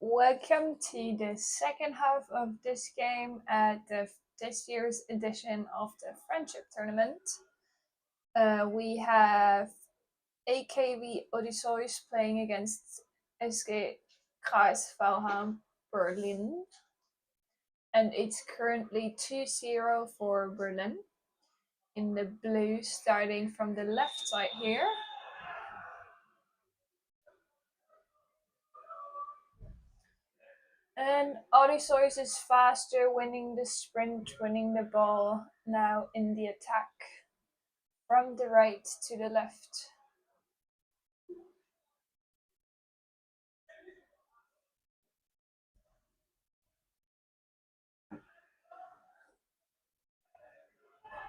Welcome to the second half of this game at this year's edition of the Friendship Tournament. We have AKV Odysseus playing against SG Kreisvalheim Berlin. And it's currently 2-0 for Berlin. In the blue, starting from the left side here. And Odysseus is faster, winning the sprint, winning the ball, now in the attack. From the right to the left.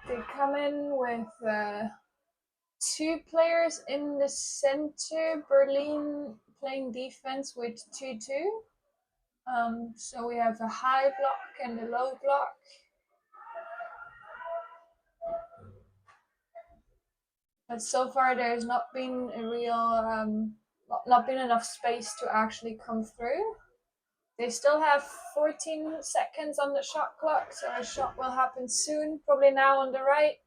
They come in with two players in the center, Berlin playing defense with 2-2. So we have a high block and a low block. But so far there's not been a real, not been enough space to actually come through. They still have 14 seconds on the shot clock, so a shot will happen soon, probably now on the right.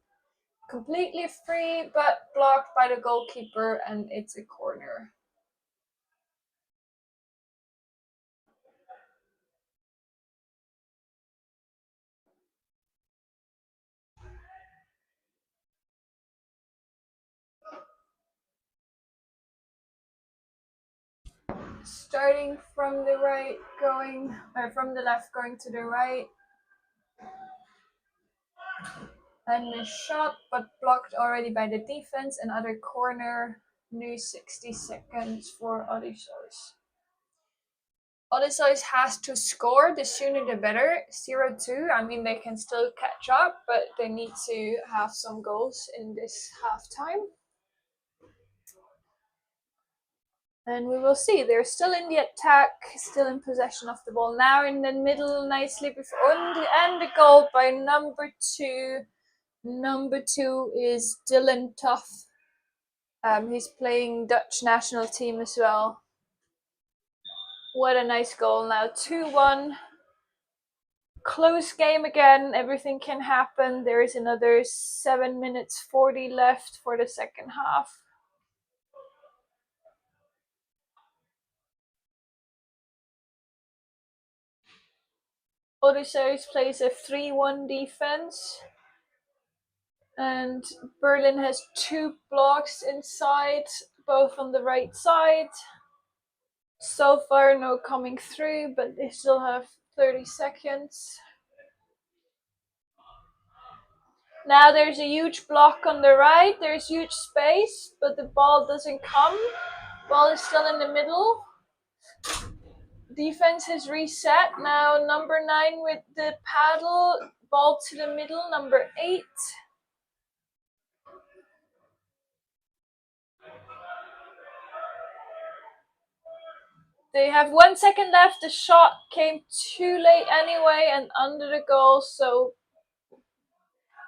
Completely free, but blocked by the goalkeeper, and it's a corner. Starting from the right, from the left, going to the right. And a shot, but blocked already by the defense. Another corner. New 60 seconds for Odysseus. Odysseus has to score, the sooner the better. 0-2. I mean, they can still catch up, but they need to have some goals in this halftime. And we will see. They're still in the attack, still in possession of the ball. Now in the middle, nicely before, and the goal by number 2. Number 2 is Dylan Tough. He's playing Dutch national team as well. What a nice goal now. 2-1. Close game again. Everything can happen. There is another 7 minutes 40 left for the second half. Odysseus plays a 3-1 defense. And Berlin has 2 blocks inside, both on the right side. So far, no coming through, but they still have 30 seconds. Now there's a huge block on the right. There's huge space, but the ball doesn't come. Ball is still in the middle. Defense has reset. Now number 9 with the paddle. Ball to the middle, number 8. They have 1 second left. The shot came too late anyway and under the goal, so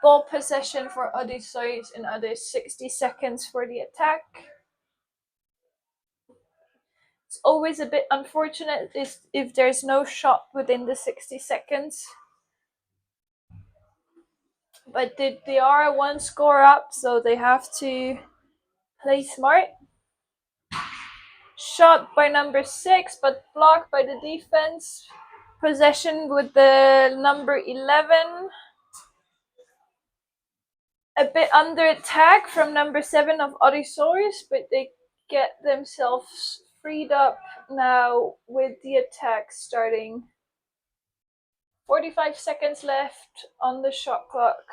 ball possession for Odysseus, another 60 seconds for the attack. It's always a bit unfortunate if there's no shot within the 60 seconds. But they are 1 score up, so they have to play smart. Shot by number 6, but blocked by the defense. Possession with the number 11. A bit under attack from number 7 of Odysseus, but they get themselves freed up now with the attack starting. 45 seconds left on the shot clock.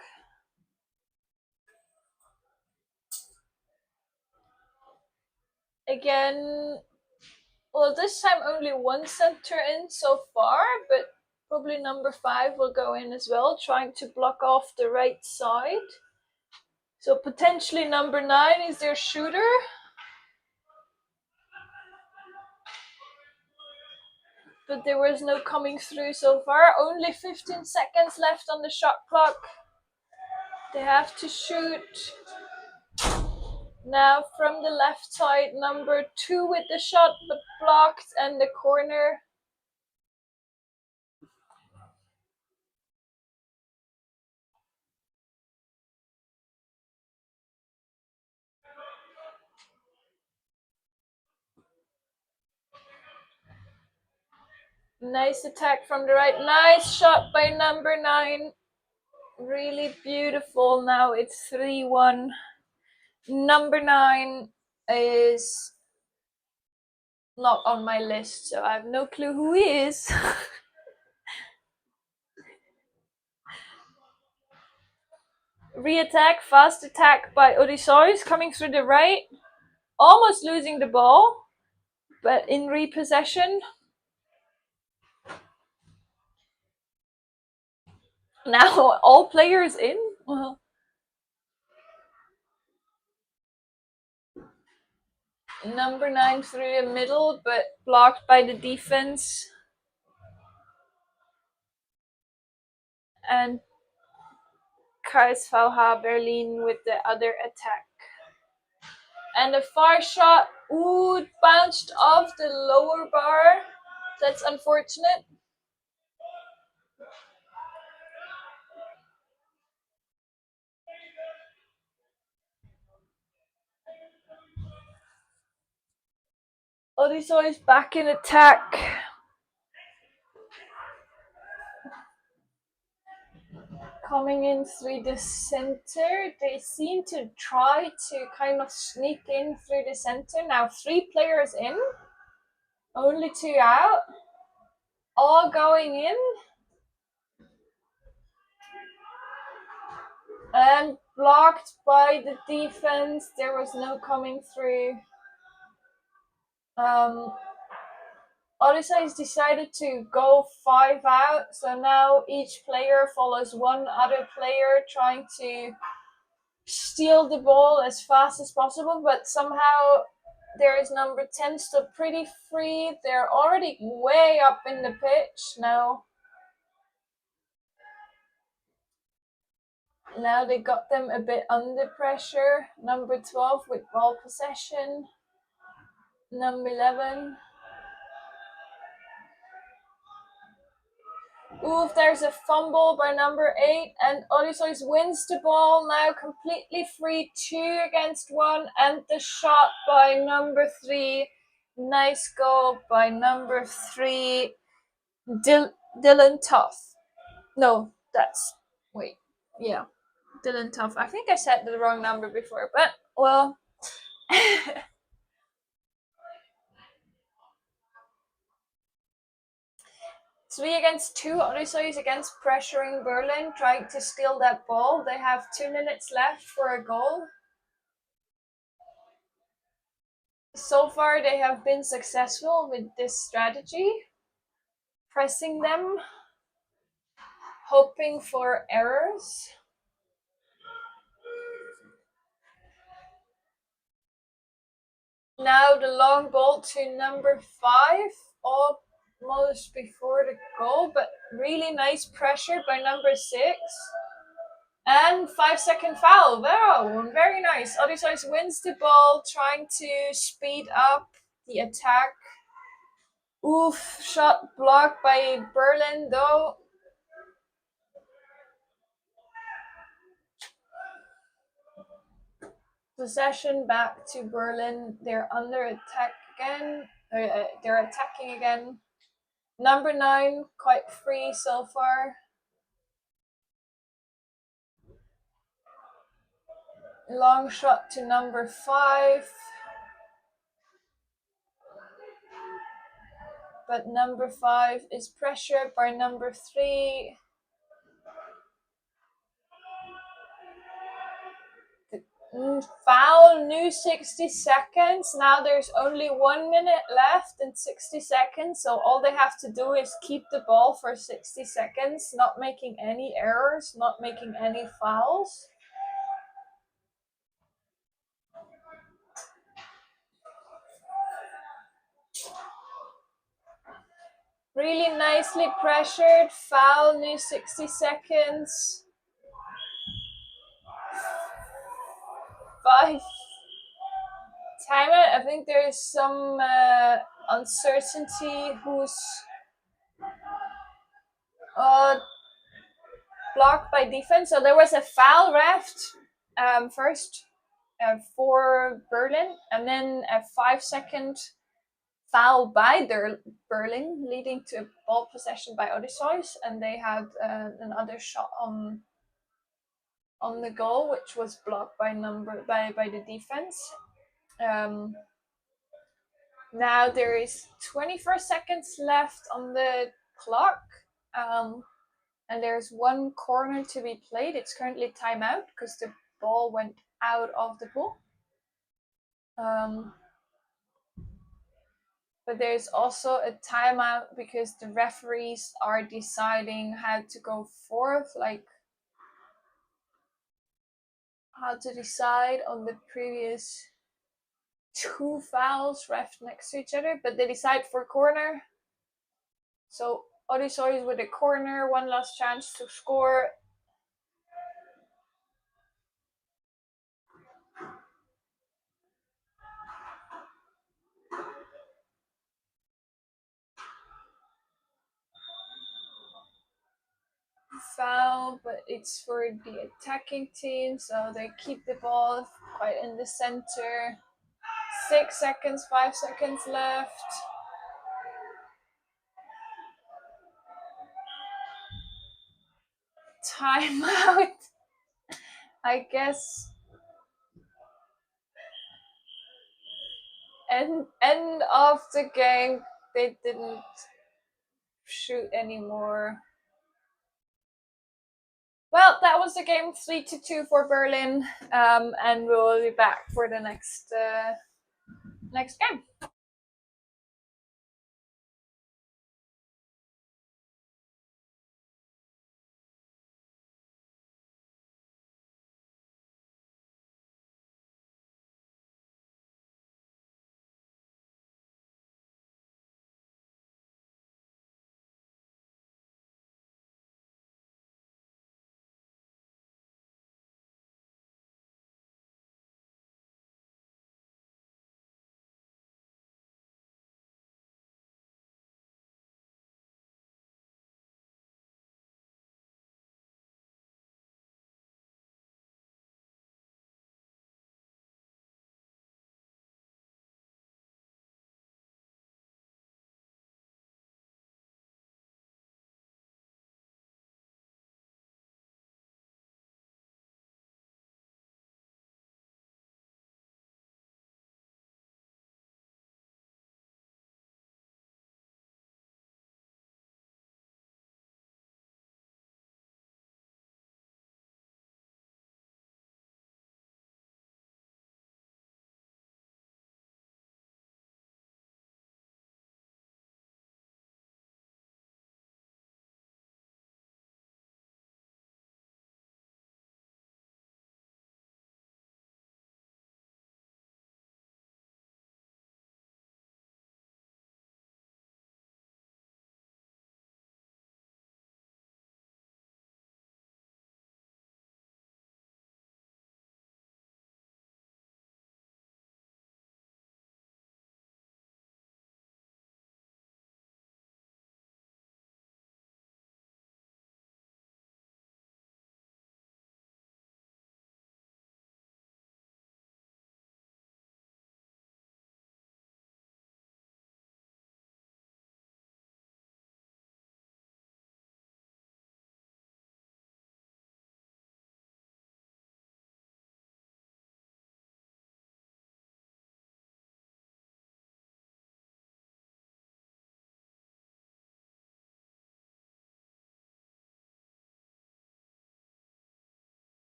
Again, well, this time only 1 center in so far, but probably number 5 will go in as well, trying to block off the right side. So potentially number 9 is their shooter. But there was no coming through so far. Only 15 seconds left on the shot clock. They have to shoot. Now from the left side, number 2 with the shot, but blocked, and the corner. Nice attack from the right. Nice shot by number 9. Really beautiful. Now it's 3-1. Number 9 is not on my list, so I have no clue who he is. Re-attack, fast attack by Odysseus coming through the right. Almost losing the ball, but in repossession. Now all players in. Well, number 9 through the middle, but blocked by the defense. And KSVH Berlin with the other attack. And a far shot. Ooh, it bounced off the lower bar. That's unfortunate. Odyso is back in attack. Coming in through the center. They seem to try to kind of sneak in through the center. Now 3 players in. Only 2 out. All going in. And blocked by the defense. There was no coming through. Odysseus decided to go 5 out, so now each player follows one other player trying to steal the ball as fast as possible, but somehow there is number 10 still pretty free. They're already way up in the pitch now. Now they got them a bit under pressure. Number 12 with ball possession. Number 11. Ooh, there's a fumble by number 8, and Odysseus wins the ball, now completely free, 2 against 1, and the shot by number 3. Nice goal by number 3, Dylan Tough. No, Dylan Tough. I think I said the wrong number before, but, well... 3 against 2, Odysseus against pressuring Berlin, trying to steal that ball. They have 2 minutes left for a goal. So far, they have been successful with this strategy. Pressing them, hoping for errors. Now the long ball to number 5, almost before the goal, but really nice pressure by number 6. And 5-second foul. Wow, very nice. Odysseus wins the ball, trying to speed up the attack. Oof, shot blocked by Berlin though. Possession back to Berlin. They're under attack again. They're attacking again. Number 9, quite free so far. Long shot to number 5. But number 5 is pressured by number 3. Foul, new 60 seconds. Now there's only 1 minute left and 60 seconds. So all they have to do is keep the ball for 60 seconds, not making any errors, not making any fouls. Really nicely pressured. Foul, new 60 seconds. 5. Timeout. I think there is some uncertainty who's blocked by defense. So there was a foul ref first for Berlin, and then a 5-second foul by Berlin, leading to a ball possession by Odysseus, and they had another shot on the goal, which was blocked by the defense. Now there is 24 seconds left on the clock, and there's one corner to be played. It's currently timeout because the ball went out of the pool. But there's also a timeout because the referees are deciding how to go forth, like how to decide on the previous two fouls ref next to each other, but they decide for corner. So Odysseus with a corner, one last chance to score. Foul, but it's for the attacking team, so they keep the ball quite in the center. 6 seconds, 5 seconds left. Timeout. I guess. End of the game. They didn't shoot anymore. Well, that was the game, 3-2 for Berlin, and we'll be back for the next game.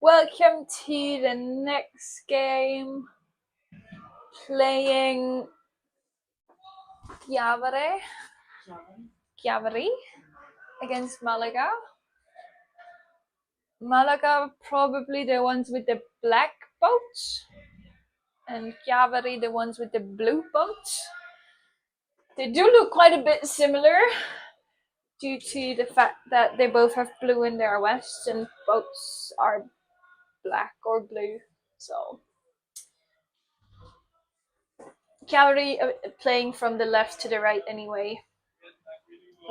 Welcome to the next game. Playing Cavali against Malaga. Malaga probably the ones with the black boats, and Cavali the ones with the blue boats. They do look quite a bit similar due to the fact that they both have blue in their vests and boats are black or blue. So Cavali playing from the left to the right anyway,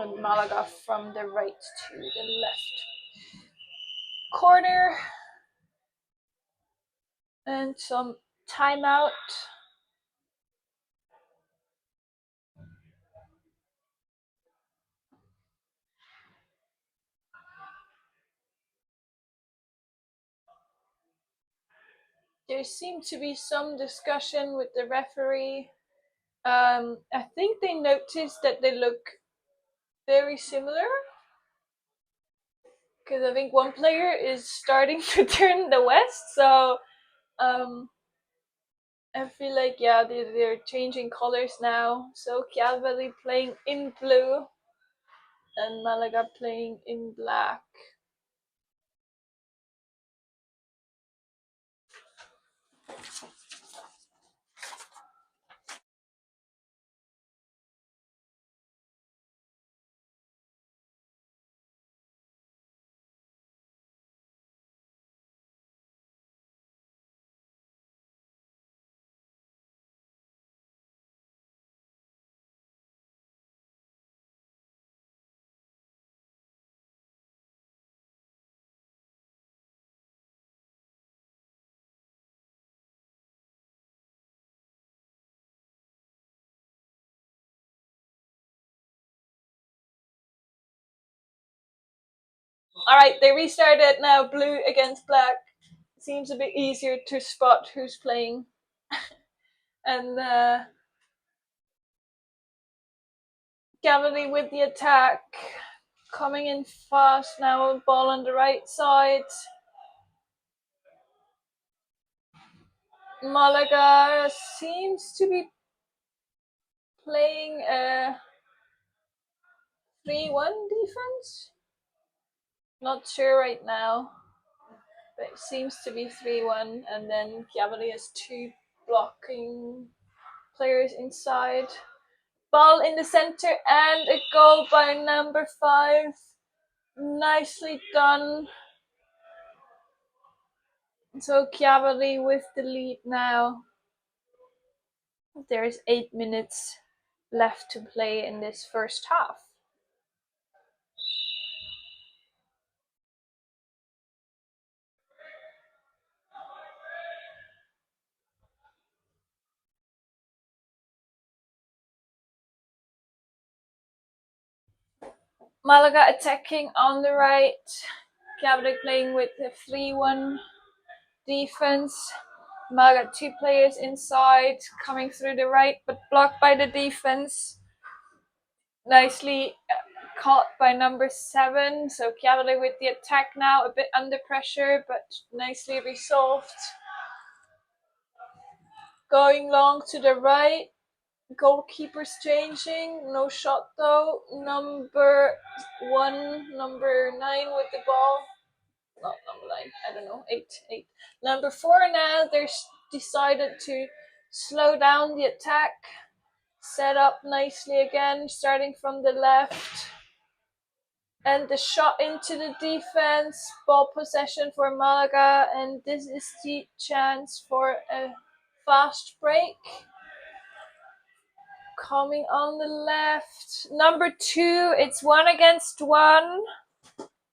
and Malaga from the right to the left. Corner and some timeout. There seemed to be some discussion with the referee. I think they noticed that they look very similar, because I think one player is starting to turn the west, so I feel like they're changing colors now. So Cavali playing in blue and Malaga playing in black. Alright, they restarted now. Blue against black. Seems a bit easier to spot who's playing. And Cavali with the attack. Coming in fast now. Ball on the right side. Malaga seems to be playing a 3-1 defense. Not sure right now, but it seems to be 3-1, and then Cavali has two blocking players inside. Ball in the center and a goal by number 5. Nicely done. So Cavali with the lead now. There's 8 minutes left to play in this first half. Malaga attacking on the right. Cavali playing with the 3-1 defense. Malaga 2 players inside, coming through the right, but blocked by the defense. Nicely caught by number 7. So Cavali with the attack now, a bit under pressure, but nicely resolved. Going long to the right. Goalkeeper's changing. No shot though. Number 1, number 9 with the ball. Not number 9, I don't know, 8. Number 4 now, they're decided to slow down the attack. Set up nicely again, starting from the left. And the shot into the defense. Ball possession for Malaga, and this is the chance for a fast break. Coming on the left. Number 2, it's 1 against 1.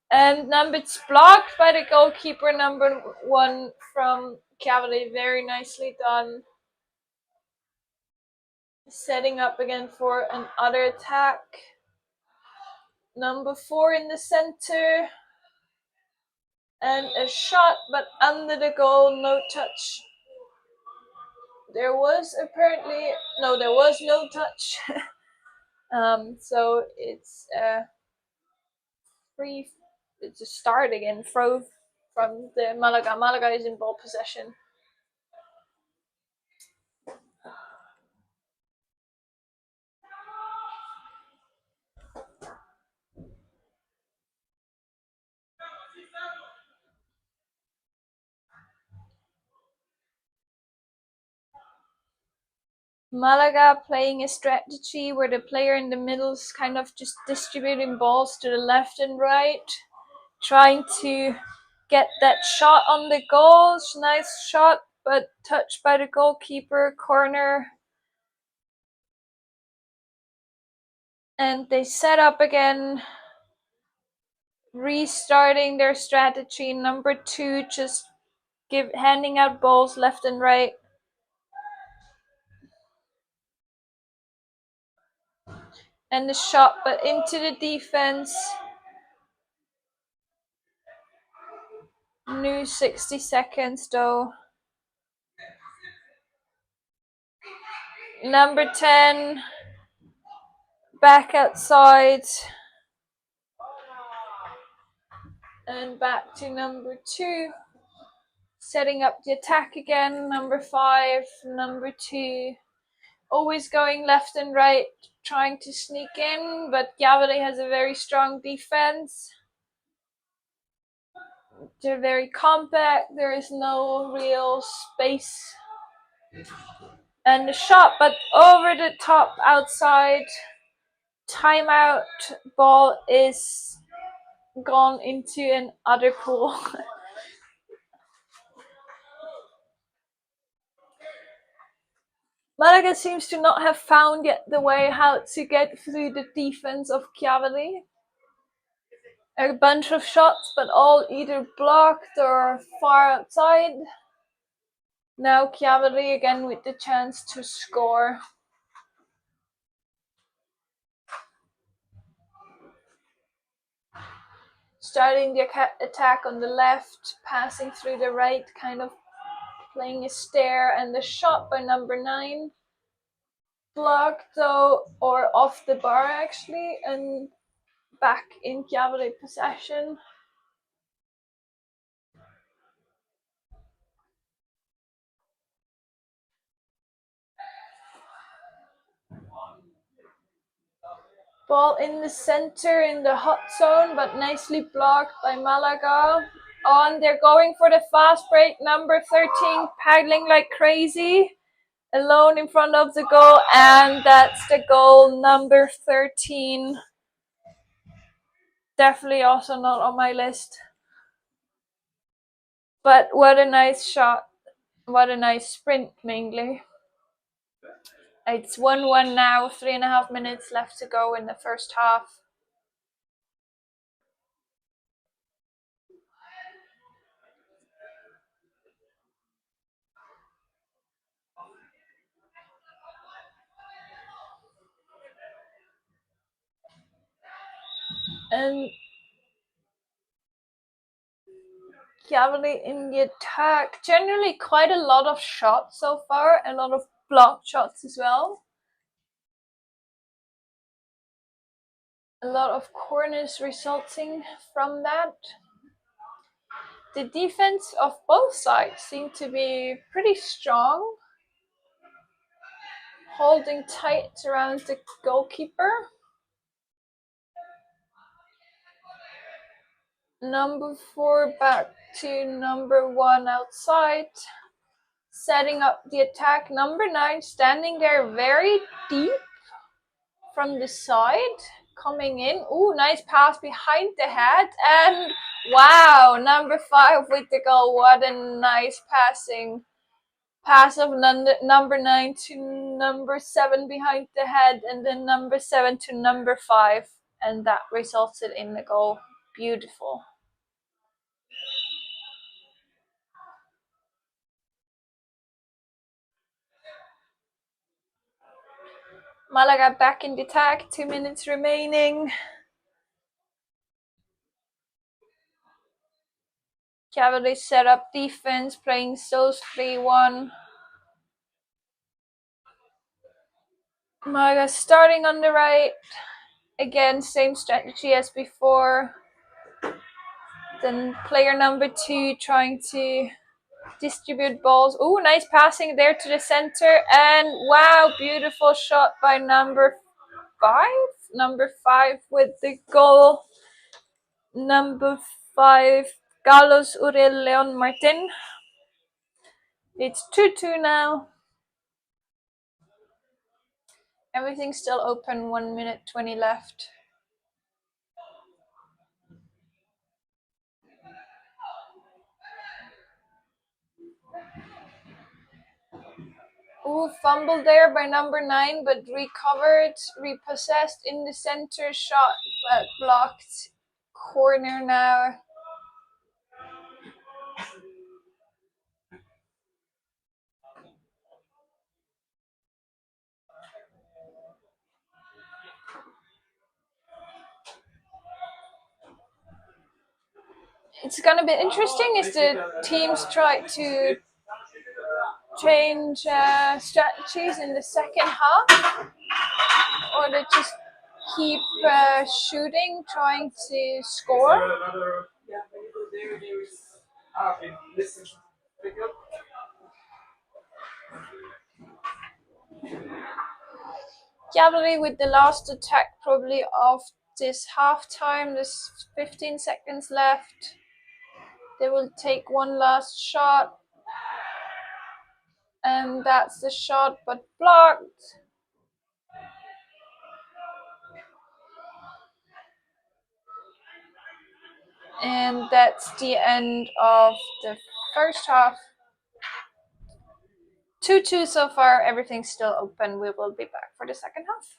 And it's blocked by the goalkeeper, number 1 from Cavali. Very nicely done. Setting up again for another attack. Number 4 in the center. And a shot, but under the goal, no touch. There was no touch. So it's a start again, throw from the Malaga. Malaga is in ball possession. Malaga playing a strategy where the player in the middle is kind of just distributing balls to the left and right, trying to get that shot on the goal. Nice shot, but touched by the goalkeeper, corner. And they set up again, restarting their strategy. Number 2 just handing out balls left and right. And the shot, but into the defense. New 60 seconds though. Number 10 back outside. And back to number 2. Setting up the attack again. Number 5, number 2. Always going left and right, trying to sneak in, but Cavali has a very strong defense. They're very compact. There is no real space. And the shot, but over the top outside. Timeout. Ball is gone into an other pool. Malaga seems to not have found yet the way how to get through the defense of Cavali. A bunch of shots, but all either blocked or far outside. Now Cavali again with the chance to score. Starting the attack on the left, passing through the right, kind of playing a stare, and the shot by number 9. Blocked though, or off the bar actually, and back in Cavali possession. Ball in the center in the hot zone, but nicely blocked by Malaga. On, they're going for the fast break. Number 13 paddling like crazy, alone in front of the goal, and that's the goal. Number 13. Definitely also not on my list. But what a nice shot. What a nice sprint mainly. It's 1-1 now, 3.5 minutes left to go in the first half. And Cavali in the attack. Generally quite a lot of shots so far, a lot of blocked shots as well. A lot of corners resulting from that. The defense of both sides seem to be pretty strong. Holding tight around the goalkeeper. Number 4 back to number 1 outside. Setting up the attack. Number 9 standing there very deep from the side. Coming in. Ooh, nice pass behind the head. And wow, number 5 with the goal. What a nice passing. Pass of number 9 to number 7 behind the head. And then number 7 to number 5. And that resulted in the goal. Beautiful. Malaga back in the attack, 2 minutes remaining. Cavali set up defense, playing so 3-1. Malaga starting on the right. Again, same strategy as before. Then player number 2 trying to distribute balls. Oh, nice passing there to the center. And wow, beautiful shot by number 5. Number 5 with the goal. Number 5, Carlos Uriel Leon Martin. It's 2-2 now. Everything's still open, 1 minute 20 left. Ooh, fumbled there by number 9, but recovered, repossessed in the center, shot, but blocked. Corner now. It's gonna be interesting if the teams try to change strategies in the second half, or they just keep shooting, trying to score. Cavali with the last attack probably of this halftime. There's 15 seconds left. They will take one last shot. And that's the shot, but blocked. And that's the end of the first half. 2-2 so far. Everything's still open. We will be back for the second half.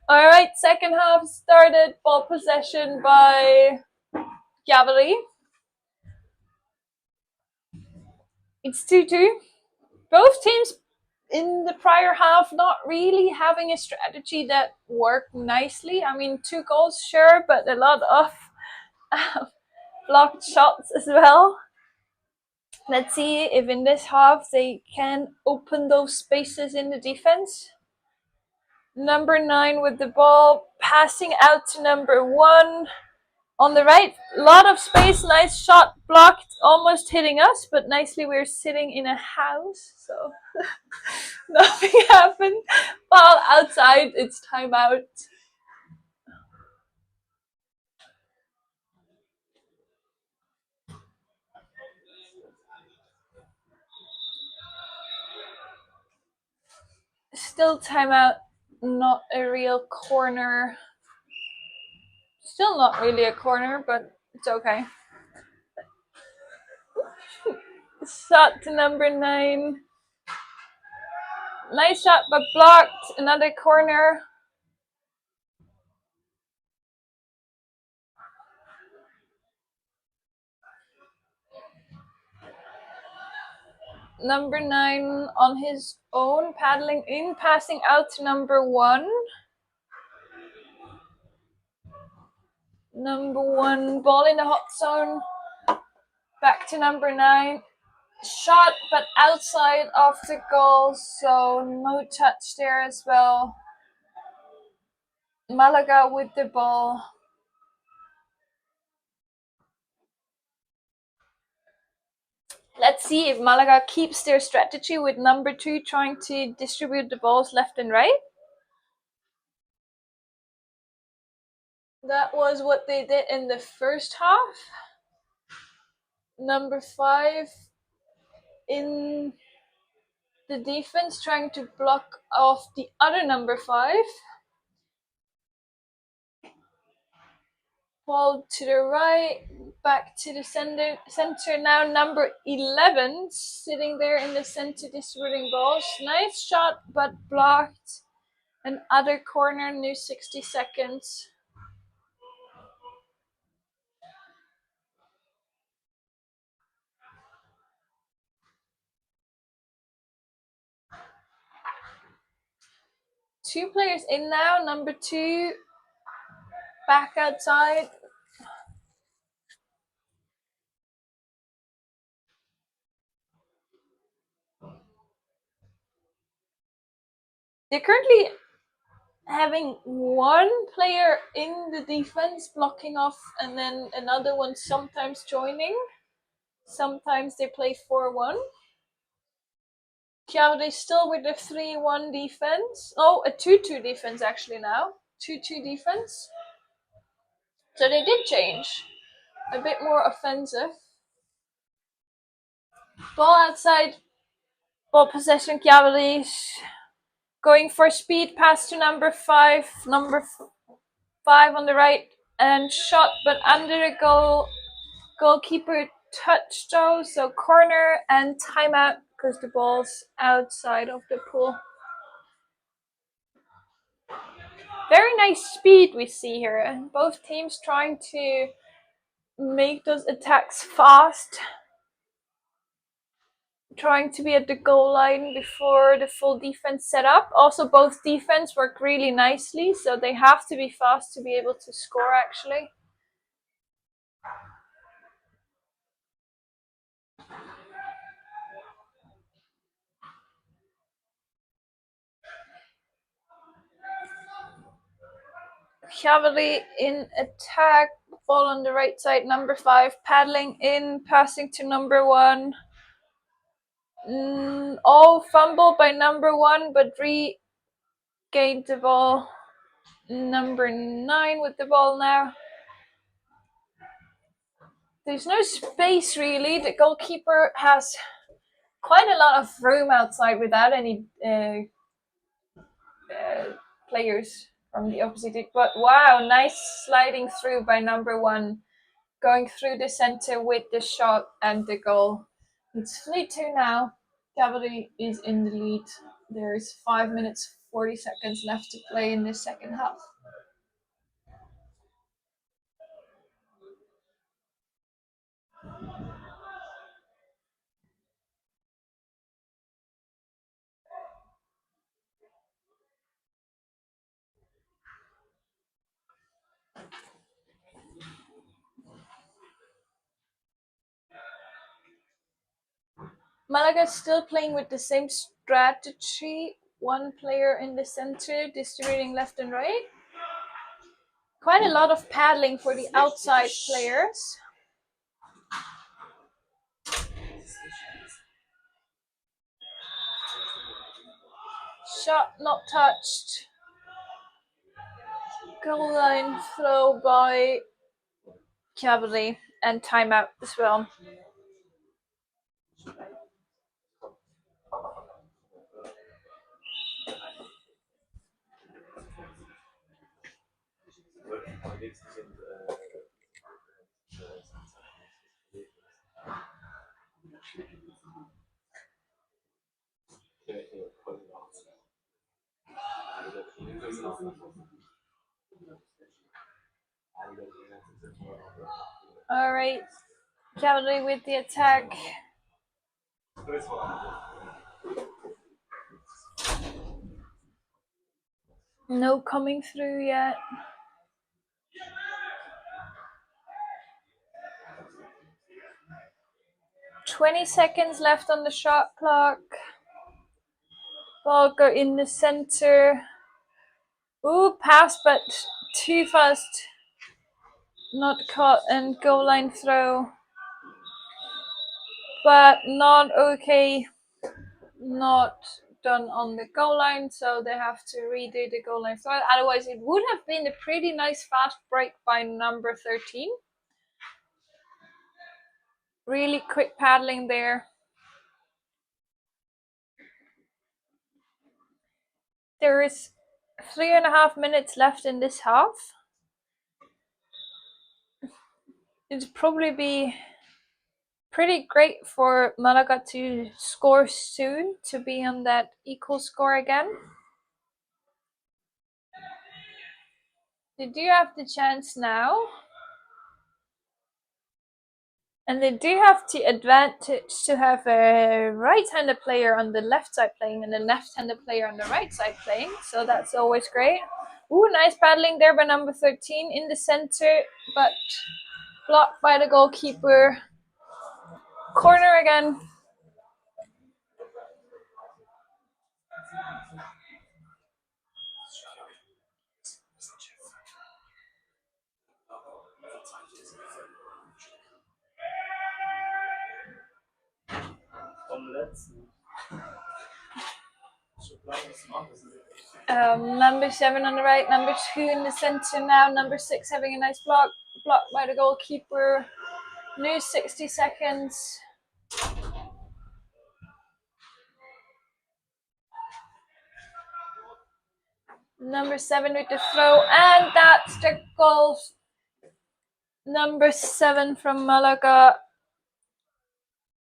All right, second half started. Ball possession by Cavali. It's 2-2. Both teams in the prior half not really having a strategy that worked nicely. I mean, 2 goals, sure, but a lot of blocked shots as well. Let's see if in this half they can open those spaces in the defense. Number 9 with the ball, passing out to number 1. On the right, a lot of space, nice shot, blocked, almost hitting us, but nicely we're sitting in a house, so nothing happened. Ball outside, it's timeout. Still timeout, not a real corner. Still not really a corner, but it's okay. Shot to number 9. Nice shot, but blocked. Another corner. Number 9 on his own, paddling in, passing out to number 1. Number 1, ball in the hot zone. Back to number 9. Shot, but outside of the goal, so no touch there as well. Malaga with the ball. Let's see if Malaga keeps their strategy with number 2 trying to distribute the balls left and right. That was what they did in the first half. Number 5 in the defense trying to block off the other number 5. Ball to the right, back to the center now. Number 11 sitting there in the center distributing balls. Nice shot, but blocked. And other corner, new 60 seconds. Two players in now. Number 2 back outside. They're currently having one player in the defense blocking off and then another one sometimes joining. Sometimes they play 4-1. Cavali still with the 3-1 defense. Oh, a 2-2 defense actually now. 2-2 defense. So they did change. A bit more offensive. Ball outside. Ball possession, Cavali. Going for speed, pass to number 5. Number 5 on the right. And shot, but under the goal. Goalkeeper touched though, so corner and timeout because the ball's outside of the pool. Very nice speed we see here. Both teams trying to make those attacks fast. Trying to be at the goal line before the full defense set up. Also, both defense work really nicely, so they have to be fast to be able to score actually. Cavali in attack, ball on the right side, number 5, paddling in, passing to number 1. All fumbled by number 1, but regained the ball. Number 9 with the ball now. There's no space really. The goalkeeper has quite a lot of room outside without any players from the opposite. But wow, nice sliding through by number 1. Going through the center with the shot and the goal. It's 3-2 now. Cavali is in the lead. There is 5 minutes 40 seconds left to play in the second half. Malaga is still playing with the same strategy. One player in the center, distributing left and right. Quite a lot of paddling for the outside players. Shot not touched. Goal line throw by Cavali and timeout as well. All right, Cavali with the attack. No coming through yet. "20 seconds left on the shot clock. Ball go in the center. Ooh, pass, but too fast. Not caught, and goal line throw. But not okay. Not done on the goal line, so they have to redo the goal line throw. Otherwise, it would have been a pretty nice fast break by number 13. Really quick paddling there. There is 3.5 minutes left in this half. It'd probably be pretty great for Malaga to score soon to be on that equal score again. They do have the chance now. And they do have the advantage to have a right-handed player on the left side playing and a left-handed player on the right side playing. So that's always great. Ooh, nice paddling there by number 13 in the center, but blocked by the goalkeeper. Corner again. Number 7 on the right, number 2 in the center now, number 6 having a nice blocked by the goalkeeper. New 60 seconds. Number 7 with the throw, and that's the goal. Number 7 from Malaga,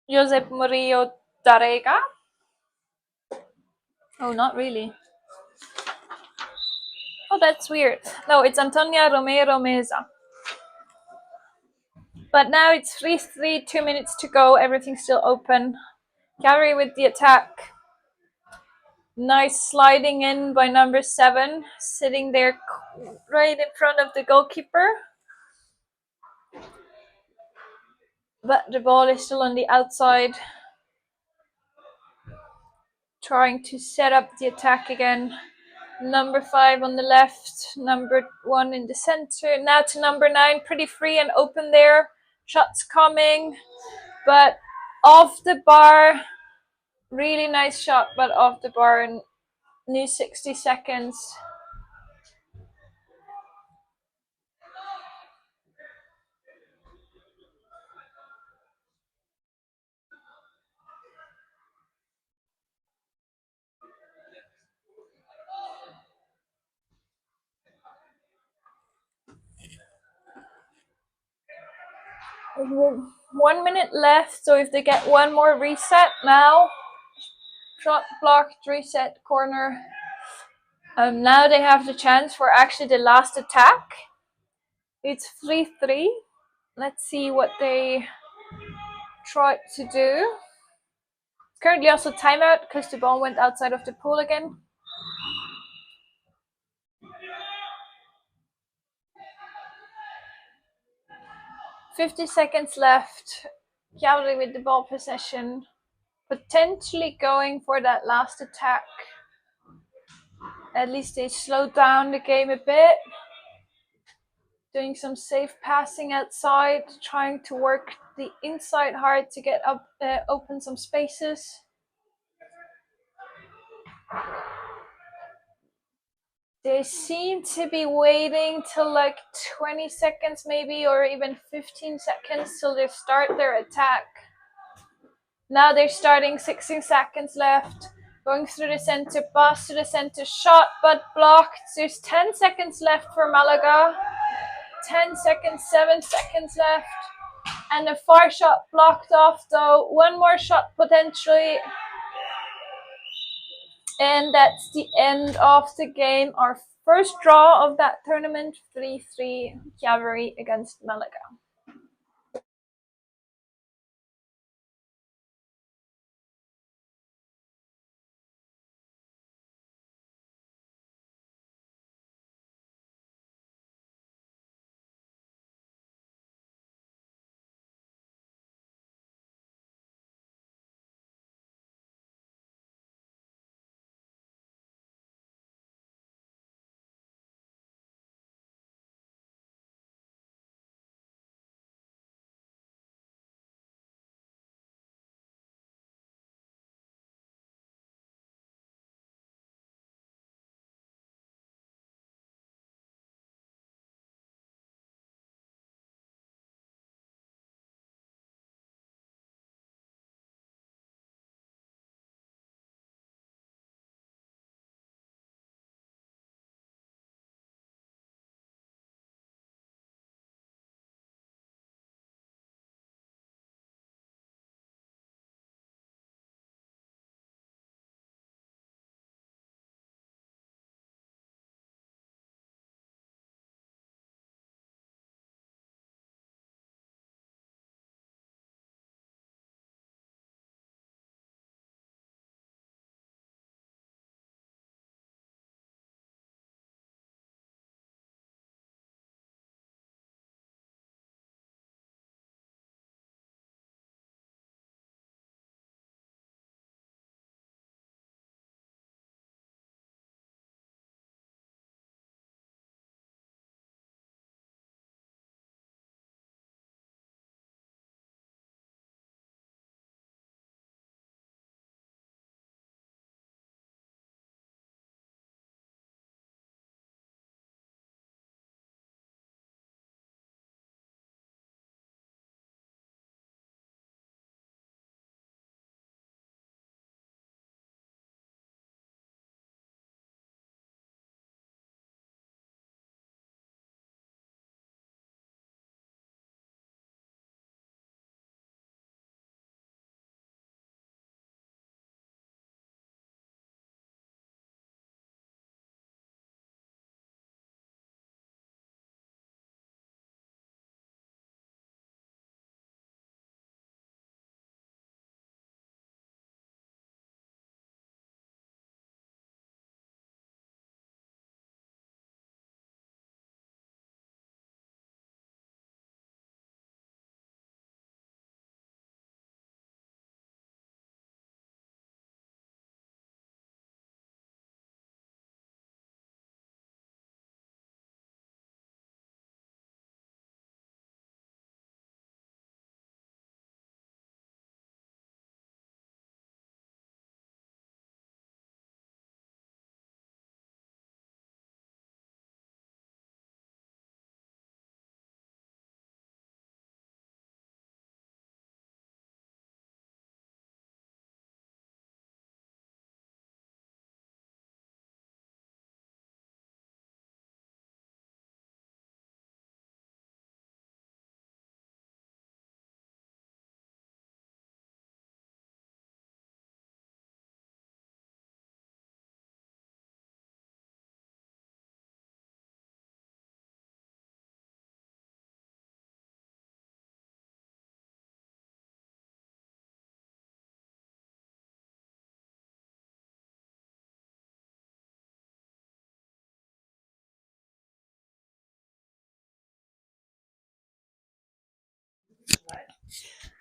Josep Murillo Darega. Oh, not really. Oh, that's weird. No, it's Antonia Romero Meza. But now it's 3-3, 2 minutes to go. Everything's still open. Cavali with the attack. Nice sliding in by number 7, sitting there right in front of the goalkeeper. But the ball is still on the outside. Trying to set up the attack again. Number 5 on the left, number 1 in the center. Now to number 9, pretty free and open there. Shots coming, but off the bar. Really nice shot, but off the bar. And new 60 seconds. One minute left, so if they get one more reset now, shot blocked, reset, corner. Now they have the chance for actually the last attack. It's 3-3. Let's see what they try to do. Currently also timeout because the ball went outside of the pool again. "50 seconds left. Cavali with the ball possession. Potentially going for that last attack. At least they slowed down the game a bit. Doing some safe passing outside, trying to work the inside hard to get up, open some spaces. They seem to be waiting till like 20 seconds maybe, or even 15 seconds till they start their attack. Now they're starting, 16 seconds left. Going through the center, pass to the center, shot but blocked. There's 10 seconds left for Malaga. 10 seconds, 7 seconds left. And a far shot blocked off though. One more shot potentially. And that's the end of the game. Our first draw of that tournament, 3-3 Cavali against Malaga.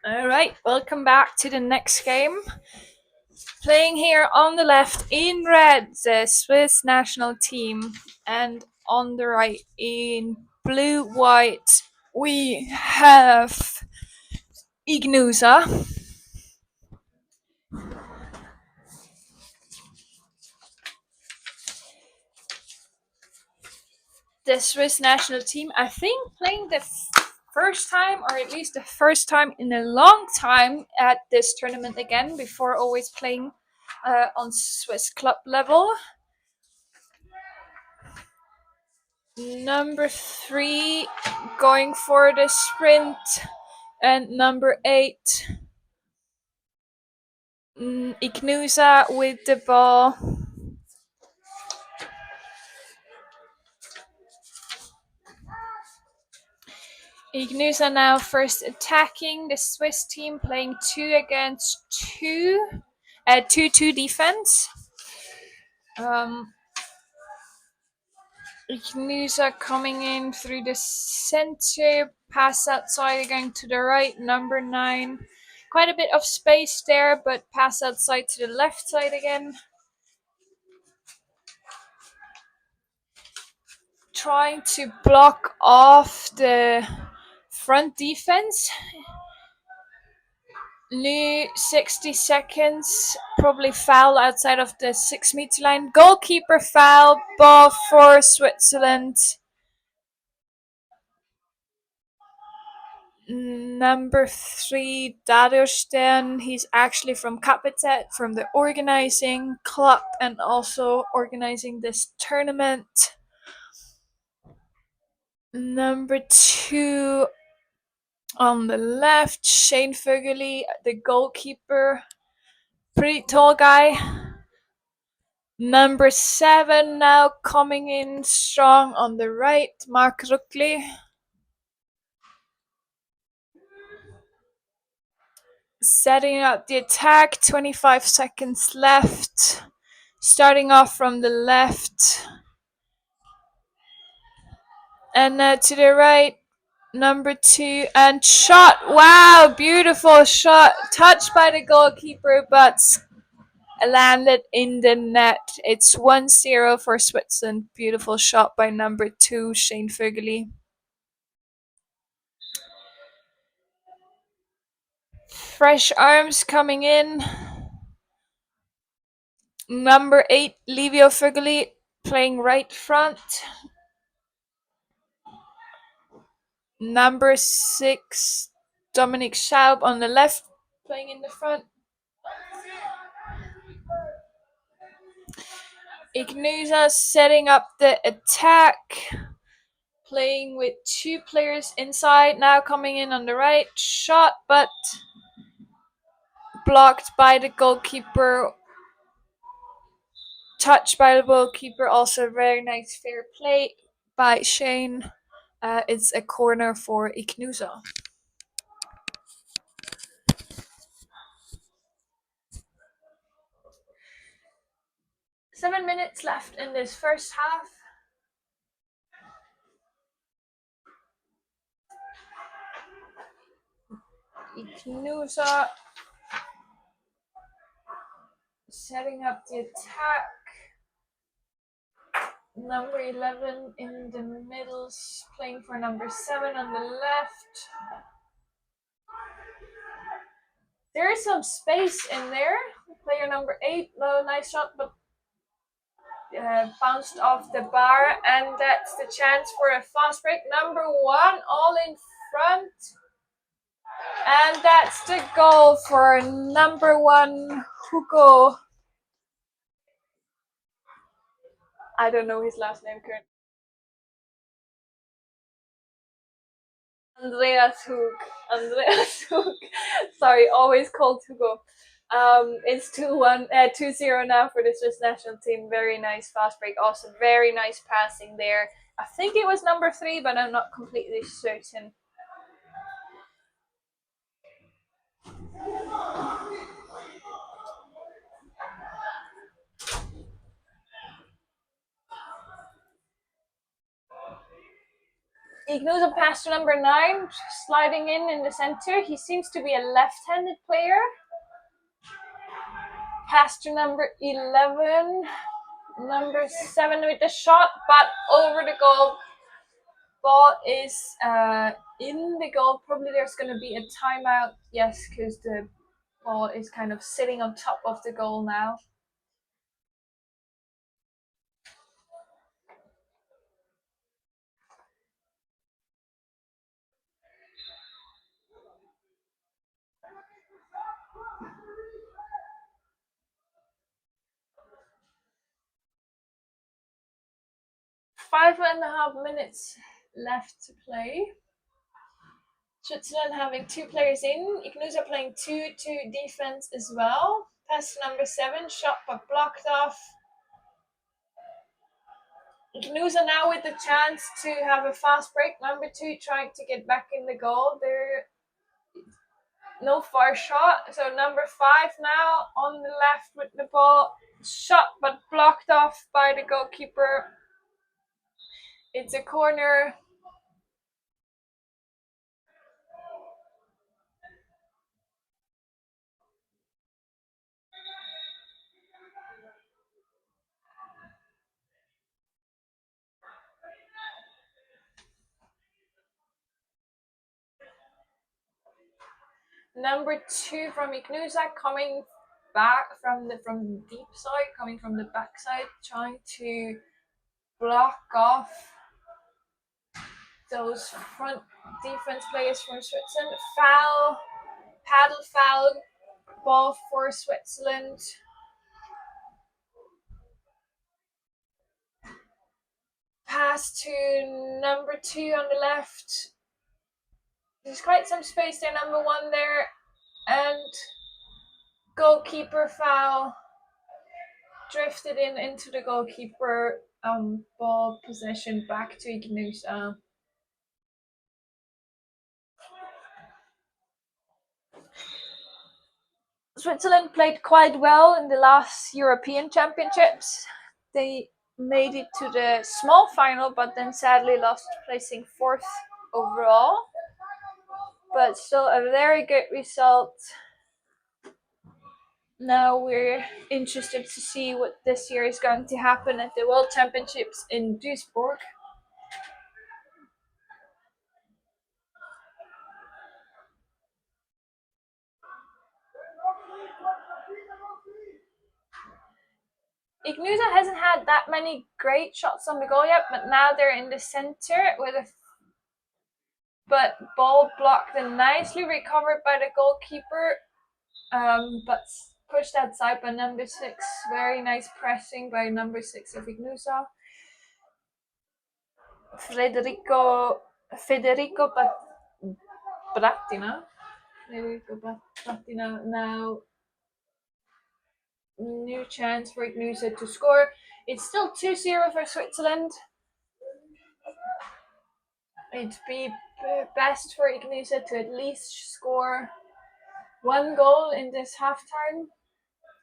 All right, welcome back to the next game. Playing here on the left in red, the Swiss national team, and on the right in blue-white, we have Ignusa. The Swiss national team, I think, playing the first time, or at least the first time in a long time at this tournament again, before always playing on Swiss club level. Number 3 going for the sprint, and number 8 Ignusa with the ball. Ignusa now first attacking the Swiss team, playing 2 against 2, 2-2 defense. Ignusa coming in through the center, pass outside, going to the right, number 9. Quite a bit of space there, but pass outside to the left side again. Trying to block off the front defense. New 60 seconds, probably foul outside of the 6-meter line. Goalkeeper foul, ball for Switzerland. Number 3, Dario Stern. He's actually from Kapitet, from the organizing club, and also organizing this tournament. Number 2 on the left, Shane Fögeli, the goalkeeper. Pretty tall guy. Number 7 now coming in strong on the right, Mark Ruckli. Setting up the attack, 25 seconds left. Starting off from the left. And to the right, number 2, and shot. Wow, beautiful shot. Touched by the goalkeeper, but landed in the net. It's 1-0 for Switzerland. Beautiful shot by number 2, Shane Fögeli. Fresh arms coming in. Number 8, Livio Fögeli, playing right front. Number 6, Dominic Schaub on the left, playing in the front. Ignusa setting up the attack, playing with 2 players inside, now coming in on the right. Shot, but blocked by the goalkeeper. Touched by the goalkeeper, also very nice fair play by Shane. It's a corner for Ignusa. 7 minutes left in this first half. Ignusa setting up the attack. Number 11 in the middle, playing for number 7 on the left. There is some space in there. Player number 8, low, nice shot, but bounced off the bar, and that's the chance for a fast break. Number 1 all in front, and that's the goal for number 1, Hugo. I don't know his last name currently. Andreas Hug. Sorry, always called Hugo. It's 2-0 now for the Swiss national team. Very nice fast break. Also very nice passing there. I think it was number 3, but I'm not completely certain. Ignusa pass to number 9, sliding in the center. He seems to be a left-handed player. Pass to number 11. Number 7 with the shot, but over the goal. Ball is in the goal. Probably there's going to be a timeout. Yes, because the ball is kind of sitting on top of the goal now. Five and a half minutes left to play. Switzerland having 2 players in. Ignusa playing 2 defense as well. Pass number 7, shot but blocked off. Ignusa now with the chance to have a fast break. Number 2 trying to get back in the goal. There, no far shot. So number 5 now on the left with the ball. Shot but blocked off by the goalkeeper. It's a corner. Number 2 from Ignusa coming back from the deep side, coming from the back side, trying to block off those front defense players from Switzerland. Foul, paddle foul, ball for Switzerland. Pass to number 2 on the left. There's quite some space there, number 1 there. And goalkeeper foul. Drifted into the goalkeeper. Ball possession back to Ignusa. Switzerland played quite well in the last European Championships. They made it to the small final, but then sadly lost, placing 4th overall. But still a very good result. Now we're interested to see what this year is going to happen at the World Championships in Duisburg. Ignusa hasn't had that many great shots on the goal yet, but now they're in the center with a ball blocked and nicely recovered by the goalkeeper, but pushed outside by number 6. Very nice pressing by number 6 of Ignusa. Federico Brattina now. New chance for Ignusa to score. It's still 2-0 for Switzerland. It'd be best for Ignusa to at least score 1 goal in this halftime,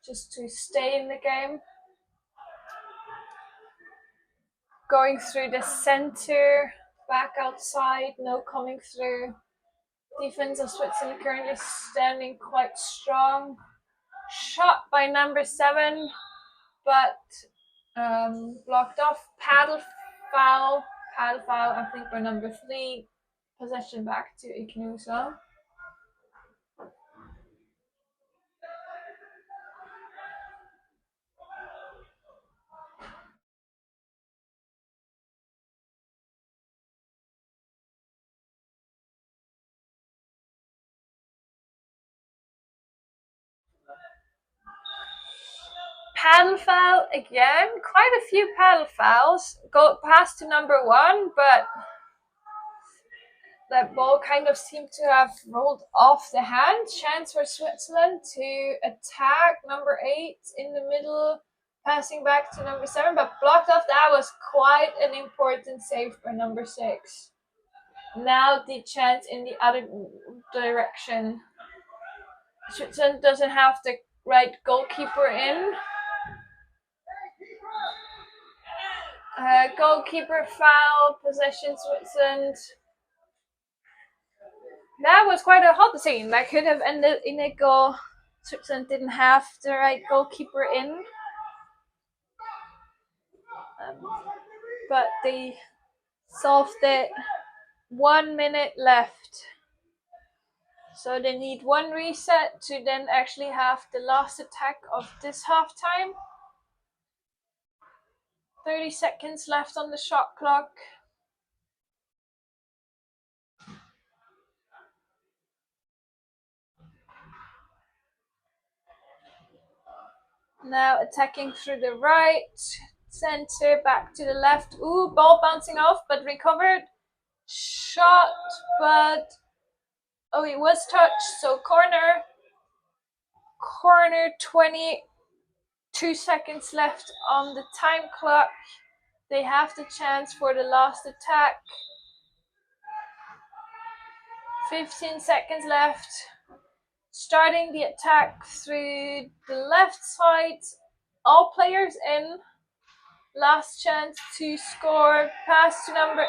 just to stay in the game. Going through the center, back outside, no coming through. Defense of Switzerland currently standing quite strong. Shot by number 7, but blocked off. Paddle foul, I think, by number 3. Possession back to Ignusa. Paddle foul again. Quite a few paddle fouls. Go past to number 1, but that ball kind of seemed to have rolled off the hand. Chance for Switzerland to attack. Number 8 in the middle, passing back to number 7, but blocked off. That was quite an important save for number 6. Now the chance in the other direction. Switzerland doesn't have the right goalkeeper in. Goalkeeper foul, possession Switzerland. That was quite a hot scene. That could have ended in a goal. Switzerland didn't have the right goalkeeper in. But they solved it. 1 minute left. So they need one reset to then actually have the last attack of this halftime. 30 seconds left on the shot clock. Now attacking through the right, center, back to the left. Ooh, ball bouncing off, but recovered. Shot, but oh, it was touched. So corner, 22 seconds left on the time clock. They have the chance for the last attack. 15 seconds left. Starting the attack through the left side. All players in. Last chance to score. Pass to number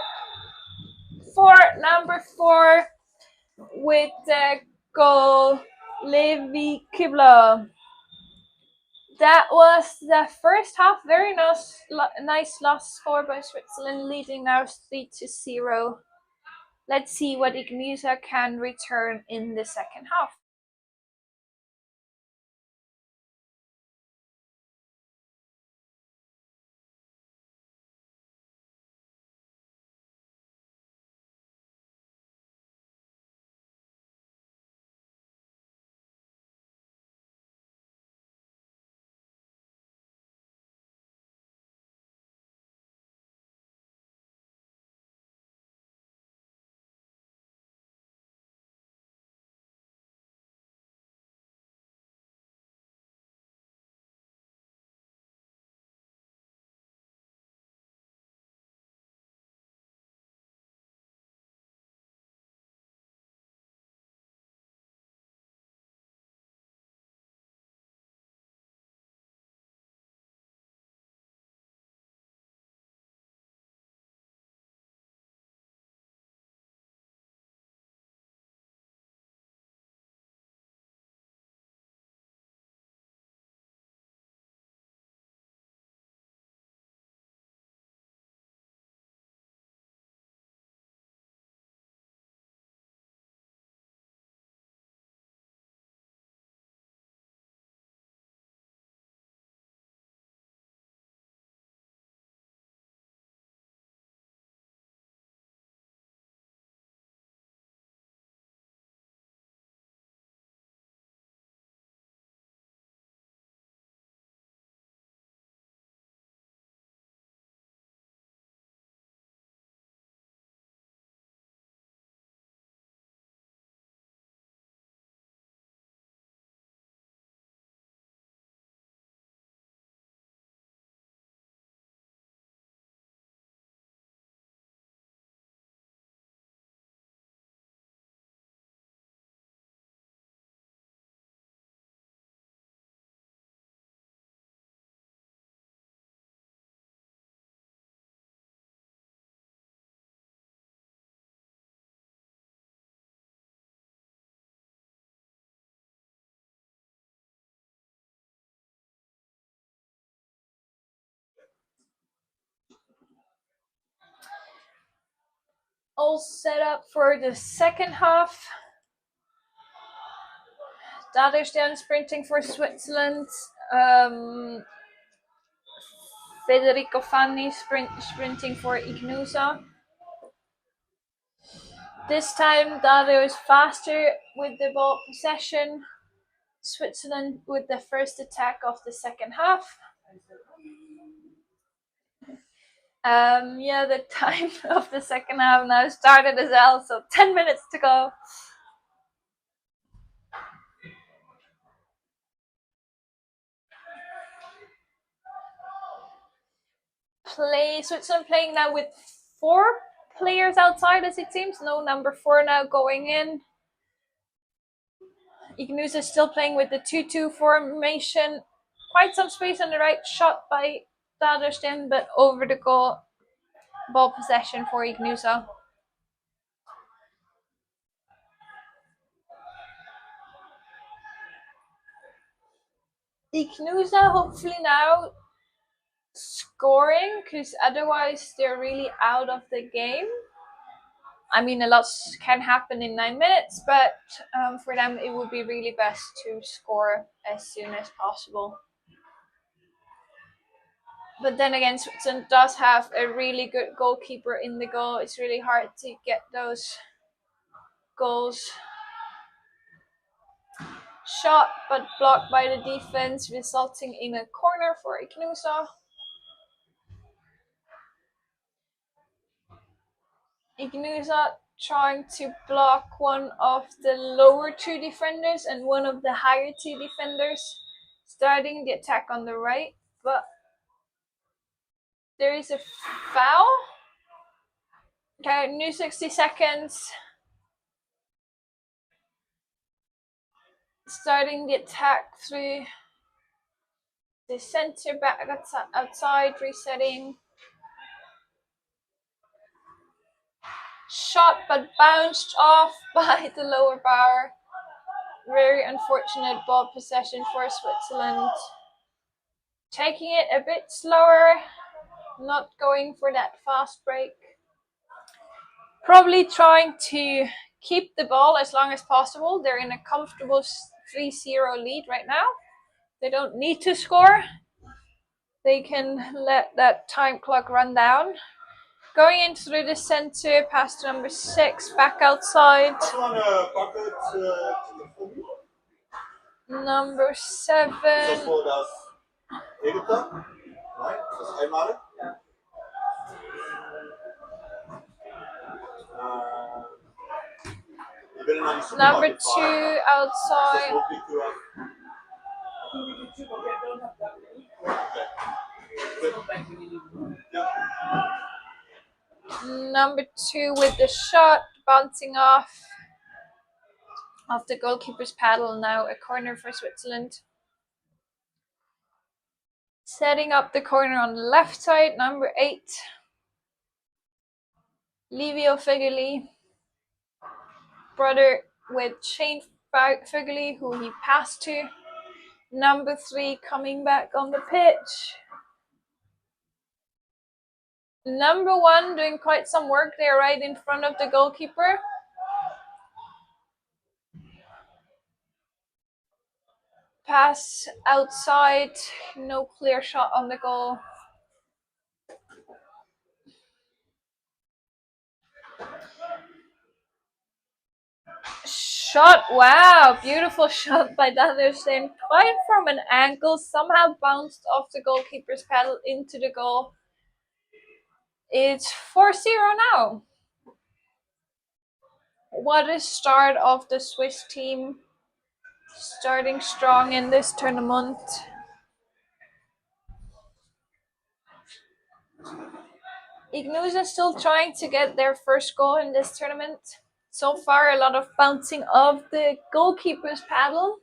4 with the goal, Levi Kibla. That was the first half. Very nice last score by Switzerland, leading now 3-0. Let's see what Ignusa can return in the second half. All set up for the second half. Daderstein sprinting for Switzerland. Federico Fanni sprinting for Ignusa. This time Dado is faster with the ball possession. Switzerland with the first attack of the second half. The time of the second half now started as well, so 10 minutes to go. Switzerland playing now with 4 players outside, as it seems. No number 4 now going in. Ignusa is still playing with the 2-2 formation. Quite some space on the right, shot by Daderstin, but over the goal. Ball possession for Ignusa. Ignusa hopefully now scoring, because otherwise they're really out of the game. I mean, a lot can happen in 9 minutes, but for them it would be really best to score as soon as possible. But then again, Switzerland does have a really good goalkeeper in the goal. It's really hard to get those goals. Shot, but blocked by the defense, resulting in a corner for Ignusa. Ignusa trying to block one of the lower two defenders and one of the higher two defenders, starting the attack on the right, but there is a foul. Okay, new 60 seconds. Starting the attack through the center back outside, resetting. Shot but bounced off by the lower bar. Very unfortunate ball possession for Switzerland. Taking it a bit slower, not going for that fast break. Probably trying to keep the ball as long as possible. They're in a comfortable 3-0 lead right now. They don't need to score. They can let that time clock run down. Going in through the center, past number 6, back outside. Number 7. Number 2 outside. Number 2 with the shot, bouncing off the goalkeeper's paddle. Now a corner for Switzerland. Setting up the corner on the left side, number 8. Livio Figuli, brother with Shane Figuli, who he passed to. Number 3 coming back on the pitch. Number 1 doing quite some work there right in front of the goalkeeper. Pass outside, no clear shot on the goal. Shot, wow, beautiful shot by Daderstin. Quite from an angle, somehow bounced off the goalkeeper's paddle into the goal. It's 4-0 now. What a start of the Swiss team. Starting strong in this tournament. Ignusa still trying to get their first goal in this tournament. So far, a lot of bouncing of the goalkeeper's paddle.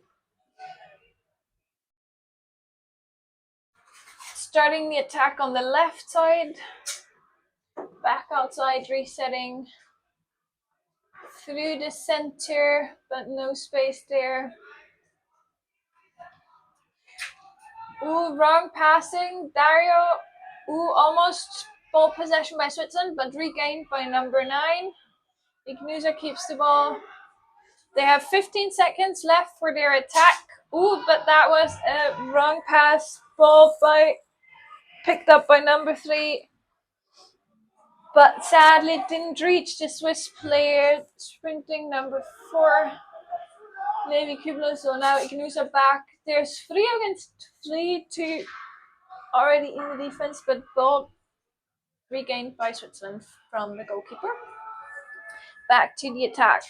Starting the attack on the left side. Back outside, resetting. Through the center, but no space there. Ooh, wrong passing. Dario, almost ball possession by Switzerland, but regained by number 9. Ignusa keeps the ball. They have 15 seconds left for their attack. Ooh, but that was a wrong pass. Ball picked up by number 3. But sadly didn't reach the Swiss player. Sprinting number 4. Levi Kubler, so now Ignusa back. There's 3 against 3 to already in the defense, but ball regained by Switzerland from the goalkeeper. Back to the attack.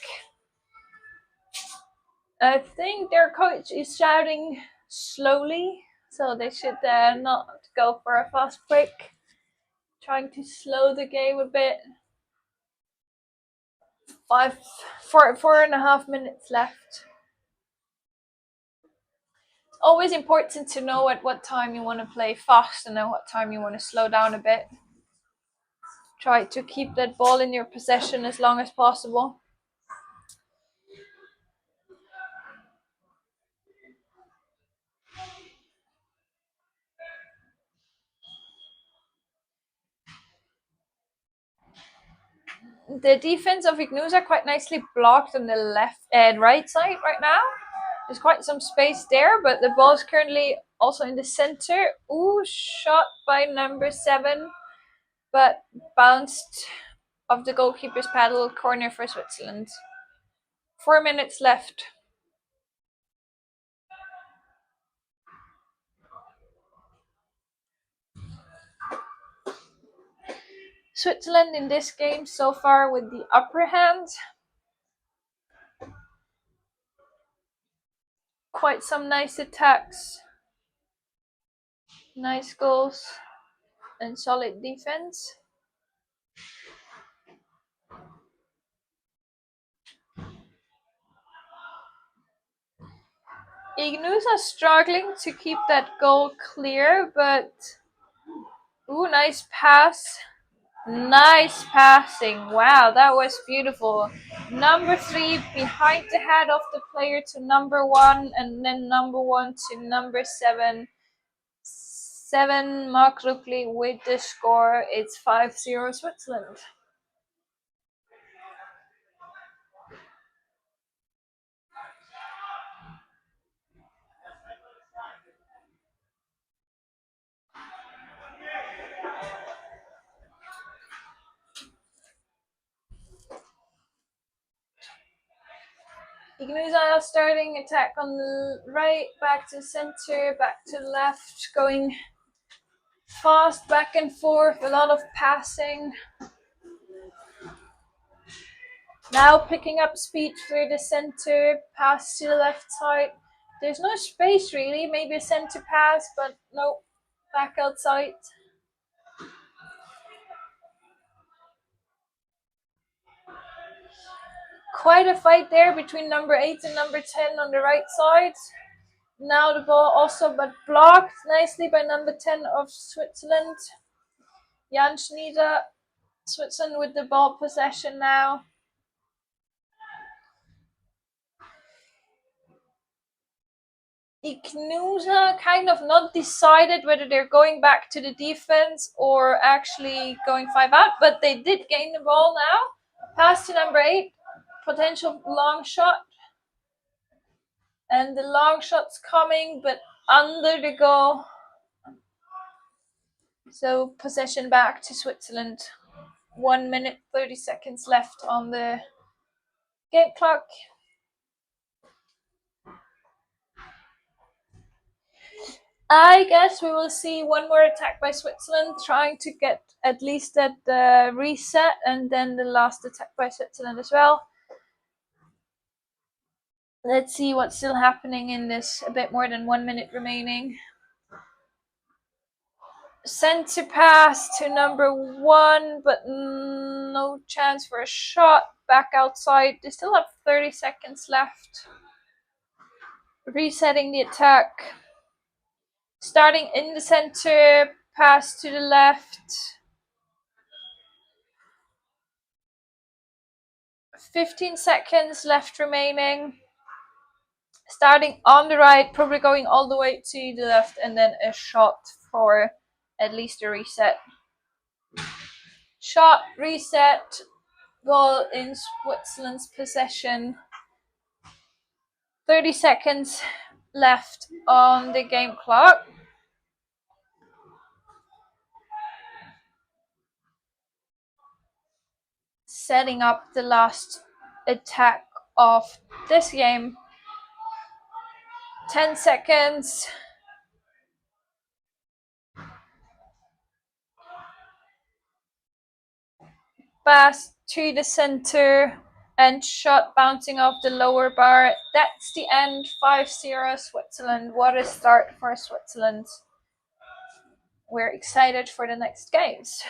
I think their coach is shouting slowly, so they should not go for a fast break. Trying to slow the game a bit. 4.5 minutes left. always important to know at what time you want to play fast and at what time you want to slow down a bit. Try to keep that ball in your possession as long as possible. The defense of Ignusa quite nicely blocked on the left and right side right now. There's quite some space there, but the ball is currently also in the center. Ooh, shot by number 7, but bounced off the goalkeeper's paddle. Corner for Switzerland. 4 minutes left. Switzerland in this game so far with the upper hand. Quite some nice attacks, nice goals, and solid defense. Ignusa struggling to keep that goal clear, but ooh, nice pass. Nice passing. Wow, that was beautiful. Number 3 behind the head of the player to number 1, and then number 1 to number 7. 7 Mark Ruckli with the score. It's 5-0 Switzerland. Ignusa starting attack on the right, back to center, back to left, going fast back and forth, a lot of passing. Now picking up speed through the center, pass to the left side. There's no space really, maybe a center pass, but no, back outside. Quite a fight there between number 8 and number 10 on the right side. Now the ball also but blocked nicely by number 10 of Switzerland. Jan Schneider, Switzerland with the ball possession now. Ignusa kind of not decided whether they're going back to the defense or actually going 5 out, but they did gain the ball now. Pass to number 8, potential long shot. And the long shot's coming, but under the goal. So possession back to Switzerland. 1 minute 30 seconds left on the game clock. I guess we will see one more attack by Switzerland, trying to get at least that reset, and then the last attack by Switzerland as well. Let's see what's still happening in this, a bit more than 1 minute remaining. Center pass to number 1, but no chance for a shot. Back outside. They still have 30 seconds left. Resetting the attack. Starting in the center, pass to the left. 15 seconds left remaining. Starting on the right, probably going all the way to the left, and then a shot for at least a reset. Shot, reset, ball in Switzerland's possession. 30 seconds left on the game clock. Setting up the last attack of this game. 10 seconds. Pass to the center and shot bouncing off the lower bar. That's the end. 5-0 Switzerland. What a start for Switzerland. We're excited for the next games.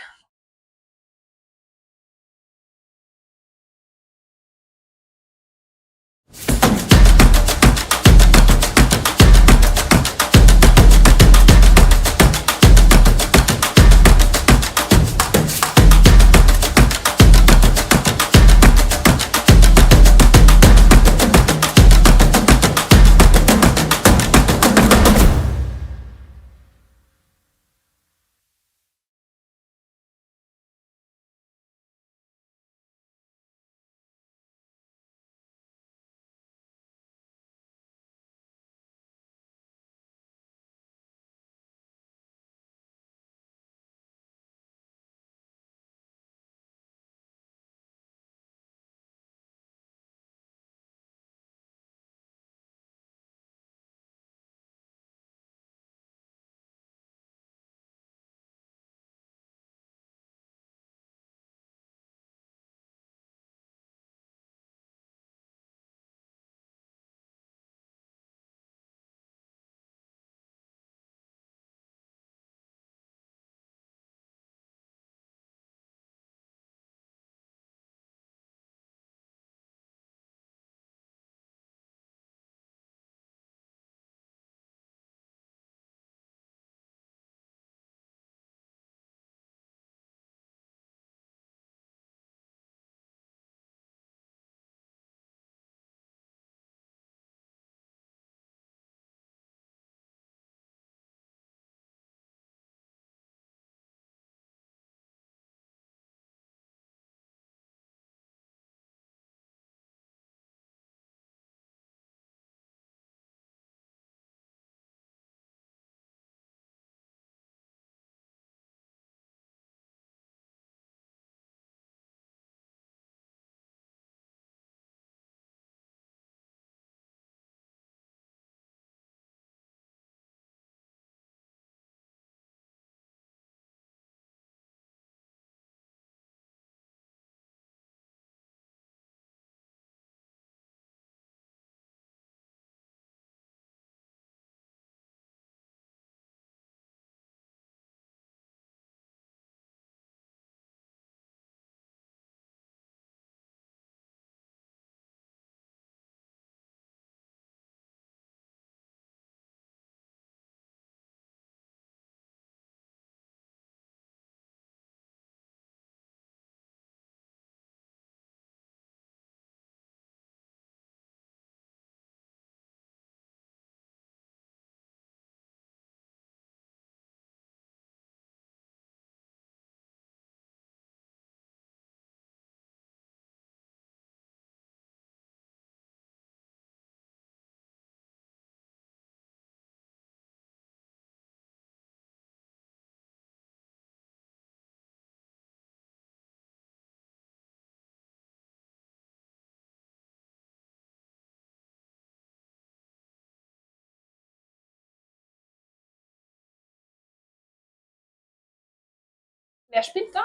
Wer spielt da?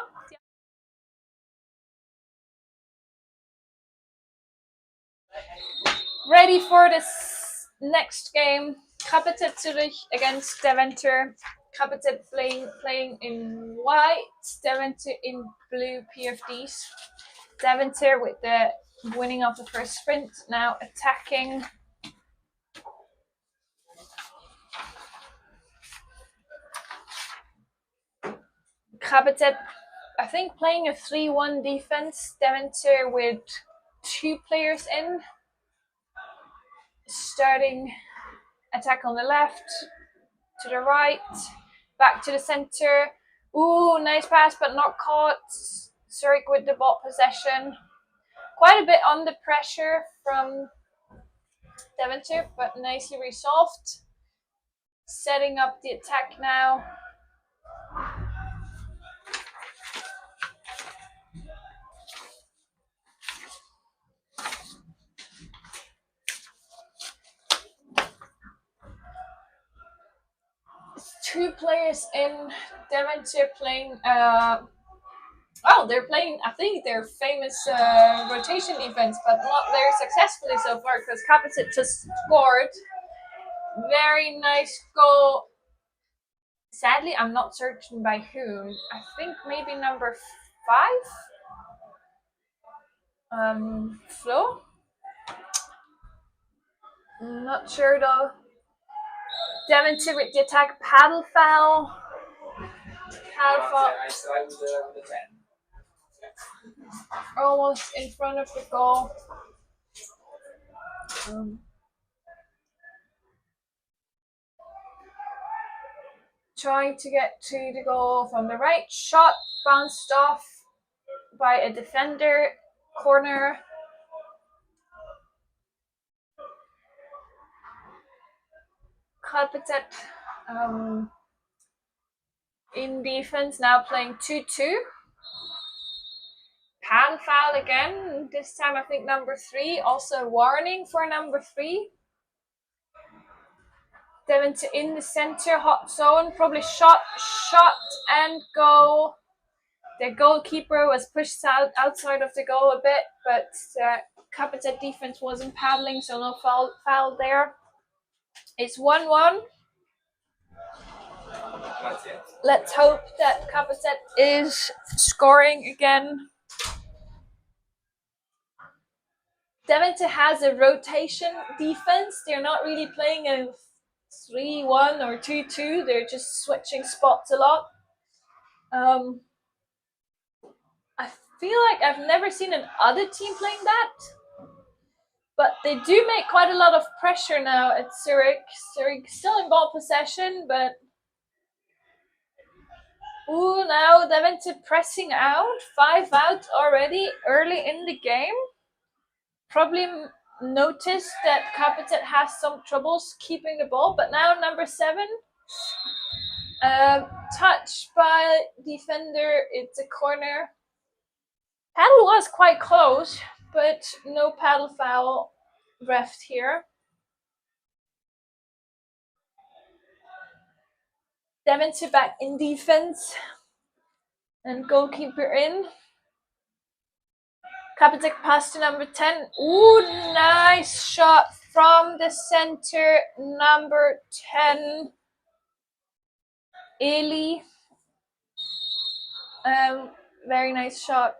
Ready for this next game. Kapität Zurich against Deventer. Kapität playing in white, Deventer in blue PFDs. Deventer with the winning of the first sprint, now attacking. Kapität, I think, playing a 3-1 defense. Deventer with 2 players in. Starting attack on the left, to the right, back to the center. Ooh, nice pass, but not caught. Zurich with the ball possession. Quite a bit under pressure from Deventer, but nicely resolved. Setting up the attack now. It's 2 players in. Deventer playing. They're playing, I think, their famous rotation defense, but not very successfully so far because Kapität just scored. Very nice goal. Sadly, I'm not certain by whom. I think maybe number 5. Flo? Not sure though. Deventer with the attack. Paddle foul. Paddle foul. Almost in front of the goal. Trying to get to the goal from the right. Shot bounced off by a defender. Corner. Kapität in defense, now playing 2-2. Pan foul again. This time I think number 3. Also warning for number 3. Deventer in the center, hot zone. Probably shot and goal. The goalkeeper was pushed outside of the goal a bit, but Kapität defense wasn't paddling, so no foul there. It's 1-1. Let's hope that Kapität is scoring again. Deventer has a rotation defense. They're not really playing a 3-1 or 2-2. They're just switching spots a lot. I feel like I've never seen another team playing that. But they do make quite a lot of pressure now at Zurich. Zurich still in ball possession, but now Deventer pressing out. 5 out already early in the game. Probably noticed that Kapität has some troubles keeping the ball, but now number 7, touched by defender. It's a corner. Paddle was quite close, but no paddle foul ref here. Deventer back in defense and goalkeeper in. Kapität pass to number 10. Ooh, nice shot from the center, number 10, Eli. Very nice shot.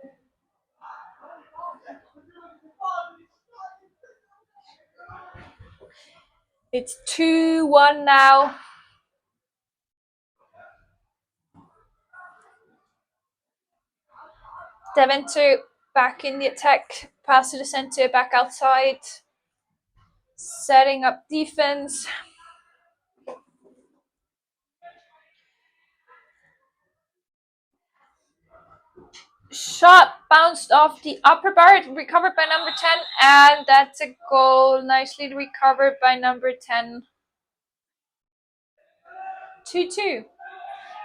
It's 2-1 now. Deventer back in the attack, pass to the center, back outside, setting up defense. Shot bounced off the upper bar, recovered by number 10, and that's a goal. Nicely recovered by number 10. 2-2.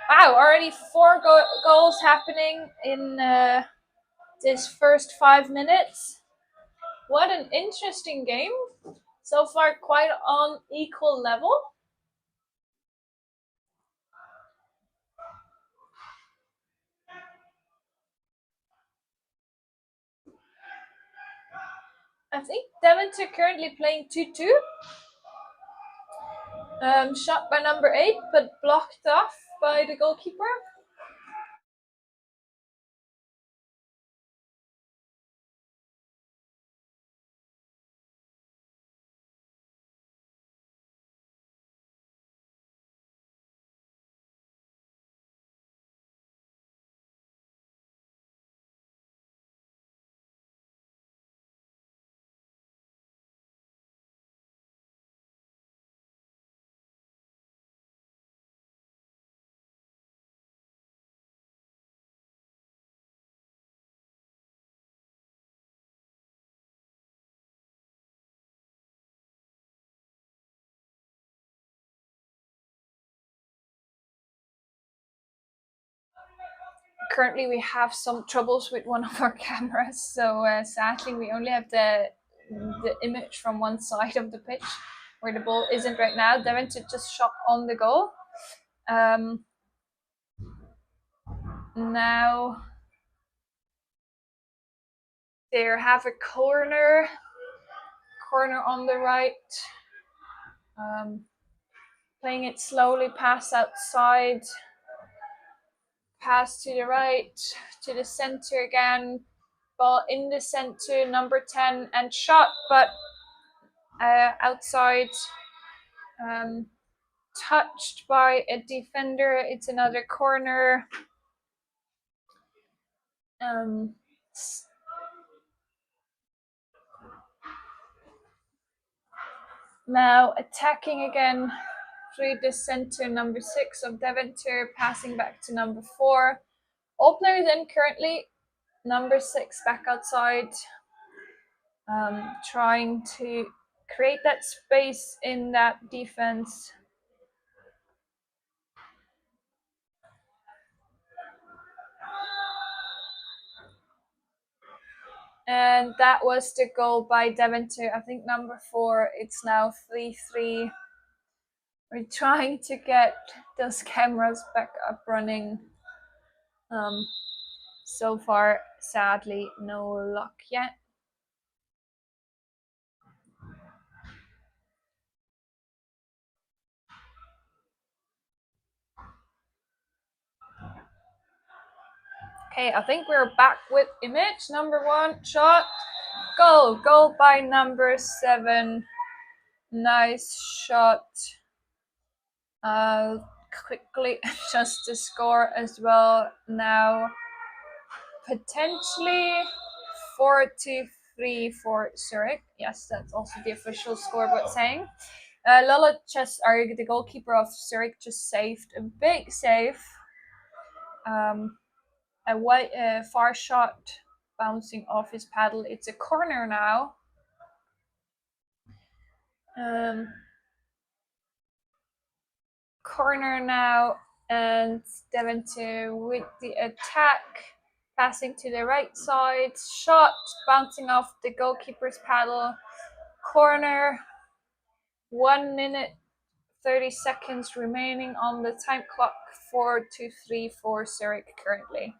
Wow, already 4 goals happening in this first 5 minutes. What an interesting game. So far, quite on equal level. I think Deventer currently playing 2-2. Shot by number 8, but blocked off by the goalkeeper. Currently we have some troubles with one of our cameras, so sadly we only have the image from one side of the pitch where the ball isn't right now. Deventer just shot on the goal. Now they have a corner on the right. Playing it slowly, pass outside, pass to the right, to the center again, ball in the center, number 10, and shot, but outside, touched by a defender. It's another corner. Now attacking again through the center, number 6 of Deventer, passing back to number 4. All players in currently. Number 6 back outside, trying to create that space in that defense. And that was the goal by Deventer. I think number 4. It's now 3-3. We're trying to get those cameras back up running. So far, sadly, no luck yet. Okay, I think we're back with image. Number 1, shot, goal by number 7. Nice shot. Quickly adjust the score as well. Now potentially 4-3 for Zurich. Yes, that's also the official scoreboard saying. Lala just, the goalkeeper of Zurich, just saved a big save. A far shot bouncing off his paddle. It's a corner now. Corner now, and Deventer with the attack, passing to the right side, shot bouncing off the goalkeeper's paddle. Corner. 1 minute 30 seconds remaining on the time clock. 4-3 for Zurich currently.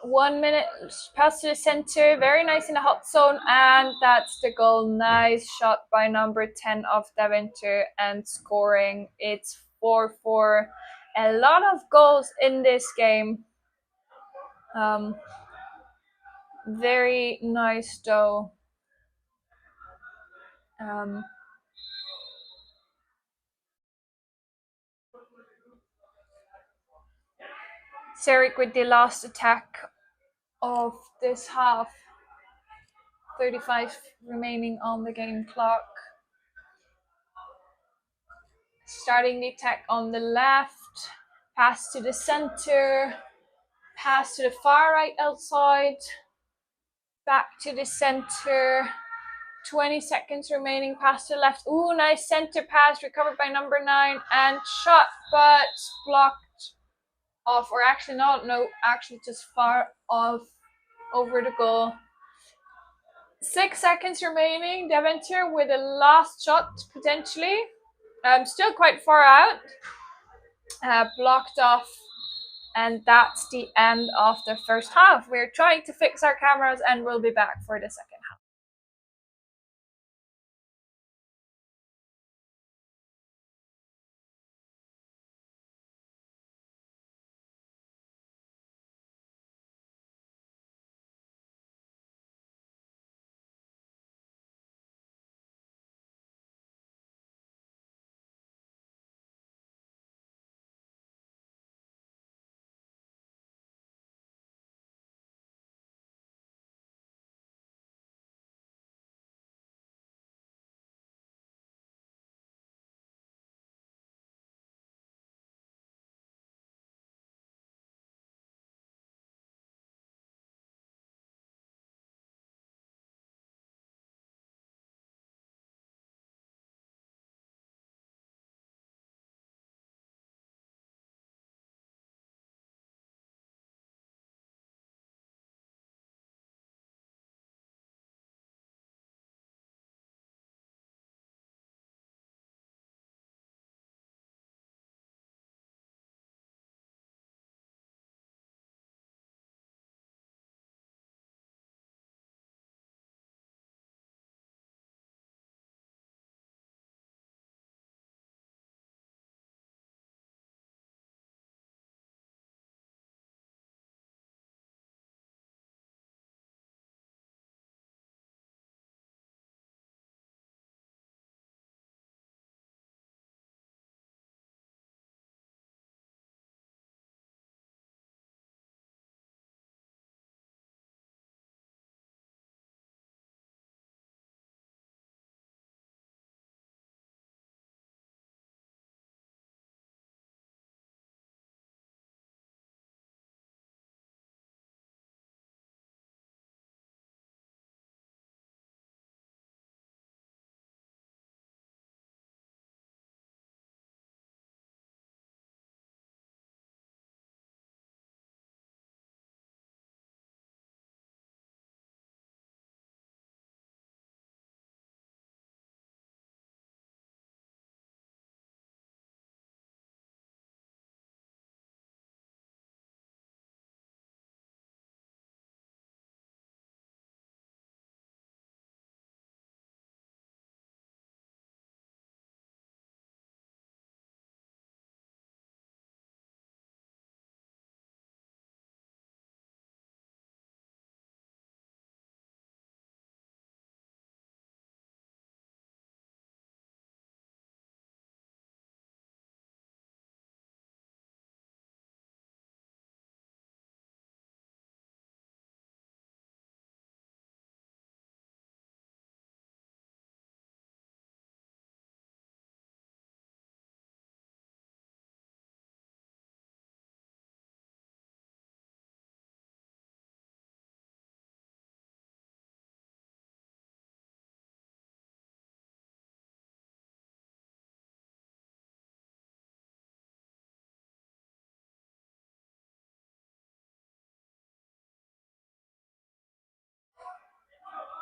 One minute, pass to the center, very nice in the hot zone, and that's the goal. Nice shot by number 10 of Deventer, and scoring. It's 4-4. A lot of goals in this game. Very nice though. Zurich with the last attack of this half. 35 remaining on the game clock. Starting the attack on the left. Pass to the center. Pass to the far right outside. Back to the center. 20 seconds remaining. Pass to the left. Ooh, nice center pass. Recovered by number 9. And shot, but blocked off. Or actually not. No, actually just far off over the goal. 6 seconds remaining. Deventer with a last shot, potentially. Still quite far out, blocked off, and that's the end of the first half. We're trying to fix our cameras and we'll be back for the second half.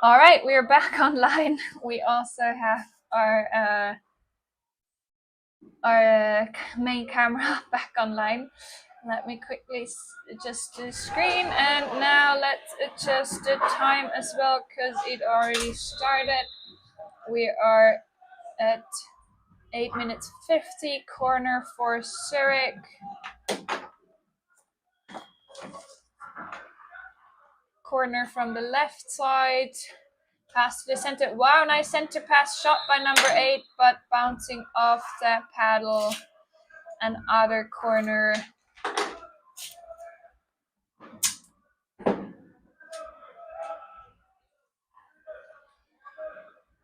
All right, we're back online. We also have our main camera back online. Let me quickly adjust the screen, and now let's adjust the time as well because it already started. We are at 8 minutes 50, corner for Zurich. Corner from the left side. Pass to the center. Wow, nice center pass shot by number 8, but bouncing off the paddle. And other corner.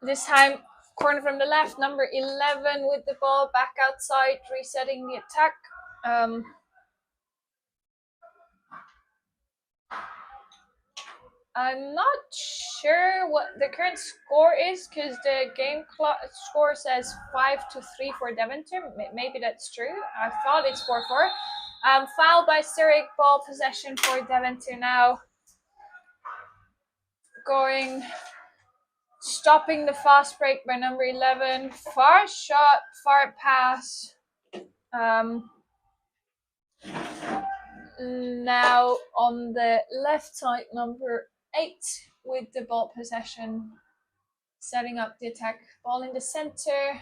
This time, corner from the left, number 11 with the ball back outside, resetting the attack. I'm not sure what the current score is because the game score says 5-3 for Deventer. Maybe that's true. I thought it's 4-4. Foul by Zurich, ball possession for Deventer now. Going Stopping the fast break by number 11. Far shot, far pass. Now on the left side, number 8 with the ball possession, setting up the attack. Ball in the center.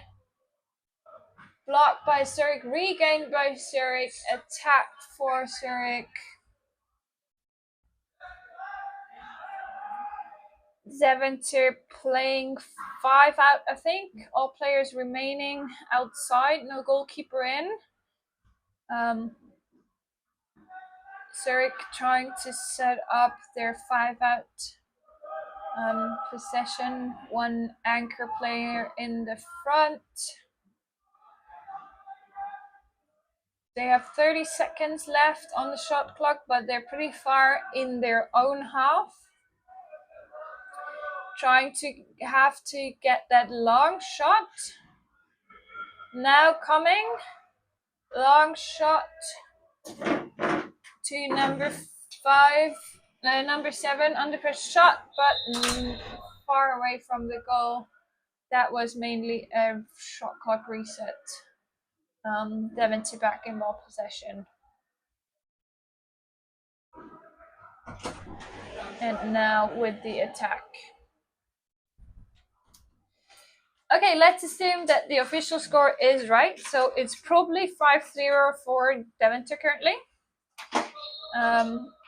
Blocked by Zurich, regained by Zurich, attack for Zurich. Deventer playing 5 out, I think. All players remaining outside, no goalkeeper in. Zurich trying to set up their 5 out possession. One anchor player in the front. They have 30 seconds left on the shot clock, but they're pretty far in their own half. Trying to have to get that long shot. Now coming. Long shot to number 7 under pressure shot, but far away from the goal. That was mainly a shot clock reset. Deventer back in ball possession. And now with the attack. Okay, let's assume that the official score is right. So it's probably 5-0 for Deventer currently.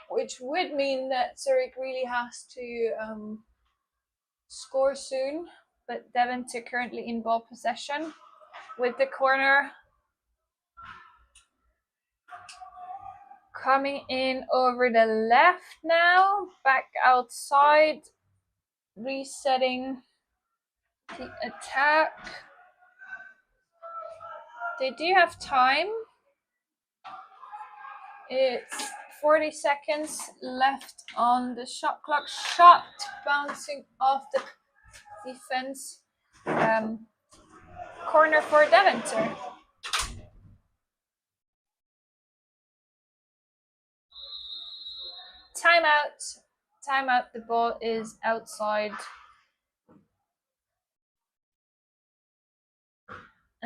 Which would mean that Zurich really has to score soon. But Deventer currently in ball possession with the corner. Coming in over the left now. Back outside. Resetting the attack. They do have time. It's 40 seconds left on the shot clock. Shot bouncing off the defense. Corner for Deventer. Timeout. Timeout. The ball is outside.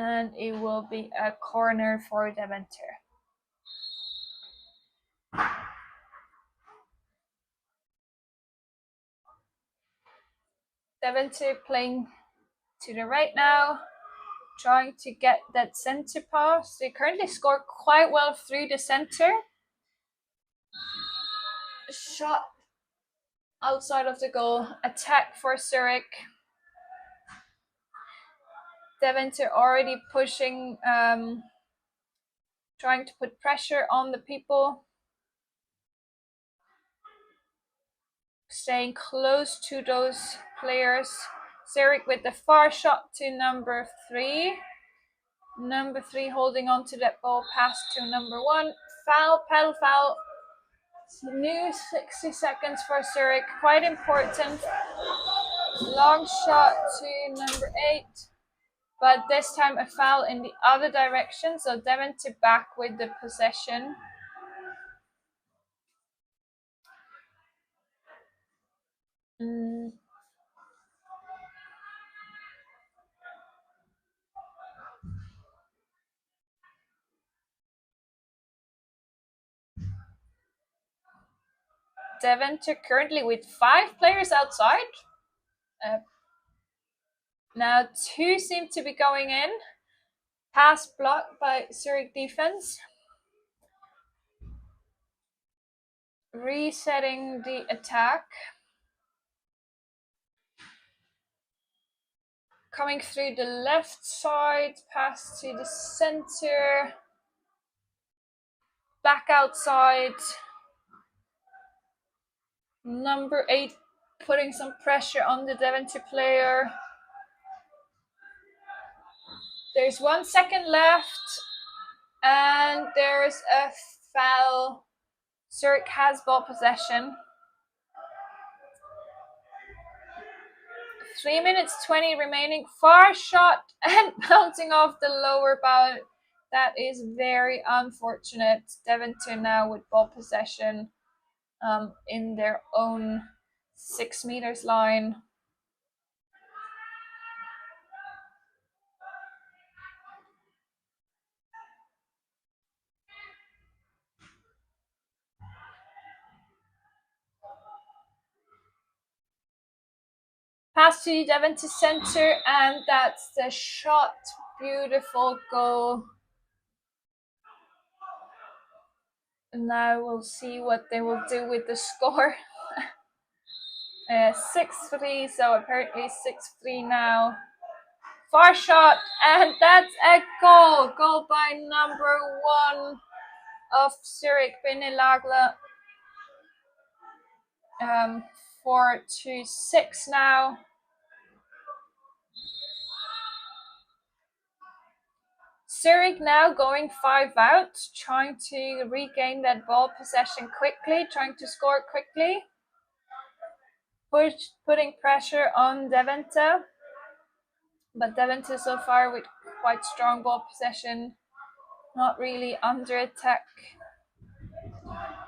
And it will be a corner for Deventer. Deventer playing to the right now, trying to get that center pass. They currently score quite well through the center. Shot outside of the goal. Attack for Zurich. Deventer already pushing, trying to put pressure on the people. Staying close to those players. Zurich with the far shot to number 3. Number 3 holding on to that ball. Pass to number 1. Foul, pedal foul. New 60 seconds for Zurich. Quite important. Long shot to number 8. But this time a foul in the other direction. So Deventer back with the possession. Deventer currently with 5 players outside. Now 2 seem to be going in. Pass blocked by Zurich defense. Resetting the attack. Coming through the left side. Pass to the center. Back outside. Number 8 putting some pressure on the Deventer player. There's 1 second left. And there's a foul. Zurich has ball possession. 3 minutes 20 remaining. Far shot and bouncing off the lower bound. That is very unfortunate. Deventer now with ball possession in their own 6 meters line. Pass to Deventer center, and that's the shot. Beautiful goal. And now we'll see what they will do with the score. 6-3, so apparently 6-3 now. Far shot, and that's a goal. Goal by number 1 of Zurich, Benelagla. 4-6 now. Zurich now going 5 out, trying to regain that ball possession quickly, trying to score quickly. Putting pressure on Deventer. But Deventer so far with quite strong ball possession, not really under attack.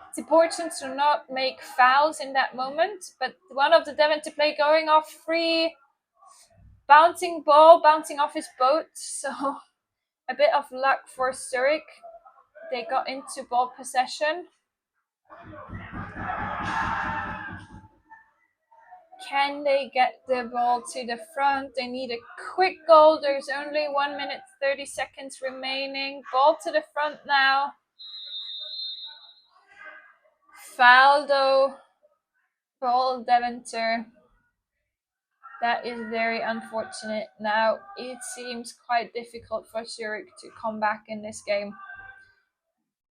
It's important to not make fouls in that moment, but one of the Deventer play going off free, bouncing ball, bouncing off his boat, so a bit of luck for Zurich. They got into ball possession. Can they get the ball to the front? They need a quick goal. There's only 1 minute 30 seconds remaining. Ball to the front now. Foul though. Ball Deventer. That is very unfortunate. Now it seems quite difficult for Zurich to come back in this game.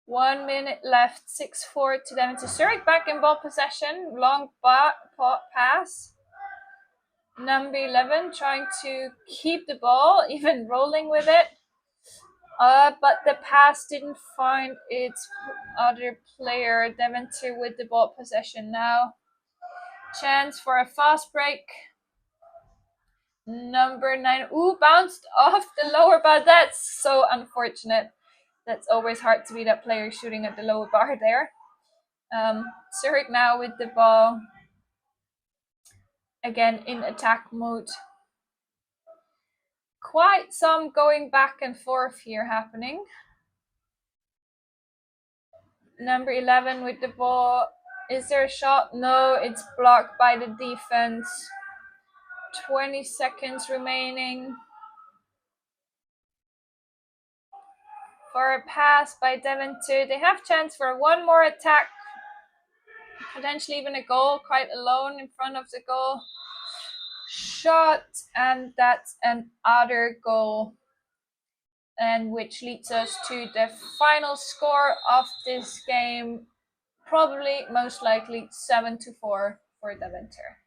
1 minute left. 6-4 to Deventer. Zurich back in ball possession. Long pass. Number 11 trying to keep the ball, even rolling with it. But the pass didn't find its other player. Deventer with the ball possession now. Chance for a fast break. Number 9. Ooh, bounced off the lower bar. That's so unfortunate. That's always hard to beat that player shooting at the lower bar there. Zurich now with the ball. Again in attack mode. Quite some going back and forth here happening. Number 11 with the ball. Is there a shot? No, it's blocked by the defense. 20 seconds remaining. For a pass by Deventer. They have chance for one more attack. Potentially even a goal, quite alone in front of the goal. Shot, and that's another goal. And which leads us to the final score of this game. Probably, most likely, 7-4 for Deventer.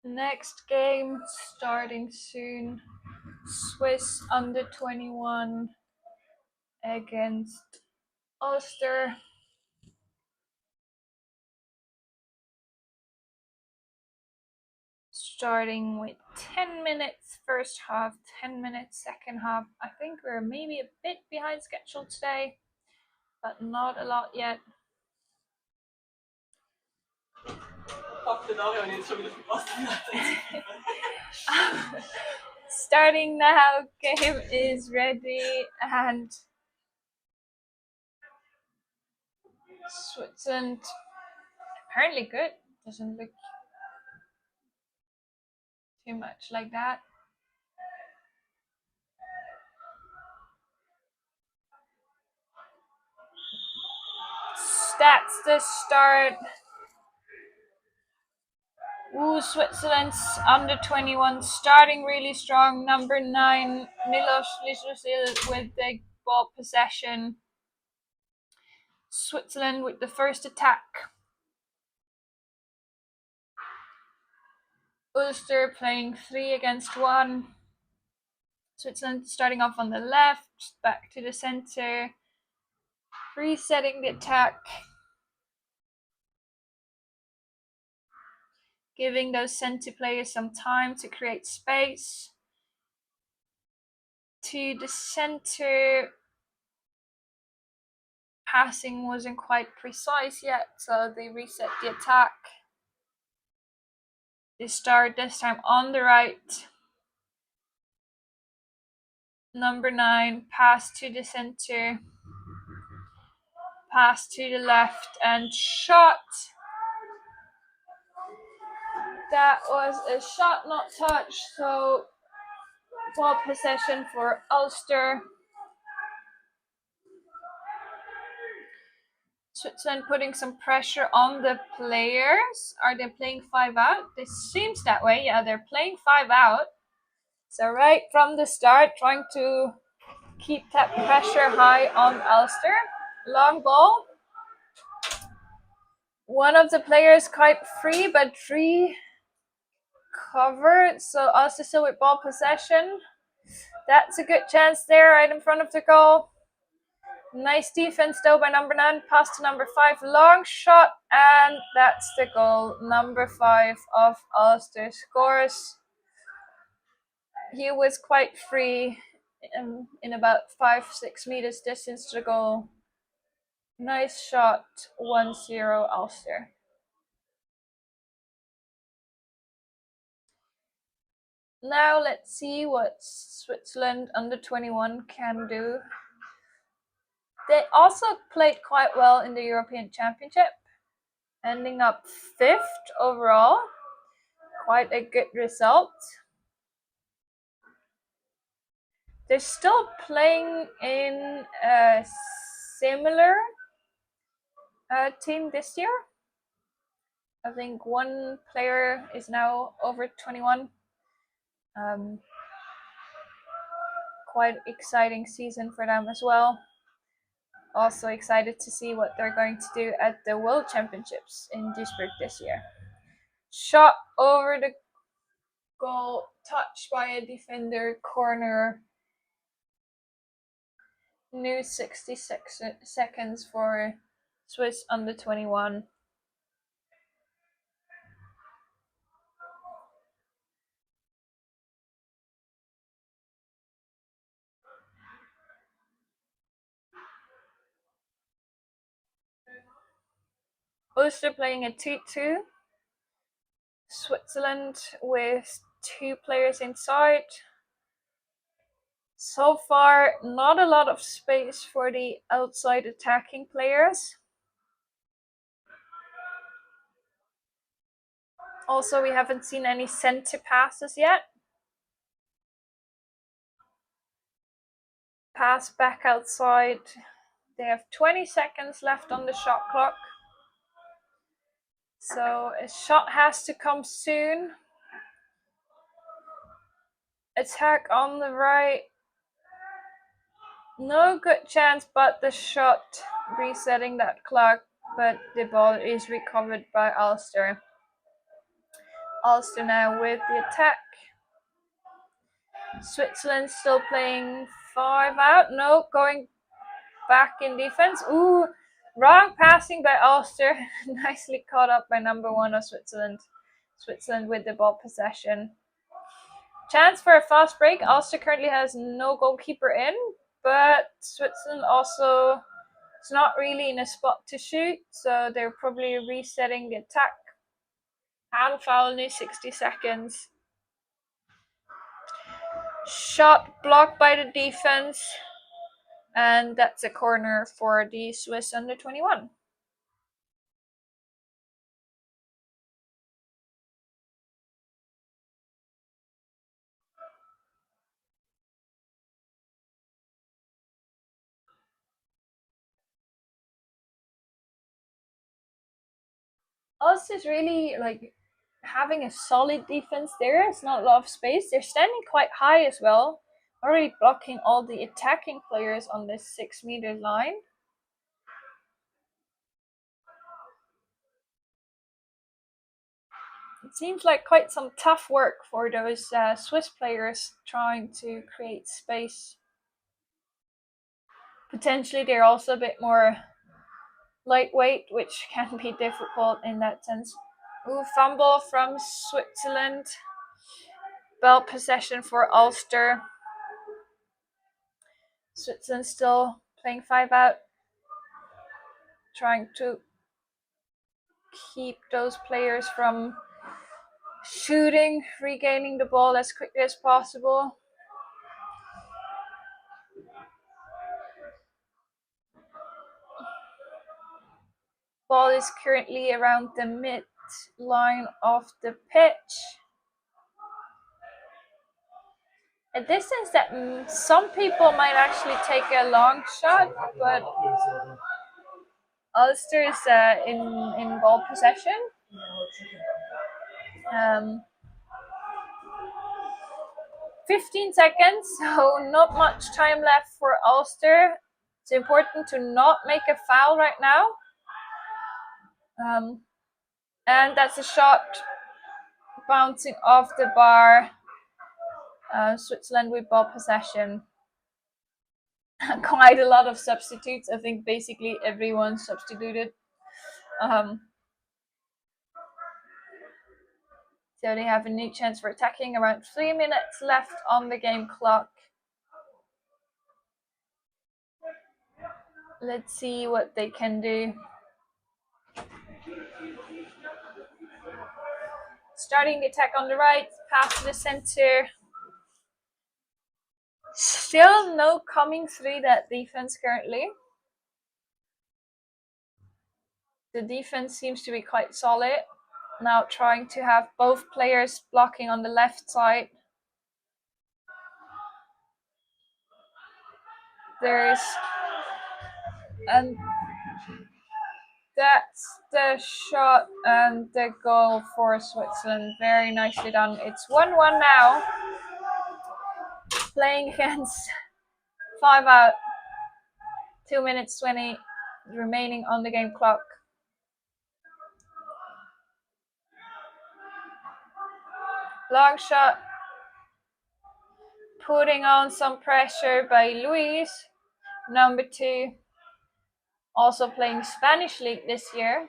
Next game starting soon. Swiss under 21 against Auster. Starting with 10 minutes first half, 10 minutes second half. I think we're maybe a bit behind schedule today, but not a lot yet. Starting now, game is ready, and Switzerland apparently good. Doesn't look too much like that. That's the start. Ooh, Switzerland's under 21 starting really strong. Number 9, Milos Lisosil with the ball possession. Switzerland with the first attack. Ulster playing 3 against 1. Switzerland starting off on the left, back to the center, resetting the attack, giving those center players some time to create space. To the center, passing wasn't quite precise yet, so they reset the attack. They start this time on the right. Number 9, pass to the center, pass to the left, and shot. That was a shot not touched, so ball possession for Ulster. Switzerland putting some pressure on the players. Are they playing 5 out? This seems that way. Yeah, they're playing 5 out. So right from the start, trying to keep that pressure high on Ulster. Long ball. One of the players quite free, but 3 covered. So Ulster still with ball possession. That's a good chance there, right in front of the goal. Nice defense though by number 9. Pass to number 5. Long shot, and that's the goal. Number 5 of Ulster scores. He was quite free in about 5-6 meters distance to the goal. Nice shot. 1-0 Ulster. Now let's see what Switzerland under 21 can do. They also played quite well in the European Championship, ending up 5th overall. Quite a good result. They're still playing in a similar team this year. I think one player is now over 21. Quite exciting season for them as well. Also excited to see what they're going to do at the World Championships in Duisburg this year. Shot over the goal, touched by a defender, corner. New 66 seconds for Swiss under 21. Ulster playing a 2-2. Switzerland with 2 players inside. So far, not a lot of space for the outside attacking players. Also, we haven't seen any center passes yet. Pass back outside. They have 20 seconds left on the shot clock. So a shot has to come soon. Attack on the right. No good chance, but the shot resetting that clock, but the ball is recovered by Auster. Ulster now with the attack. Switzerland still playing 5 out. No, going back in defense. Ooh, wrong passing by Auster. Nicely caught up by number 1 of Switzerland. Switzerland with the ball possession. Chance for a fast break. Auster currently has no goalkeeper in, but Switzerland also is not really in a spot to shoot, so they're probably resetting the attack. Hand foul, new 60 seconds. Shot blocked by the defense, and that's a corner for the Swiss under 21. Ulster's really having a solid defense there. It's not a lot of space. They're standing quite high as well, already blocking all the attacking players on this 6-meter line. It seems like quite some tough work for those Swiss players trying to create space. Potentially they're also a bit more lightweight, which can be difficult in that sense. Ooh, fumble from Switzerland. Ball possession for Ulster. Switzerland still playing 5 out, trying to keep those players from shooting, regaining the ball as quickly as possible. Ball is currently around the mid line of the pitch. A distance that some people might actually take a long shot, but Ulster is in ball possession. 15 seconds, so not much time left for Ulster. It's important to not make a foul right now. And that's a shot bouncing off the bar. Switzerland with ball possession. Quite a lot of substitutes. I think basically everyone substituted. So they have a new chance for attacking. Around 3 minutes left on the game clock. Let's see what they can do. Starting the attack on the right, pass to the center. Still no coming through that defense currently. The defense seems to be quite solid. Now trying to have both players blocking on the left side. And that's the shot and the goal for Switzerland. Very nicely done. It's 1-1 now. Playing against 5 out. 2 minutes 20 remaining on the game clock. Long shot. Putting on some pressure by Luis. Number 2. Also playing Spanish League this year.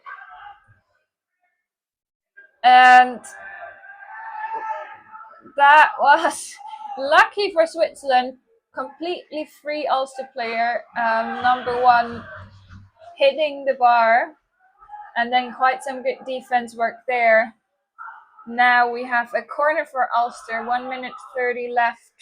And that was lucky for Switzerland. Completely free Ulster player. Number 1 hitting the bar. And then quite some good defense work there. Now we have a corner for Ulster. 1 minute 30 left.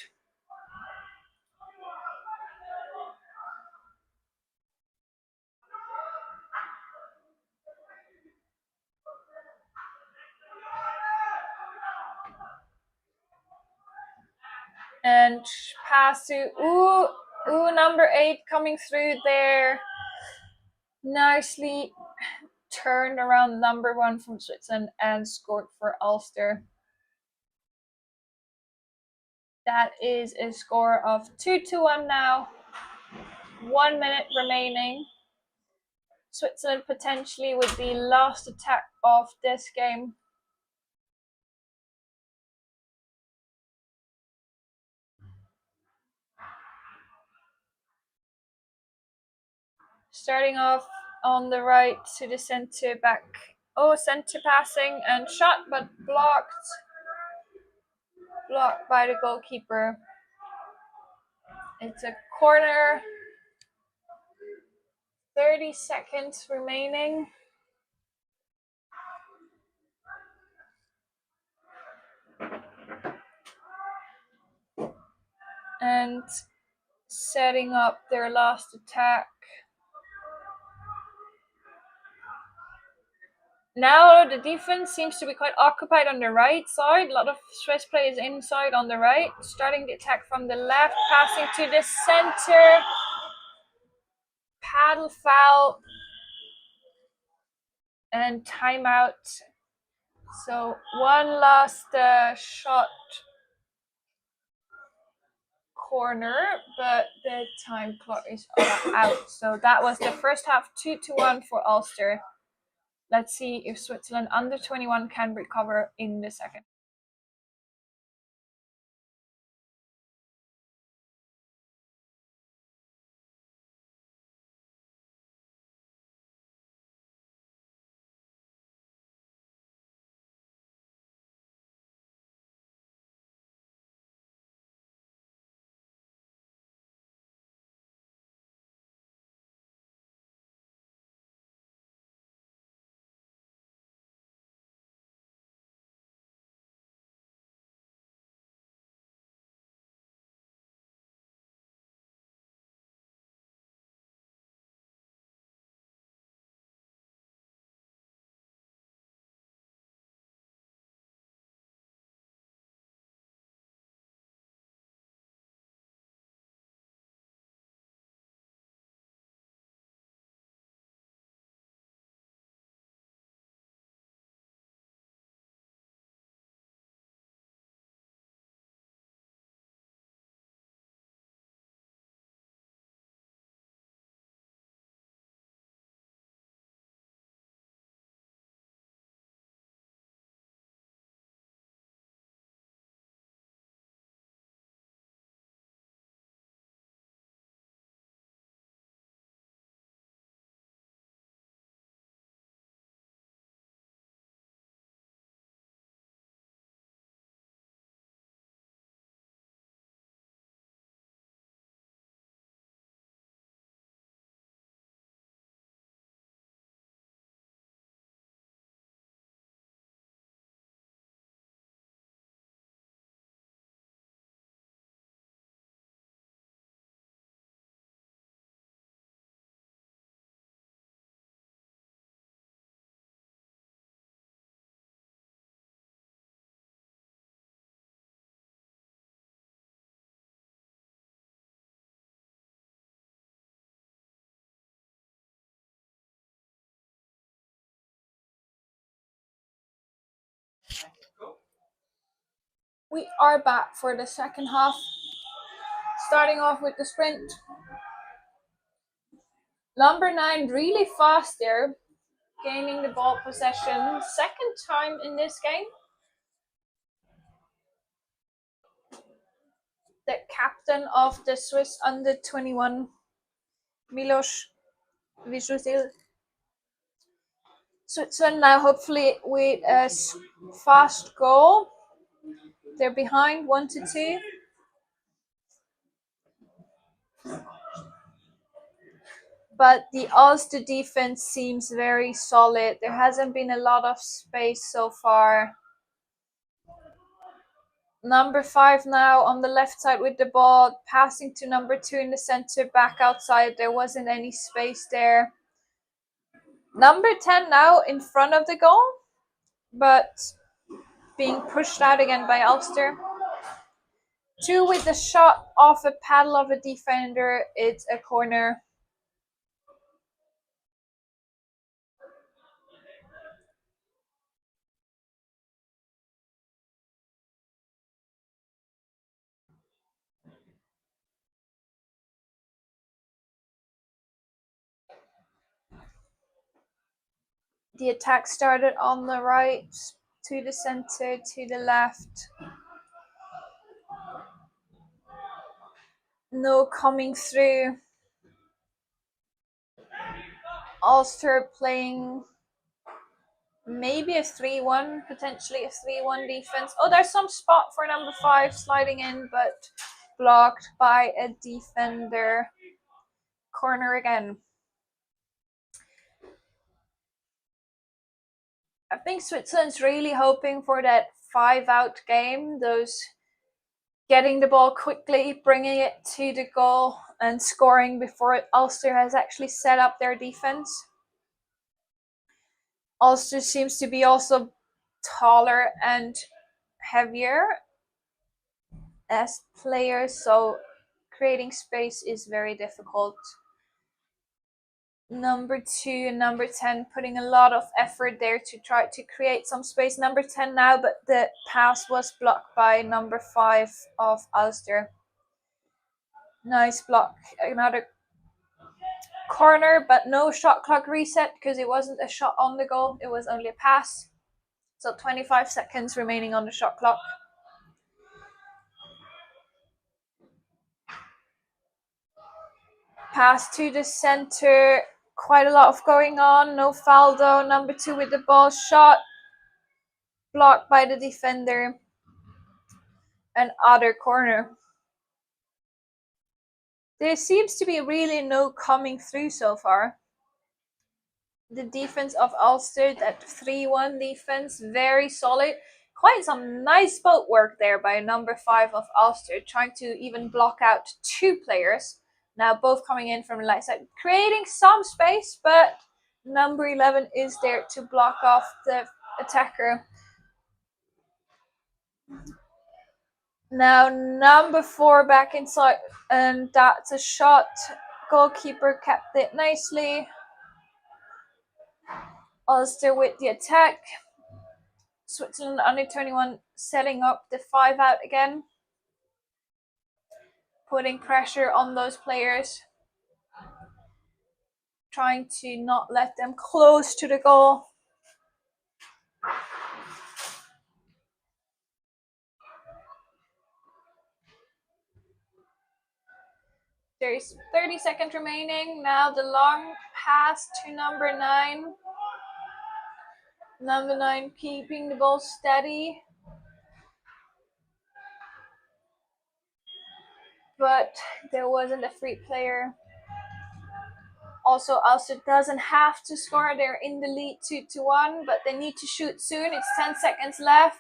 And pass to number 8 coming through there. Nicely turned around number 1 from Switzerland and scored for Ulster. That is a score of 2-1 now. 1 minute remaining. Switzerland potentially with the last attack of this game. Starting off on the right to the center back. Oh, center passing and shot, but blocked. Blocked by the goalkeeper. It's a corner. 30 seconds remaining. And setting up their last attack. Now the defense seems to be quite occupied on the right side. A lot of Swiss players inside on the right. Starting the attack from the left, passing to the center. Paddle foul. And timeout. So one last shot corner, but the time clock is out. So that was the first half, 2-1 for Auster. Let's see if Switzerland under 21 can recover in the second. We are back for the second half. Starting off with the sprint. Number 9 really fast there, gaining the ball possession. Second time in this game. The captain of the Swiss under 21, Milos Visusil. Switzerland now hopefully with a fast goal. They're behind 1-2. But the Ulster defense seems very solid. There hasn't been a lot of space so far. Number 5 now on the left side with the ball, passing to number 2 in the center, back outside. There wasn't any space there. Number 10 now in front of the goal, but being pushed out again by Ulster. 2 with the shot off a paddle of a defender. It's a corner. The attack started on the right, to the center, to the left. No coming through. Auster playing maybe a 3-1, potentially a 3-1 defense. Oh, there's some spot for number 5 sliding in, but blocked by a defender. Corner again. I think Switzerland's really hoping for that 5-out game, those getting the ball quickly, bringing it to the goal and scoring before Ulster has actually set up their defense. Ulster seems to be also taller and heavier as players, so creating space is very difficult. Number 2 and number 10 putting a lot of effort there to try to create some space. Number 10 now, but the pass was blocked by number 5 of Auster. Nice block. Another corner, but no shot clock reset because it wasn't a shot on the goal. It was only a pass. So 25 seconds remaining on the shot clock. Pass to the center. Quite a lot of going on. No foul though. Number 2 with the ball. Shot. Blocked by the defender. And other corner. There seems to be really no coming through so far. The defense of Ulster, that 3-1 defense, very solid. Quite some nice boat work there by number 5 of Auster, trying to even block out 2 players. Now both coming in from the light side, creating some space, but number 11 is there to block off the attacker. Now number 4 back inside, and that's a shot. Goalkeeper kept it nicely. Ulster with the attack. Switzerland under 21 setting up the 5-out again. Putting pressure on those players. Trying to not let them close to the goal. There's 30 seconds remaining. Now the long pass to number 9. Number 9 keeping the ball steady. But there wasn't a free player. Also, Auster doesn't have to score. They're in the lead 2-1, but they need to shoot soon. It's 10 seconds left.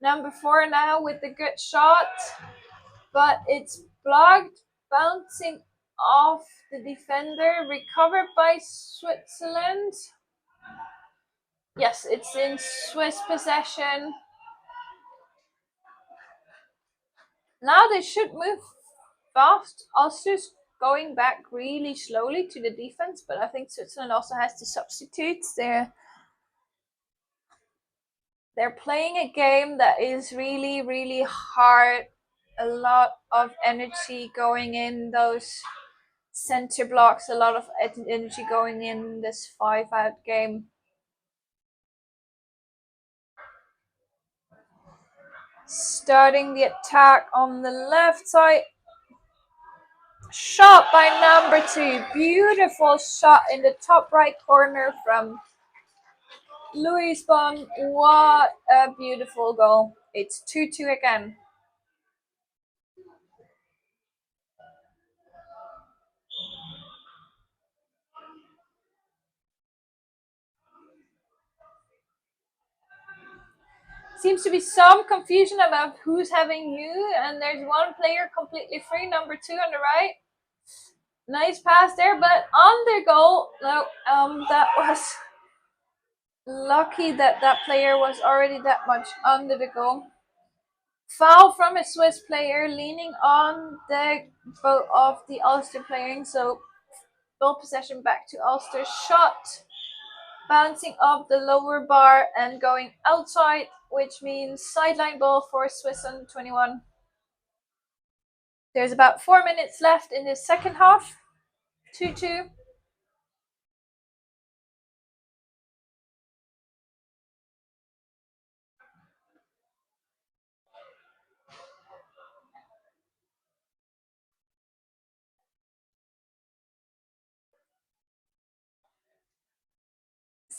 Number 4 now with the good shot. But it's blocked, bouncing off the defender, recovered by Switzerland. Yes, it's in Swiss possession. Now they should move fast. Ulster's going back really slowly to the defense, but I think Switzerland also has the substitutes. They're playing a game that is really, really hard. A lot of energy going in those center blocks, a lot of energy going in this 5-out game. Starting the attack on the left side. Shot by number 2. Beautiful shot in the top right corner from Louis Bon. What a beautiful goal. It's 2-2 again. Seems to be some confusion about who's having who, and there's one player completely free, number 2 on the right. Nice pass there, but under goal. No, that was lucky that player was already that much under the goal. Foul from a Swiss player leaning on the boat of the Ulster player, so ball possession back to Ulster. Shot bouncing off the lower bar and going outside, which means sideline ball for Swiss under 21. There's about 4 minutes left in the second half. 2-2.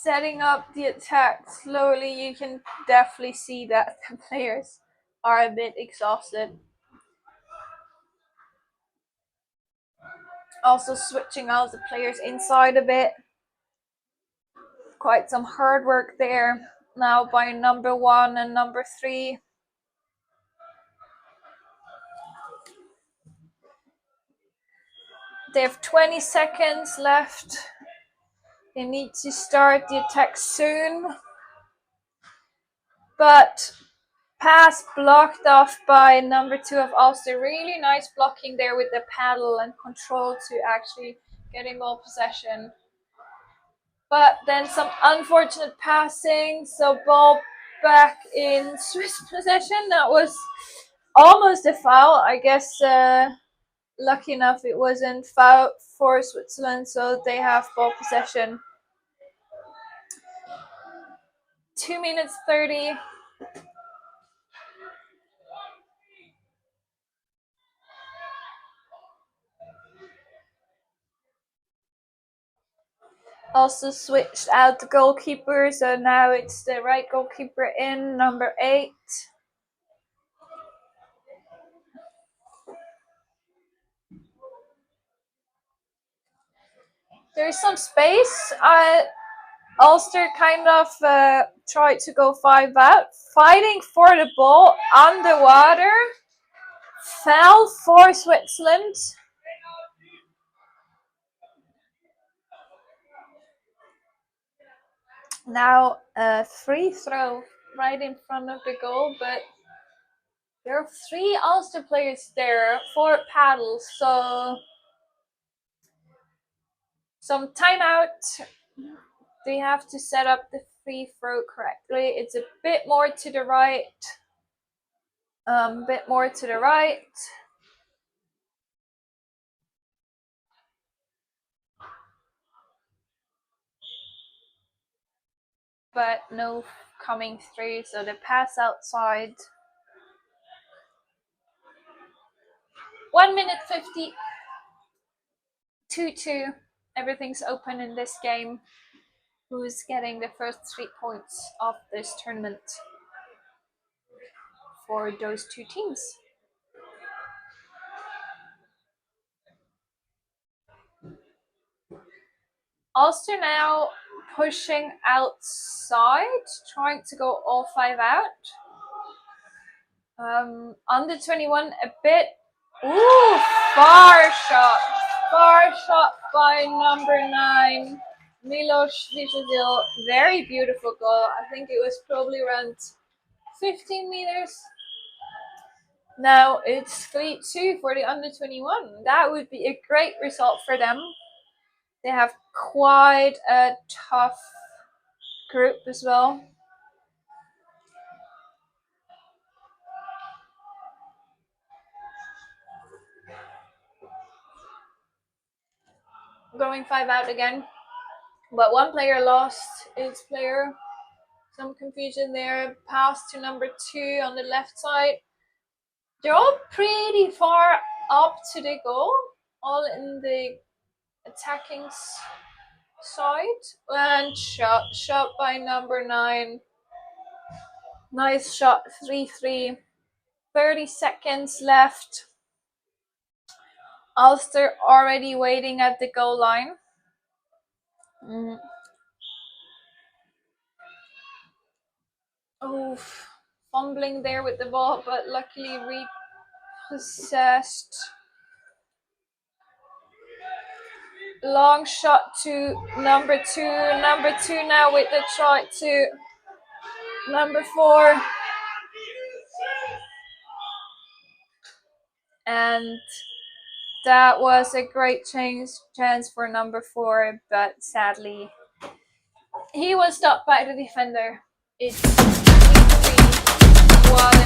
setting up the attack slowly. You can definitely see that the players are a bit exhausted. Also switching out the players inside a bit. Quite some hard work there now by number 1 and number 3. They have 20 seconds left. They need to start the attack soon. But pass blocked off by number 2 of Auster. Really nice blocking there with the paddle and control to actually getting ball possession. But then some unfortunate passing, so ball back in Swiss possession. That was almost a foul. I guess lucky enough it wasn't foul for Switzerland, so they have ball possession. 2 minutes 30. Also switched out the goalkeeper, so now it's the right goalkeeper in, number 8. There's some space. Ulster kind of tried to go 5 out, fighting for the ball underwater. Fell for Switzerland. Now a free throw right in front of the goal, but there are 3 Ulster players there, 4 paddles, so some timeout. They have to set up the free throw correctly. It's a bit more to the right. Bit more to the right. But no coming through, so the pass outside. 1 minute 50. 2-2. Everything's open in this game. Who's getting the first 3 points of this tournament for those 2 teams? Ulster now pushing outside, trying to go all 5 out. Under 21 a bit. Ooh, far shot by number 9, Milos Vizadil. Very beautiful goal. I think it was probably around 15 meters. Now it's 3-2 for the under 21. That would be a great result for them. They have quite a tough group as well. Going 5 out again. But 1 player lost its player. Some confusion there. Pass to number 2 on the left side. They're all pretty far up to the goal. All in the attacking side. And shot by number 9. Nice shot. 3-3. 30 seconds left. Auster already waiting at the goal line. Oof. Fumbling there with the ball, but luckily repossessed. Long shot to number 2. Number 2 now with the try to number 4. And that was a great chance for number 4, but sadly he was stopped by the defender. It's 3-3. What an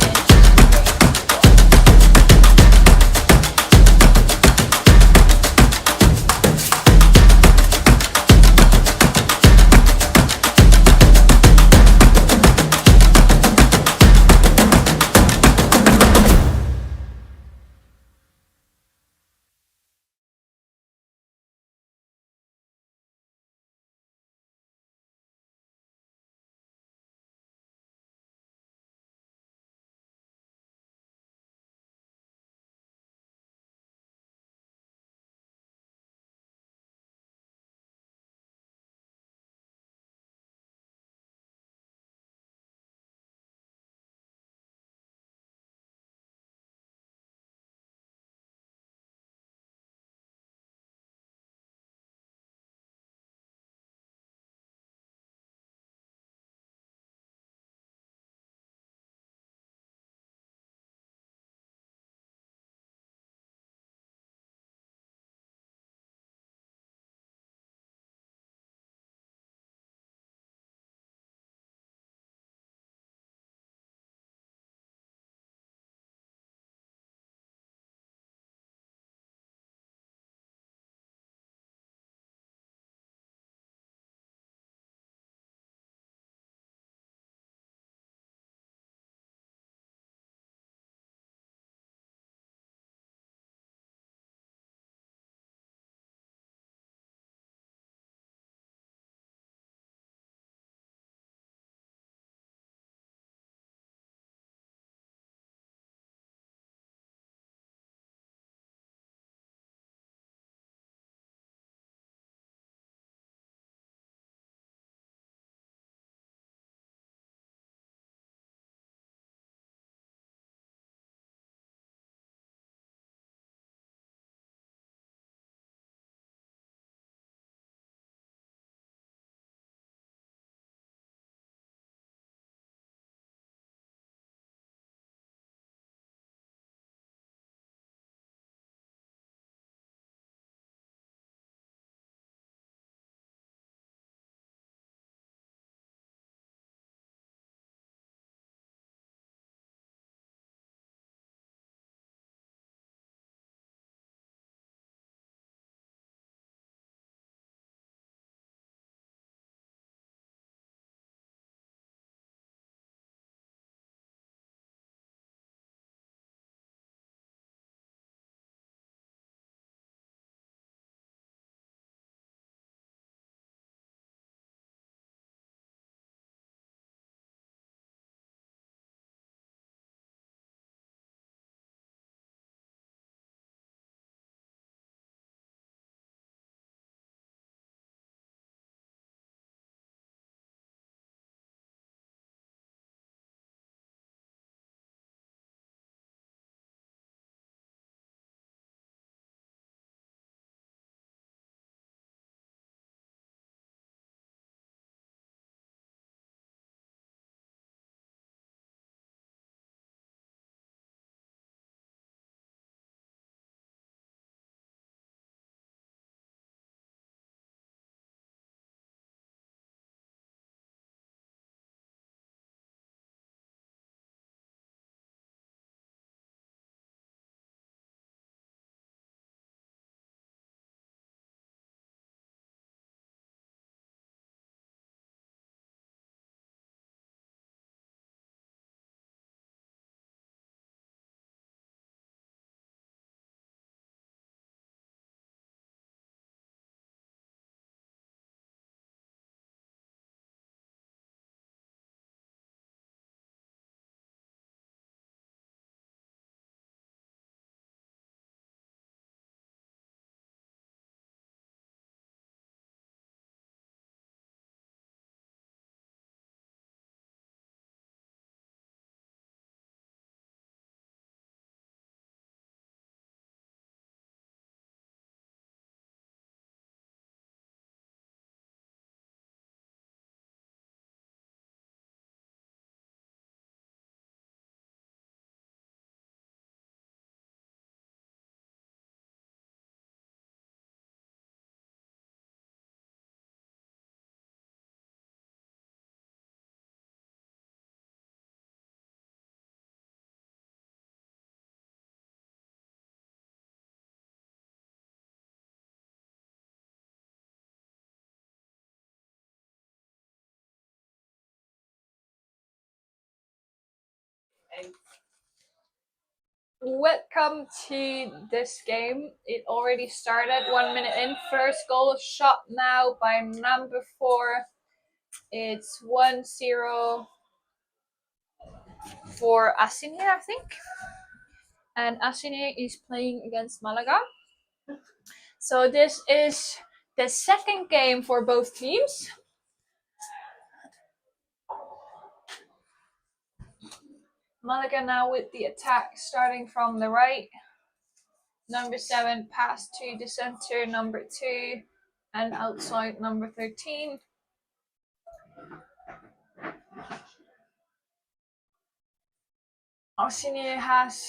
Welcome to this game. It already started 1 minute in. First goal shot now by number 4. It's 1-0 for Asin, I think. And Asin is playing against Malaga. So this is the second game for both teams. Malaga now with the attack starting from the right. Number 7 pass to the center, number 2, and outside number 13. Asin has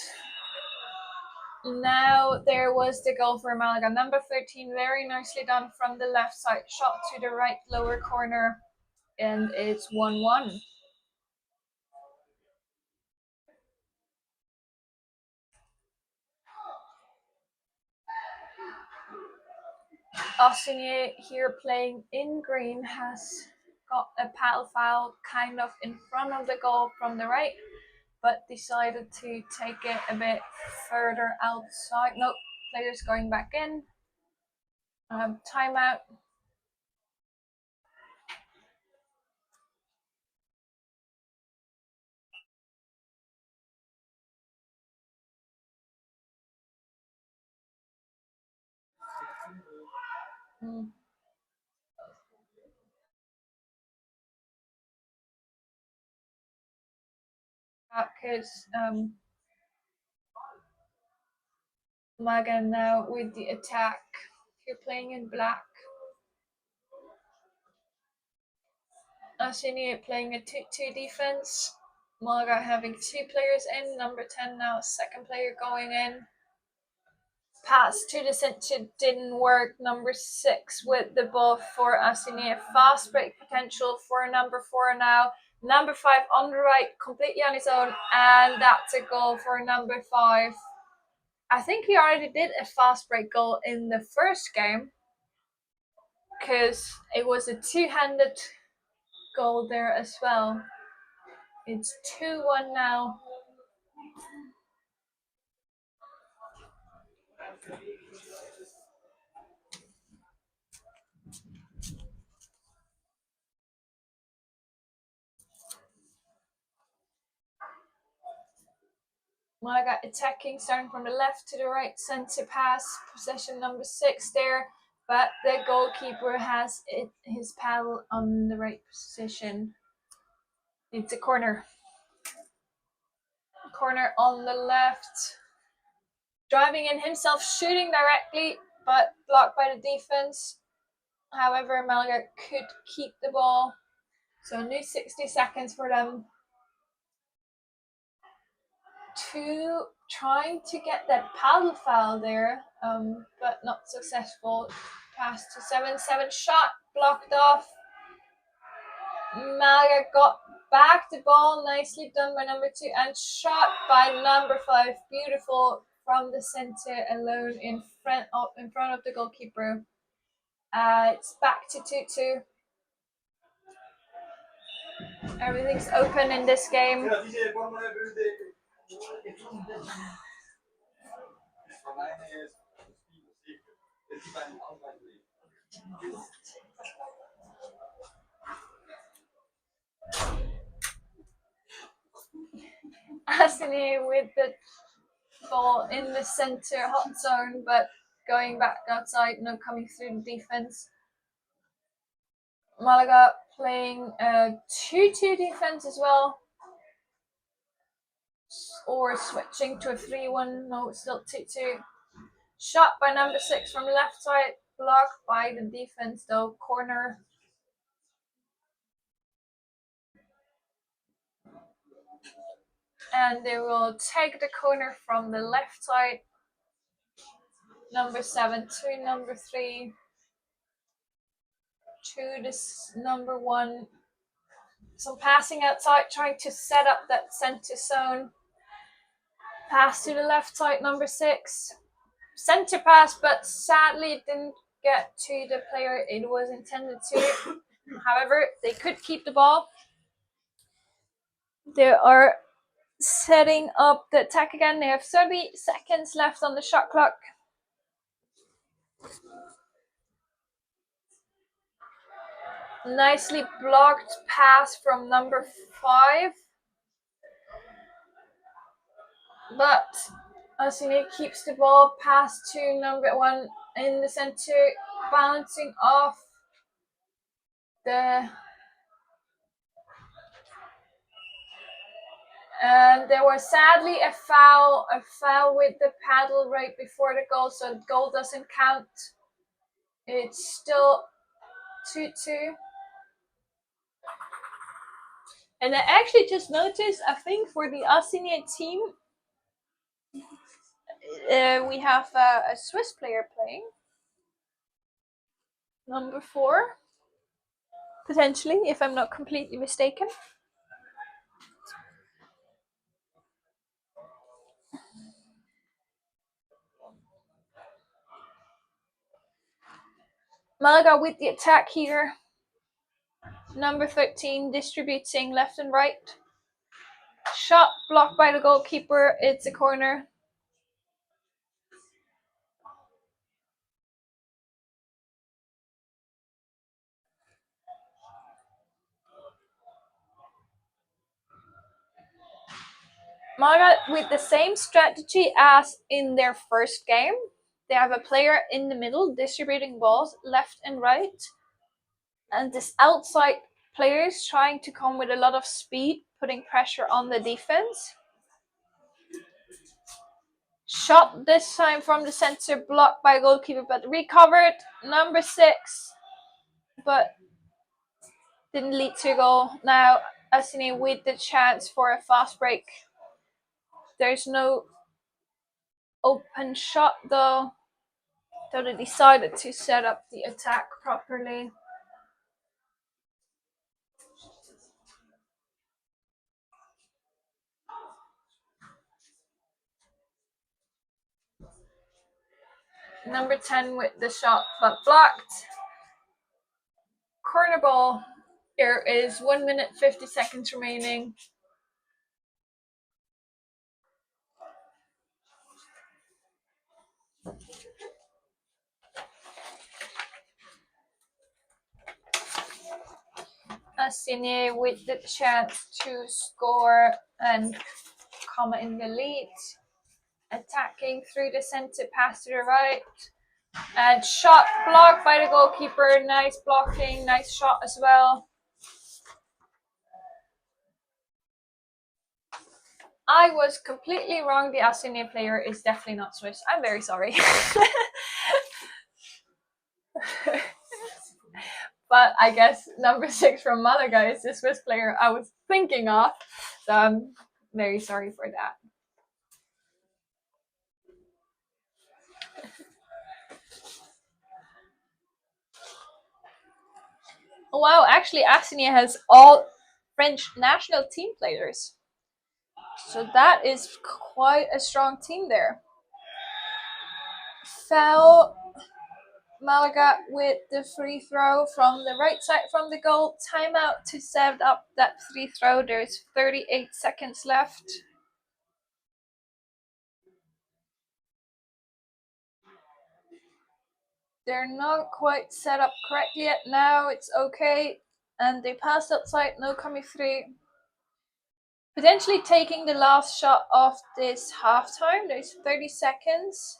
now, there was the goal for Malaga. Number 13, very nicely done from the left side, shot to the right lower corner, and it's 1-1. Asin here playing in green has got a paddle foul kind of in front of the goal from the right, but decided to take it a bit further outside. Nope, players going back in. Timeout. Because Malaga now with the attack. You're playing in black. Asin playing a 2-2 defense. Malaga having 2 players in. Number 10 now, second player going in. Pass to the center didn't work. Number 6 with the ball for Asin. Fast break potential for number 4 now. Number 5 on the right, completely on his own, and that's a goal for number 5. I think he already did a fast break goal in the first game, because it was a 2-handed goal there as well. It's 2-1 now. Malaga attacking, starting from the left to the right, center pass, possession number 6 there, but the goalkeeper has his paddle on the right position. It's a corner. Corner on the left. Driving in himself, shooting directly, but blocked by the defense. However, Malaga could keep the ball. So new 60 seconds for them to trying to get that paddle foul there, but not successful. Pass to 7-7 shot, blocked off. Malaga got back the ball, nicely done by number 2, and shot by number 5. Beautiful from the center alone in front of the goalkeeper. It's back to 2-2. Everything's open in this game. Asin with the ball in the center hot zone, but going back outside, no coming through the defense. Malaga playing a 2-2 defense as well, or switching to a 3-1. No, it's still 2-2. Shot by number 6 from the left side, blocked by the defense though. Corner. And they will take the corner from the left side. Number 7 to number 3 to this number 1. Some passing outside, trying to set up that center zone. Pass to the left side, number 6. Center pass, but sadly it didn't get to the player it was intended to. However, they could keep the ball. There are setting up the attack again. They have 30 seconds left on the shot clock. Nicely blocked pass from number 5. But Asin keeps the ball pass to number 1 in the center, bouncing off the... And there was sadly a foul with the paddle right before the goal, so the goal doesn't count. It's still 2-2. And I actually just noticed, I think for the Asin team, we have a Swiss player playing. Number 4. Potentially, if I'm not completely mistaken. Malaga with the attack here. Number 13 distributing left and right. Shot blocked by the goalkeeper. It's a corner. Malaga with the same strategy as in their first game. They have a player in the middle distributing balls left and right. And this outside player is trying to come with a lot of speed, putting pressure on the defense. Shot this time from the center, blocked by goalkeeper, but recovered. Number 6, but didn't lead to a goal. Now Asin with the chance for a fast break. There's no open shot though, so they decided to set up the attack properly. Number 10 with the shot, but blocked. Corner ball. There is 1 minute 50 seconds remaining. Asin with the chance to score and come in the lead. Attacking through the center, pass to the right. And shot blocked by the goalkeeper. Nice blocking, nice shot as well. I was completely wrong. The Asin player is definitely not Swiss. I'm very sorry. But I guess number 6 from Malaga is the Swiss player I was thinking of. So I'm very sorry for that. Wow, actually Asin has all French national team players. So that is quite a strong team there. Foul. Malaga with the free throw from the right side from the goal. Timeout to set up that free throw. There's 38 seconds left. They're not quite set up correctly yet. Now it's okay. And they passed outside, no coming through. Potentially taking the last shot of this halftime. There's 30 seconds.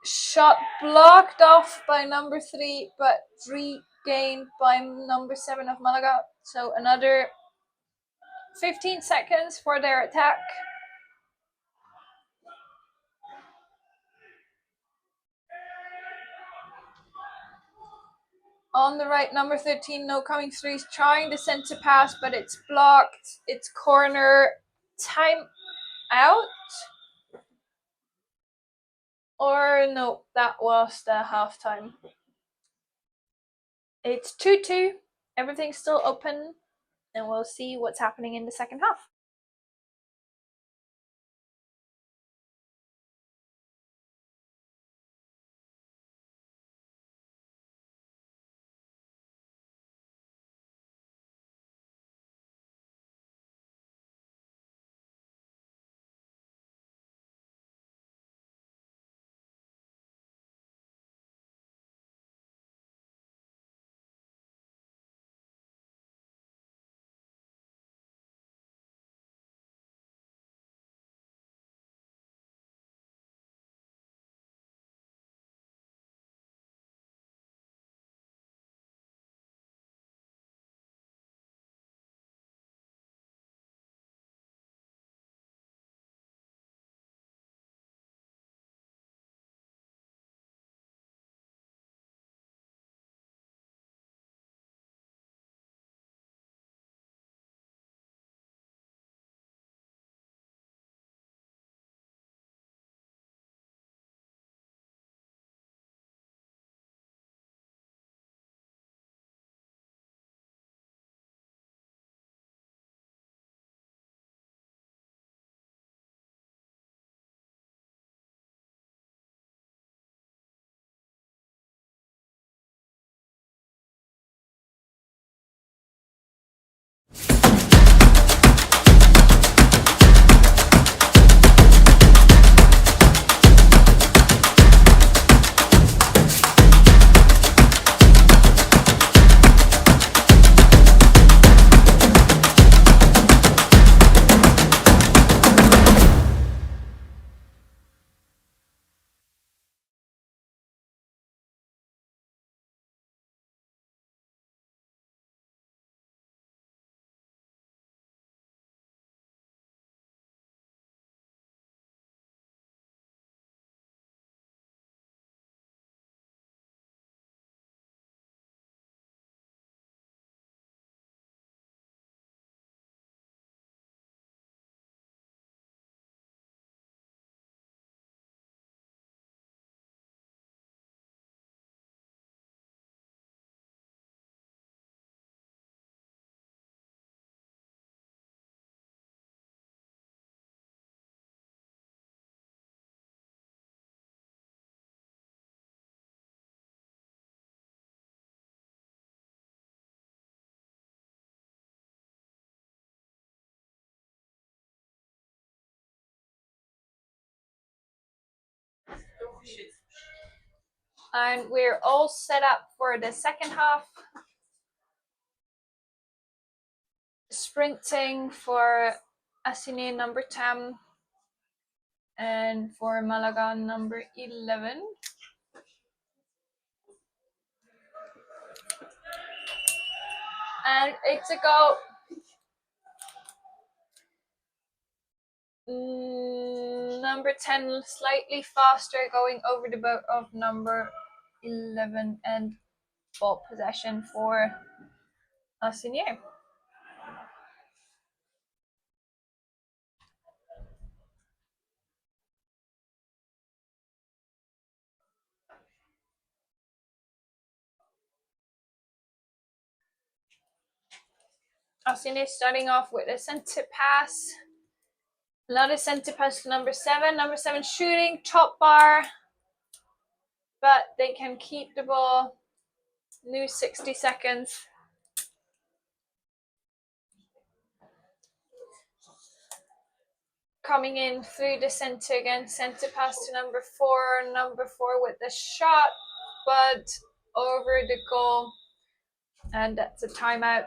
Shot blocked off by number 3, but regained by number 7 of Malaga. So another 15 seconds for their attack. On the right, number 13, no coming through. He's trying the center pass, but it's blocked. It's corner. Time out. Or no, that was the halftime. It's 2-2. Everything's still open. And we'll see what's happening in the second half. And we're all set up for the second half. Sprinting for Asin number 10 and for Malaga number 11. And it's a go. Number 10 slightly faster, going over the boat of number 11, and ball possession for Asin. Asin is starting off with a centre pass. Another centre pass to number 7. Number 7 shooting, top bar. But they can keep the ball. New 60 seconds. Coming in through the centre again. Centre pass to number 4. Number 4 with the shot. But over the goal. And that's a timeout.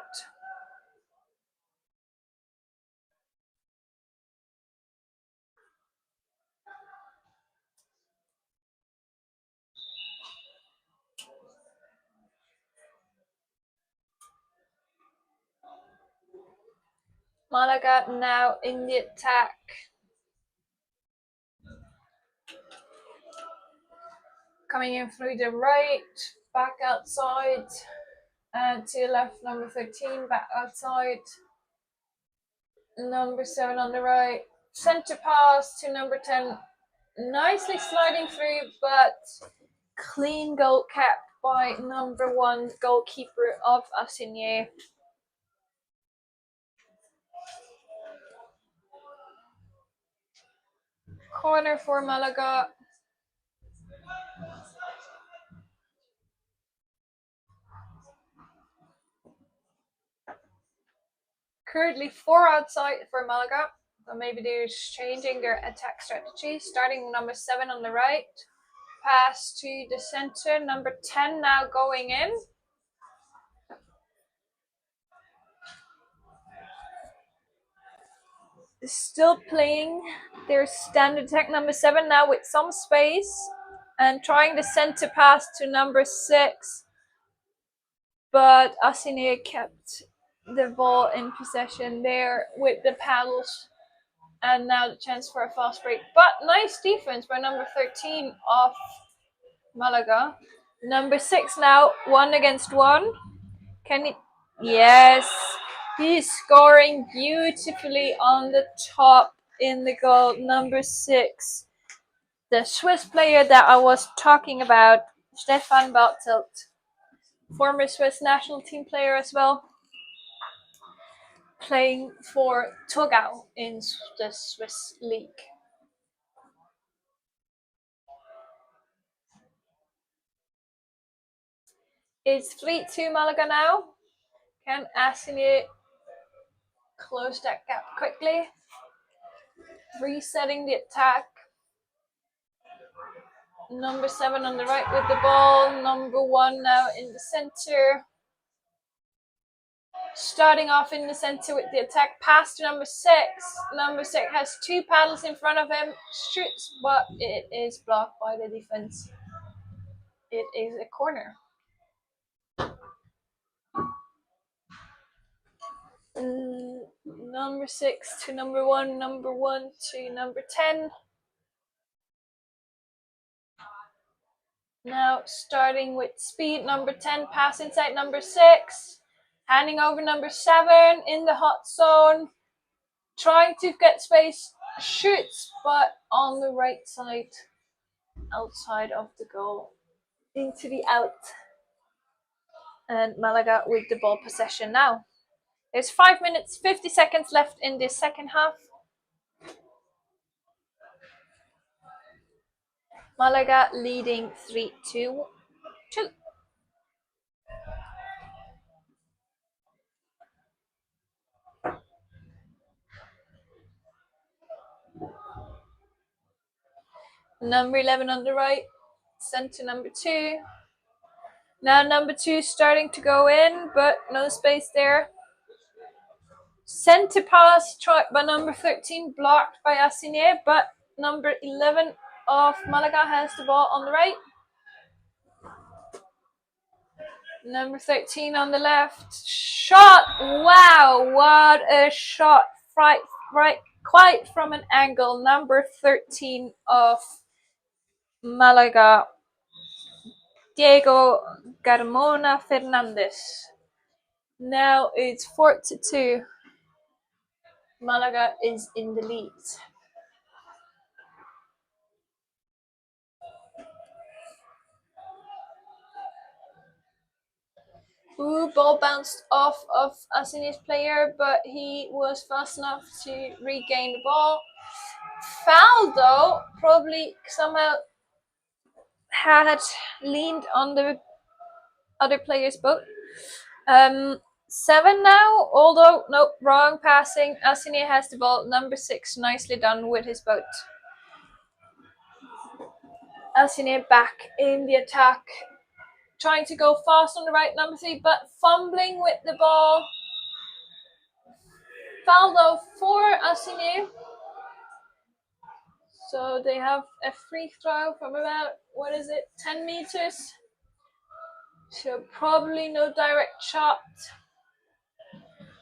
Malaga now in the attack. Coming in through the right, back outside, and to the left, number 13, back outside. Number 7 on the right. Centre pass to number 10. Nicely sliding through, but clean goal kept by number 1 goalkeeper of Asin. Corner for Malaga. Currently 4 outside for Malaga. So maybe they're changing their attack strategy. Starting number 7 on the right. Pass to the center. Number 10 now going in. Still playing their standard attack. Number 7 now with some space. And trying the center pass to number 6. But Asin kept the ball in possession there with the paddles. And now the chance for a fast break. But nice defense by number 13 of Malaga. Number 6 now, 1 against 1. Can he? Yes. He's scoring beautifully on the top in the goal. Number 6. The Swiss player that I was talking about, Stefan Bartelt. Former Swiss national team player as well. Playing for Togau in the Swiss league. It's 3-2 Malaga now. Can Asin close that gap quickly? Resetting the attack. Number 7 on the right with the ball. Number 1 now in the center. Starting off in the center with the attack. Pass to number 6. Number 6 has 2 paddles in front of him. Shoots, but it is blocked by the defense. It is a corner. Number 6 to number 1. Number 1 to number 10. Now starting with speed, number 10, pass inside number 6. Handing over number 7 in the hot zone. Trying to get space, shoots, but on the right side, outside of the goal, into the out. And Malaga with the ball possession now. There's 5 minutes, 50 seconds left in this second half. Malaga leading 3-2. Number 11 on the right, sent to number 2. Now number 2 starting to go in, but no space there. Sent to pass, tried by number 13, blocked by Asin, but number 11 of Malaga has the ball on the right. Number 13 on the left. Shot! Wow, what a shot. Right, quite from an angle. Number 13 of Malaga, Diego Carmona Fernandez. Now it's 4-2. Malaga is in the lead. Ooh, ball bounced off of Asin's player, but he was fast enough to regain the ball. Foul though, probably somehow had leaned on the other player's boat. 7 now, although no, wrong passing. Asin has the ball. Number 6, nicely done with his boat. Asin back in the attack, trying to go fast on the right, number 3, but fumbling with the ball. Foul though for Asin. So they have a free throw from about, 10 meters? So probably no direct shot.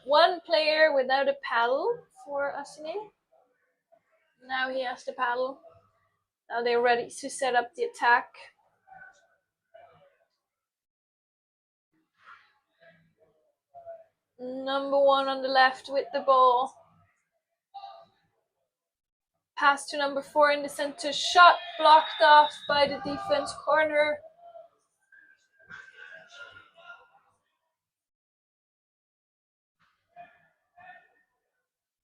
One player without a paddle for Asin. Now he has the paddle. Now they're ready to set up the attack. Number 1 on the left with the ball. Pass to number 4 in the center. Shot blocked off by the defense corner.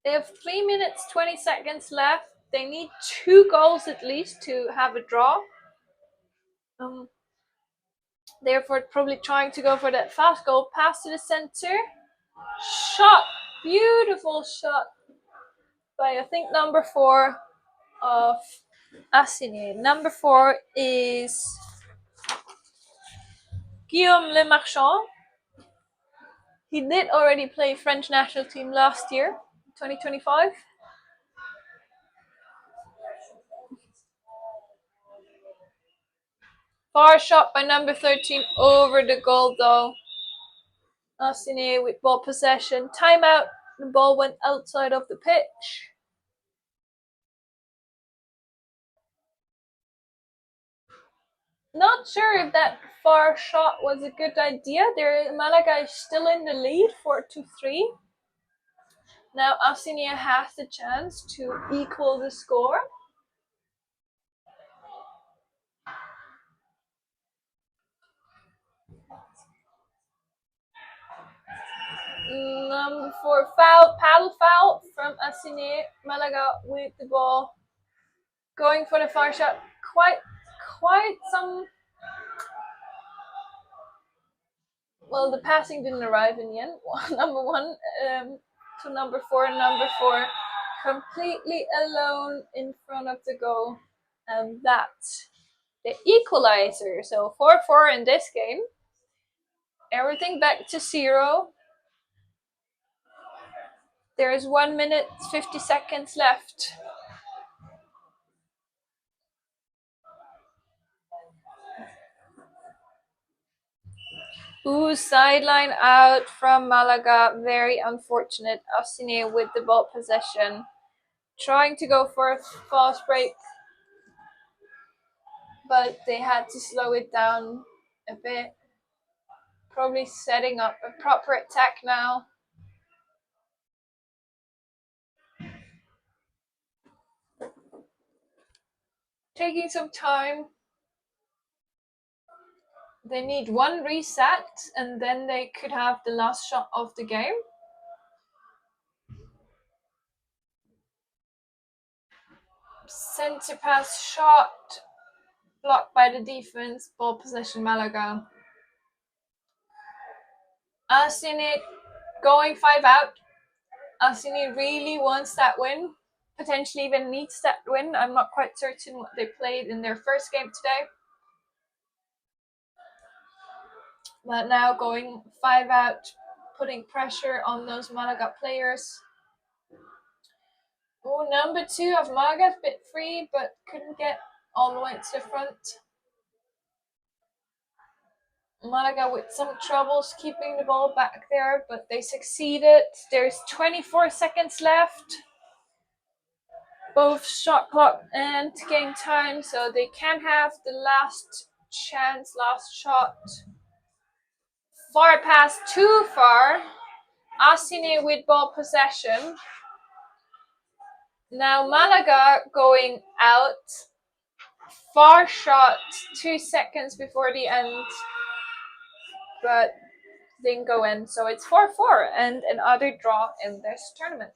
They have 3 minutes, 20 seconds left. They need 2 goals at least to have a draw. Therefore, probably trying to go for that fast goal. Pass to the center. Shot. Beautiful shot by, I think, number 4 of Asin. Number 4 is Guillaume Lemarchand. He did already play French national team last year, 2025. Far shot by number 13 over the goal though. Asin with ball possession. Timeout. The ball went outside of the pitch. Not sure if that far shot was a good idea. Malaga is still in the lead, 4-3. Now Asin has the chance to equal the score. Number 4 foul, paddle foul from Asin. Malaga with the ball, going for the far shot. Quite some. Well, the passing didn't arrive in the end. Number 1 to number 4, and number 4 completely alone in front of the goal, and that's the equalizer. So 4-4 in this game. Everything back to 0. There is 1 minute, 50 seconds left. Ooh, sideline out from Malaga. Very unfortunate. Asin with the ball possession, trying to go for a fast break, but they had to slow it down a bit. Probably setting up a proper attack now. Taking some time. They need 1 reset and then they could have the last shot of the game. Center pass shot blocked by the defense. Ball possession Malaga. Asin going 5 out. Asin really wants that win potentially even needs that win. I'm not quite certain what they played in their first game today. But now going 5 out, putting pressure on those Malaga players. Oh, number 2 of Malaga, a bit free, but couldn't get all the way to the front. Malaga with some troubles keeping the ball back there, but they succeeded. There's 24 seconds left. Both shot clock and game time, so they can have the last chance, last shot. Far pass, too far. Asin with ball possession. Now Malaga going out. Far shot, 2 seconds before the end, but didn't go in. So it's 4-4 and another draw in this tournament.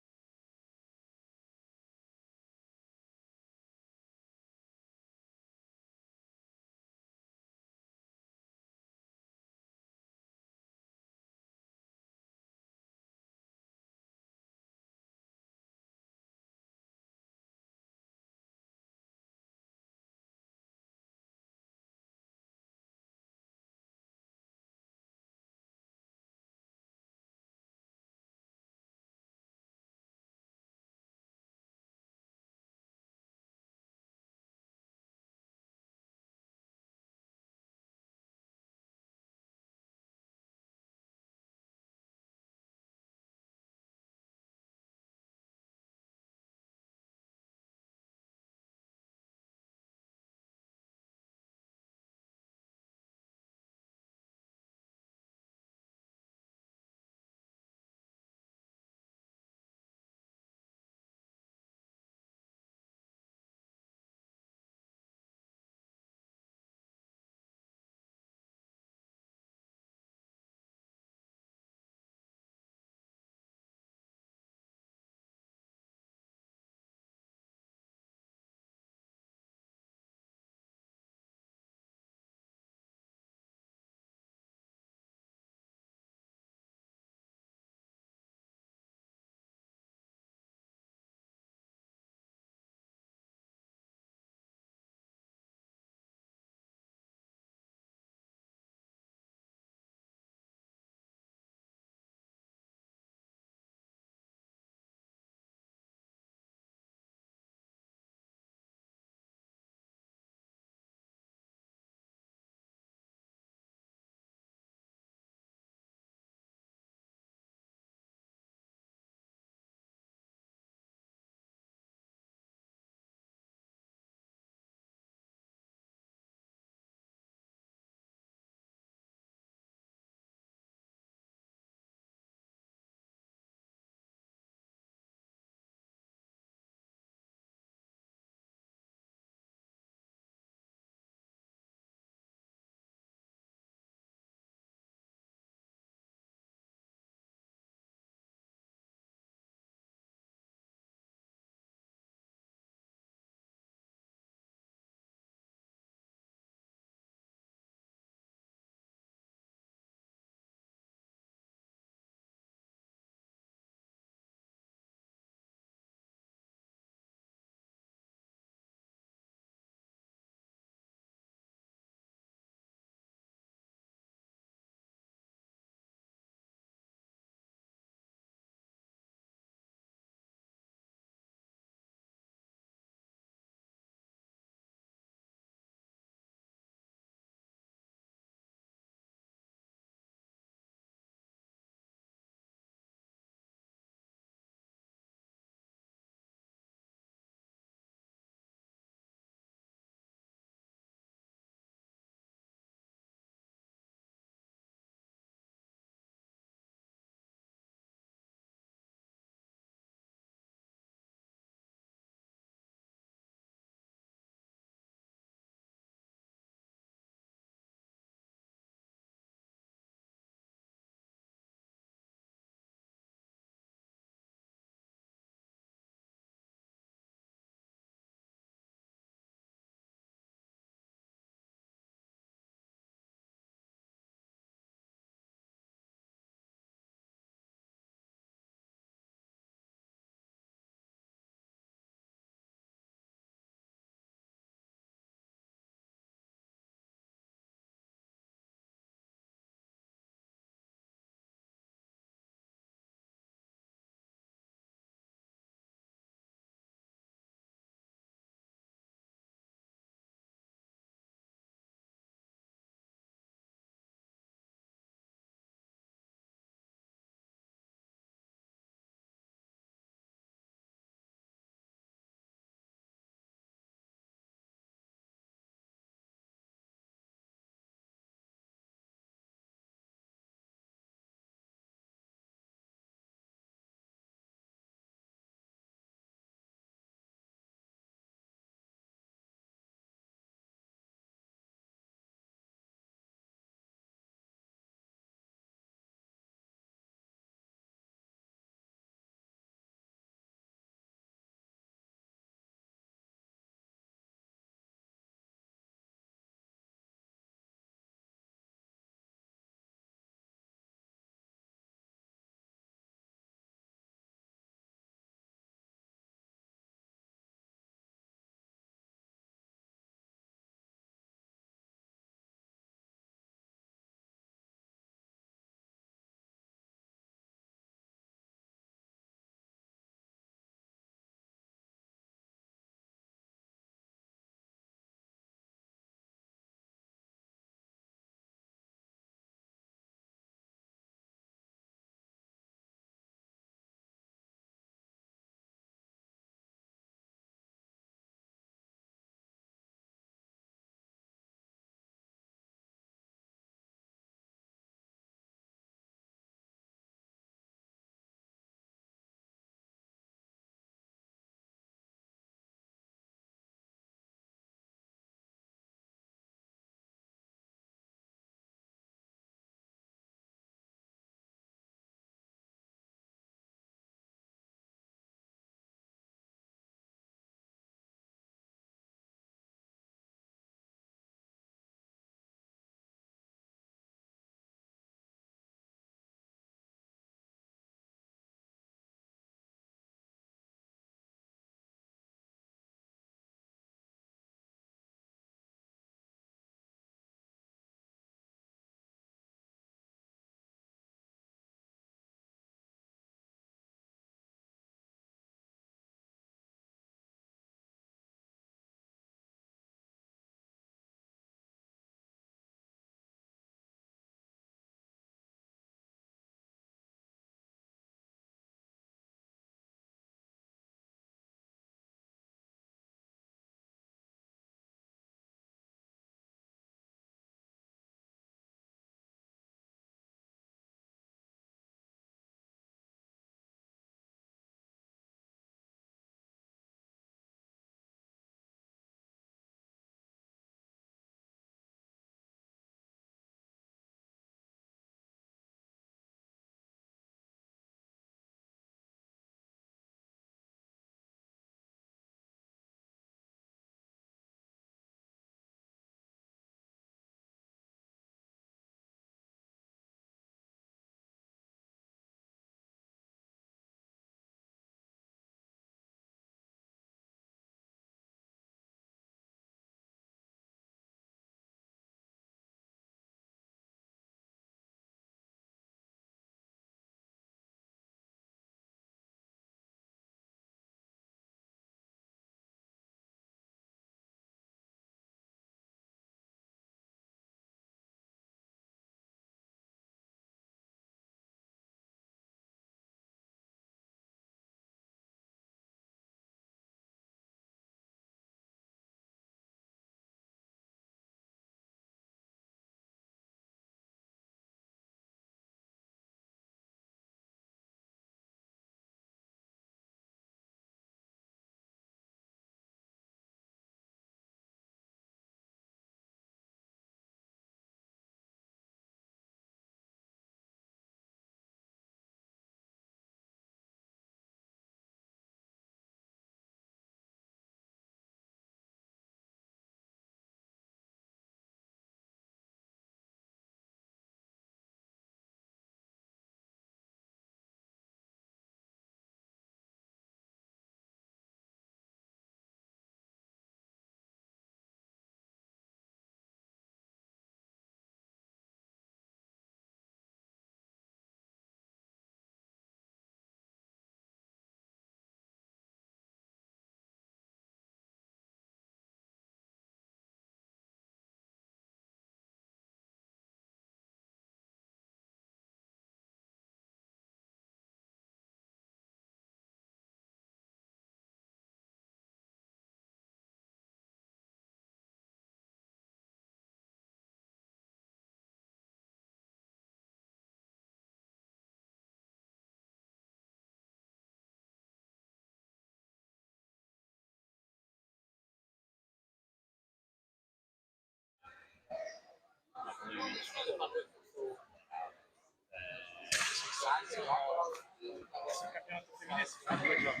campionato femminile si fa 2 giorni.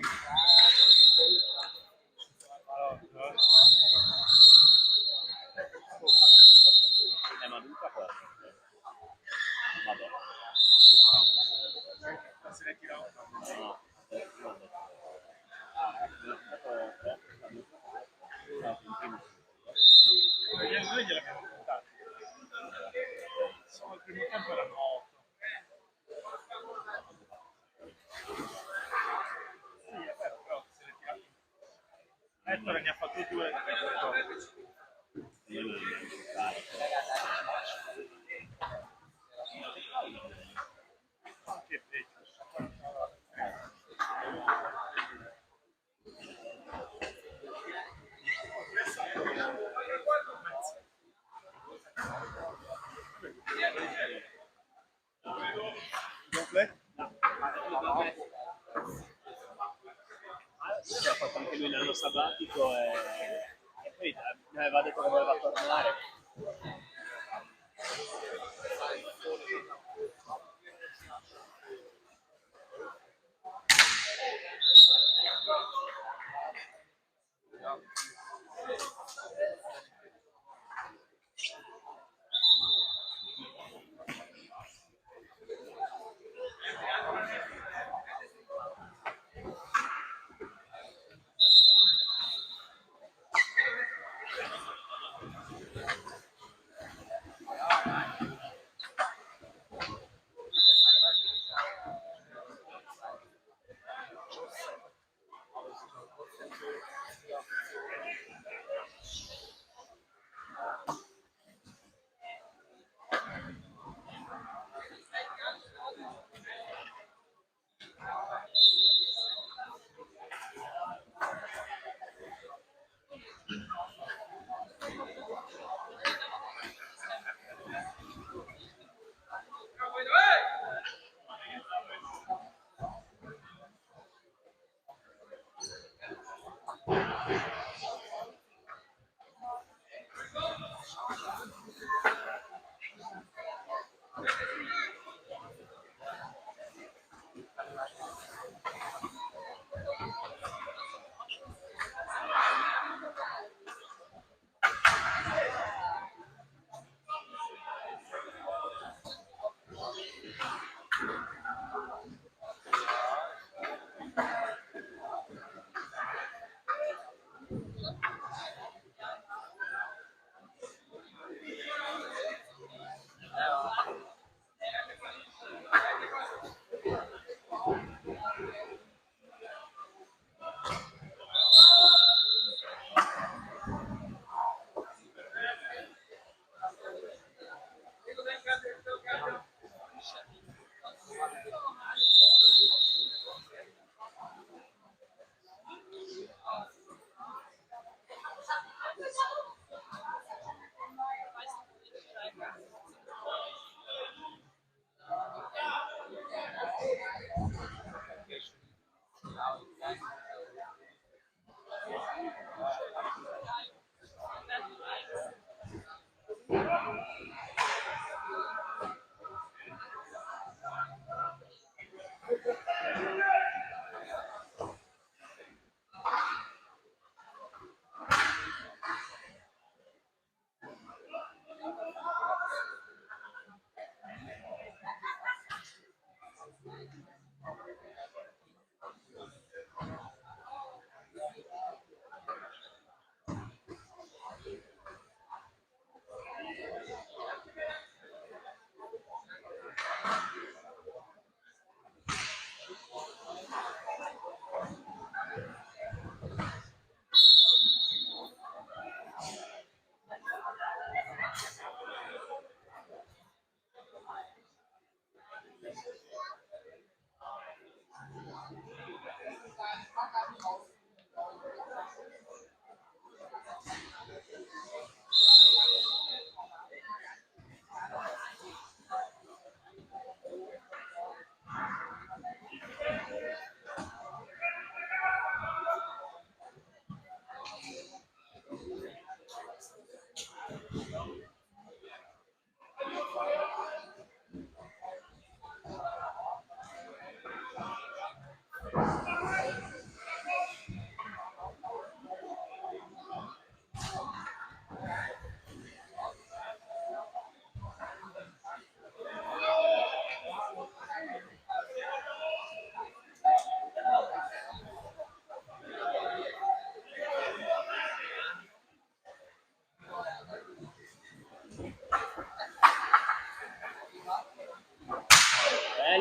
Ma dunque cosa? Vabbè. Se ne tira una. No, Noi gliel'abbiamo portato. Solo il primo tempo erano 8. Sì, è vero, però se ne tira. Ettore ne ha fatto 2. io non devo giocare. Che peggio. Ha fatto anche lui l'anno sabbatico e poi mi aveva detto che voleva tornare.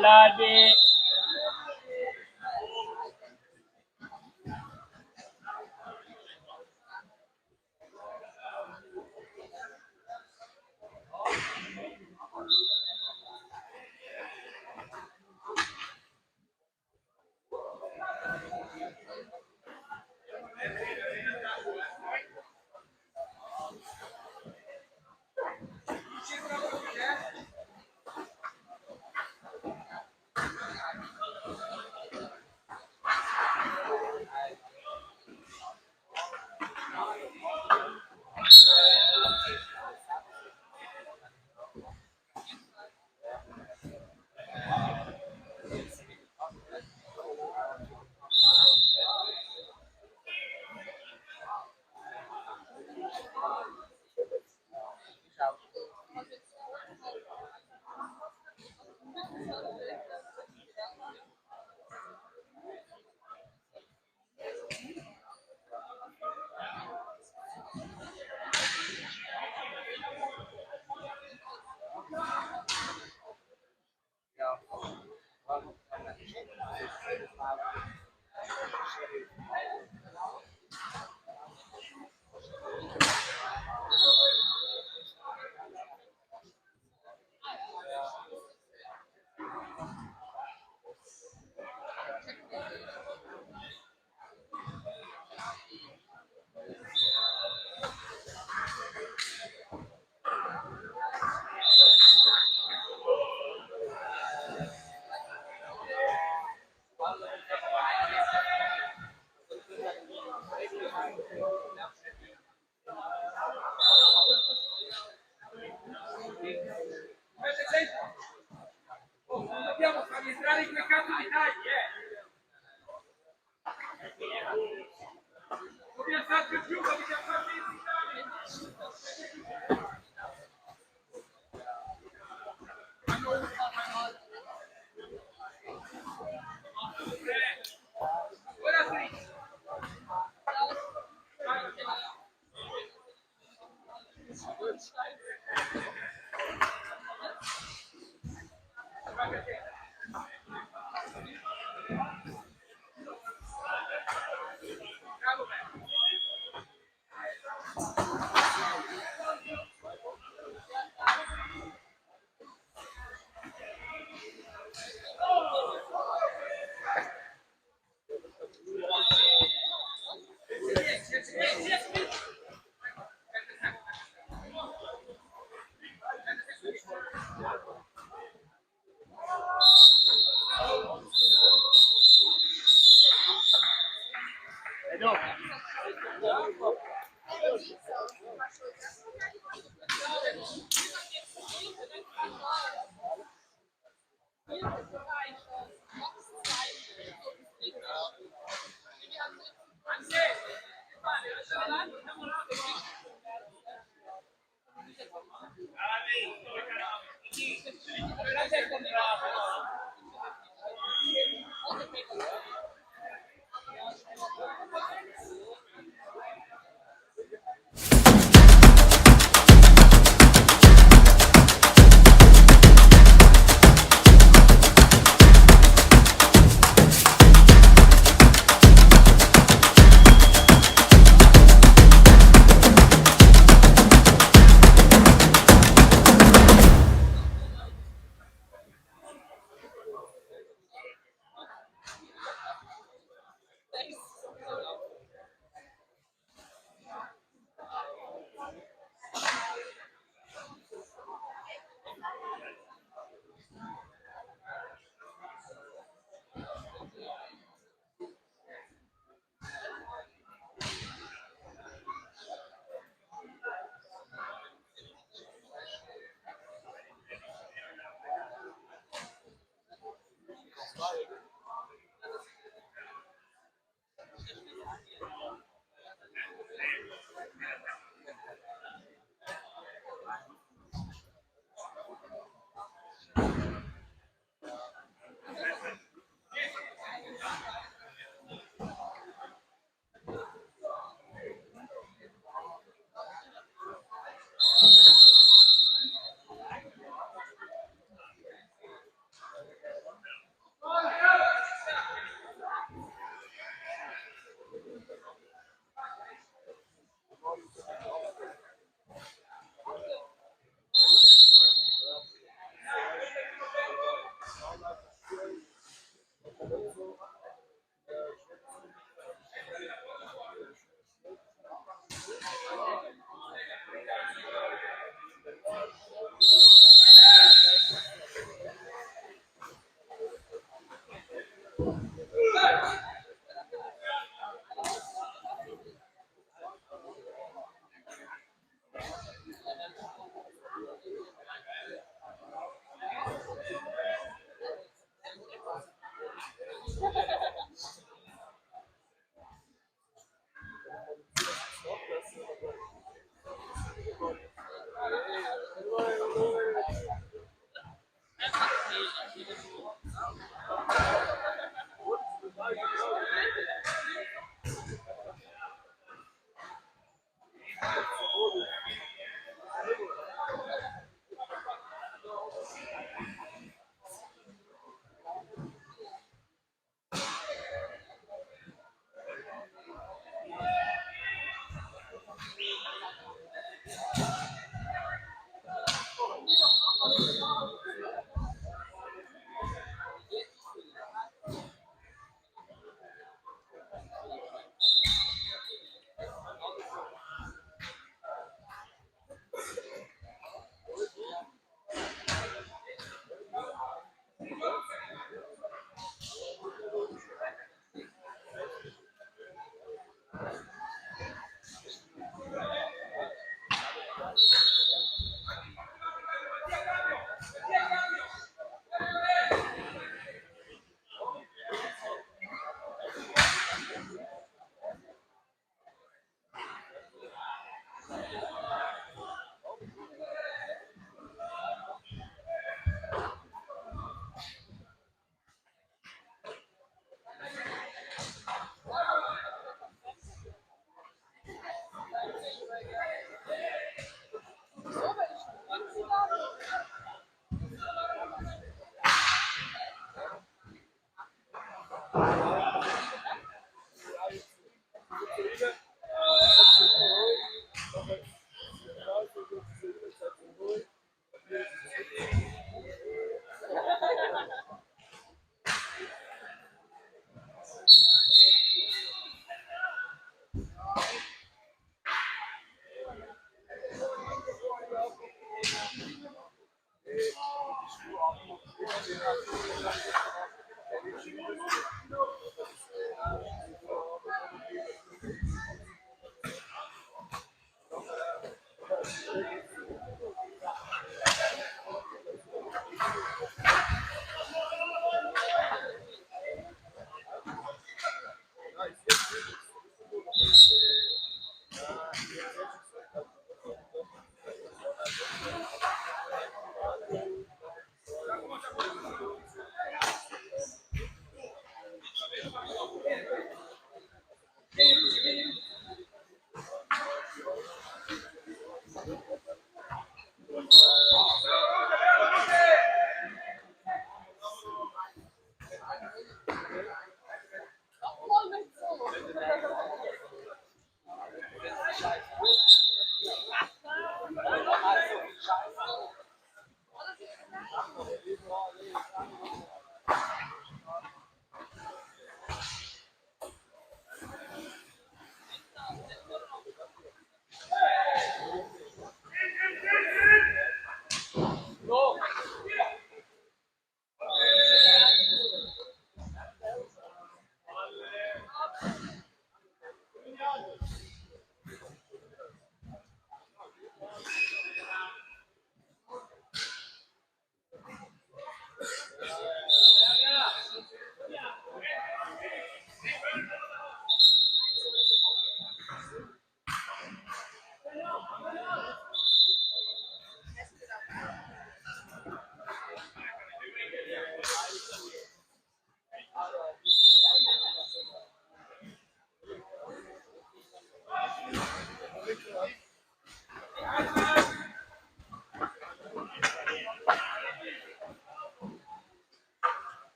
Ladi. Dobbiamo fargli entrare in quei cazzo di tagli, Dobbiamo farci più, dobbiamo farci ora sì.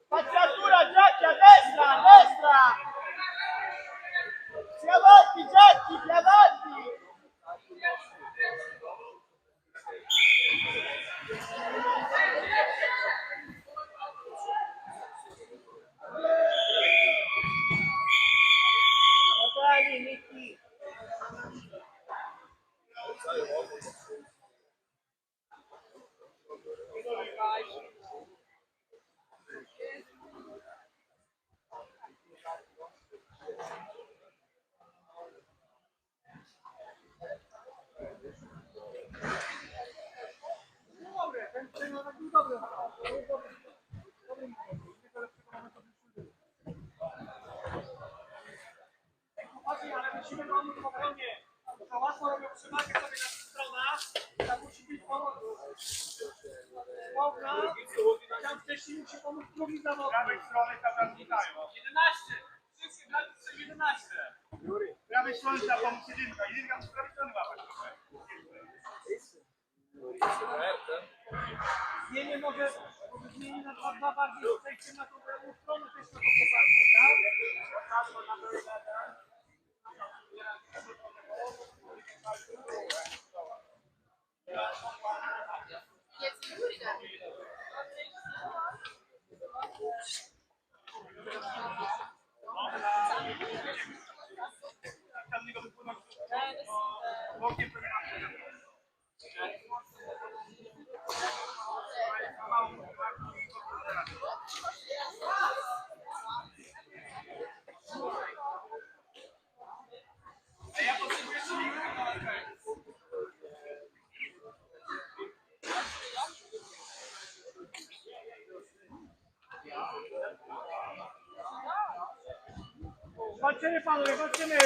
Spazzatura, Giacchi, a destra, a destra! Più avanti, Giacchi, più avanti! Cavali, Nicky! Łatwo robią przewagę sobie na stronach, tam musi być pomoc. Słowna, tam wcześniej musi pomóc drugi zawodnik. Z prawej strony tam witają. 11! Wszystkie dla nich 11! Z prawej strony trzeba pomóc jedynka. Jedynka z prawej strony łapać trochę. Zmienię może zmieni na 2 bardziej przejście na tą prawą stronę też na to popatrzeć, tak? Walczymy panowie, walczymy!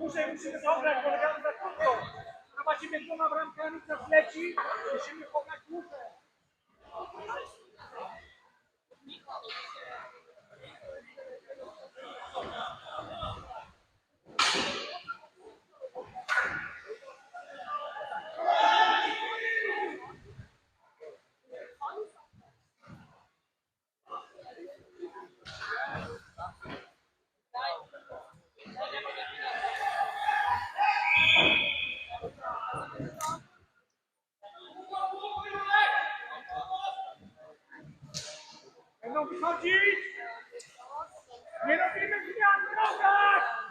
Dłużej musimy dobrać, bo legamy za krótko. Prowadzimy dwoma bramkami, co zleci. Musimy pograć dłużej. Będą wychodzić! Nie robimy zmian w nogach!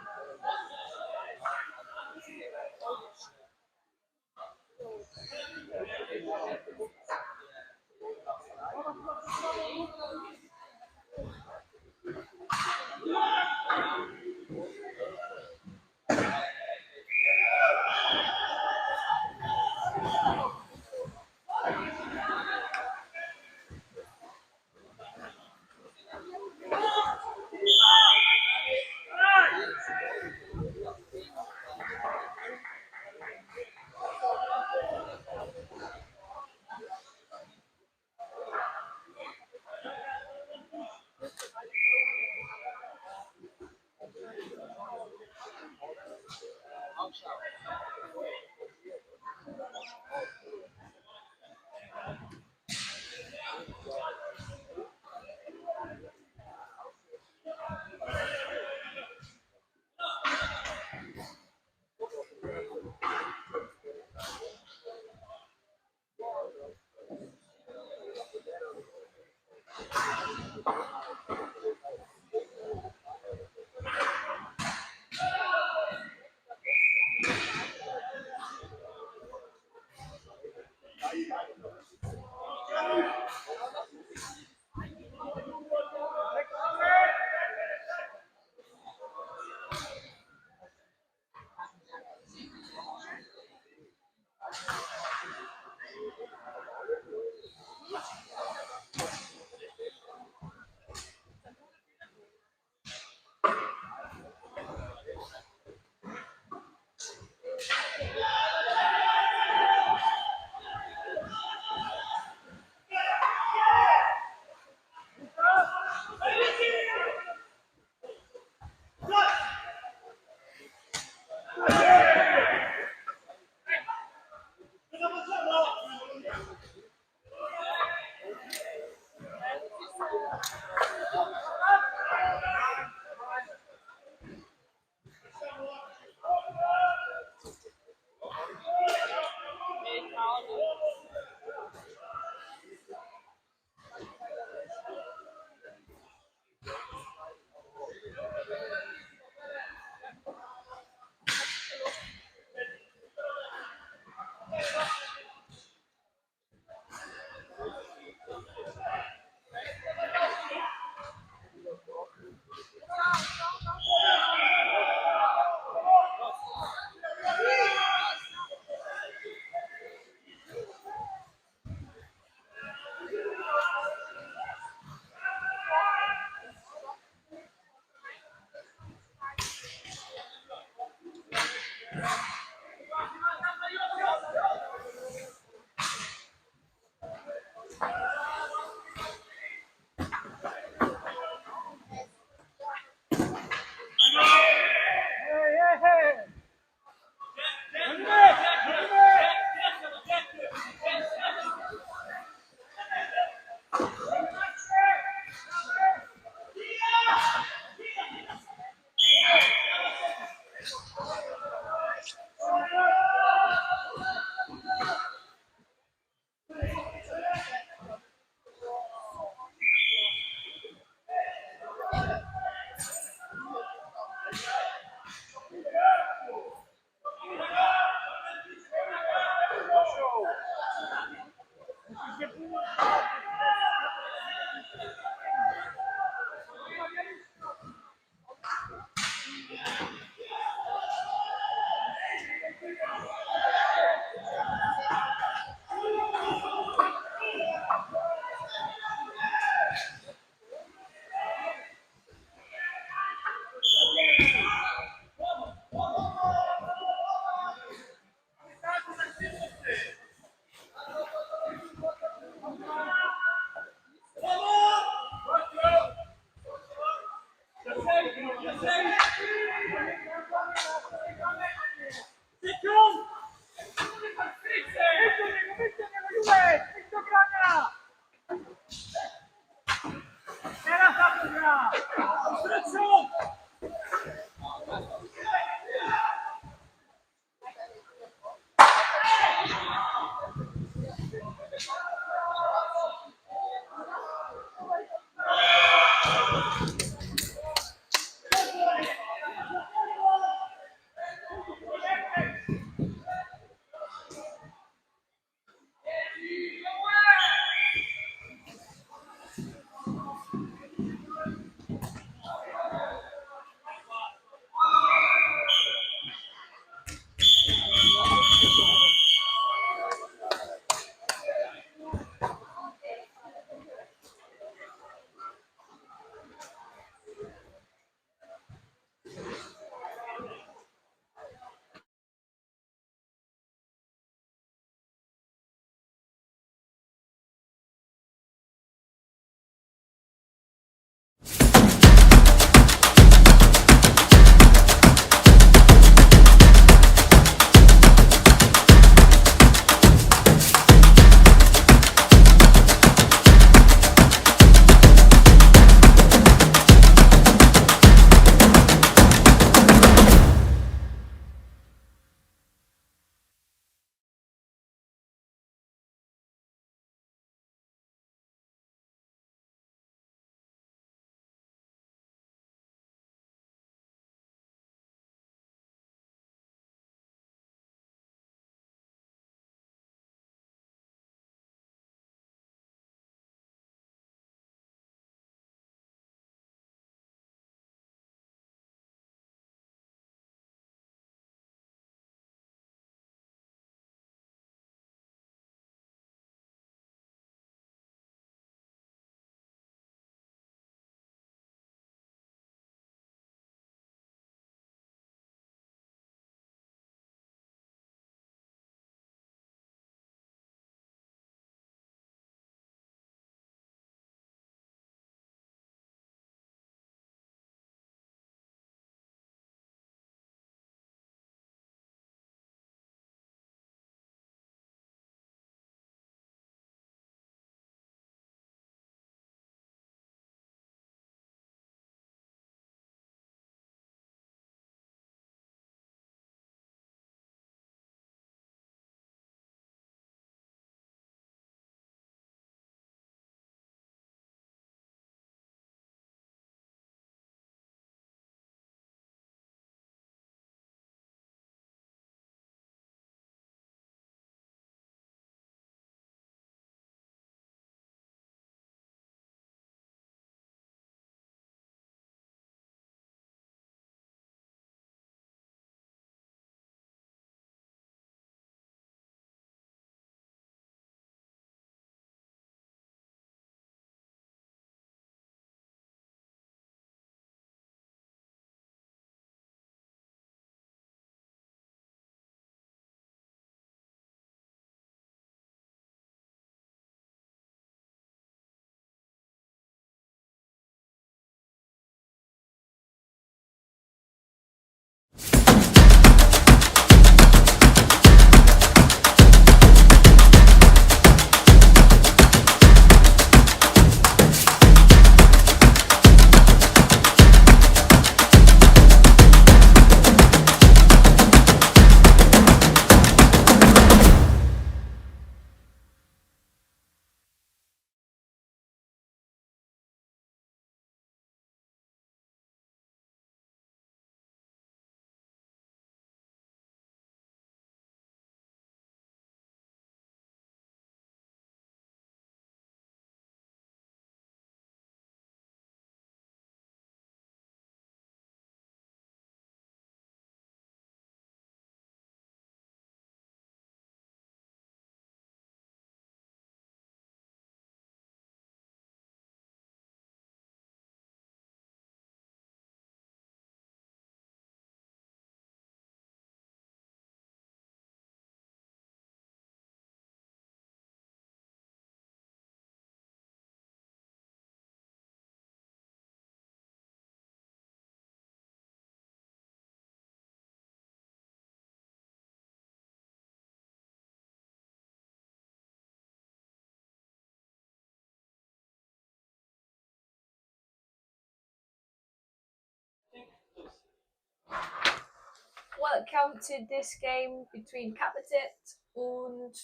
welcome to this game between Capität and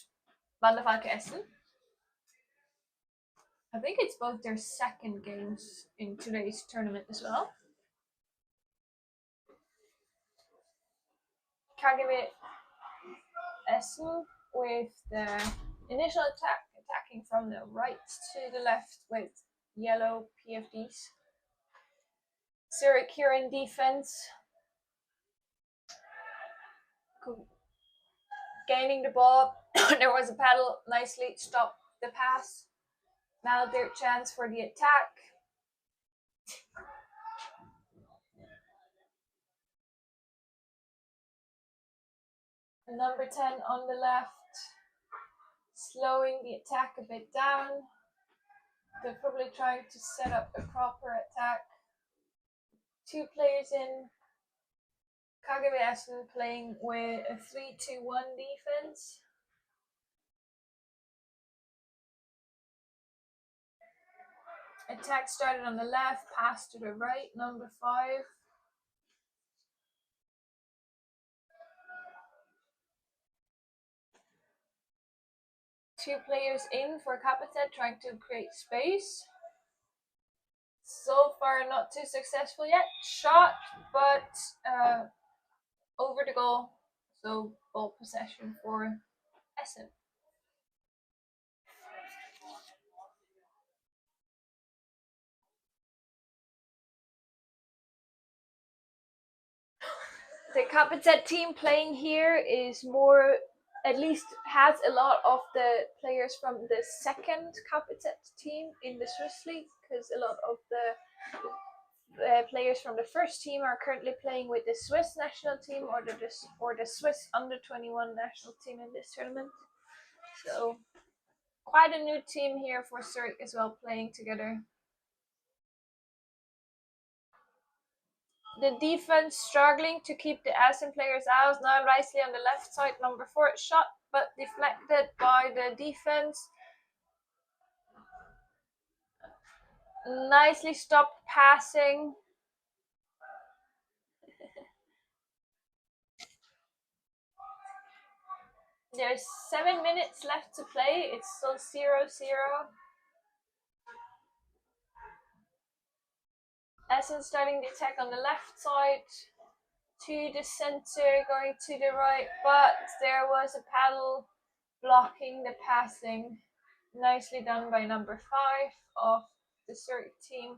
Wanderfalke Essen. I think it's both their second games in today's tournament as well. Capität Essen with the initial attack, attacking from the right to the left with yellow PFDs. Zurich here in defense. Gaining the ball. There was a paddle, nicely stopped the pass. Now their chance for the attack. Number 10 on the left, slowing the attack a bit down. They're probably trying to set up a proper attack. 2 players in. Capität Essen playing with a 3-2-1 defense. Attack started on the left, pass to the right, number 5. Two players in for Capität trying to create space. So far not too successful yet. Shot, but over the goal. So ball possession for Essen. The Capität team playing here is more, at least has a lot of the players from the second Capität team in the Swiss league, because a lot of the players from the first team are currently playing with the Swiss national team or the Swiss under-21 national team in this tournament. So quite a new team here for Zurich as well, playing together. The defense struggling to keep the Asin players out. Now nicely on the left side, number 4 shot, but deflected by the defense. Nicely stopped passing. There's 7 minutes left to play. It's still 0-0. Essen starting the attack on the left side. To the center, going to the right, but there was a paddle blocking the passing. Nicely done by number 5 of the Zurich team.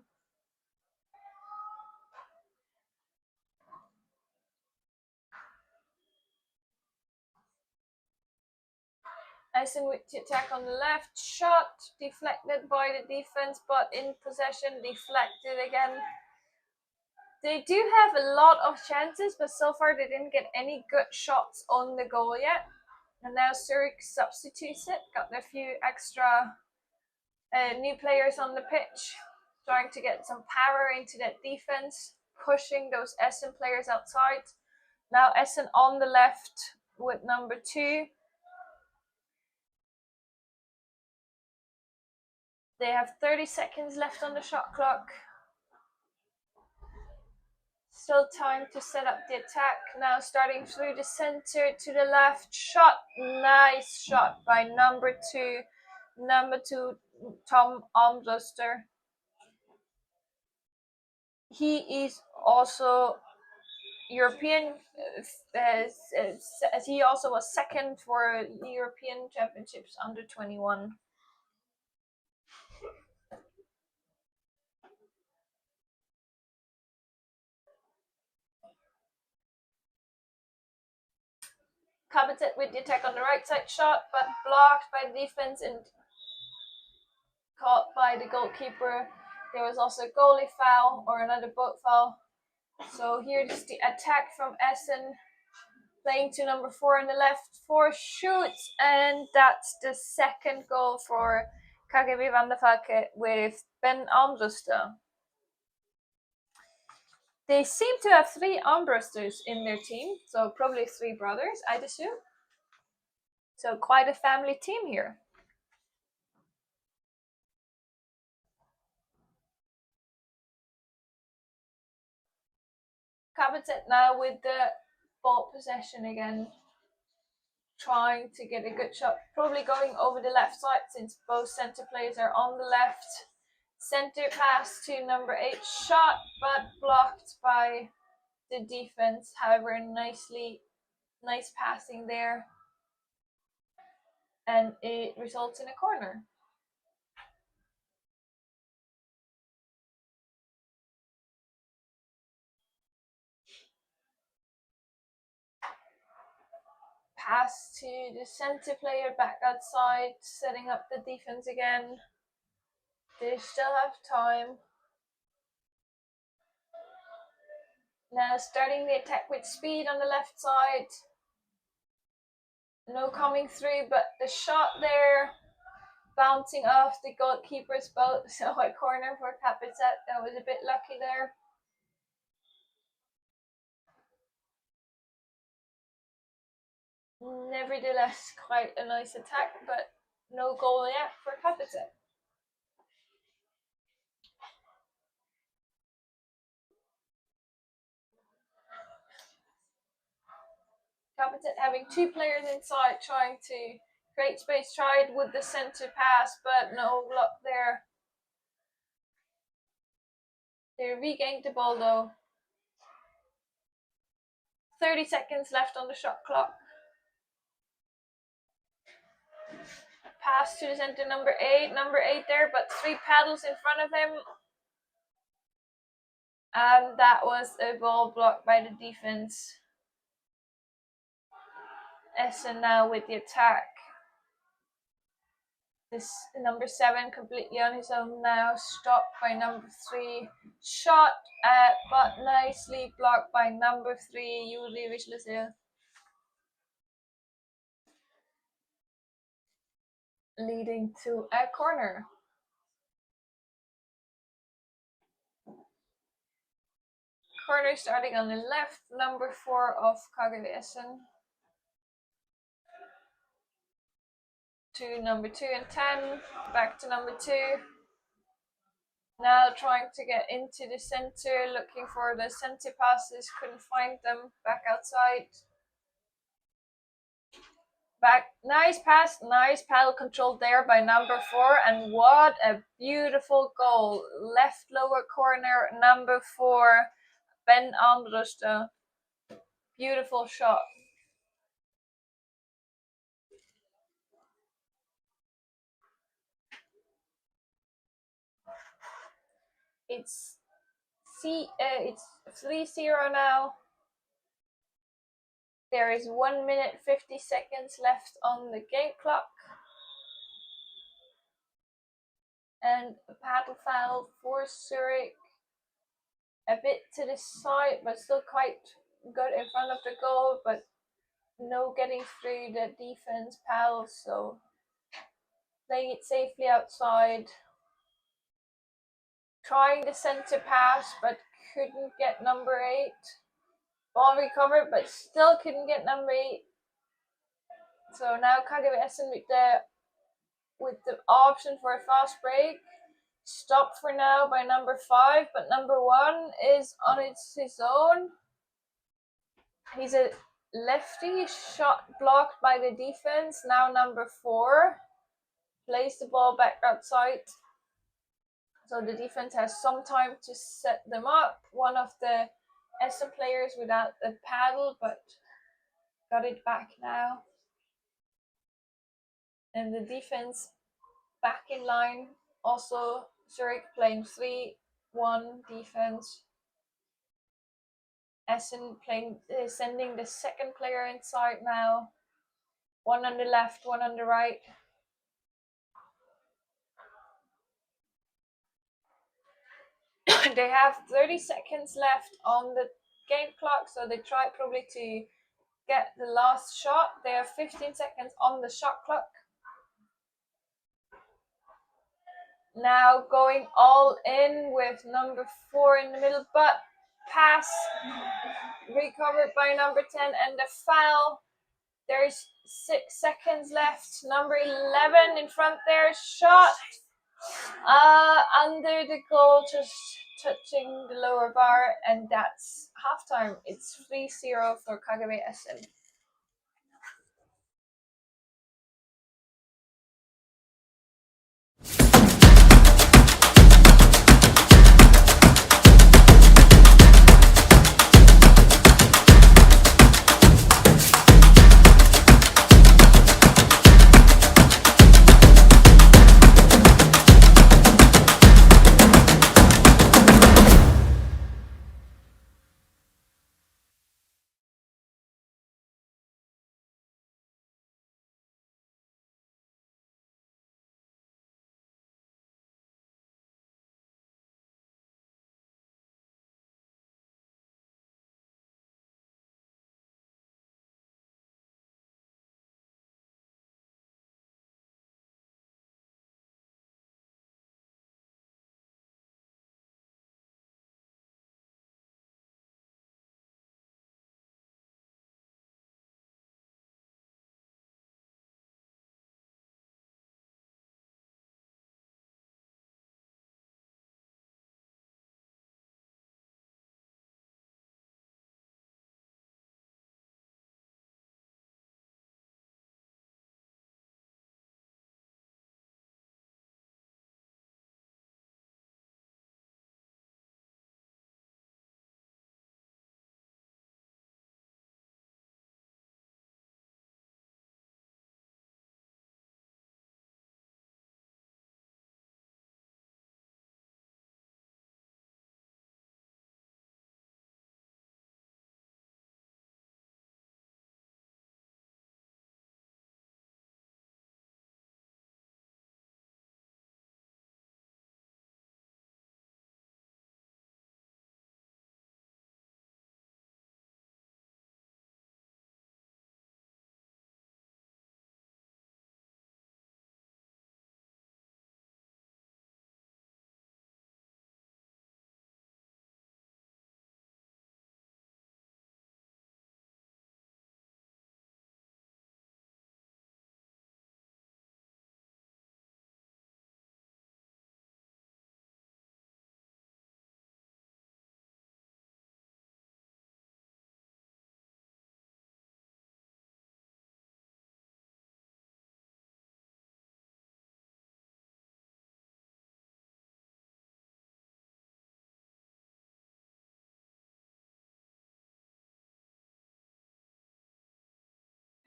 Asin with the attack on the left, shot, deflected by the defense, but in possession, deflected again. They do have a lot of chances, but so far they didn't get any good shots on the goal yet. And now Zurich substitutes it, got a few extra new players on the pitch, trying to get some power into that defense, pushing those Essen players outside. Now Essen on the left with number 2. They have 30 seconds left on the shot clock. Still time to set up the attack. Now starting through the center to the left. Shot. Nice shot by number 2. Number 2, Tom Auster. He is also European, as he also was second for European Championships under 21. Capität with the attack on the right side, shot, but blocked by the defense and caught by the goalkeeper. There was also a goalie foul or another boat foul. So here's the attack from Essen, playing to number 4 on the left. 4 shoots, and that's the second goal for KGB Wanderfalke with Ben Armbruster. They seem to have 3 Armbrusters in their team, so probably 3 brothers, I'd assume. So quite a family team here. Capität now with the ball possession again. Trying to get a good shot. Probably going over the left side since both center players are on the left. Center pass to number 8. Shot, but blocked by the defense. However, nice passing there. And it results in a corner. Pass to the center player back outside, setting up the defense again. They still have time. Now starting the attack with speed on the left side. No coming through, but the shot there bouncing off the goalkeeper's boat. So a corner for Capizet. That was a bit lucky there. Nevertheless, quite a nice attack, but no goal yet for Capizet. Capizet having 2 players inside, trying to create space. Tried with the center pass, but no luck there. They regained the ball though. 30 seconds left on the shot clock. Pass to the center, number 8 there, but 3 paddles in front of him. And that was a ball blocked by the defense. Essen now with the attack. This number 7 completely on his own now, stopped by number 3. Shot at, but nicely blocked by number 3, Yuri Vishlesil. Leading to a corner. Corner starting on the left, number 4 of Cavali Essen. To number 2 and 10, back to number 2. Now trying to get into the center, looking for the center passes, couldn't find them, back outside. Back, nice pass, nice paddle control there by number 4, and what a beautiful goal. Left lower corner, number 4, Ben Andruste. Beautiful shot. It's 3-0 now. There is 1 minute 50 seconds left on the game clock. And a paddle foul for Zurich. A bit to the side, but still quite good in front of the goal, but no getting through the defense paddle, so playing it safely outside. Trying the center pass, but couldn't get number 8. Ball recovered, but still couldn't get number 8. So now Cavali Essen with the option for a fast break. Stopped for now by number 5, but number 1 is on his own. He's a lefty, shot blocked by the defense. Now number 4 plays the ball back outside. So the defense has some time to set them up. One of the Essen players without a paddle, but got it back now. And the defense back in line. Also Zurich playing 3-1 defense. Essen sending the second player inside now. 1 on the left, 1 on the right. They have 30 seconds left on the game clock, so they try probably to get the last shot. They have 15 seconds on the shot clock. Now going all in with number 4 in the middle, but pass recovered by number 10 and the foul. There's 6 seconds left. Number 11 in front there, shot Under the goal, just touching the lower bar, and that's halftime. It's 3-0 for Kagame Essen.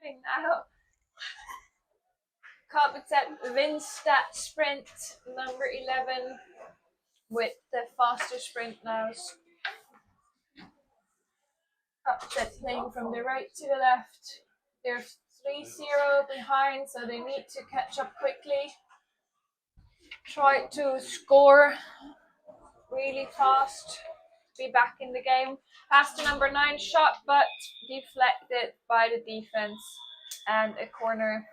Now, Carpetet wins that sprint, number 11, with the faster sprint now. Carpetet playing from the right to the left. They're 3-0 behind, so they need to catch up quickly. Try to score really fast, be back in the game. Past the number 9 shot, but deflected by the defense and a corner.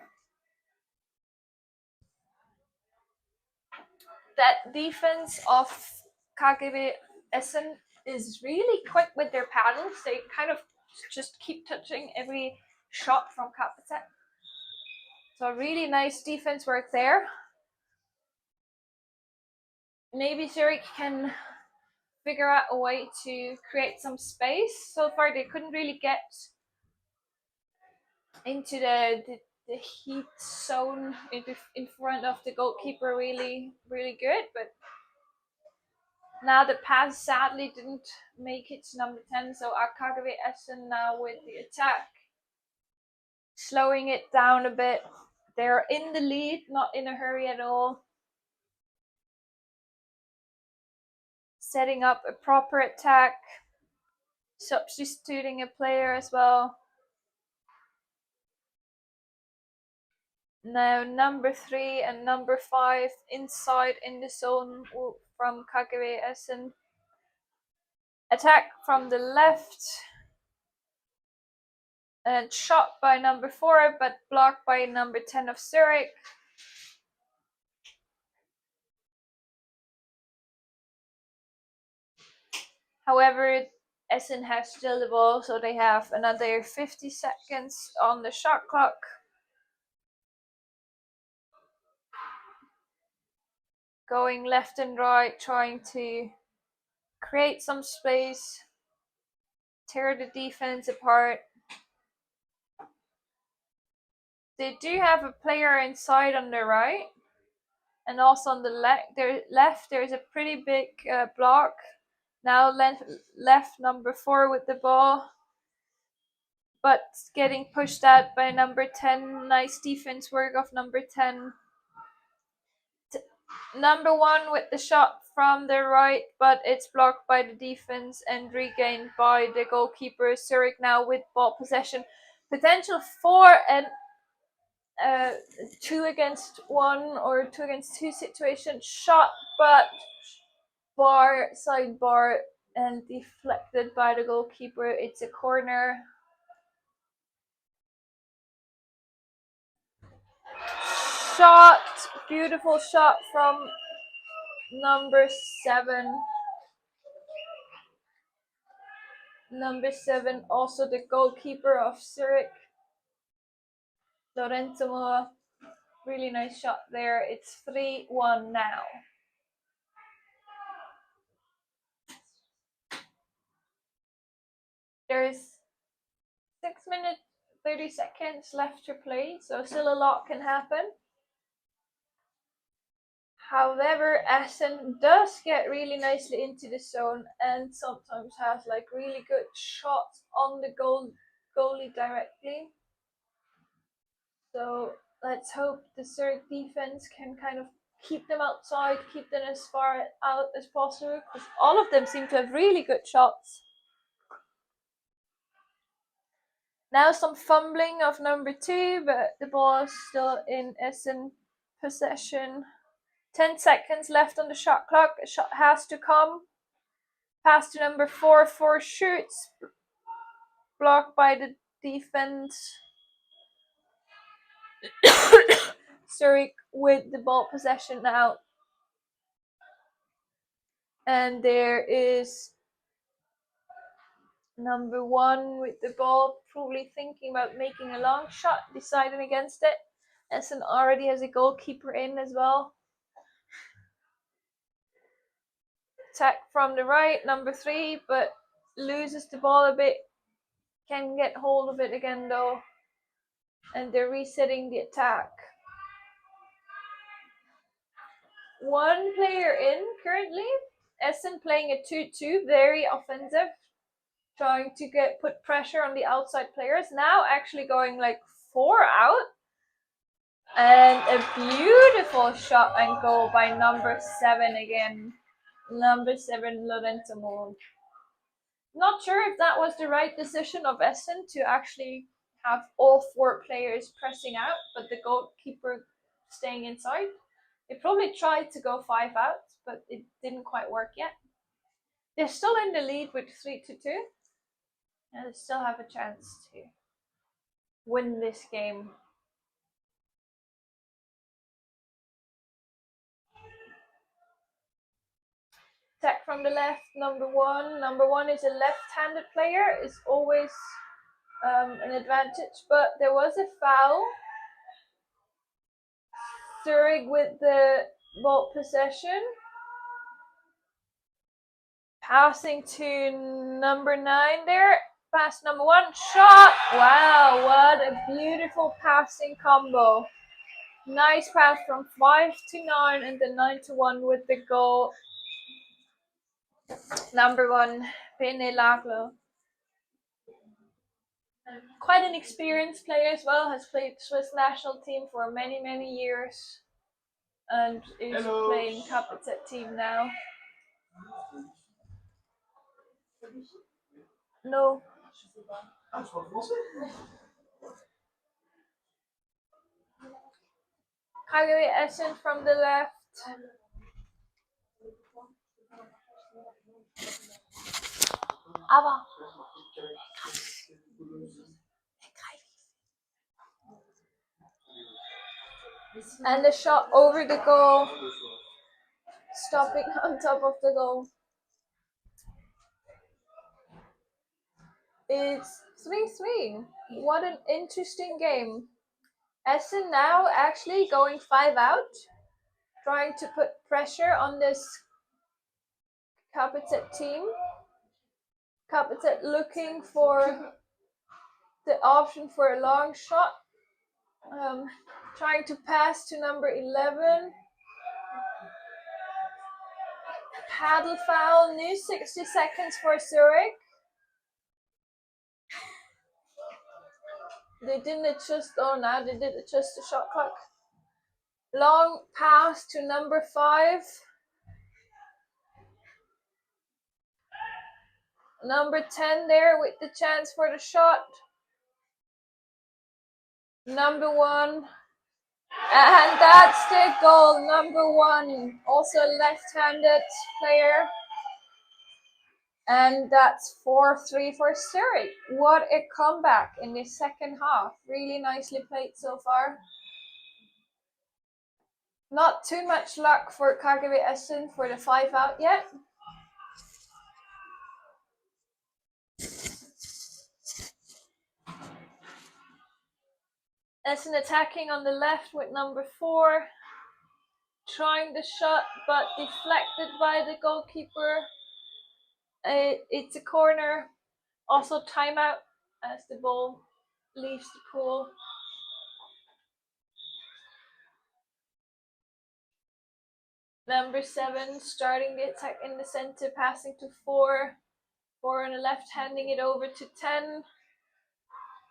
That defense of KGB Essen is really quick with their paddles. They kind of just keep touching every shot from Kapitän. So really nice defense work there. Maybe Zurich can figure out a way to create some space. So far they couldn't really get into the heat zone in front of the goalkeeper really good, but now the pass sadly didn't make it to number 10, so KGB Essen now with the attack, slowing it down a bit. They're in the lead, not in a hurry at all. Setting up a proper attack, substituting a player as well. Now number 3 and number 5 inside in the zone from KGB Essen. Attack from the left. And shot by number 4, but blocked by number 10 of Zurich. However, Essen has still the ball, so they have another 50 seconds on the shot clock. going left and right, trying to create some space, tear the defense apart. They do have a player inside on the right, and also on the left there's a pretty big block. Now left number 4 with the ball, but getting pushed out by number 10. Nice defense work of number 10. Number 1 with the shot from the right, but it's blocked by the defense and regained by the goalkeeper. Zurich now with ball possession. Potential for an 2 against 1 or 2 against 2 situation. Shot, but sidebar, and deflected by the goalkeeper. It's a corner. Shot, beautiful shot from number 7. Number 7, also the goalkeeper of Zurich, Lorenzo Moa. Really nice shot there. It's 3-1 now. There's 6 minutes 30 seconds left to play, so still a lot can happen. However, Asin does get really nicely into the zone and sometimes has like really good shots on the goalie directly. So let's hope the Zurich defense can kind of keep them outside, keep them as far out as possible, because all of them seem to have really good shots. Now some fumbling of number 2, but the ball is still in Essen possession. 10 seconds left on the shot clock. A shot has to come. Pass to number 4. 4 shoots. Blocked by the defense. Zurich with the ball possession now. And there is number 1 with the ball, probably thinking about making a long shot, deciding against it. Essen already has a goalkeeper in as well. Attack from the right, number 3, but loses the ball a bit. Can get hold of it again though. And they're resetting the attack. 1 player in currently. Essen playing a 2-2, very offensive. Trying to put pressure on the outside players. Now actually going like 4 out. And a beautiful shot and goal by number 7 again. Number 7, Lorenzo Moon. Not sure if that was the right decision of Essen to actually have all 4 players pressing out, but the goalkeeper staying inside. They probably tried to go 5 out, but it didn't quite work yet. They're still in the lead with 3-2, and they still have a chance to win this game. Attack from the left, number 1. Number 1 is a left-handed player, is always an advantage, but there was a foul. Zurich with the ball possession. Passing to number 9 there. Pass number 1, shot! Wow, what a beautiful passing combo. Nice pass from 5 to 9 and then 9 to 1 with the goal. Number 1, Pene Laglo. Quite an experienced player as well, has played Swiss national team for many, many years and is playing Capitec team now. No. Kagami Essen from the left. Aber. And the shot over the goal. Stopping on top of the goal. It's 3-3. What an interesting game. Essen now actually going 5 out. trying to put pressure on this Capitec team. Capitec looking for the option for a long shot. Trying to pass to number 11. Paddle foul, new 60 seconds for Zurich. They didn't adjust, oh no, they did adjust the shot clock. Long pass to number 5. Number 10 there with the chance for the shot. Number 1. And that's the goal, number 1. Also left-handed player. And that's 4-3 for Zurich. What a comeback in the second half. Really nicely played so far. Not too much luck for Cavali Essen for the 5 out yet. Essen attacking on the left with number 4. Trying the shot but deflected by the goalkeeper. It's a corner. Also timeout as the ball leaves the pool. Number 7 starting the attack in the center, passing to 4. 4 on the left, handing it over to 10.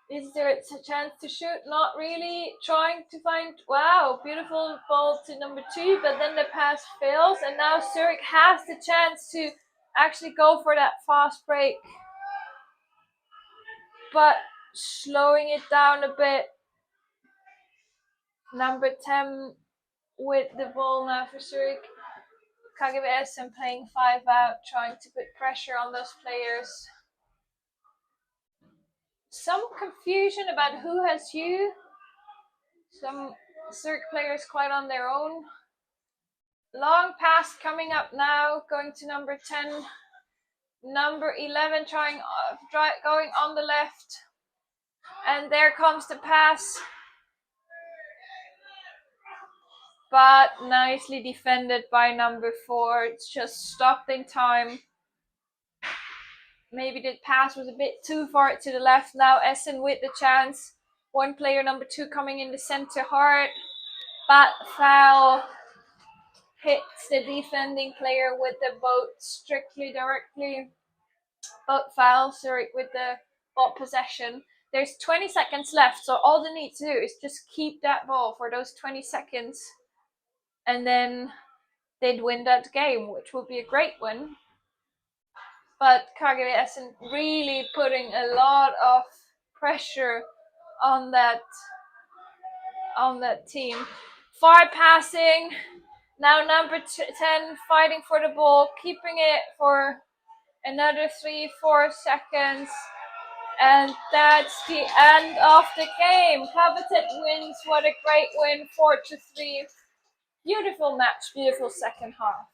Is there a chance to shoot? Not really. Trying to find, wow, beautiful ball to number 2, but then the pass fails, and now Zurich has the chance to actually go for that fast break. But slowing it down a bit. Number 10 with the ball now for Zurich. Cavali Essen playing 5 out, trying to put pressure on those players. Some confusion about who has who. Some Zurich players quite on their own. Long pass coming up now, going to number 10. Number 11 going on the left. And there comes the pass. But nicely defended by number 4. It's just stopped in time. Maybe the pass was a bit too far to the left. Now Essen with the chance. One player, number 2, coming in the center hard. But foul. Hits the defending player with the boat strictly directly. Boat foul. Zurich with the ball possession. There's 20 seconds left, so all they need to do is just keep that ball for those 20 seconds. And then they'd win that game, which would be a great win. But Cavali Essen really putting a lot of pressure on that team. Far passing. Now number 10 fighting for the ball, keeping it for another 3-4 seconds. And that's the end of the game. Capitec wins. What a great win, 4-3. Beautiful match, beautiful second half.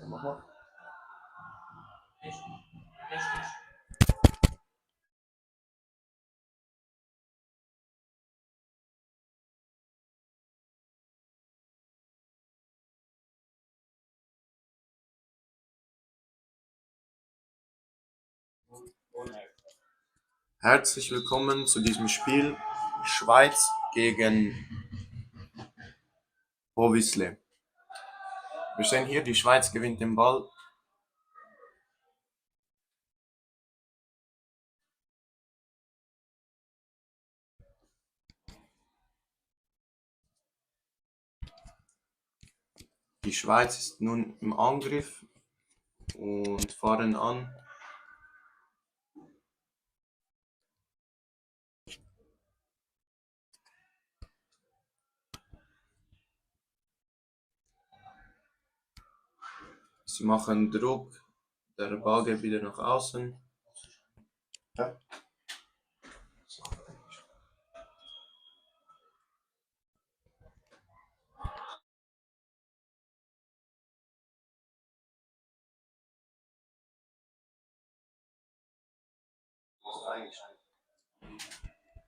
mach mal. Herzlich willkommen zu diesem Spiel Schweiz gegen Ovisle. Wir sehen hier, die Schweiz gewinnt den Ball. Die Schweiz ist nun im Angriff und fahren an. Sie machen Druck, der Ball geht wieder nach außen. Ja.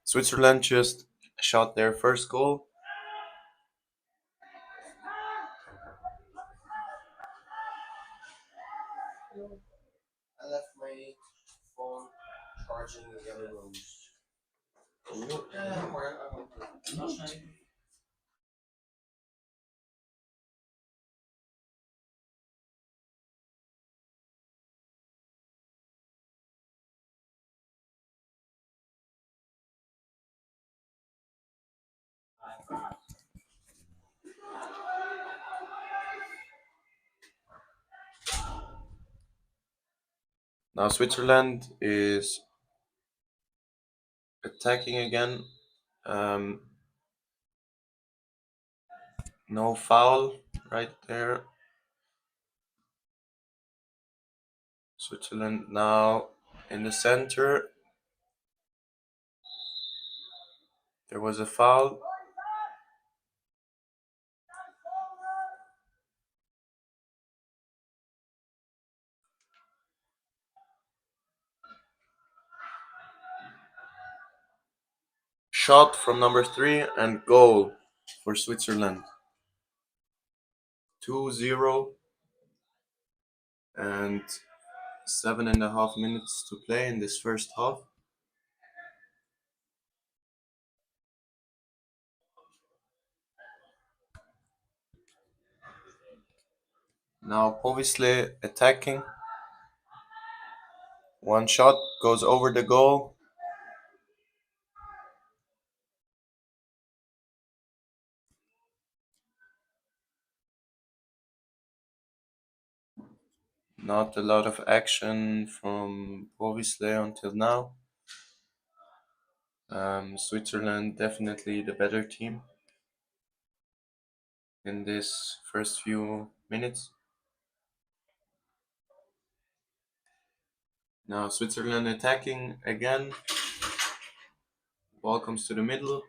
Switzerland just shot their first goal. I left my phone charging the other room. Now Switzerland is attacking again. No foul right there. Switzerland now in the center. There was a foul. Shot from number 3 and goal for Switzerland. 2-0 and 7.5 minutes to play in this first half. Now Povisle attacking. One shot goes over the goal. Not a lot of action from Povisle until now. Switzerland definitely the better team in this first few minutes. Now Switzerland attacking again. Ball comes to the middle,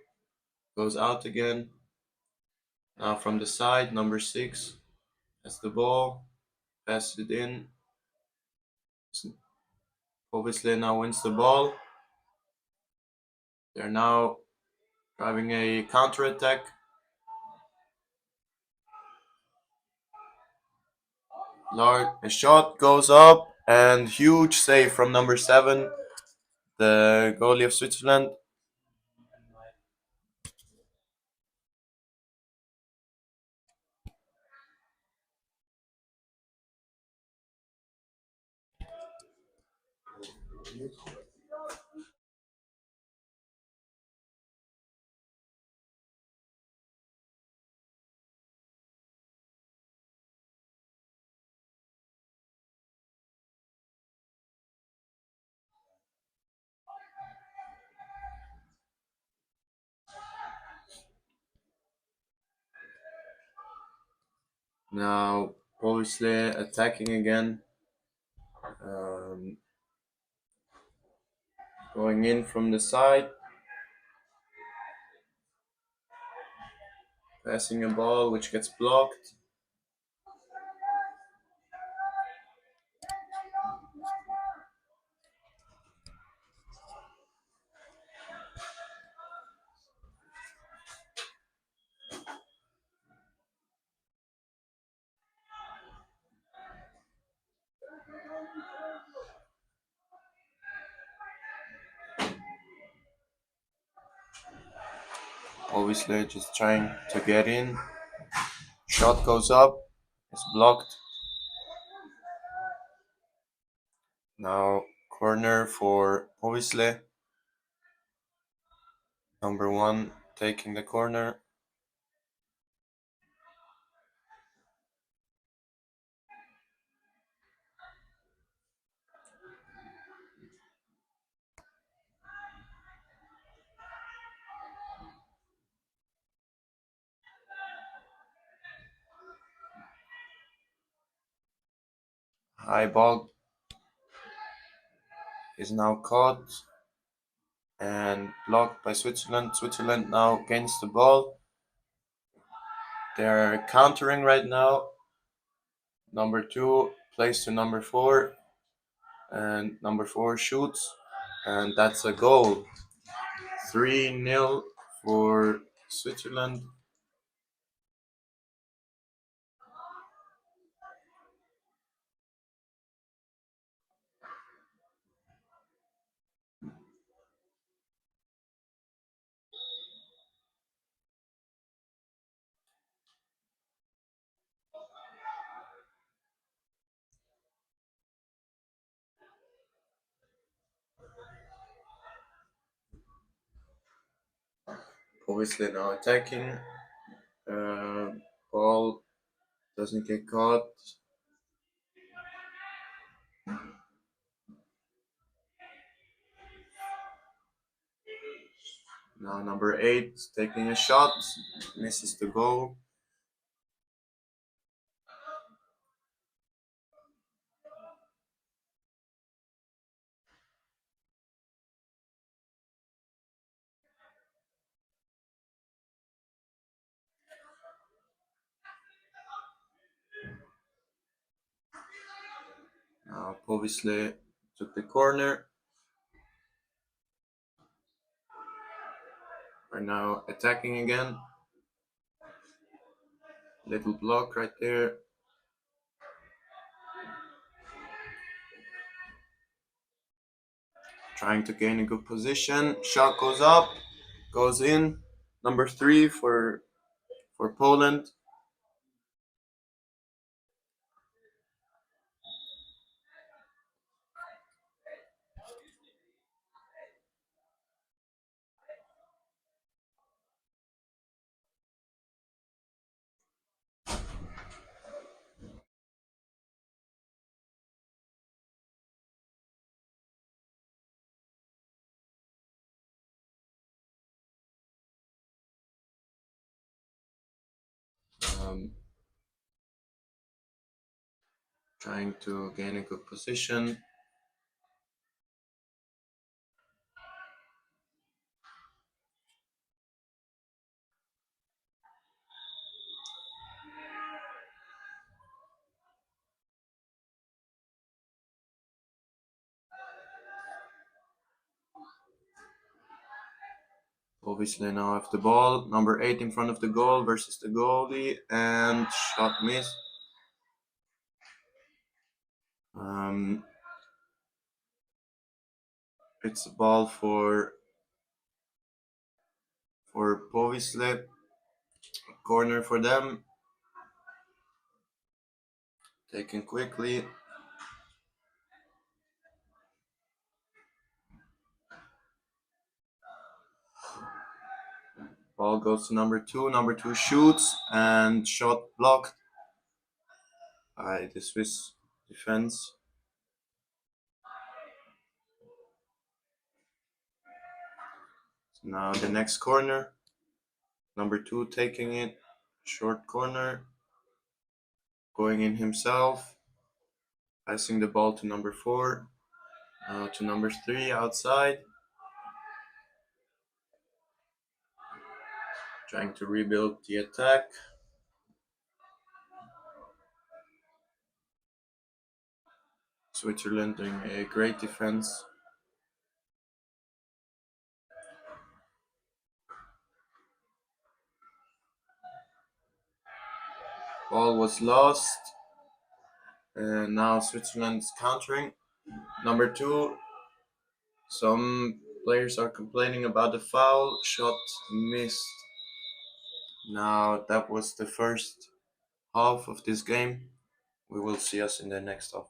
goes out again. Now from the side, number 6 has the ball, passes it in. Povisle now wins the ball. They're now driving a counter-attack. A shot goes up and huge save from number 7, the goalie of Switzerland. Now Povisle attacking again. Going in from the side. Passing a ball which gets blocked. Obviously, just trying to get in. Shot goes up. It's blocked. Now corner for obviously. Number 1 taking the corner. High ball is now caught and blocked by Switzerland. Switzerland now gains the ball. They're countering right now. Number 2 plays to number 4, and number 4 shoots, and that's a goal. 3-0 for Switzerland. Obviously now attacking. Ball doesn't get caught. Now number 8 taking a shot, misses the goal. Now obviously took the corner. Are now attacking again. Little block right there. Trying to gain a good position. Shot goes up, goes in. Number 3 for Poland. Trying to gain a good position. Obviously now have the ball. Number 8 in front of the goal versus the goalie, and shot missed. It's a ball for Povisle. Corner for them. Taken quickly. Ball goes to number 2. Number 2 shoots, and shot blocked by the Swiss defense. So now the next corner. Number 2 taking it. Short corner. Going in himself. Passing the ball to number 4. To number 3 outside. Trying to rebuild the attack. Switzerland doing a great defense. Ball was lost. And now Switzerland's countering. Number 2. Some players are complaining about the foul. Shot missed. Now that was the first half of this game. We will see us in the next half.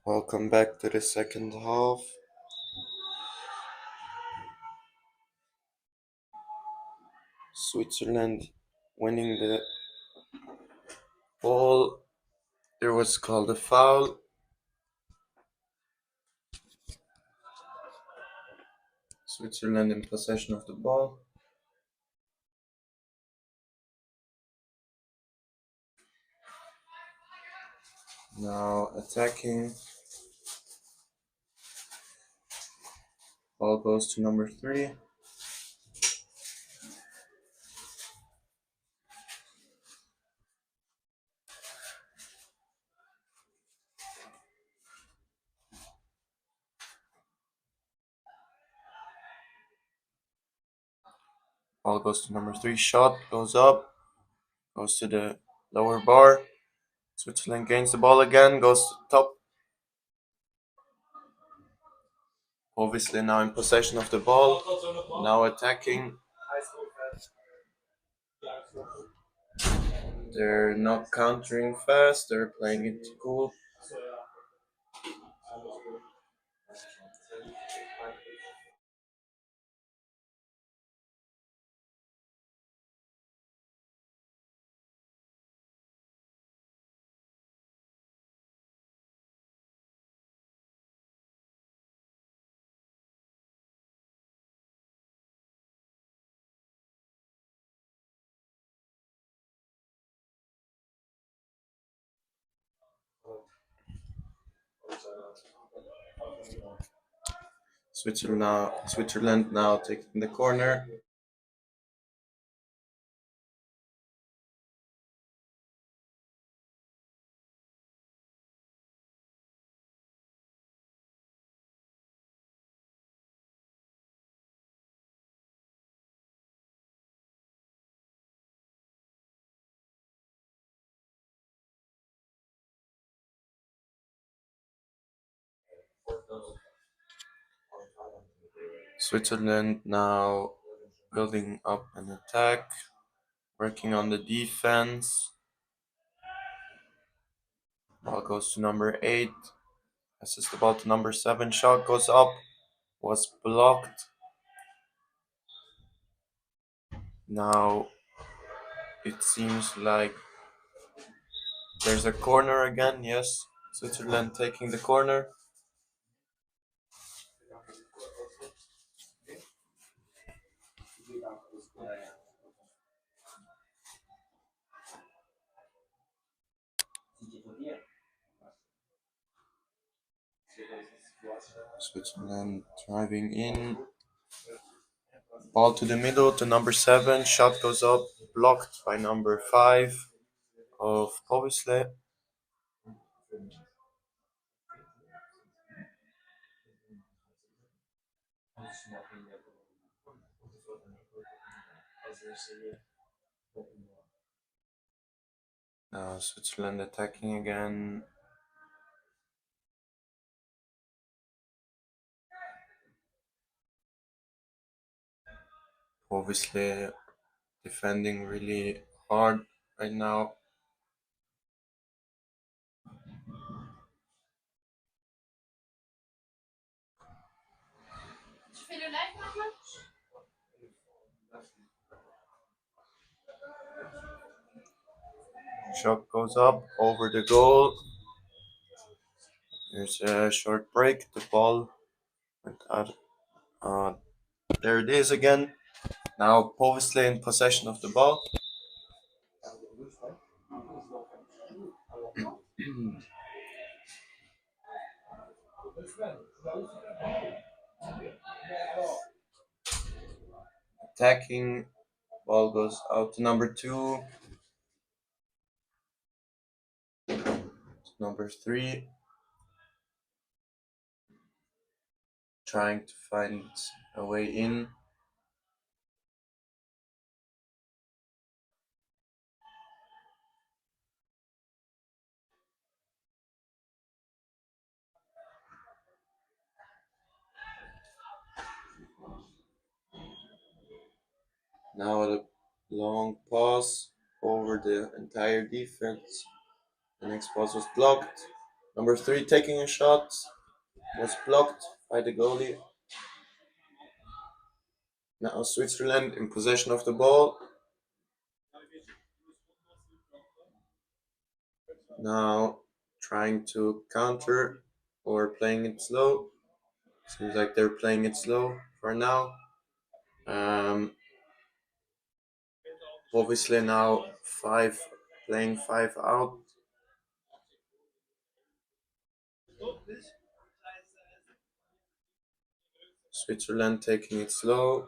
Welcome back to the second half. Switzerland winning the ball. There was called a foul. Switzerland in possession of the ball. Now attacking. Ball goes to number 3. Ball goes to number 3. Shot goes up. Goes to the lower bar. Switzerland gains the ball again. Goes to top. Obviously now in possession of the ball. Now attacking. They're not countering fast. They're playing it cool. Switzerland now taking the corner. Switzerland now building up an attack, working on the defense. Ball goes to number 8. Assist the ball to number 7. Shot goes up. Was blocked. Now it seems like there's a corner again. Yes, Switzerland taking the corner. Switzerland driving in. Ball to the middle to number 7. Shot goes up. Blocked by number 5 of Odyseus. Now Switzerland attacking again. Obviously defending really hard right now. Shot goes up over the goal. There's a short break. The ball went out. There it is again. Now Povesle in possession of the ball. Attacking. Ball goes out to number 2. To number 3. Trying to find a way in. Now a long pass over the entire defense. The next pass was blocked. Number 3 taking a shot. Was blocked by the goalie. Now Switzerland in possession of the ball. Now trying to counter or playing it slow. Seems like they're playing it slow for now. Obviously now playing 5 out. Switzerland taking it slow.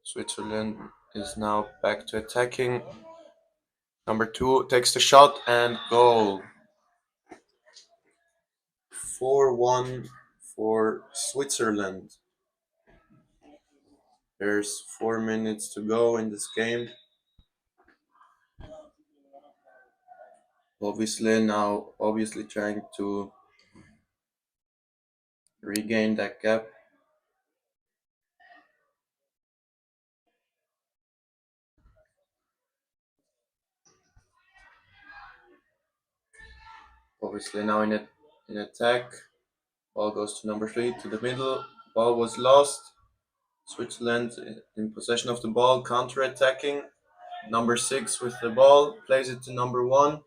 Switzerland is now back to attacking. Number 2 takes the shot and goal. 4-1 for Switzerland. There's 4 minutes to go in this game. Obviously trying to regain that gap. Obviously now in attack. Ball goes to number 3 to the middle. Ball was lost. Switzerland in possession of the ball, counter-attacking. Number 6 with the ball, plays it to number 1.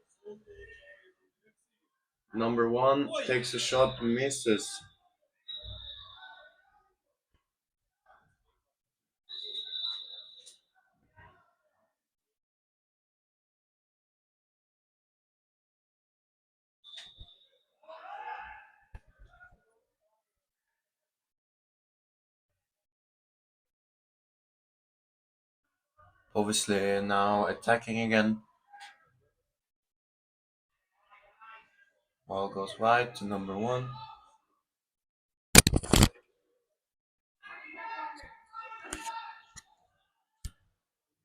Number 1 takes a shot, misses. Obviously now attacking again. Ball goes wide to number 1.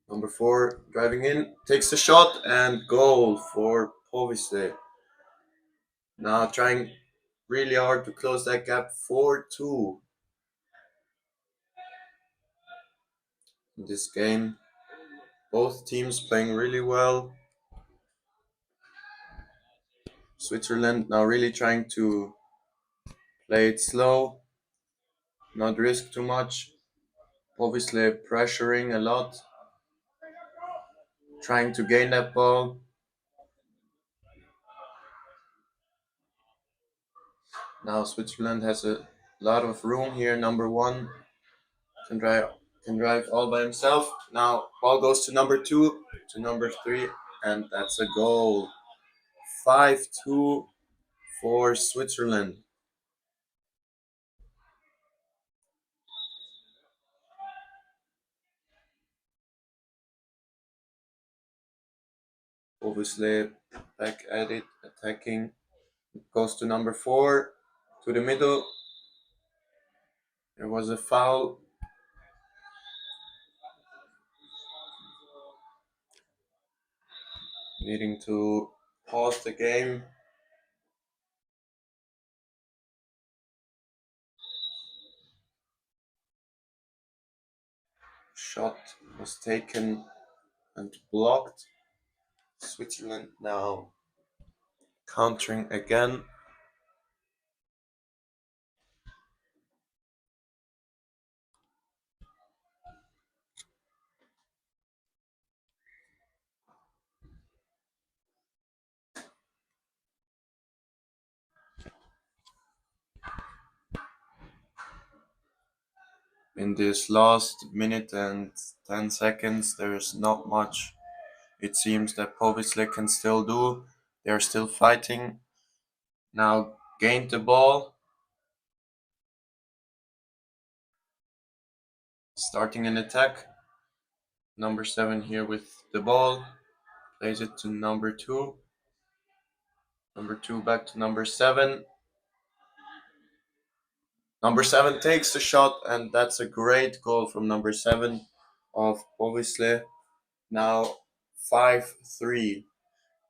Number 4 driving in, takes the shot and goal for Povesle. Now trying really hard to close that gap. 4-2 in this game. Both teams playing really well. Switzerland now really trying to play it slow, not risk too much. Obviously pressuring a lot, trying to gain that ball. Now Switzerland has a lot of room here. Number 1 can drive all by himself. Now ball goes to number 2, to number 3, and that's a goal. 5-2 for Switzerland. Obviously back at it, attacking. Goes to number 4, to the middle. There was a foul. Needing to pause the game. Shot was taken and blocked. Switzerland now countering again. In this last minute and 10 seconds, there's not much it seems that Povitsle can still do. They're still fighting. Now gained the ball. Starting an attack. Number 7 here with the ball. Plays it to number 2. Number 2 back to number 7. Number 7 takes the shot, and that's a great goal from number 7 of Povitsle. Now 5-3.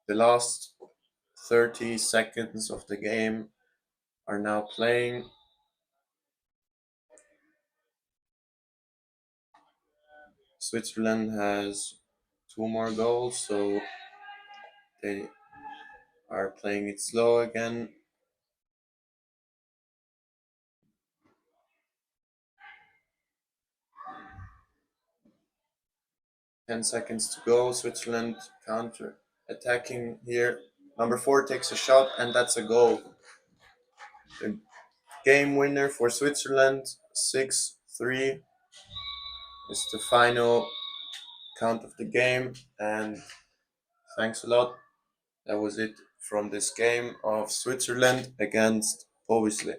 The last 30 seconds of the game are now playing. Switzerland has 2 more goals, so they are playing it slow again. Ten seconds to go. Switzerland counter attacking here. Number 4 takes a shot, and that's a goal. The game winner for Switzerland, 6-3, is the final count of the game. And thanks a lot. That was it from this game of Switzerland against Povitsle.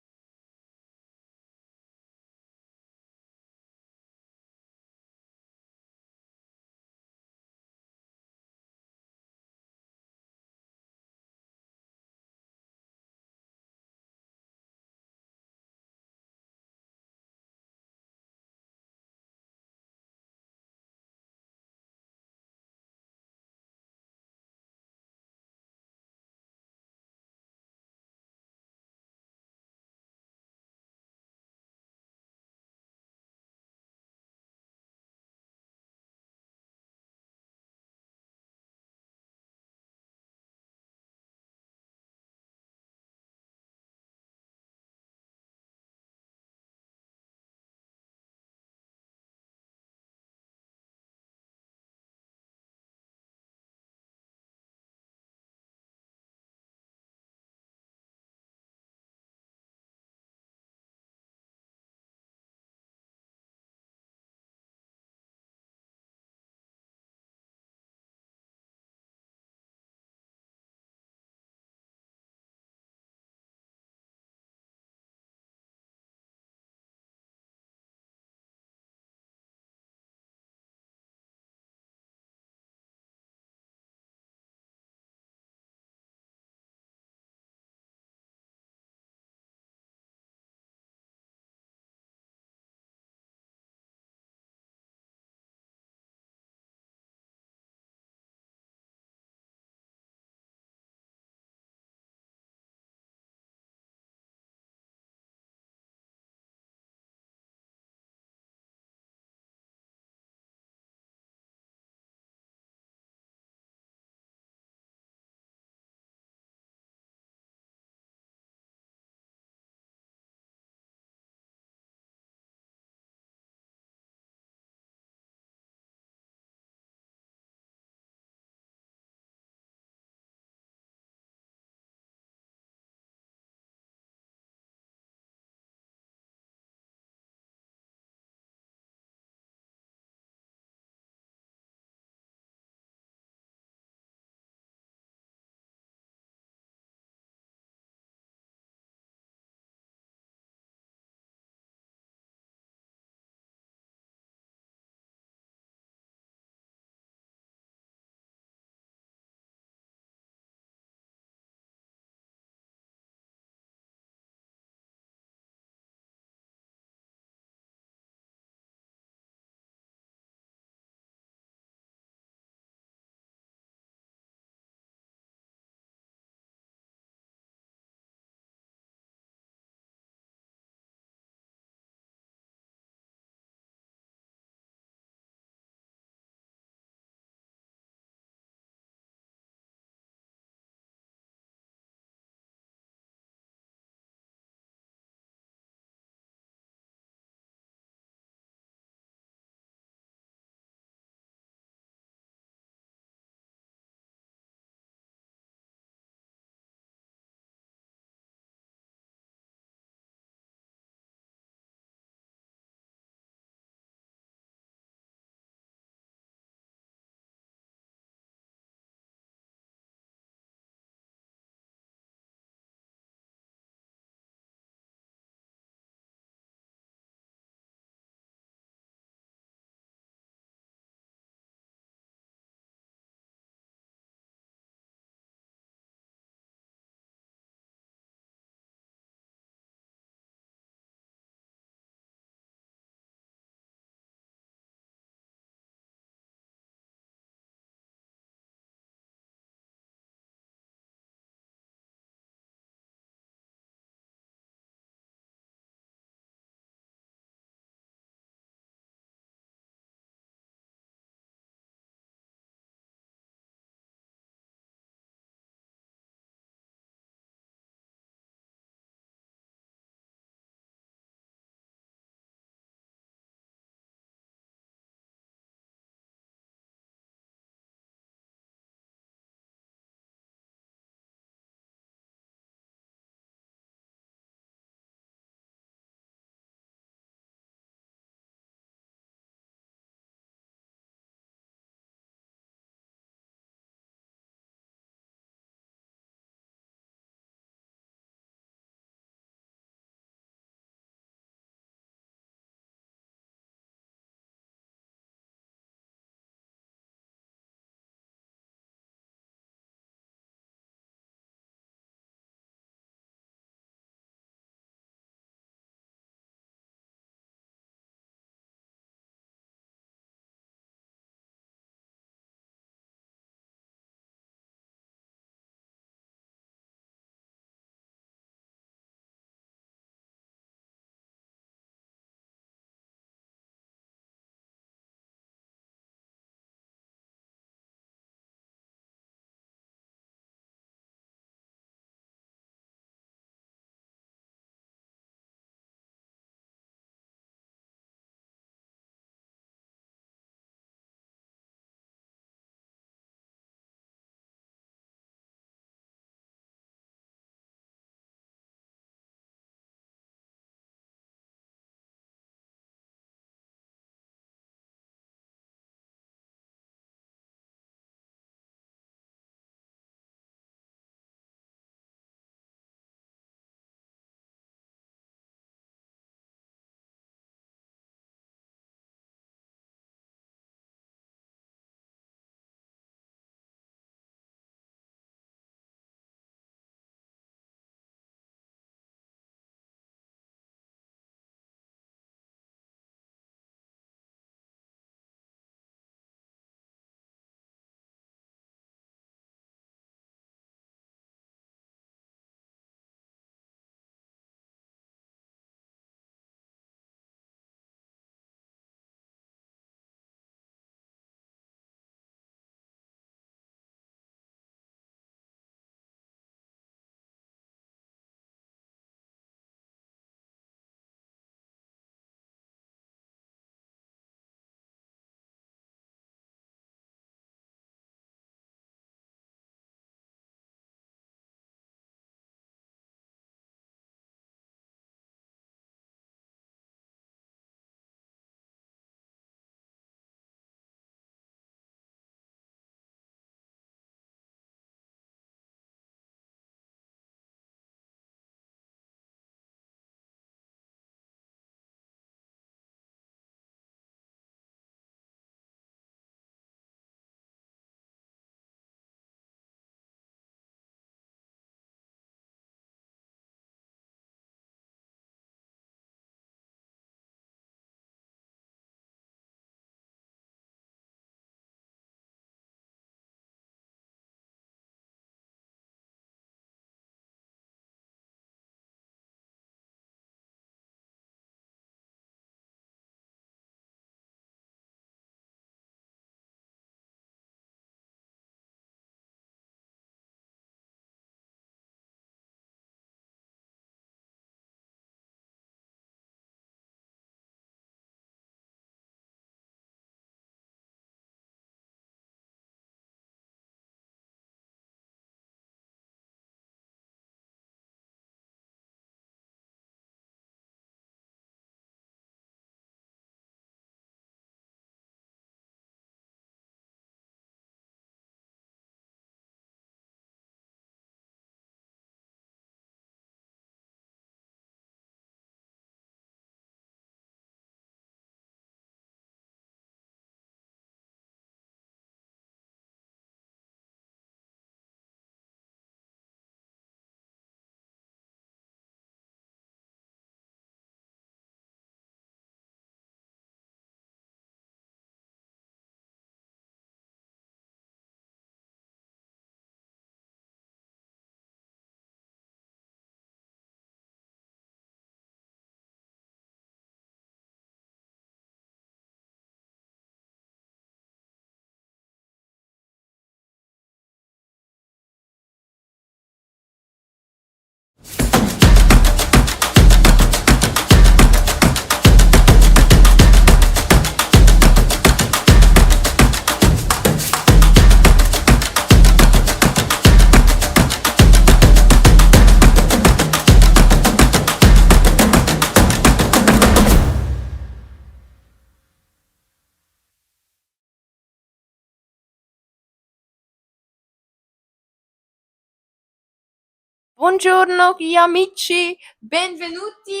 Buongiorno amici, benvenuti.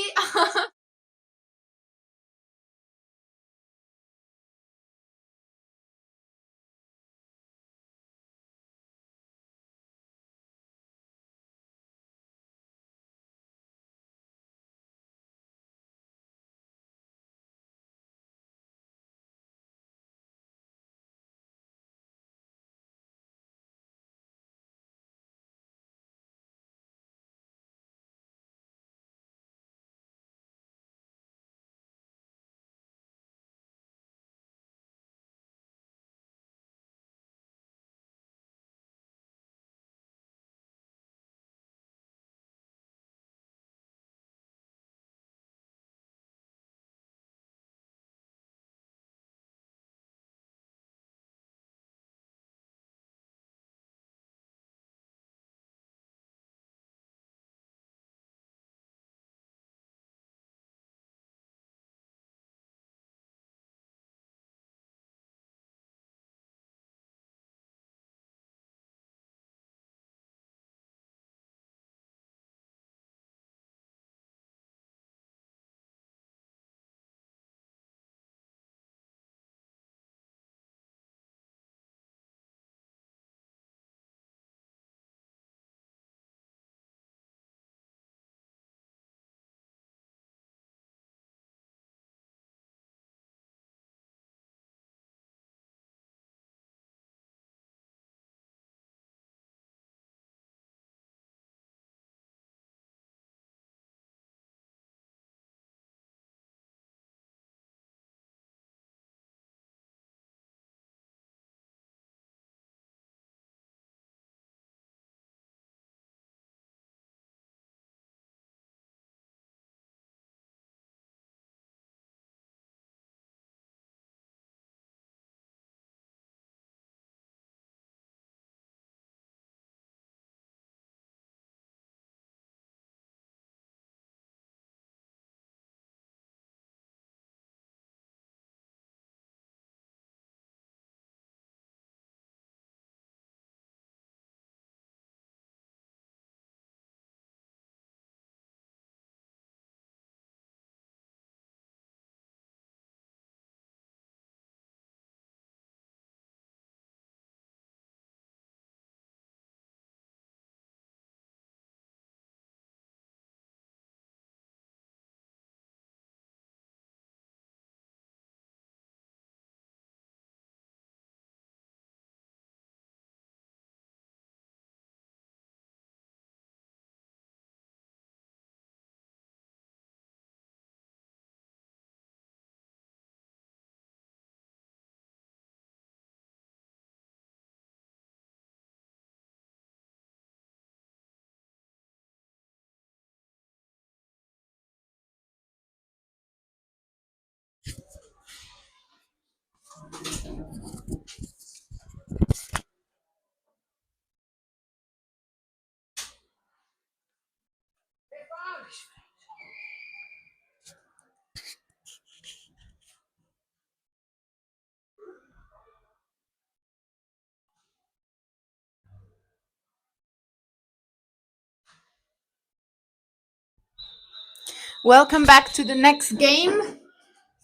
Welcome back to the next game.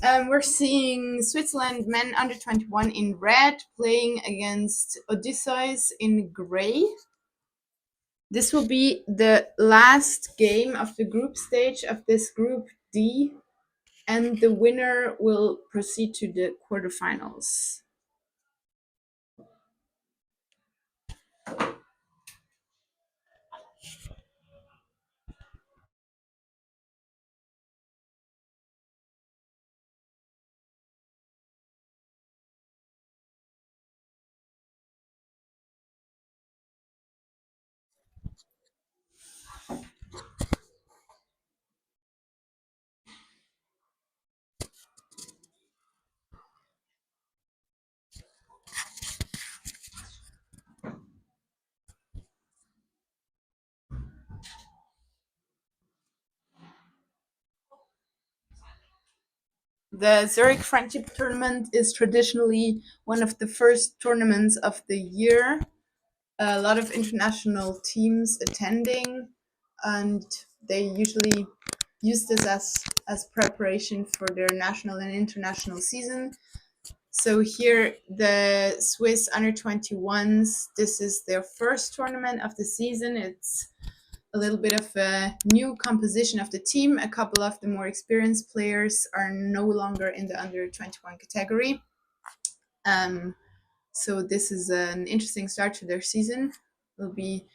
We're seeing Switzerland men under 21 in red playing against Odysseus in gray. This will be the last game of the group stage of this group D, and the winner will proceed to the quarterfinals. The Zurich Friendship Tournament is traditionally one of the first tournaments of the year. A lot of international teams attending. and they usually use this as preparation for their national and international season. So here the Swiss under-21s, this is their first tournament of the season. It's a little bit of a new composition of the team. A couple of the more experienced players are no longer in the under-21 category. So this is an interesting start to their season. It'll be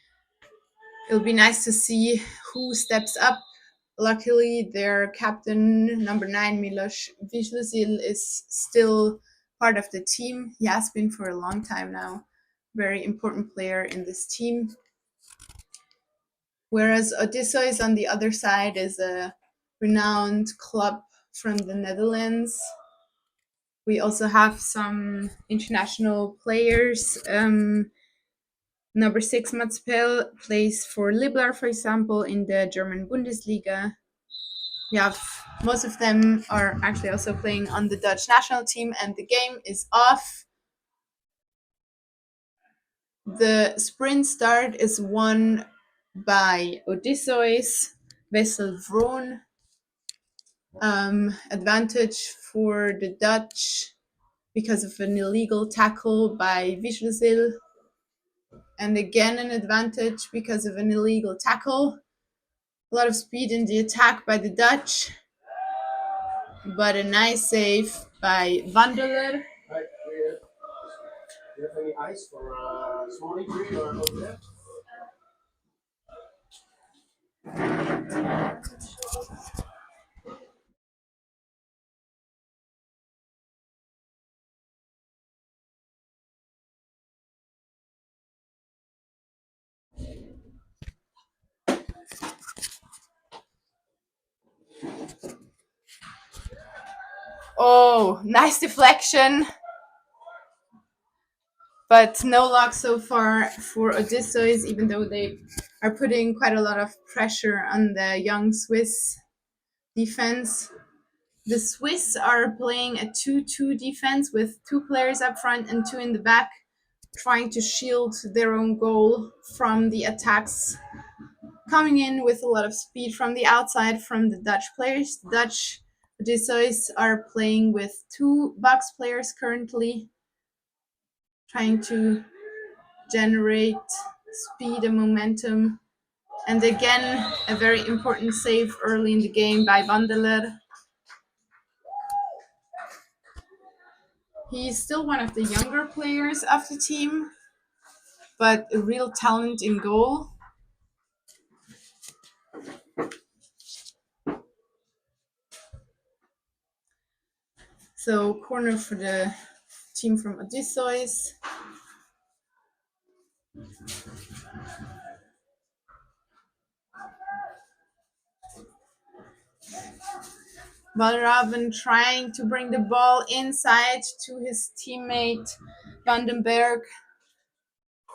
nice to see who steps up. Luckily, their captain, number 9, Milos Vizlazil, is still part of the team. He has been for a long time now. Very important player in this team. Whereas Odysseo on the other side is a renowned club from the Netherlands. We also have some international players. Number 6, Mats Pell, plays for Liblar, for example, in the German Bundesliga. We have most of them are actually also playing on the Dutch national team, and the game is off. The sprint start is won by Odysseus, Wessel Vroon. Advantage for the Dutch because of an illegal tackle by Vizlazil. And again an advantage because of an illegal tackle. A lot of speed in the attack by the Dutch, but a nice save by Wandeler. Right, do you have any ice for small injury or not there? Oh, nice deflection. But no luck so far for Odysseus, even though they are putting quite a lot of pressure on the young Swiss defense. The Swiss are playing a 2-2 defense with 2 players up front and 2 in the back, trying to shield their own goal from the attacks coming in with a lot of speed from the outside from the Dutch players. The Dutch Odysseus are playing with 2 box players currently, trying to generate speed and momentum. And again, a very important save early in the game by Wandeler. He's still one of the younger players of the team, but a real talent in goal. So corner for the team from Odysseus. Valraven trying to bring the ball inside to his teammate Vandenberg,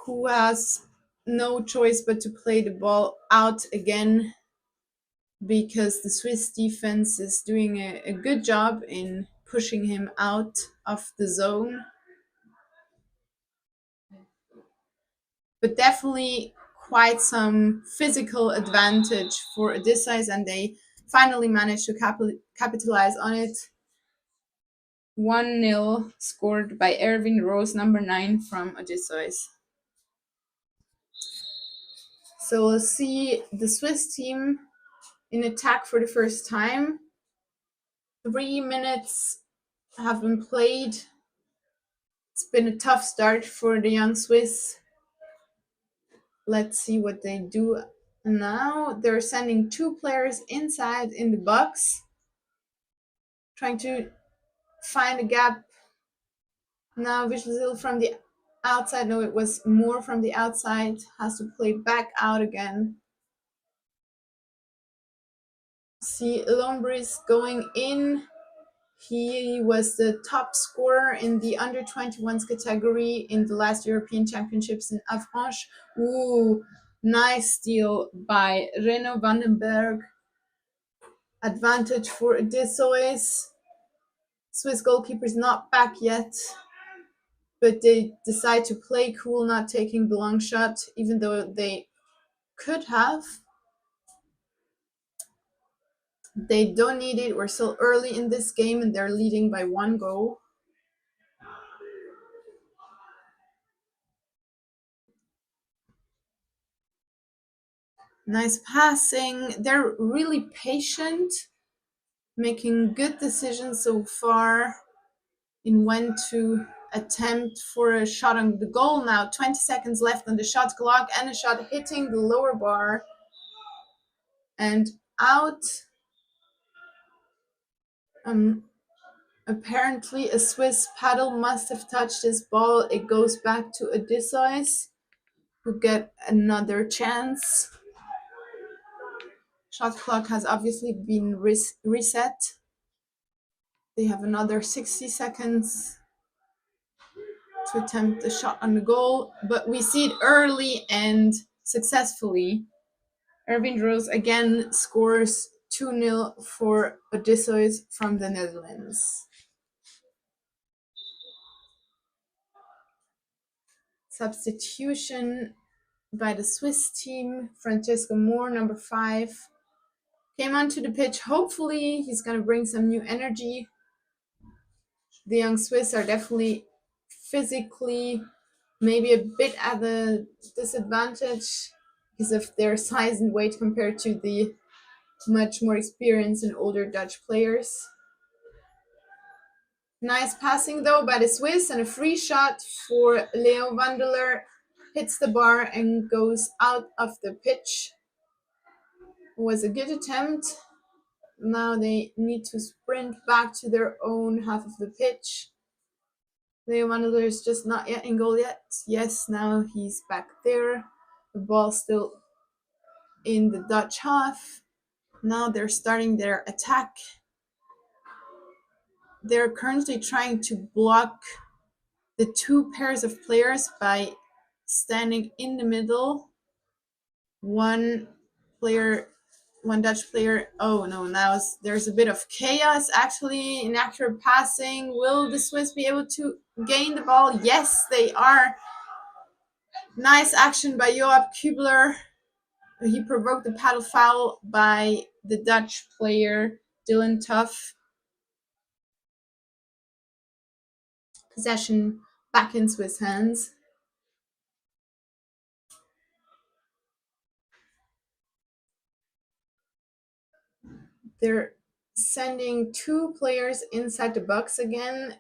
who has no choice but to play the ball out again because the Swiss defense is doing a good job in pushing him out of the zone. But definitely quite some physical advantage for Odysseus, and they finally managed to capitalize on it. 1-0 scored by Erwin Rose, number 9 from Odysseus. So we'll see the Swiss team in attack for the first time. 3 minutes have been played. It's been a tough start for the young Swiss. Let's see what they do now. They're sending 2 players inside in the box, trying to find a gap. Now Vizlazil from the outside. No, it was more from the outside. Has to play back out again. See Lombris going in. He was the top scorer in the under-21s category in the last European Championships in Avranches. Ooh, nice steal by Reno Vandenberg. Advantage for Odysseus. Swiss goalkeeper's not back yet, but they decide to play cool, not taking the long shot, even though they could have. They don't need it. We're still early in this game and they're leading by 1 goal. Nice passing. They're really patient, making good decisions so far in when to attempt for a shot on the goal. Now 20 seconds left on the shot clock and a shot hitting the lower bar and out. Apparently a Swiss paddle must have touched this ball. It goes back to Odysseus, who get another chance. Shot clock has obviously been reset. They have another 60 seconds to attempt the shot on the goal, but we see it early and successfully. Erwin Rose again scores 2-0 for Odysseus from the Netherlands. Substitution by the Swiss team. Francesco Moore, number 5, came onto the pitch. Hopefully he's going to bring some new energy. The young Swiss are definitely physically maybe a bit at a disadvantage because of their size and weight compared to the much more experienced and older Dutch players. Nice passing though by the Swiss, and a free shot for Leo Wandeler hits the bar and goes out of the pitch. It was a good attempt. Now they need to sprint back to their own half of the pitch. Leo Wandeler is just not yet in goal yet. Yes, now he's back there. The ball still in the Dutch half. Now they're starting their attack. They're currently trying to block the 2 pairs of players by standing in the middle. One Dutch player. Oh no, now there's a bit of chaos. Actually, inaccurate passing. Will the Swiss be able to gain the ball? Yes, they are. Nice action by Joab Kubler. He provoked the paddle foul by the Dutch player Dylan Tuff. Possession back in Swiss hands. They're sending 2 players inside the box again.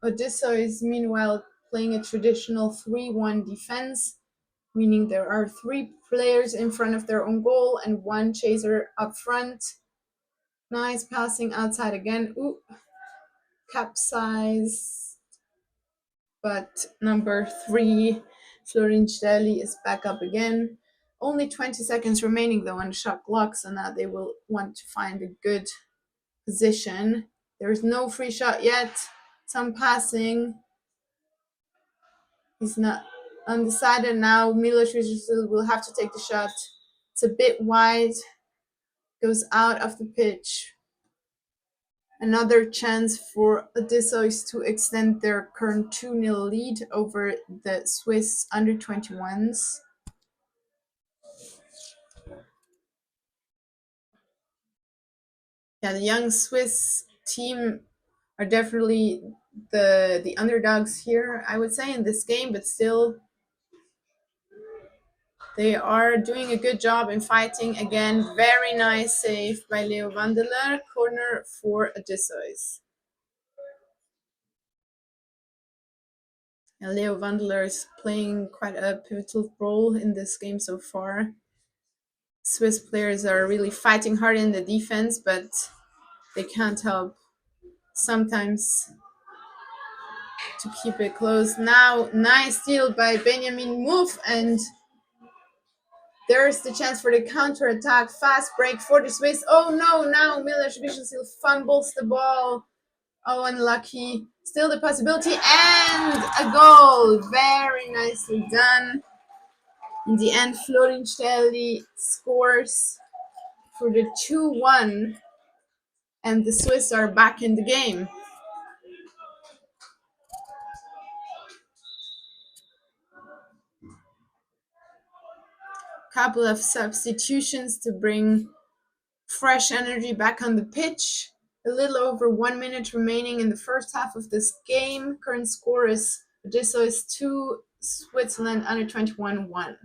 Odyso is meanwhile playing a traditional 3-1 defense, meaning there are 3 players in front of their own goal and 1 chaser up front. Nice passing outside again. Ooh, capsized. But number 3, Florin Stelli, is back up again. Only 20 seconds remaining though on the shot clock, so now they will want to find a good position. There's no free shot yet. Some passing. He's not undecided now. Milos will have to take the shot. It's a bit wide. Goes out of the pitch. Another chance for Odysseus to extend their current 2-0 lead over the Swiss under-21s. Yeah, the young Swiss team are definitely the underdogs here, I would say, in this game, but still they are doing a good job in fighting. Again, very nice save by Leo Wandeler. Corner for Odysseus. And Leo Wandeler is playing quite a pivotal role in this game so far. Swiss players are really fighting hard in the defense, but they can't help sometimes to keep it close. Now, nice steal by Benjamin Mouf, and there's the chance for the counter-attack. Fast break for the Swiss. Oh no, now Milos Vichensil fumbles the ball. Oh, unlucky. Still the possibility, and a goal. Very nicely done. In the end, Florin Stelli scores for the 2-1, and the Swiss are back in the game. Couple of substitutions to bring fresh energy back on the pitch. A little over 1 minute remaining in the first half of this game. Current score is Odysseus 2, Switzerland under 21 1.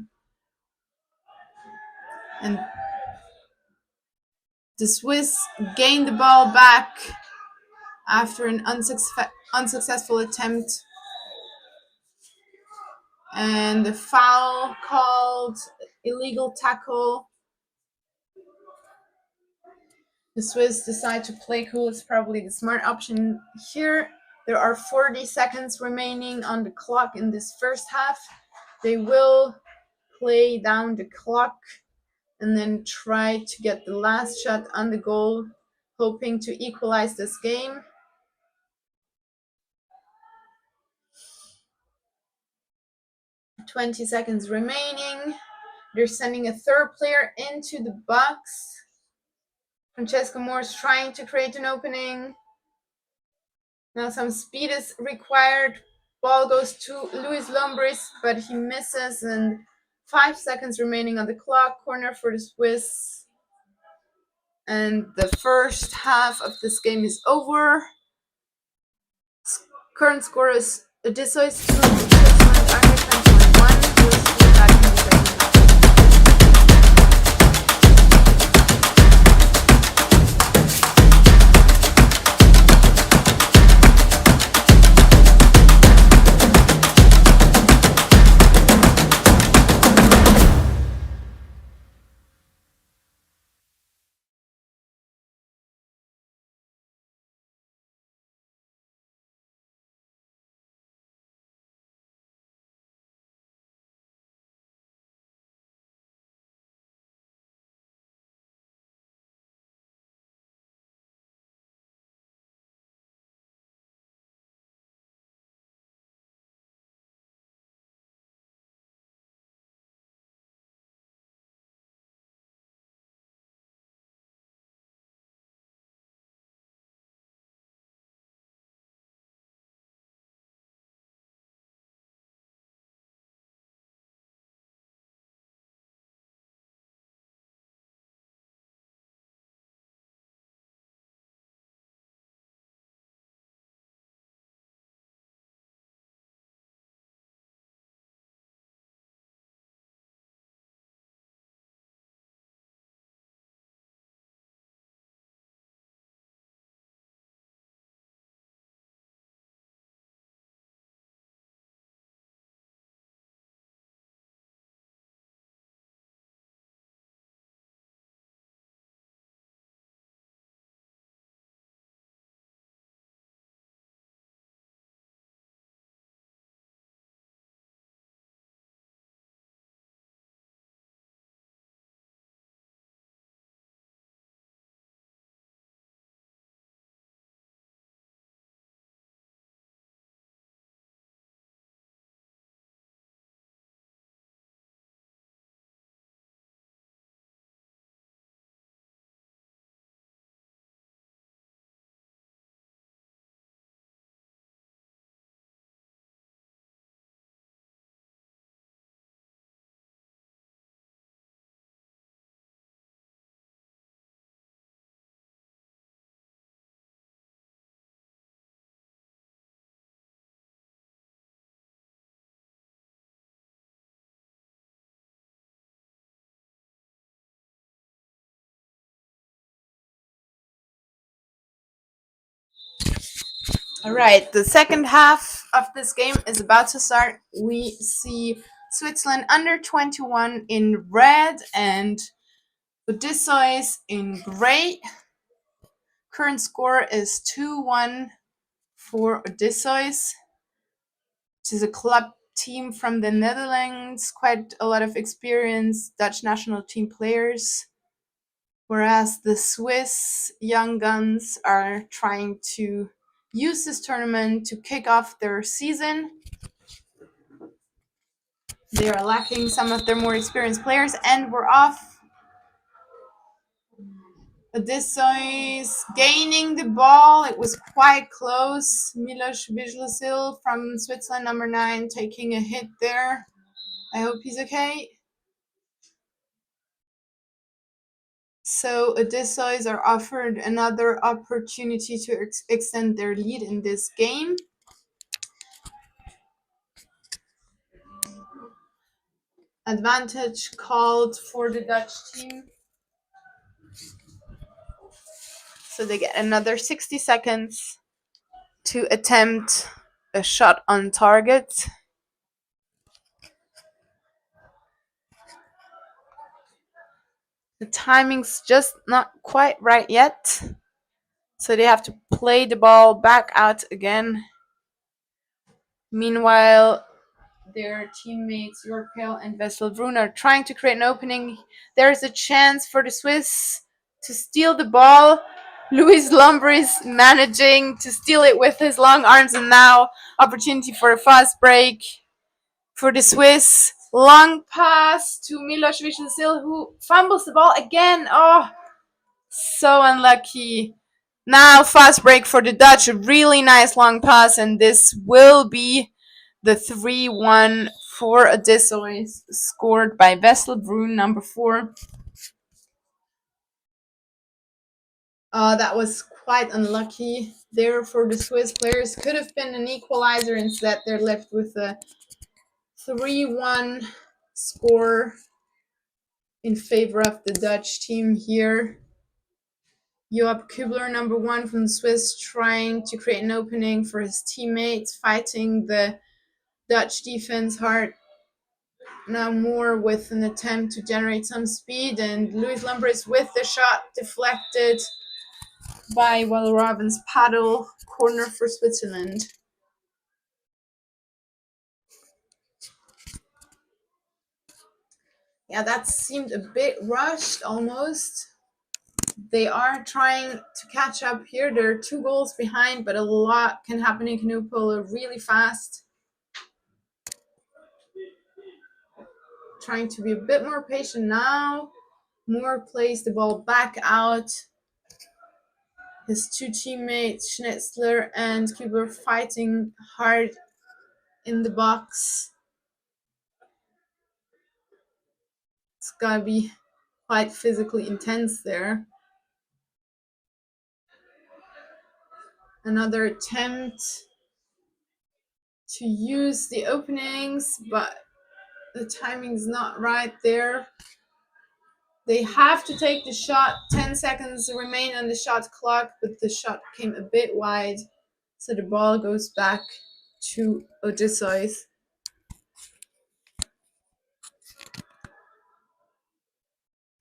And the Swiss gained the ball back after an unsuccessful attempt. And the foul called, illegal tackle. The Swiss decide to play cool. It's probably the smart option here. There are 40 seconds remaining on the clock in this first half. They will play down the clock and then try to get the last shot on the goal, hoping to equalize this game. "20 seconds remaining. They're sending a third player into the box. Francesco Moore is trying to create an opening. Now some speed is required. Ball goes to Luis Lombris, but he misses, and 5 seconds remaining on the clock. Corner for the Swiss. And the first half of this game is over. Current score is Odysseus 2, Switzerland under 21. We'll see you back in the second half. All right, the second half of this game is about to start. We see Switzerland under 21 in red and Odysseus in gray. Current score is 2-1 for Odysseus, which is a club team from the Netherlands, quite a lot of experienced Dutch national team players, whereas the Swiss young guns are trying to use this tournament to kick off their season. They are lacking some of their more experienced players, and we're off. Odysseus gaining the ball. It was quite close. Milos Vizlasil from Switzerland, number 9, taking a hit there. I hope he's okay. So Odysseus are offered another opportunity to extend their lead in this game. Advantage called for the Dutch team. So they get another 60 seconds to attempt a shot on target. The timing's just not quite right yet. So they have to play the ball back out again. Meanwhile, their teammates Yorkel and Vesselbrunn are trying to create an opening. There's a chance for the Swiss to steal the ball. Louis Lombris managing to steal it with his long arms, and now opportunity for a fast break for the Swiss. Long pass to Milos Vyšlacil, who fumbles the ball again. Oh, so unlucky. Now fast break for the Dutch. A really nice long pass, and this will be the 3-1 for Odysseus, scored by Vesselbrunn, number 4. That was quite unlucky there for the Swiss players. Could have been an equalizer. Instead, they're left with a 3-1 score in favor of the Dutch team here. Joab Kübler, number 1 from the Swiss, trying to create an opening for his teammates, fighting the Dutch defense hard. Now more with an attempt to generate some speed, and Louis Lombris with the shot deflected by Walraven's paddle. Corner for Switzerland. Yeah, that seemed a bit rushed almost. They are trying to catch up here. They're 2 goals behind, but a lot can happen in canoe polo really fast. Trying to be a bit more patient now. Moore plays the ball back out. His 2 teammates, Schnetzler and Kübler, fighting hard in the box. It's gotta be quite physically intense there. Another attempt to use the openings, but the timing's not right there. They have to take the shot. 10 seconds remain on the shot clock, but the shot came a bit wide, so the ball goes back to Odysseus.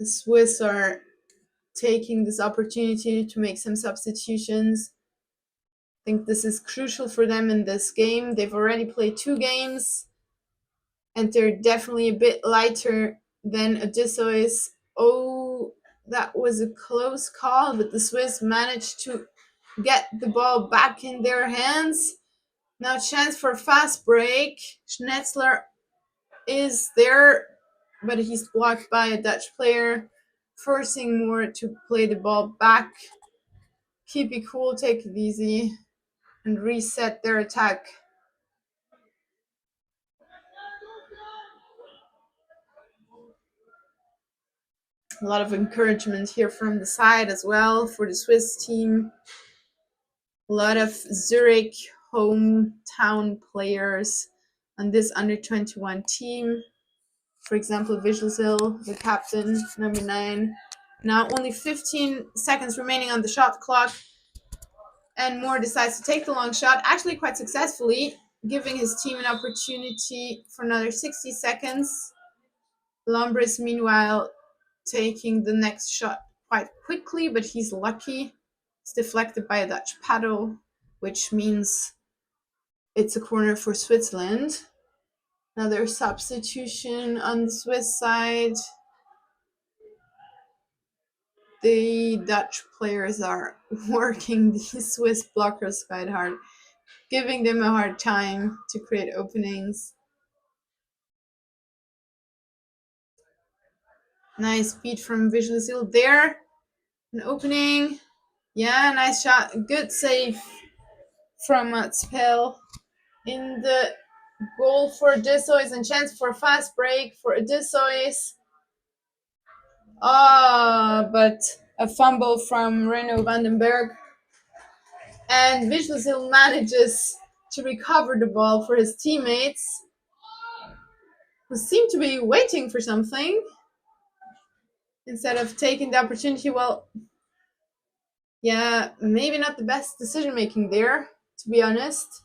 The Swiss are taking this opportunity to make some substitutions. I think this is crucial for them in this game. They've already played 2 games, and they're definitely a bit lighter than Odysseus. Oh, that was a close call, but the Swiss managed to get the ball back in their hands. Now chance for a fast break. Schnetzler is there, but he's blocked by a Dutch player, forcing Moore to play the ball back. Keep it cool, take it easy, and reset their attack. A lot of encouragement here from the side as well for the Swiss team. A lot of Zurich hometown players on this under-21 team. For example, Vyšlacil, the captain, number 9. Now only 15 seconds remaining on the shot clock, and Moore decides to take the long shot, actually quite successfully, giving his team an opportunity for another 60 seconds. Lombris, meanwhile, taking the next shot quite quickly, but he's lucky. It's deflected by a Dutch paddle, which means it's a corner for Switzerland. Another substitution on the Swiss side. The Dutch players are working these Swiss blockers quite hard, giving them a hard time to create openings. Nice beat from Vyšlacil there. An opening. Yeah, nice shot. Good save from Spell in the goal for Odysseus, and chance for a fast break for Odysseus. But a fumble from Reno Vandenberg. And Vizhlazil manages to recover the ball for his teammates, who seem to be waiting for something instead of taking the opportunity. Well, yeah, maybe not the best decision making there, to be honest.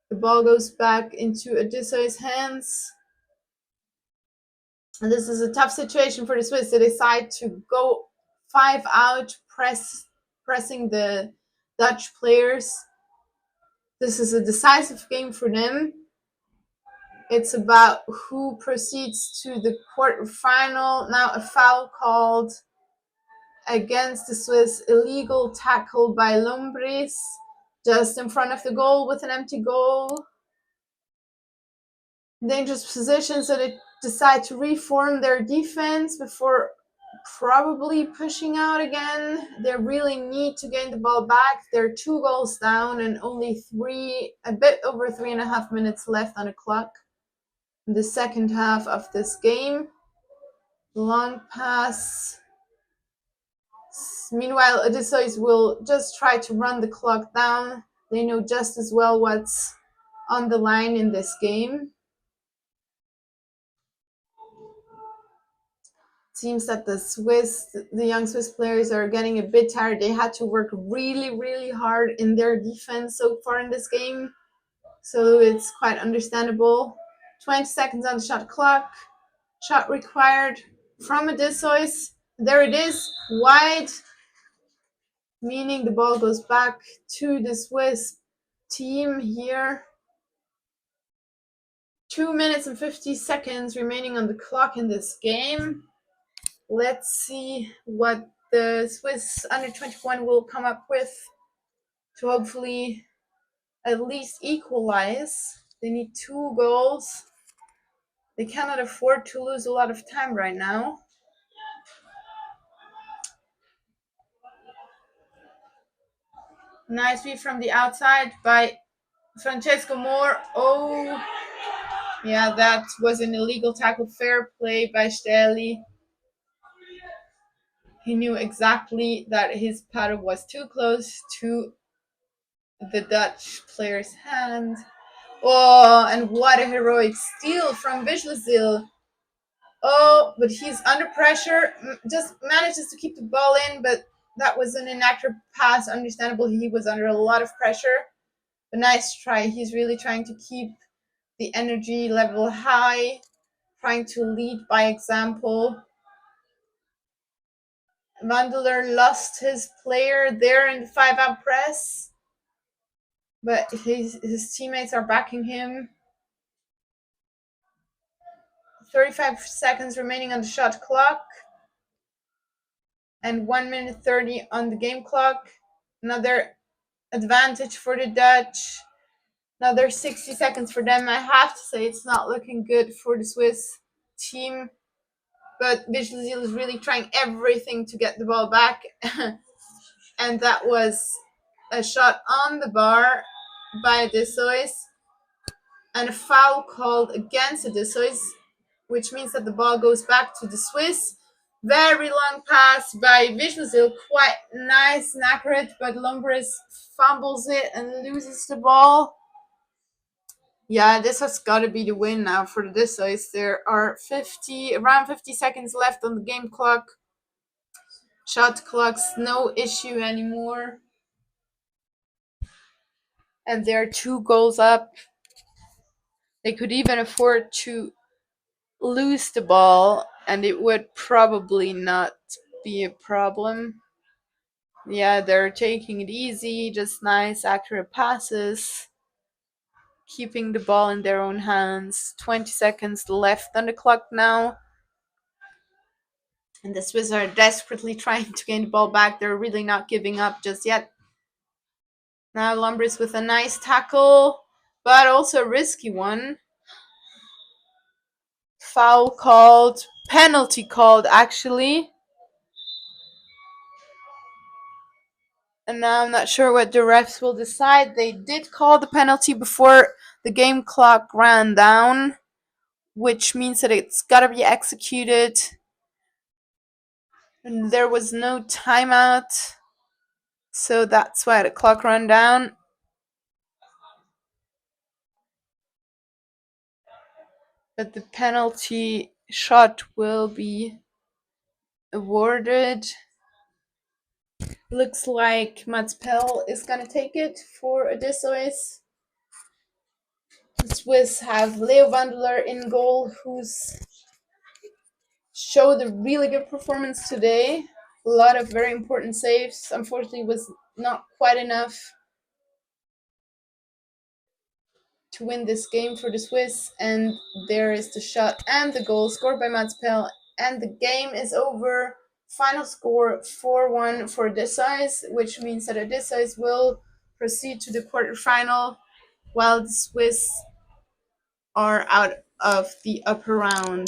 The ball goes back into Odysseus' hands. And this is a tough situation for the Swiss. They decide to go 5 out, pressing the Dutch players. This is a decisive game for them. It's about who proceeds to the quarterfinal. Now a foul called against the Swiss, illegal tackle by Lombris, just in front of the goal with an empty goal. Dangerous position, so they decide to reform their defense before probably pushing out again. They really need to gain the ball back. They're 2 goals down and only a bit over 3.5 minutes left on the clock in the second half of this game. Long pass. Meanwhile, Odysseus will just try to run the clock down. They know just as well what's on the line in this game. Seems that the young Swiss players are getting a bit tired. They had to work really, really hard in their defense so far in this game. So it's quite understandable. 20 seconds on the shot clock. Shot required from Odysseus. There it is, wide. Meaning the ball goes back to the Swiss team here. 2 minutes and 50 seconds remaining on the clock in this game. Let's see what the Swiss under-21 will come up with to hopefully at least equalize. They need 2 goals. They cannot afford to lose a lot of time right now. Nice feed from the outside by Francesco Moore. Oh, yeah, that was an illegal tackle. Fair play by Sterli. He knew exactly that his paddle was too close to the Dutch player's hand. Oh, and what a heroic steal from Vizhlazil. Oh, but he's under pressure. Just manages to keep the ball in, but that was an inaccurate pass. Understandable, he was under a lot of pressure. But nice try. He's really trying to keep the energy level high, trying to lead by example. Vandeler lost his player there in the 5-out press, but his teammates are backing him. 35 seconds remaining on the shot clock and 1 minute 30 on the game clock. Another advantage for the Dutch. Another 60 seconds for them. I have to say it's not looking good for the Swiss team, but Vizhlazil is really trying everything to get the ball back. And that was a shot on the bar by Odysseus and a foul called against Odysseus, which means that the ball goes back to the Swiss. Very long pass by Vizhlazil, quite nice and accurate, but Lombris fumbles it and loses the ball. Yeah, this has got to be the win now for the Odysseus. There are around 50 seconds left on the game clock. Shot clock's no issue anymore. And they're 2 goals up. They could even afford to lose the ball, and it would probably not be a problem. Yeah, they're taking it easy, just nice, accurate passes, keeping the ball in their own hands. 20 seconds left on the clock now. And the Swiss are desperately trying to gain the ball back. They're really not giving up just yet. Now Lombris with a nice tackle, but also a risky one. Foul called, penalty called actually. And now I'm not sure what the refs will decide. They did call the penalty before the game clock ran down, which means that it's got to be executed. And there was no timeout, so that's why the clock ran down. But the penalty shot will be awarded. Looks like Mats Pell is gonna take it for Odysseus. The Swiss have Leo Wandeler in goal, who's showed a really good performance today. A lot of very important saves. Unfortunately, was not quite enough to win this game for the Swiss. And there is the shot and the goal scored by Mats Pell. And the game is over. Final score 4-1 for Odysseus, which means that Odysseus will proceed to the quarterfinal, while the Swiss are out of the upper round.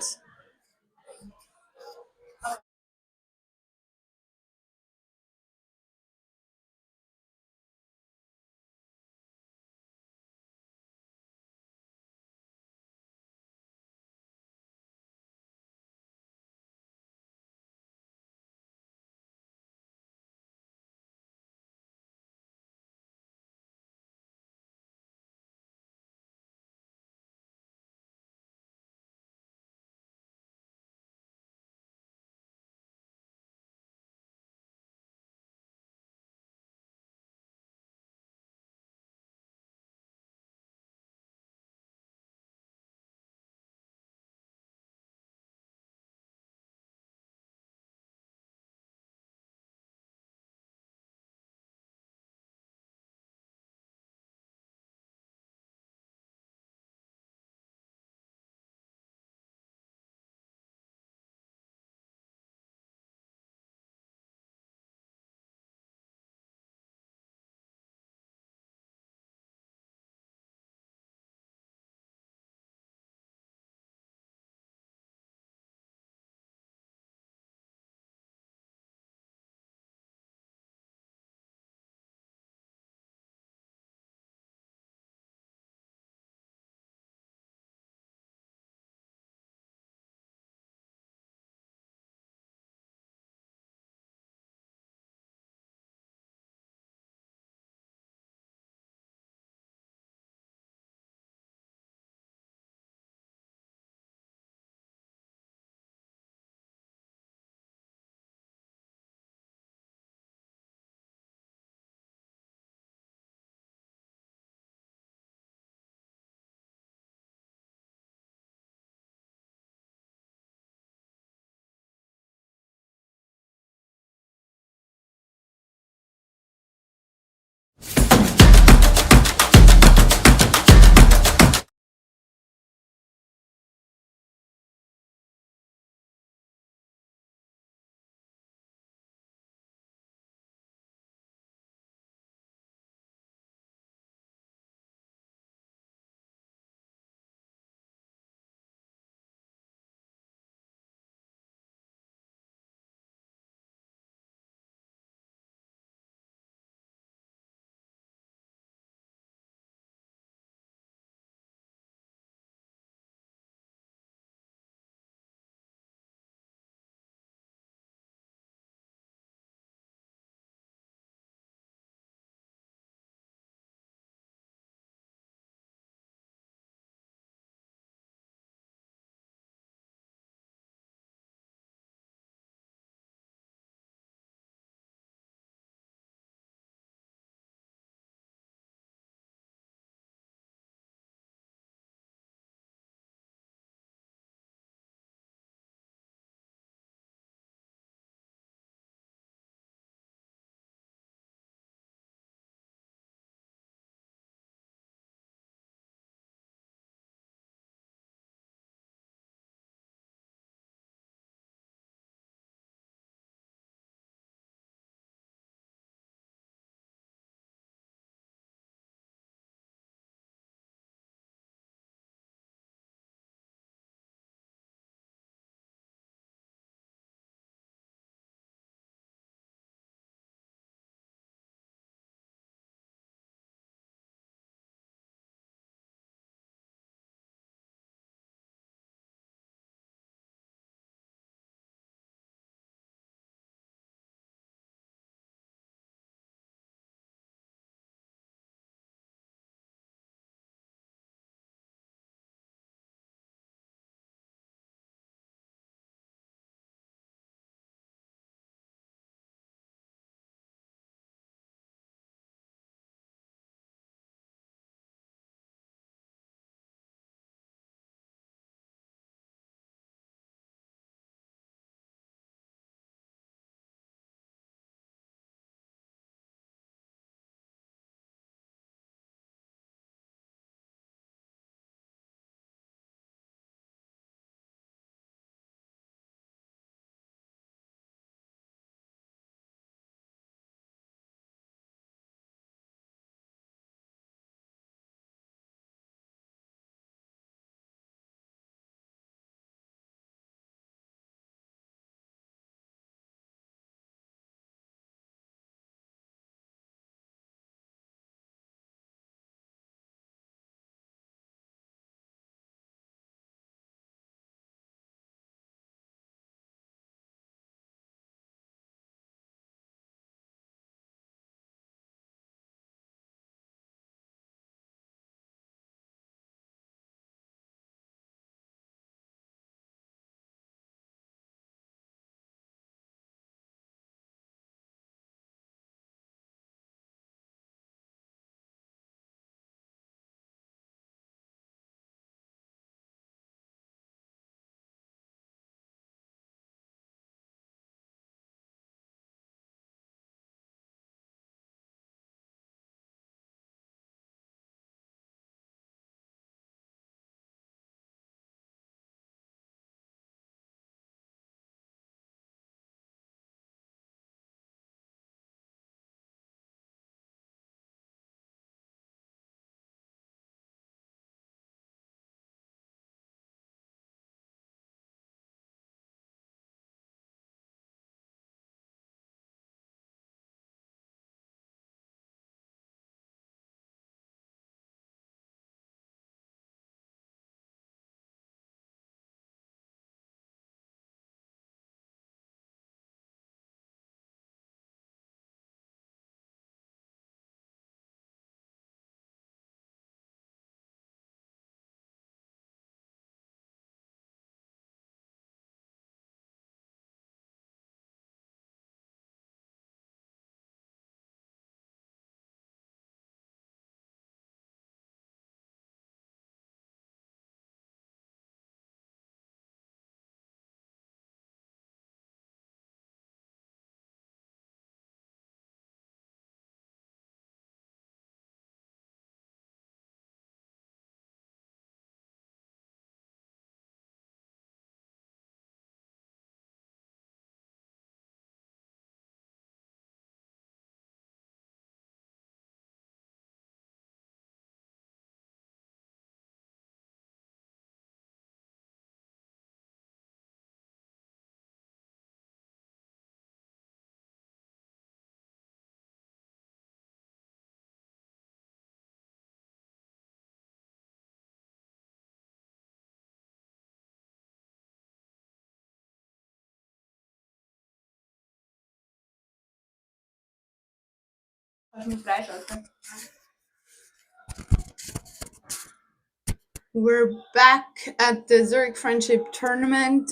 We're back at the Zurich Friendship Tournament.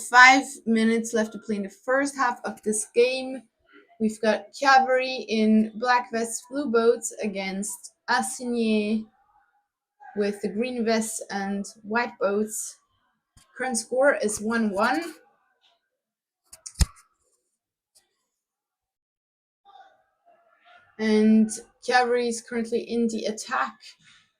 5 minutes left to play in the first half of this game. We've got Cavali in black vests, blue boats against Asin with the green vests and white boats. Current score is 1-1. And Cavali is currently in the attack.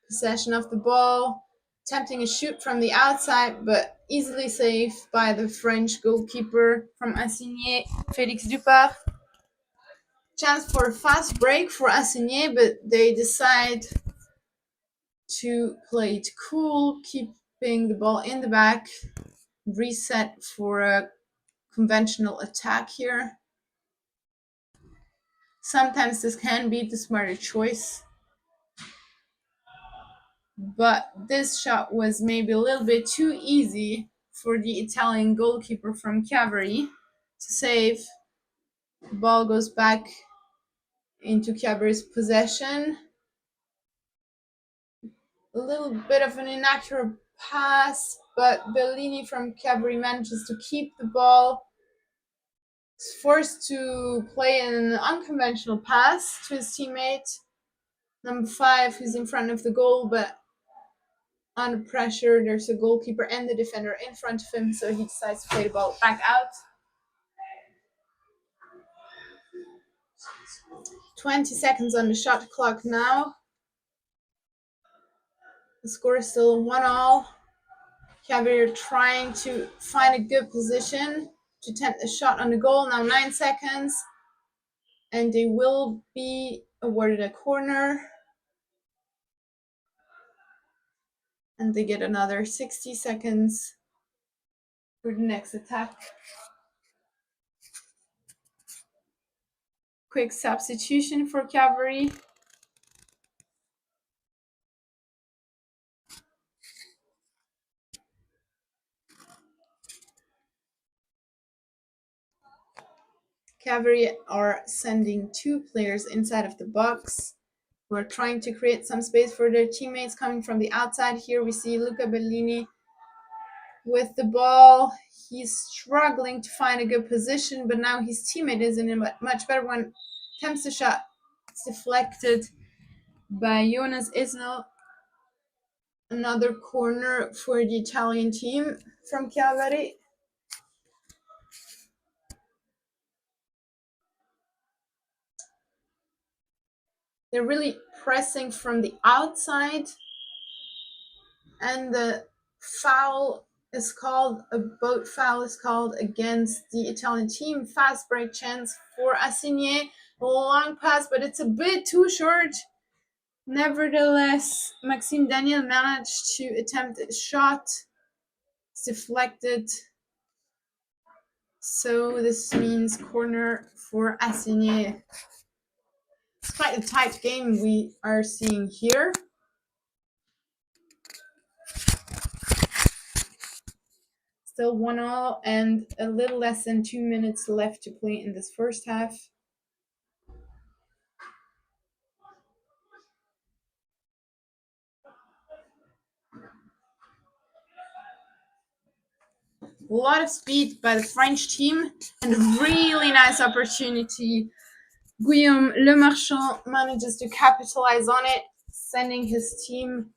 Possession of the ball. Attempting a shoot from the outside, but easily saved by the French goalkeeper from Asin, Félix Dupart. Chance for a fast break for Asin, but they decide to play it cool, keeping the ball in the back. Reset for a conventional attack here. Sometimes this can be the smarter choice, but this shot was maybe a little bit too easy for the Italian goalkeeper from Cavali to save. The ball goes back into Cavali's possession. A little bit of an inaccurate pass, but Bellini from Cavali manages to keep the ball. He's forced to play an unconventional pass to his teammate, number 5, who's in front of the goal, but under pressure, there's a goalkeeper and the defender in front of him, so he decides to play the ball back out. 20 seconds on the shot clock now. The score is still 1-1. Cavalier trying to find a good position to attempt a shot on the goal. Now 9 seconds. And they will be awarded a corner. And they get another 60 seconds for the next attack. Quick substitution for Cavali. Cavali are sending 2 players inside of the box who are trying to create some space for their teammates coming from the outside. Here we see Luca Bellini with the ball. He's struggling to find a good position, but now his teammate is in a much better one. Attempts the shot. It's deflected by Jonas Isnell. Another corner for the Italian team from Cavali. They're really pressing from the outside, and the foul is called, a boat foul is called against the Italian team. Fast break chance for Asin. Long pass, but it's a bit too short. Nevertheless, Maxime Daniel managed to attempt a shot. It's deflected. So this means corner for Asin. It's quite a tight game we are seeing here. Still 1-1 and a little less than 2 minutes left to play in this first half. A lot of speed by the French team and a really nice opportunity. Guillaume Lemarchand manages to capitalize on it, sending his team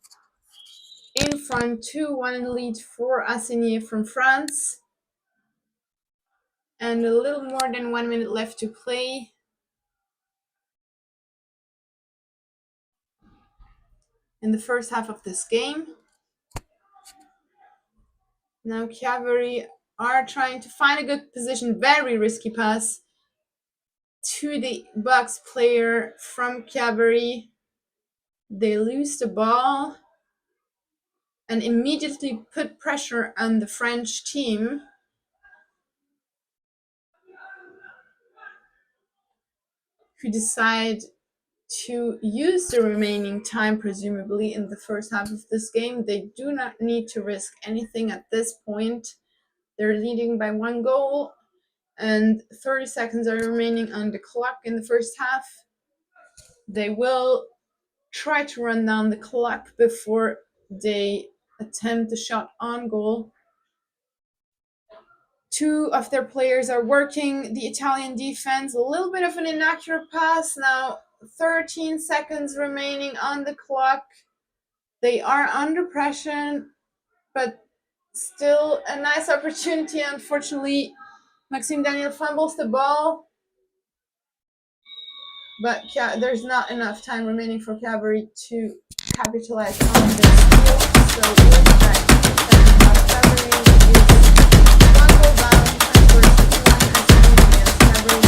in front, 2-1 lead for Asin from France. And a little more than 1 minute left to play. In the first half of this game. Now Cavali are trying to find a good position. Very risky pass to the box player from Cavali. They lose the ball and immediately put pressure on the French team. Who decide to use the remaining time, presumably in the first half of this game. They do not need to risk anything at this point. They're leading by 1 goal, and 30 seconds are remaining on the clock in the first half. They will try to run down the clock before they attempt the shot on goal. Two of their players are working the Italian defense. A little bit of an inaccurate pass. Now 13 seconds remaining on the clock. They are under pressure, but still a nice opportunity. Unfortunately, Maxime Daniel fumbles the ball. But there's not enough time remaining for Cavali to capitalize on this steal. So with that, Cavali is one goal down and we're 2-1 against Cavali.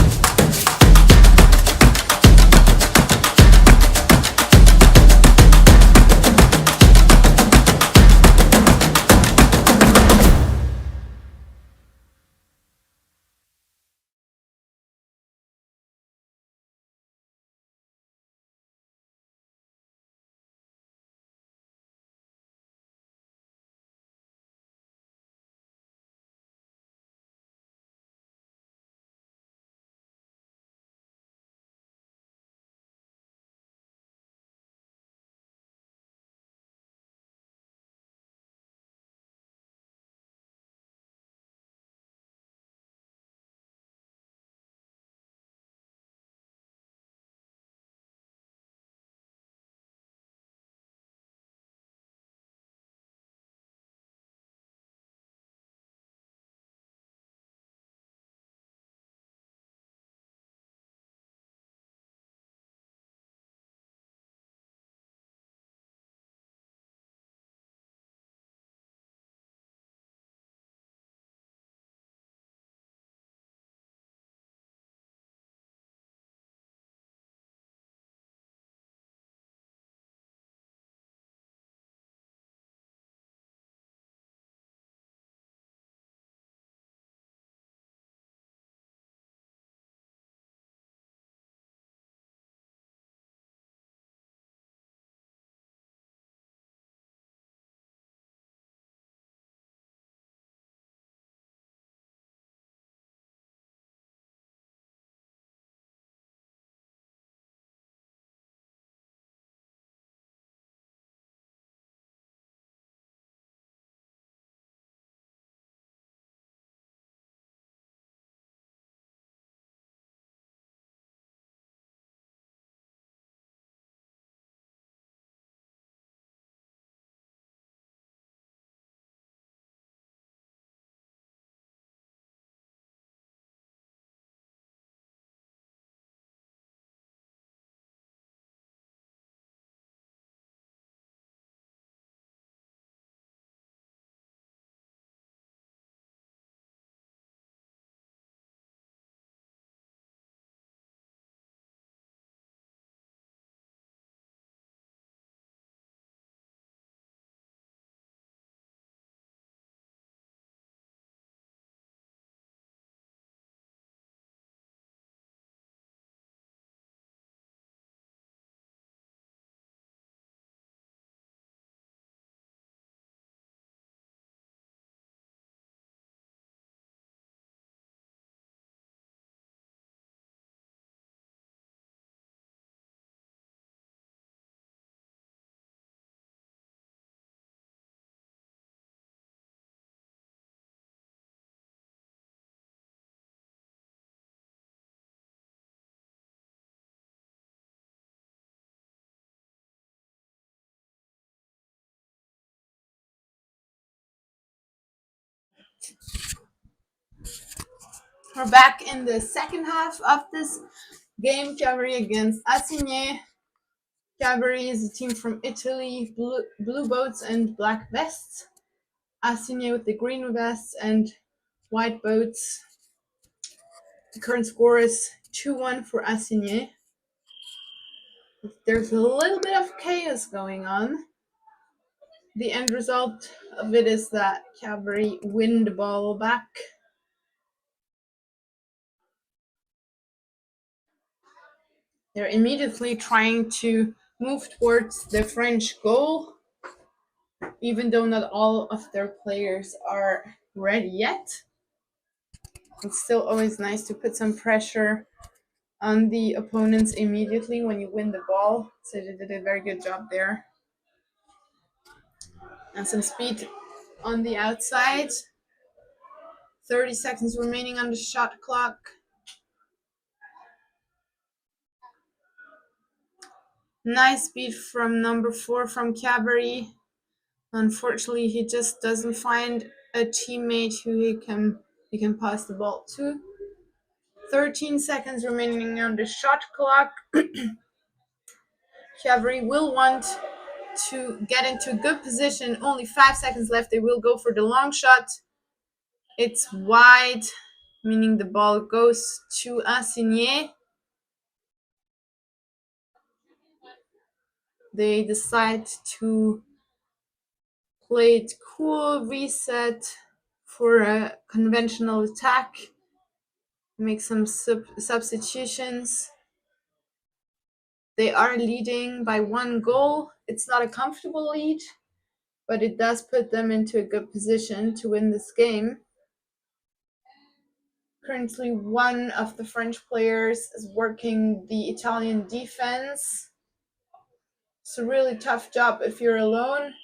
We're back in the second half of this game. Cavali against Asin. Cavali is a team from Italy, blue boats and black vests. Asin with the green vests and white boats. The current score is 2-1 for Asin. There's a little bit of chaos going on. The end result of it is that Cavali win the ball back. They're immediately trying to move towards the French goal, even though not all of their players are ready yet. It's still always nice to put some pressure on the opponents immediately when you win the ball. So they did a very good job there. And some speed on the outside. 30 seconds remaining on the shot clock. Nice speed from number 4 from Cavali. Unfortunately, he just doesn't find a teammate who he can pass the ball to. 13 seconds remaining on the shot clock. Cavali will want to get into a good position. Only 5 seconds left. They will go for the long shot. It's wide, meaning the ball goes to Asin. They decide to play it cool, reset for a conventional attack, make some substitutions. They are leading by 1 goal. It's not a comfortable lead, but it does put them into a good position to win this game. Currently, one of the French players is working the Italian defense. It's a really tough job if you're alone.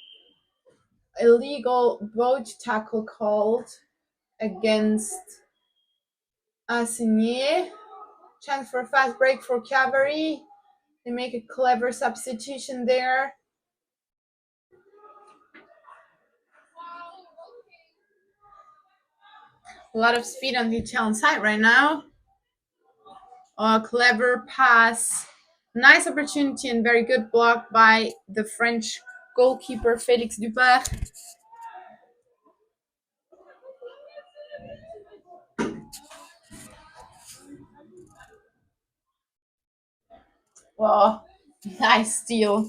Illegal boat tackle called against Asin. Chance for a fast break for Cavali. They make a clever substitution there. A lot of speed on the Italian side right now. A clever pass. Nice opportunity and very good block by the French goalkeeper Félix Duisburg. Wow, nice steal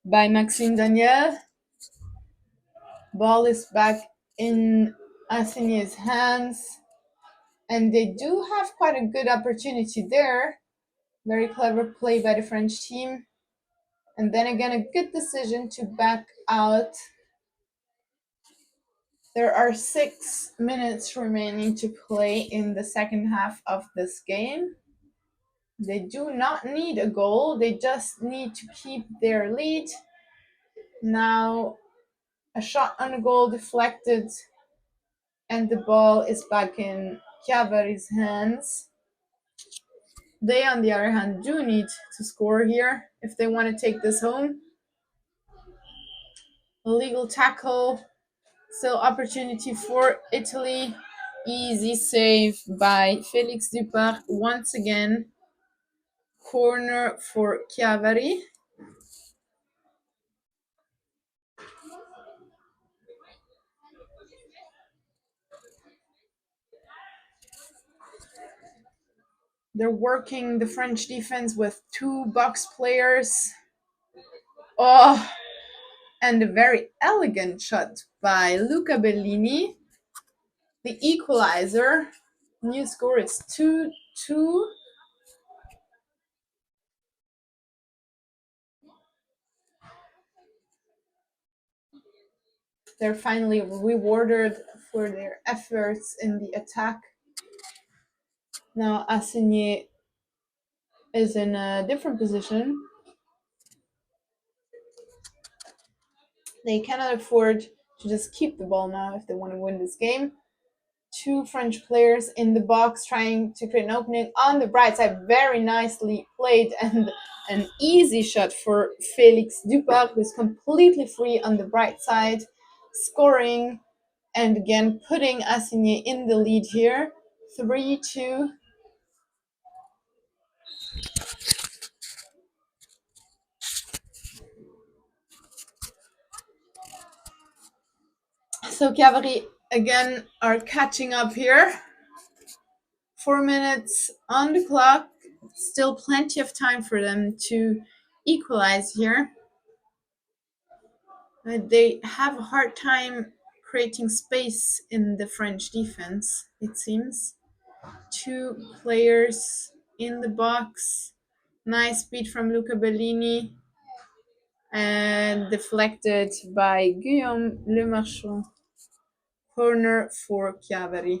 by Maxime Daniel. Ball is back in Asin's hands. And they do have quite a good opportunity there. Very clever play by the French team. And then again, a good decision to back out. There are 6 minutes remaining to play in the second half of this game. They do not need a goal. They just need to keep their lead. Now, a shot on a goal deflected, and the ball is back in Cavali's hands. They, on the other hand, do need to score here if they want to take this home. Illegal tackle. Still opportunity for Italy. Easy save by Félix Duisburg once again. Corner for Cavali. They're working the French defense with 2 box players. Oh, and a very elegant shot by Luca Bellini. The equalizer. New score is 2-2. They're finally rewarded for their efforts in the attack. Now Asin is in a different position. They cannot afford to just keep the ball now if they want to win this game. 2 French players in the box trying to create an opening on the bright side. Very nicely played, and an easy shot for Félix Duisburg, who's completely free on the bright side, scoring and again putting Asin in the lead here. 3-2. So Cavali again are catching up here. 4 minutes on the clock. Still plenty of time for them to equalize here. They have a hard time creating space in the French defense, it seems. 2 players in the box. Nice speed from Luca Bellini. And deflected by Guillaume Lemarchand. Corner for Cavali.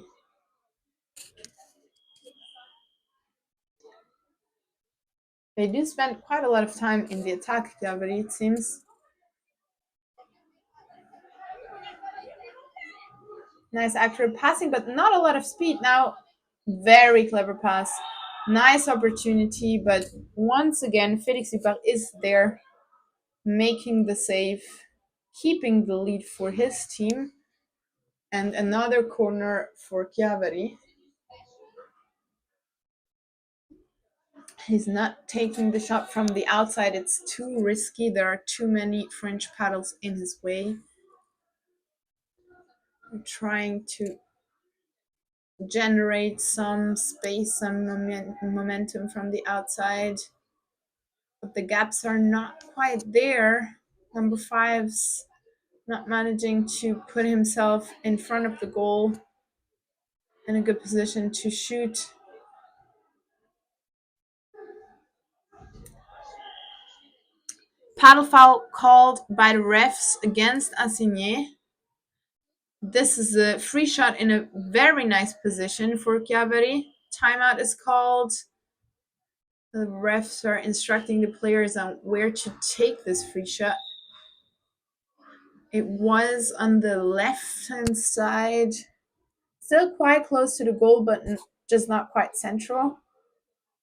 They do spend quite a lot of time in the attack, Cavali, it seems. Nice accurate passing, but not a lot of speed. Now, very clever pass. Nice opportunity, but once again, Felix Dupac is there, making the save, keeping the lead for his team. And another corner for Chiavari. He's not taking the shot from the outside. It's too risky. There are too many French paddles in his way. I'm trying to generate some space, some momentum from the outside. But the gaps are not quite there. Number 5's not managing to put himself in front of the goal in a good position to shoot. Paddle foul called by the refs against Asin. This is a free shot in a very nice position for Chiavari. Timeout is called. The refs are instructing the players on where to take this free shot. It was on the left-hand side. Still quite close to the goal, but just not quite central.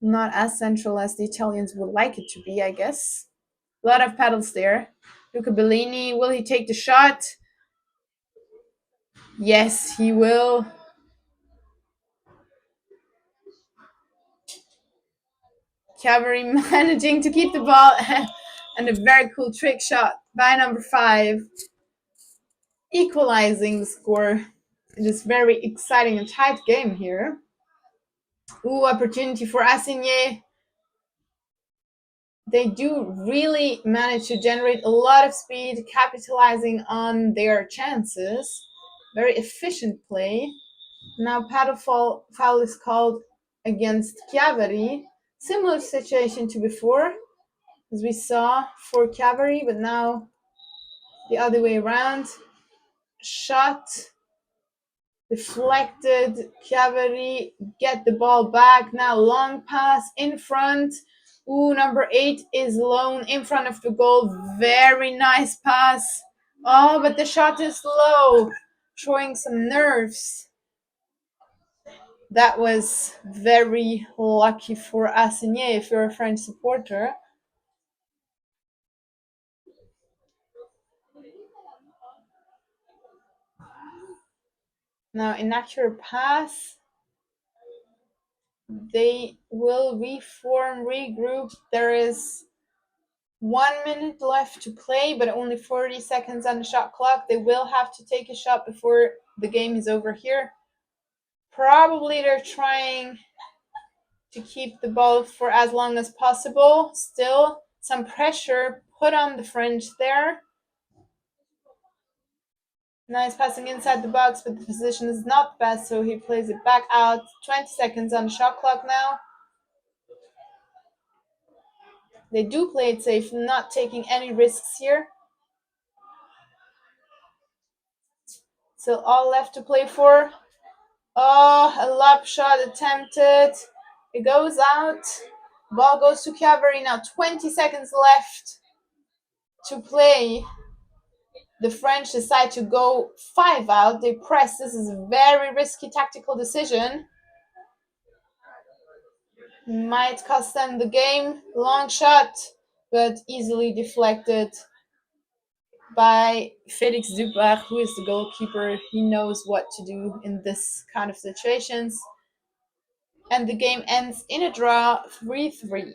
Not as central as the Italians would like it to be, I guess. A lot of paddles there. Luca Bellini, will he take the shot? Yes, he will. Cavalry managing to keep the ball and a very cool trick shot by number 5, equalizing the score in this very exciting and tight game here. Ooh, opportunity for Asin. They do really manage to generate a lot of speed, capitalizing on their chances. Very efficient play. Now paddle foul is called against Chiavari. Similar situation to before, as we saw for Cavali, but now the other way around. Shot deflected. Cavali get the ball back. Now long pass in front. Ooh, number 8 is alone in front of the goal. Very nice pass. Oh, but the shot is low, showing some nerves. That was very lucky for Asin if you're a French supporter. Now, inaccurate pass. They will reform, regroup. There is 1 minute left to play, but only 40 seconds on the shot clock. They will have to take a shot before the game is over here. Probably they're trying to keep the ball for as long as possible. Still, some pressure put on the French there. Nice passing inside the box, but the position is not best, so he plays it back out. 20 seconds on the shot clock now. They do play it safe, not taking any risks here. Still all left to play for. Oh, a lob shot attempted. It goes out. Ball goes to Cavali now. 20 seconds left to play. The French decide to go 5 out. They press. This is a very risky tactical decision. Might cost them the game. Long shot, but easily deflected by Felix Dupac, who is the goalkeeper. He knows what to do in this kind of situations. And the game ends in a draw, 3-3.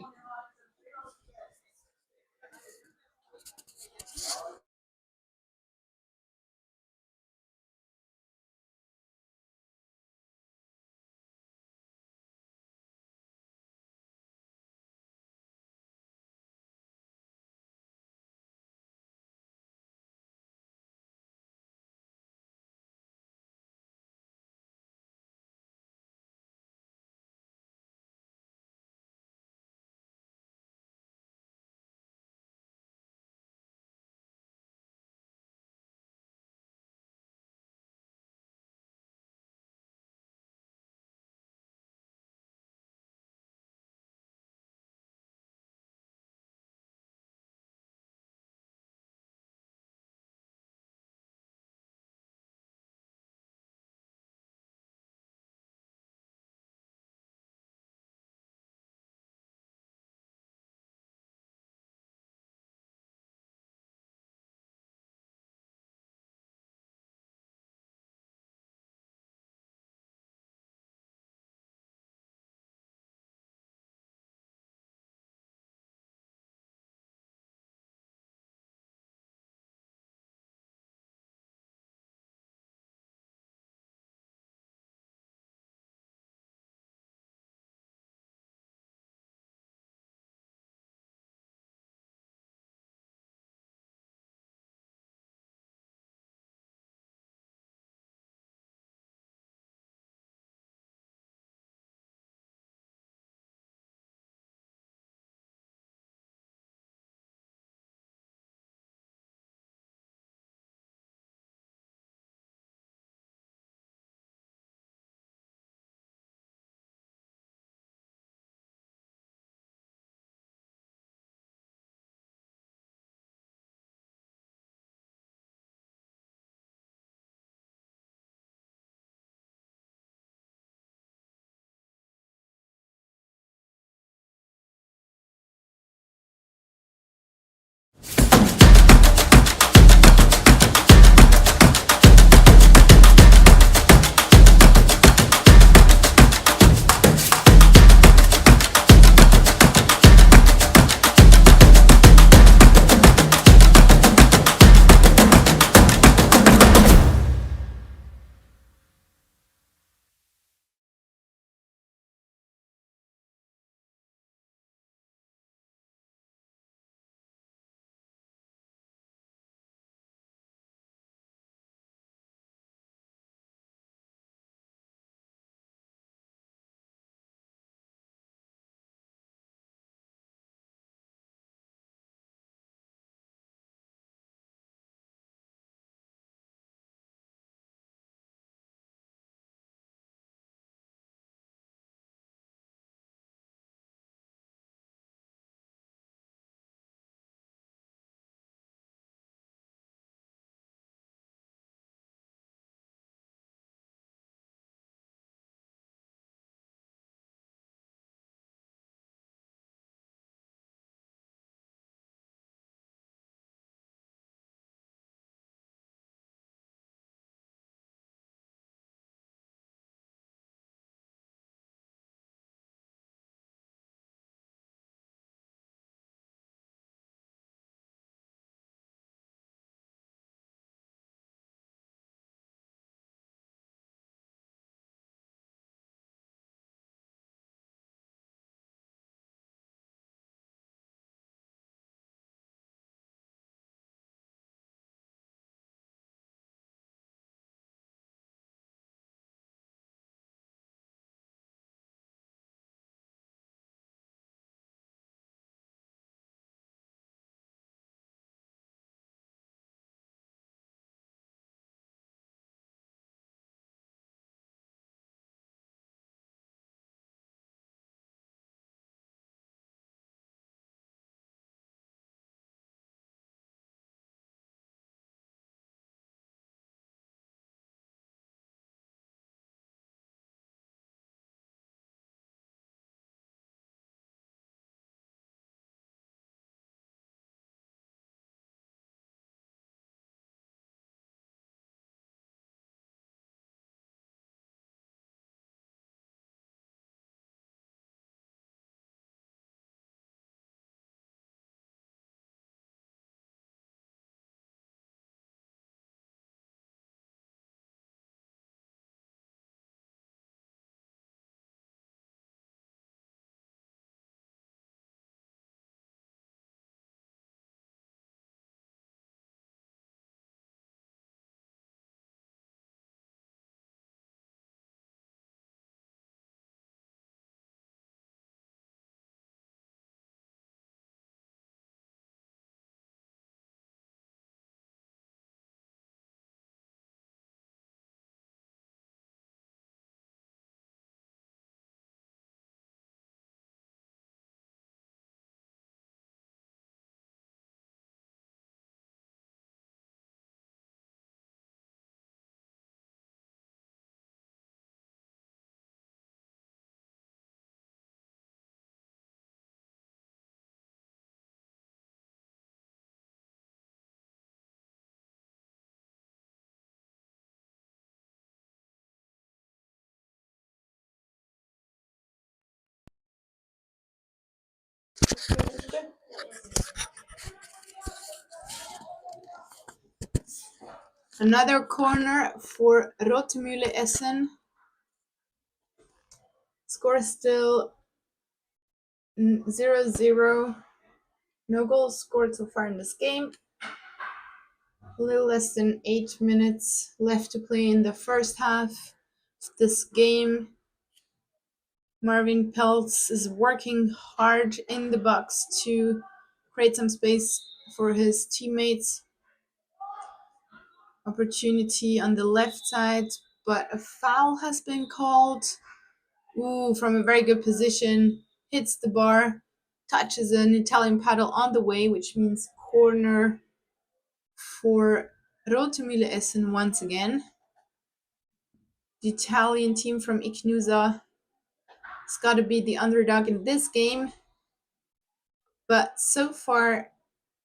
Another corner for Rotemühle Essen. Score still 0-0. No goals scored so far in this game. A little less than 8 minutes left to play in the first half of this game. Marvin Peltz is working hard in the box to create some space for his teammates. Opportunity on the left side, but a foul has been called. Ooh, from a very good position, hits the bar, touches an Italian paddle on the way, which means corner for Rotemühle Essen once again. The Italian team from Ignusa has got to be the underdog in this game, but so far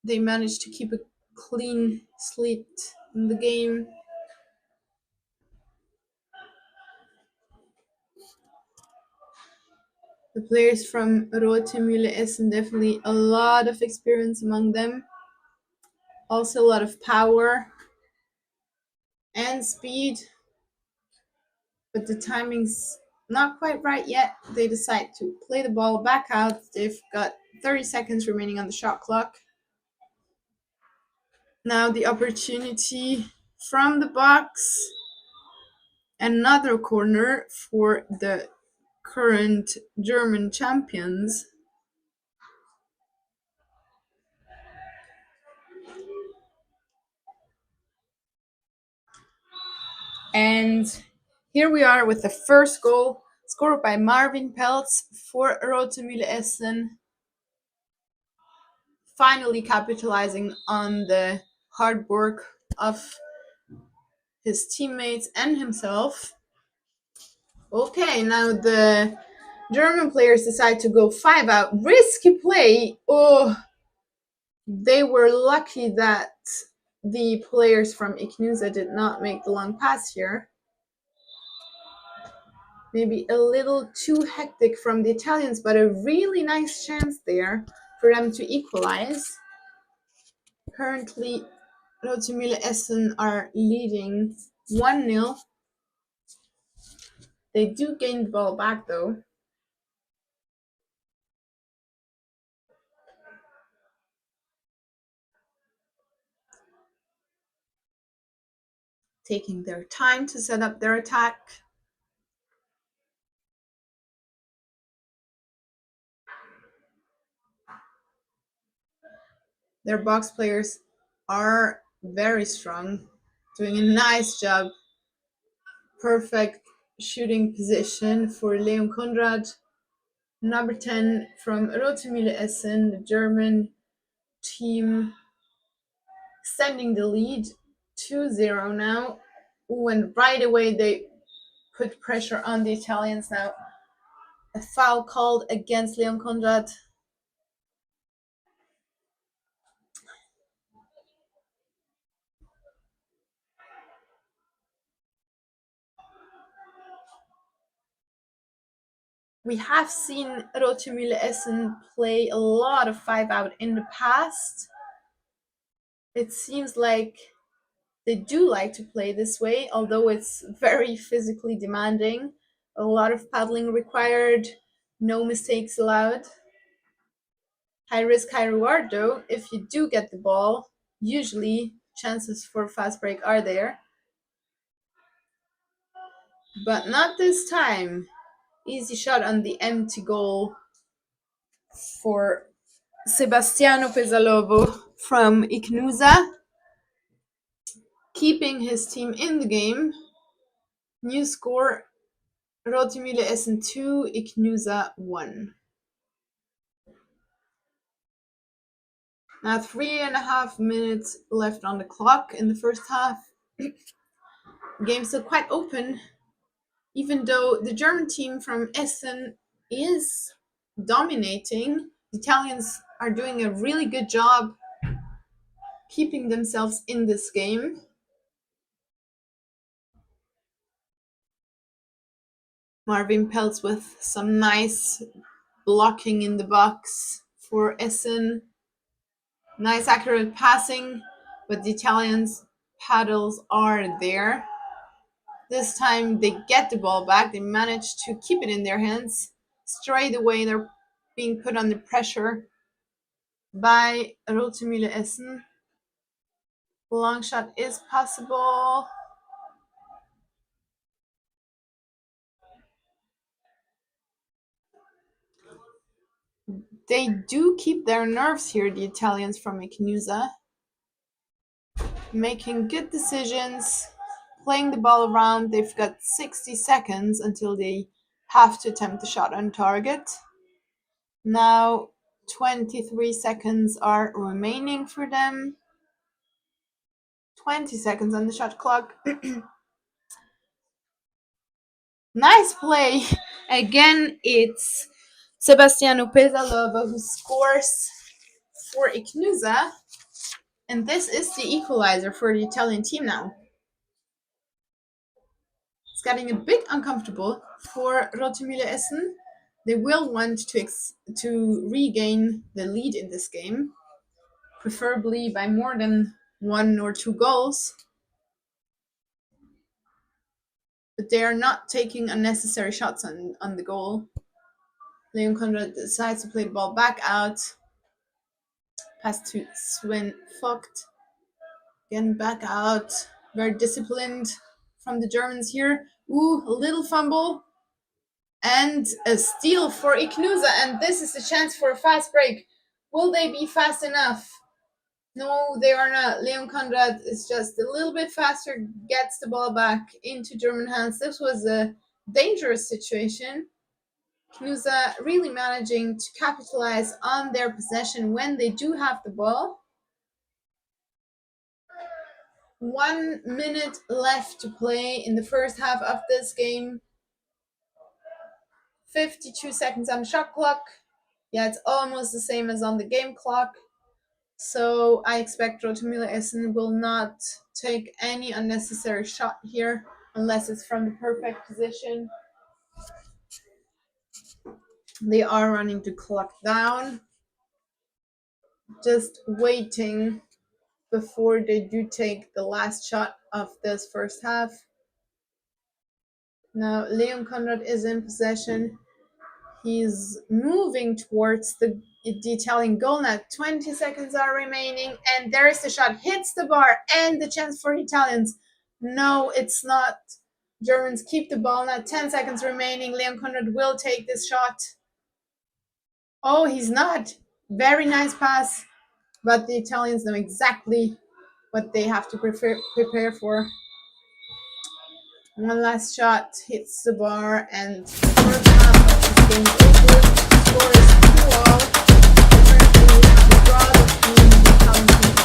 they managed to keep a clean slate in the game. The players from Rotemühle Essen, definitely a lot of experience among them. Also a lot of power and speed, but the timing's not quite right yet. They decide to play the ball back out. They've got 30 seconds remaining on the shot clock. Now the opportunity from the box. Another corner for the current German champions. And here we are with the first goal, scored by Marvin Peltz for Rotemühle Essen. Finally capitalizing on the hard work of his teammates and himself. Okay, now the German players decide to go 5 out. Risky play. Oh, they were lucky that the players from Ignusa did not make the long pass here. Maybe a little too hectic from the Italians, but a really nice chance there for them to equalize. Currently, Rotemühle Essen are leading 1-0. They do gain the ball back though. Taking their time to set up their attack. Their box players are very strong, doing a nice job. Perfect shooting position for Leon Konrad. Number 10 from Rotemühle Essen, the German team, sending the lead 2-0 now. Ooh, and right away they put pressure on the Italians now. A foul called against Leon Konrad. We have seen Rotemühle Essen play a lot of 5 out in the past. It seems like they do like to play this way, although it's very physically demanding. A lot of paddling required, no mistakes allowed. High risk, high reward though. If you do get the ball, usually chances for fast break are there. But not this time. Easy shot on the empty goal for Sebastiano Pesalovo from Ignusa, keeping his team in the game. New score, Rotemühle Essen 2, Ignusa 1. Now 3.5 minutes left on the clock in the first half. The game's still quite open, even though the German team from Essen is dominating. The Italians are doing a really good job keeping themselves in this game. Marvin Peltz with some nice blocking in the box for Essen. Nice accurate passing, but the Italians' paddles are there. This time they get the ball back. They manage to keep it in their hands. Straight away they're being put under pressure by Rotemühle Essen. Long shot is possible. They do keep their nerves here, the Italians from Ignusa. Making good decisions, playing the ball around. They've got 60 seconds until they have to attempt the shot on target. Now 23 seconds are remaining for them. 20 seconds on the shot clock. Nice play. Again, it's Sebastiano Pesalova who scores for Ignusa. And this is the equalizer for the Italian team now. It's getting a bit uncomfortable for Rotemühle Essen. They will want to regain the lead in this game, preferably by more than 1 or 2 goals. But they are not taking unnecessary shots on the goal. Leon Conrad decides to play the ball back out. Pass to Sven Vogt. Again, back out. Very disciplined from the Germans here. Ooh, a little fumble. And a steal for Ignusa. And this is the chance for a fast break. Will they be fast enough? No, they are not. Leon Conrad is just a little bit faster, gets the ball back into German hands. This was a dangerous situation. Ignusa really managing to capitalize on their possession when they do have the ball. 1 minute left to play in the first half of this game. 52 seconds on the shot clock. Yeah, it's almost the same as on the game clock. So I expect Rotemühle Essen will not take any unnecessary shot here unless it's from the perfect position. They are running the clock down. Just waiting before they do take the last shot of this first half. Now Leon Conrad is in possession. He's moving towards the Italian goal now. 20 seconds are remaining, and there is the shot. Hits the bar, and the chance for the Italians. No, it's not. Germans keep the ball now. 10 seconds remaining. Leon Conrad will take this shot. Oh, he's not. Very nice pass, but the Italians know exactly what they have to prepare for. One last shot hits the bar, and the first half of this game is over. Score is 2-all. Currently, the draw between the Italian team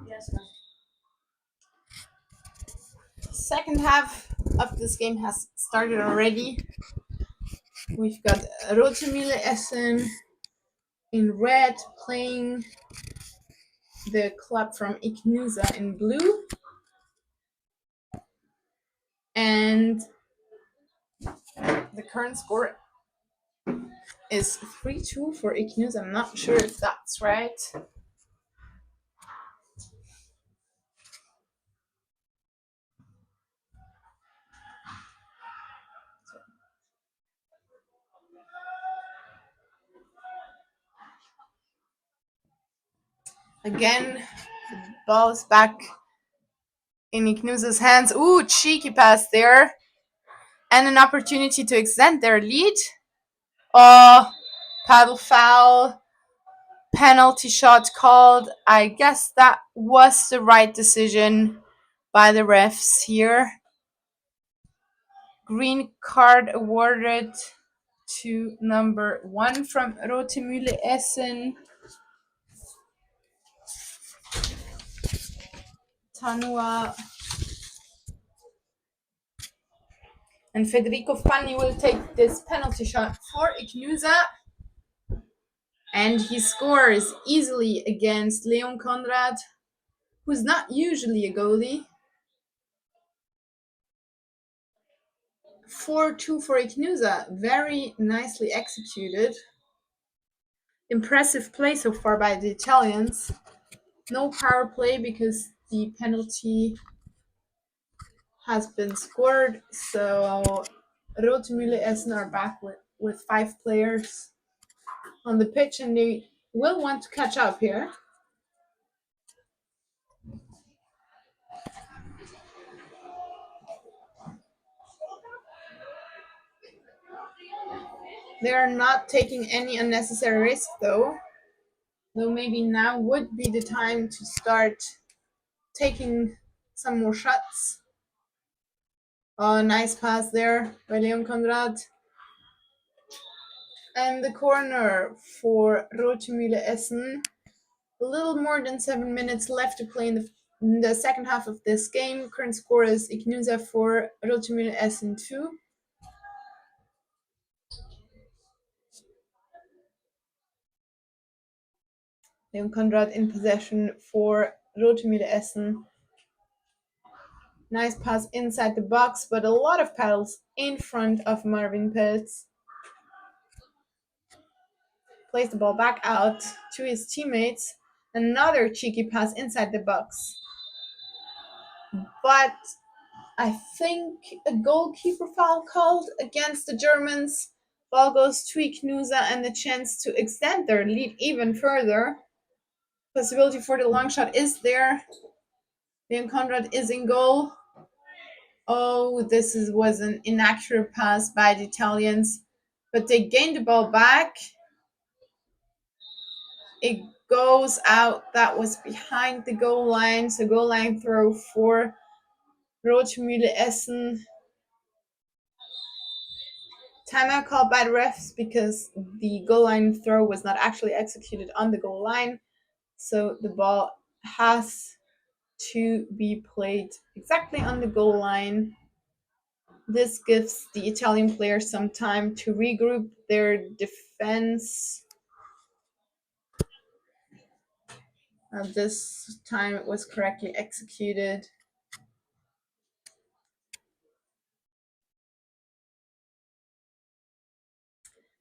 Yes, ma'am. Second half of this game has started already. We've got Rotemühle Essen in red playing the club from Ignusa in blue. And the current score is 3-2 for Ignusa. I'm not sure if that's right. Again, the ball is back in Ignusa's hands. Ooh, cheeky pass there. And an opportunity to extend their lead. Oh, paddle foul. Penalty shot called. I guess that was the right decision by the refs here. Green card awarded to number 1 from Rotemühle Essen. Tanua. And Federico Fanni will take this penalty shot for Ignusa. And he scores easily against Leon Conrad, who's not usually a goalie. 4-2 for Ignusa. Very nicely executed. Impressive play so far by the Italians. No power play because the penalty has been scored. So Rotemühle Essen are back with 5 players on the pitch, and they will want to catch up here. They are not taking any unnecessary risk though maybe now would be the time to start taking some more shots. Oh, nice pass there by Leon Conrad. And the corner for Rotemühle Essen. A little more than 7 minutes left to play in the second half of this game. Current score is Ignusa for Rotemühle Essen 2. Leon Conrad in possession for Rotemühle Essen. Nice pass inside the box, but a lot of paddles in front of Marvin Peltz. Plays the ball back out to his teammates. Another cheeky pass inside the box. But I think a goalkeeper foul called against the Germans. Ball goes to Ignusa and the chance to extend their lead even further. Possibility for the long shot is there. Leon Conrad is in goal. Oh, this was an inaccurate pass by the Italians, but they gained the ball back. It goes out. That was behind the goal line, so goal line throw for Rotemühle Essen. Timeout called by the refs because the goal line throw was not actually executed on the goal line, so the ball has to be played exactly on the goal line. This gives the Italian players some time to regroup their defense. This time it was correctly executed.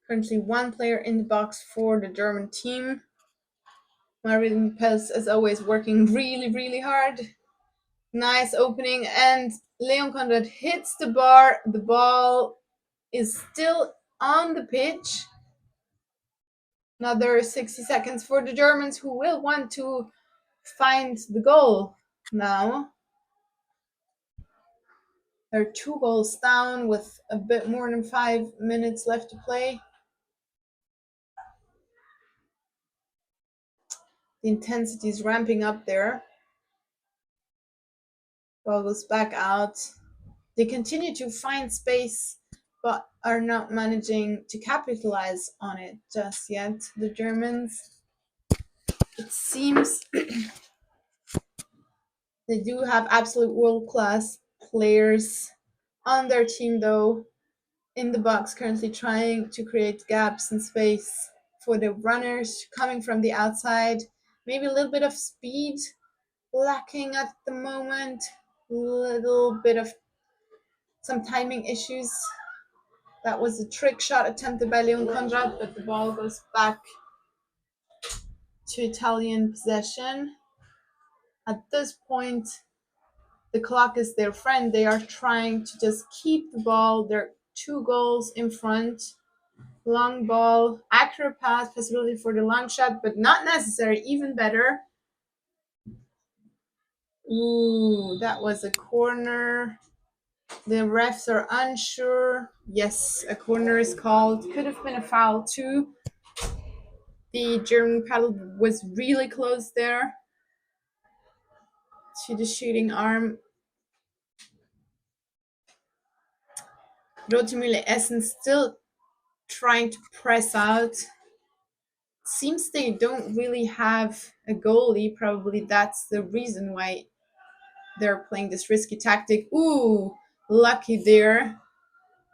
Currently 1 player in the box for the German team. Marvin Peltz, as always, working really, really hard. Nice opening, and Leon Conrad hits the bar. The ball is still on the pitch. Another 60 seconds for the Germans, who will want to find the goal now. They're 2 goals down with a bit more than 5 minutes left to play. The intensity is ramping up there. Ball goes back out. They continue to find space, but are not managing to capitalize on it just yet. The Germans, it seems They do have absolute world-class players on their team, though, in the box, currently trying to create gaps and space for the runners coming from the outside. Maybe a little bit of speed lacking at the moment. Little bit of some timing issues. That was a trick shot attempted by Leon Conrad, but the ball goes back to Italian possession. At this point, the clock is their friend. They are trying to just keep the ball. They're 2 goals in front. Long ball, accurate pass, possibility for the long shot, but not necessary. Even better. Ooh, that was a corner. The refs are unsure. Yes, a corner is called. Could have been a foul too. The German paddle was really close there to the shooting arm. Rotemühle Essen still trying to press out. Seems they don't really have a goalie. Probably that's the reason why they're playing this risky tactic. Ooh, lucky there.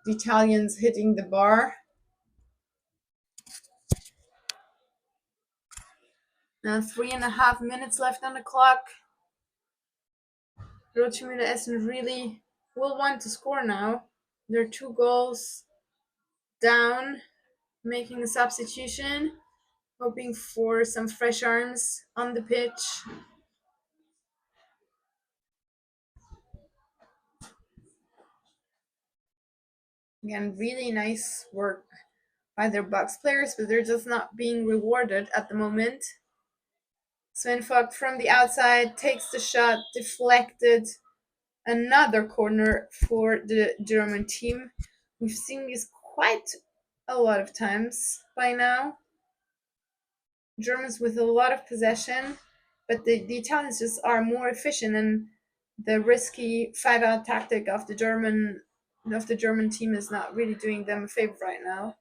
The Italians hitting the bar. Now 3.5 minutes left on the clock. Rotemühle Essen really will want to score now. They're 2 goals down, making a substitution, hoping for some fresh arms on the pitch. Again, really nice work by their box players, but they're just not being rewarded at the moment. Sven Vogt from the outside takes the shot, deflected. Another corner for the German team. We've seen this quite a lot of times by now. Germans with a lot of possession, but the Italians just are more efficient, and the risky 5-out tactic of the German team is not really doing them a favor right now.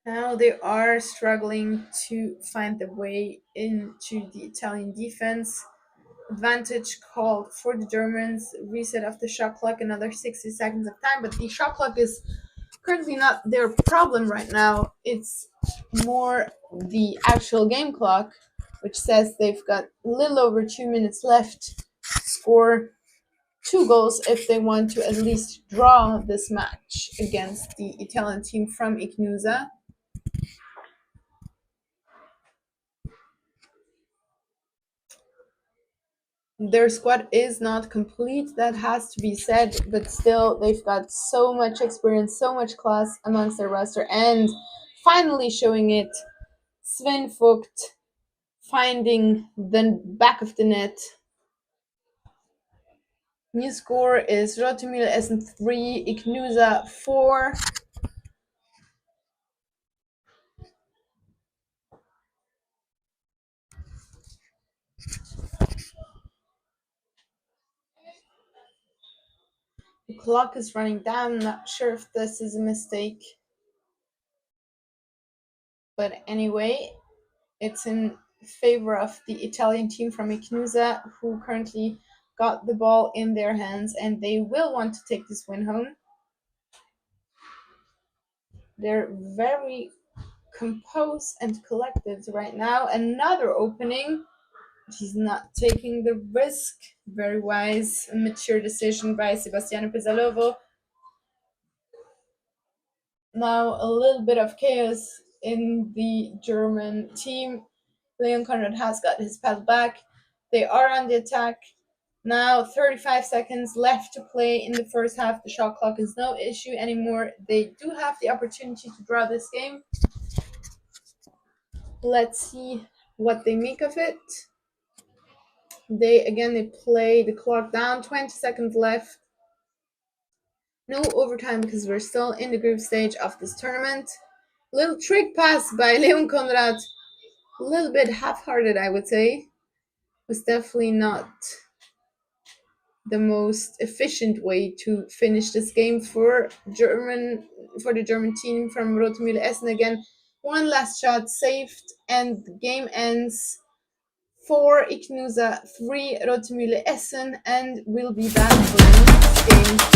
Now they are struggling to find the way into the Italian defense. Advantage called for the Germans. Reset of the shot clock, another 60 seconds of time, but the shot clock is currently not their problem right now. It's more the actual game clock, which says they've got a little over 2 minutes left to score 2 goals if they want to at least draw this match against the Italian team from Ignusa. Their squad is not complete, that has to be said, but still they've got so much experience, so much class amongst their roster, and finally showing it. Sven Vogt finding the back of the net. New score is Rotemühle Essen 3, Ignusa 4. The clock is running down. Not sure if this is a mistake. But anyway, it's in favor of the Italian team from Ignusa, who currently got the ball in their hands, and they will want to take this win home. They're very composed and collected right now. Another opening. He's not taking the risk. Very wise, mature decision by Sebastiano Pesalovo. Now a little bit of chaos in the German team. Leon Conrad has got his paddle back. They are on the attack. Now 35 seconds left to play in the first half. The shot clock is no issue anymore. They do have the opportunity to draw this game. Let's see what they make of it. They play the clock down. 20 seconds left. No overtime because we're still in the group stage of this tournament. Little trick pass by Leon Conrad. A little bit half-hearted, I would say. Was definitely not the most efficient way to finish this game for the German team from Rotemühle Essen. Again, one last shot saved, and the game ends 4 Ignusa, 3 Rotemühle Essen, and we'll be back for the next game.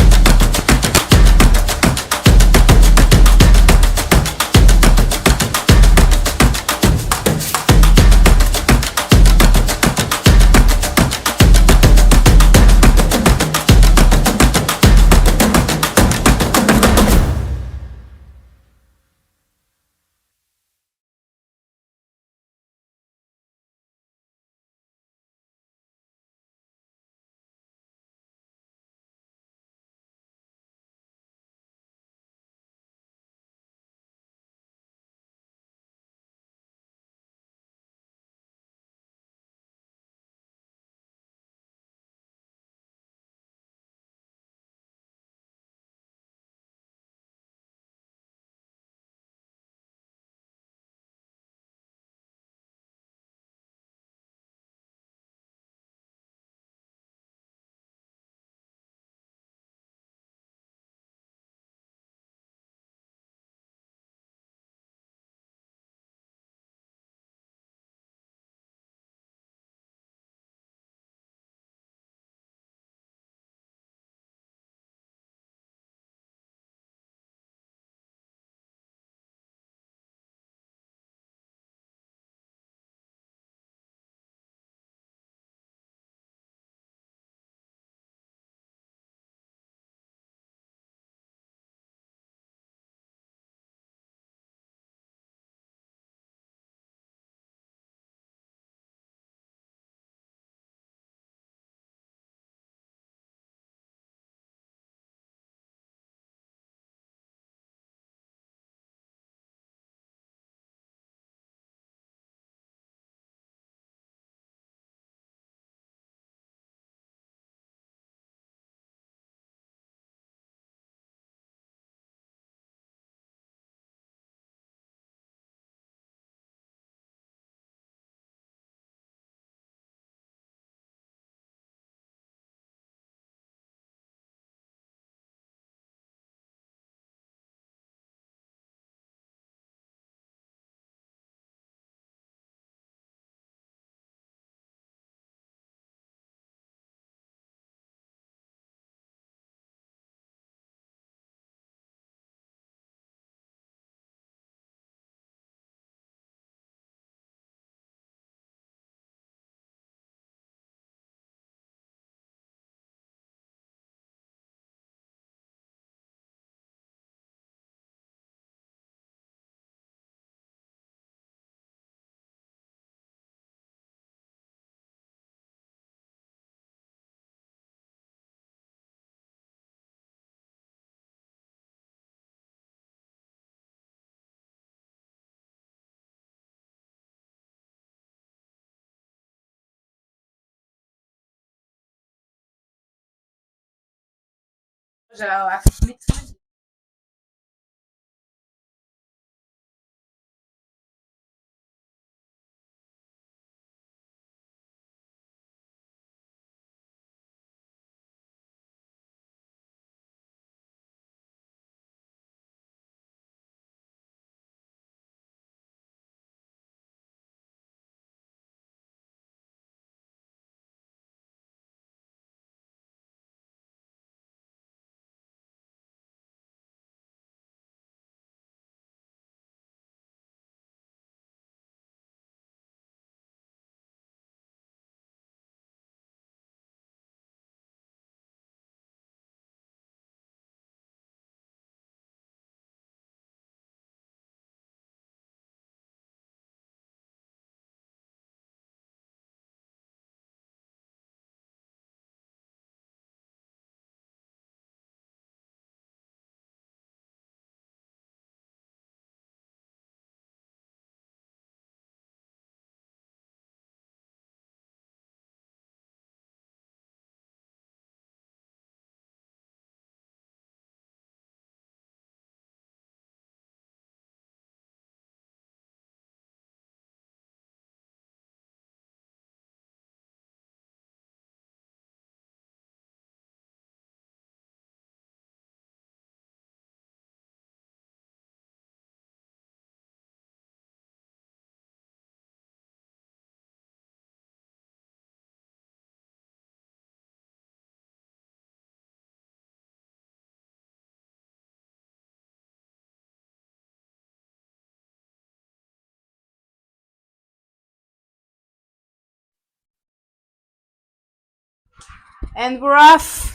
And we're off.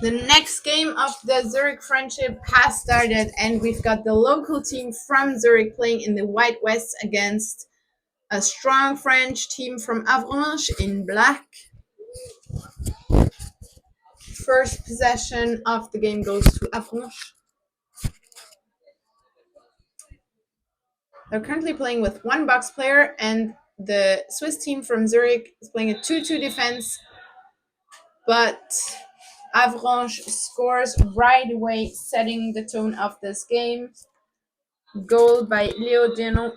The next game of the Zurich Friendship has started, and we've got the local team from Zurich playing in the White West against a strong French team from Avranches in black. First possession of the game goes to Avranches. They're currently playing with one box player, and the Swiss team from Zurich is playing a 2-2 defense, but Avranches scores right away, setting the tone of this game. Goal by Leo Denon.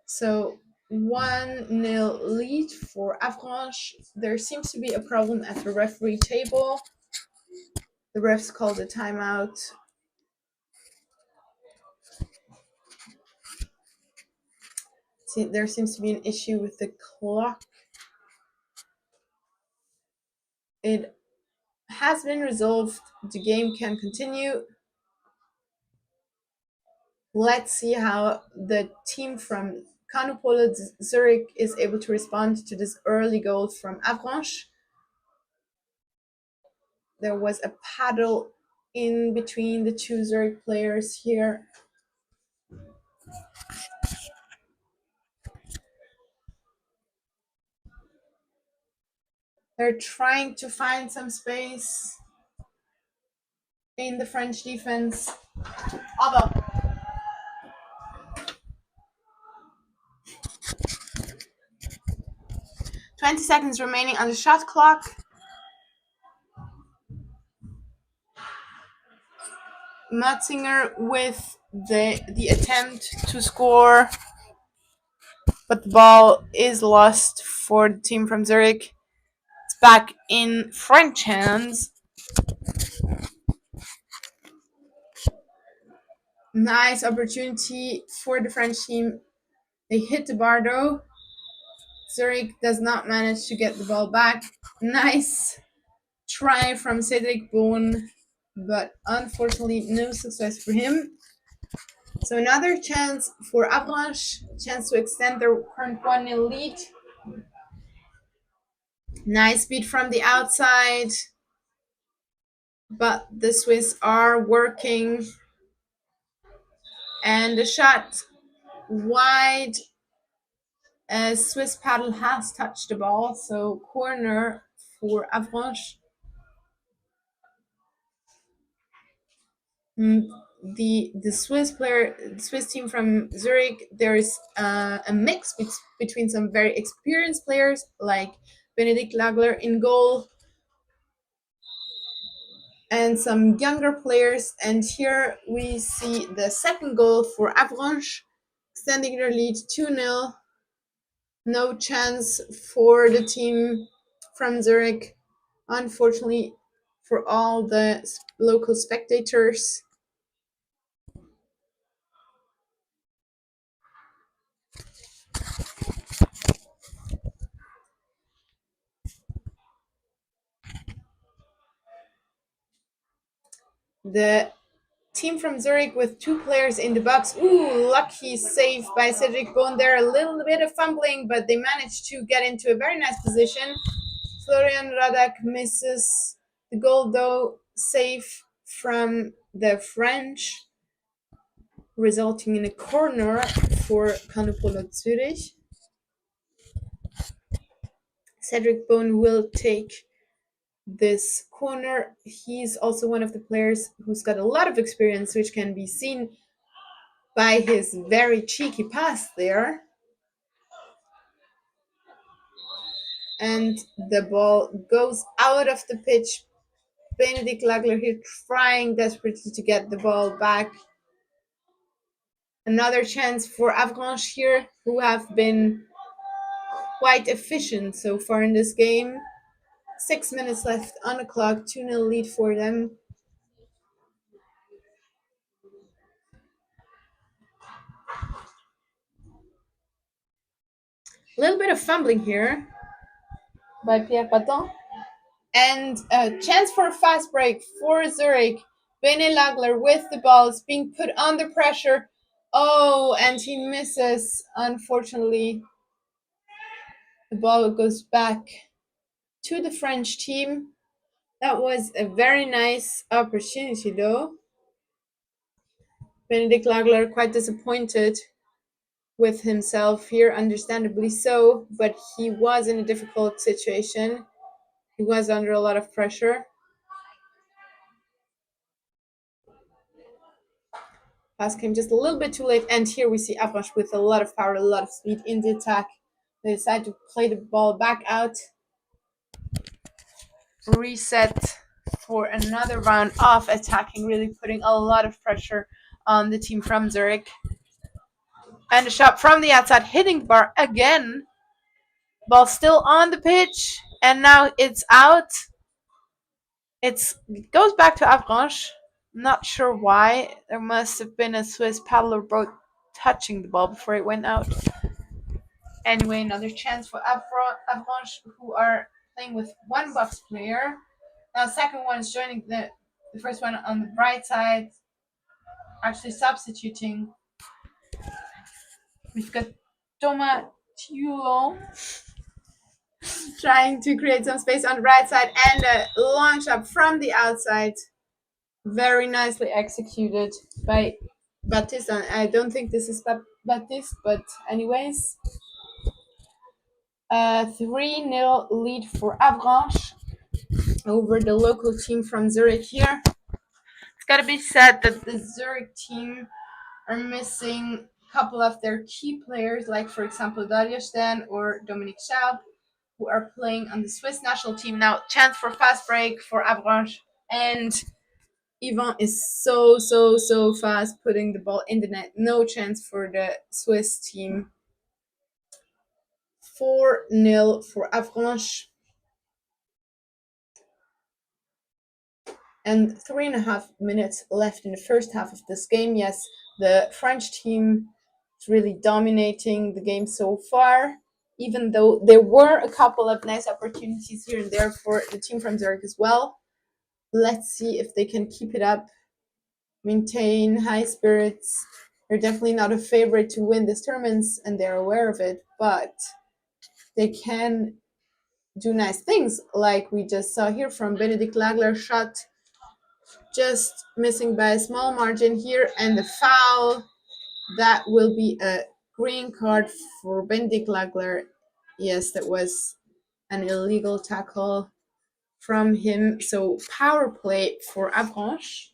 So 1-0 lead for Avranches. There seems to be a problem at the referee table. The refs called a timeout. See, there seems to be an issue with the clock. It has been resolved. The game can continue. Let's see how the team from Canupole Zurich is able to respond to this early goal from Avranches. There was a paddle in between the two Zurich players here. They're trying to find some space in the French defense. Aber 20 seconds remaining on the shot clock. Matzinger with the attempt to score, but the ball is lost for the team from Zurich. It's back in French hands. Nice opportunity for the French team. They hit the bar though. Zurich does not manage to get the ball back. Nice try from Cedric Bohn, but unfortunately no success for him. So another chance for Avranches, chance to extend their current 1-0 lead. Nice beat from the outside, but the Swiss are working. And the shot wide. Swiss paddle has touched the ball, so corner for Avranches. The Swiss team from Zurich, there is a mix between some very experienced players like Benedikt Lagler in goal and some younger players. And here we see the second goal for Avranches, extending their lead 2-0. No chance for the team from Zurich, unfortunately, for all the local spectators. The team from Zurich with two players in the box. Ooh, lucky save by Cedric Bohn there. A little bit of fumbling, but they managed to get into a very nice position. Florian Radak misses the goal, though, save from the French, resulting in a corner for Canupole Zurich. Cedric Bohn will take this corner. He's also one of the players who's got a lot of experience, which can be seen by his very cheeky pass there. And the ball goes out of the pitch. Benedikt Lagler here trying desperately to get the ball back. Another chance for Avranches here, who have been quite efficient so far in this game. 6 minutes left on the clock, 2-0 lead for them. A little bit of fumbling here by Pierre Paton. And a chance for a fast break for Zurich. Bene Lagler with the ball is being put under pressure. Oh, and he misses. Unfortunately, the ball goes back to the French team. That was a very nice opportunity, though. Benedict Lagler quite disappointed with himself here, understandably so, but he was in a difficult situation. He was under a lot of pressure. Pass came just a little bit too late, and here we see Avranches with a lot of power, a lot of speed in the attack. They decide to play the ball back out. Reset for another round of attacking, really putting a lot of pressure on the team from Zurich. And a shot from the outside, hitting the bar again. Ball still on the pitch, and now it's out. It goes back to Avranches. Not sure why. There must have been a Swiss paddler boat touching the ball before it went out. Anyway, another chance for Avranches, who are playing with one box player. Now, second one is joining the first one on the right side, actually substituting. We've got Thomas Toulon trying to create some space on the right side, and a long shot from the outside. Very nicely executed by Baptiste. I don't think this is Baptiste, but anyways. 3-0 lead for Avranches over the local team from Zurich here. It's got to be said that the Zurich team are missing a couple of their key players, like, for example, Darius or Dominic Schaub, who are playing on the Swiss national team. Now, chance for fast break for Avranches, and Yvan is so fast putting the ball in the net. No chance for the Swiss team. 4-0 for Avranches. And 3.5 minutes left in the first half of this game. Yes, the French team is really dominating the game so far, even though there were a couple of nice opportunities here and there for the team from Zurich as well. Let's see if they can keep it up, maintain high spirits. They're definitely not a favorite to win this tournament, and they're aware of it, but they can do nice things, like we just saw here from Benedict Lagler. Shot just missing by a small margin here, and the foul. That will be a green card for Benedict Lagler. Yes, that was an illegal tackle from him. So power play for Avranches.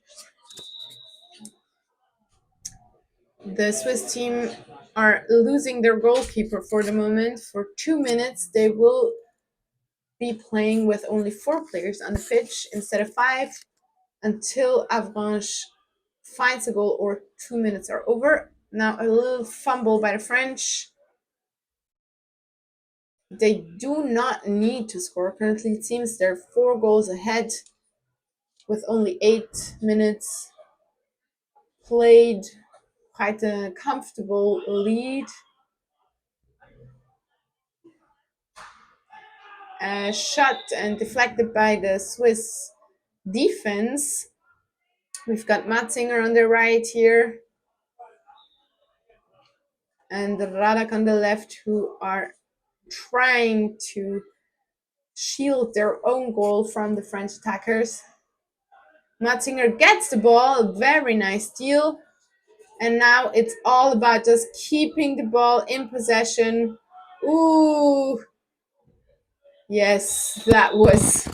The Swiss team are losing their goalkeeper for the moment. For 2 minutes, they will be playing with only 4 players on the pitch instead of 5 until Avranches finds a goal or 2 minutes are over. Now a little fumble by the French. They do not need to score. Currently, it seems they're 4 goals ahead with only 8 minutes played. Quite a comfortable lead. Shot and deflected by the Swiss defense. We've got Matzinger on the right here, and Radak on the left, who are trying to shield their own goal from the French attackers. Matzinger gets the ball, very nice steal, and now it's all about just keeping the ball in possession. Ooh, yes, that was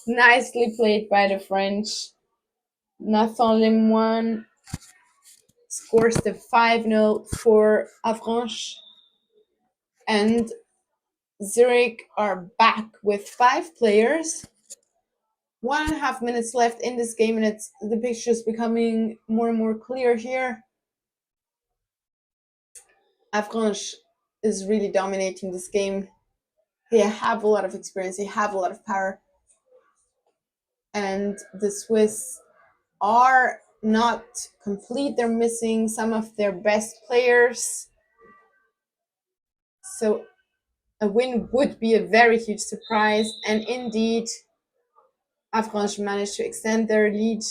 nicely played by the French. Nathan Lemoine scores the 5-0 for Avranches, and Zurich are back with 5 players. 1.5 minutes left in this game, and the picture is becoming more and more clear here. Avranches is really dominating this game. They have a lot of experience, they have a lot of power, and the Swiss are not complete. They're missing some of their best players. So a win would be a very huge surprise, and indeed, Avranches managed to extend their lead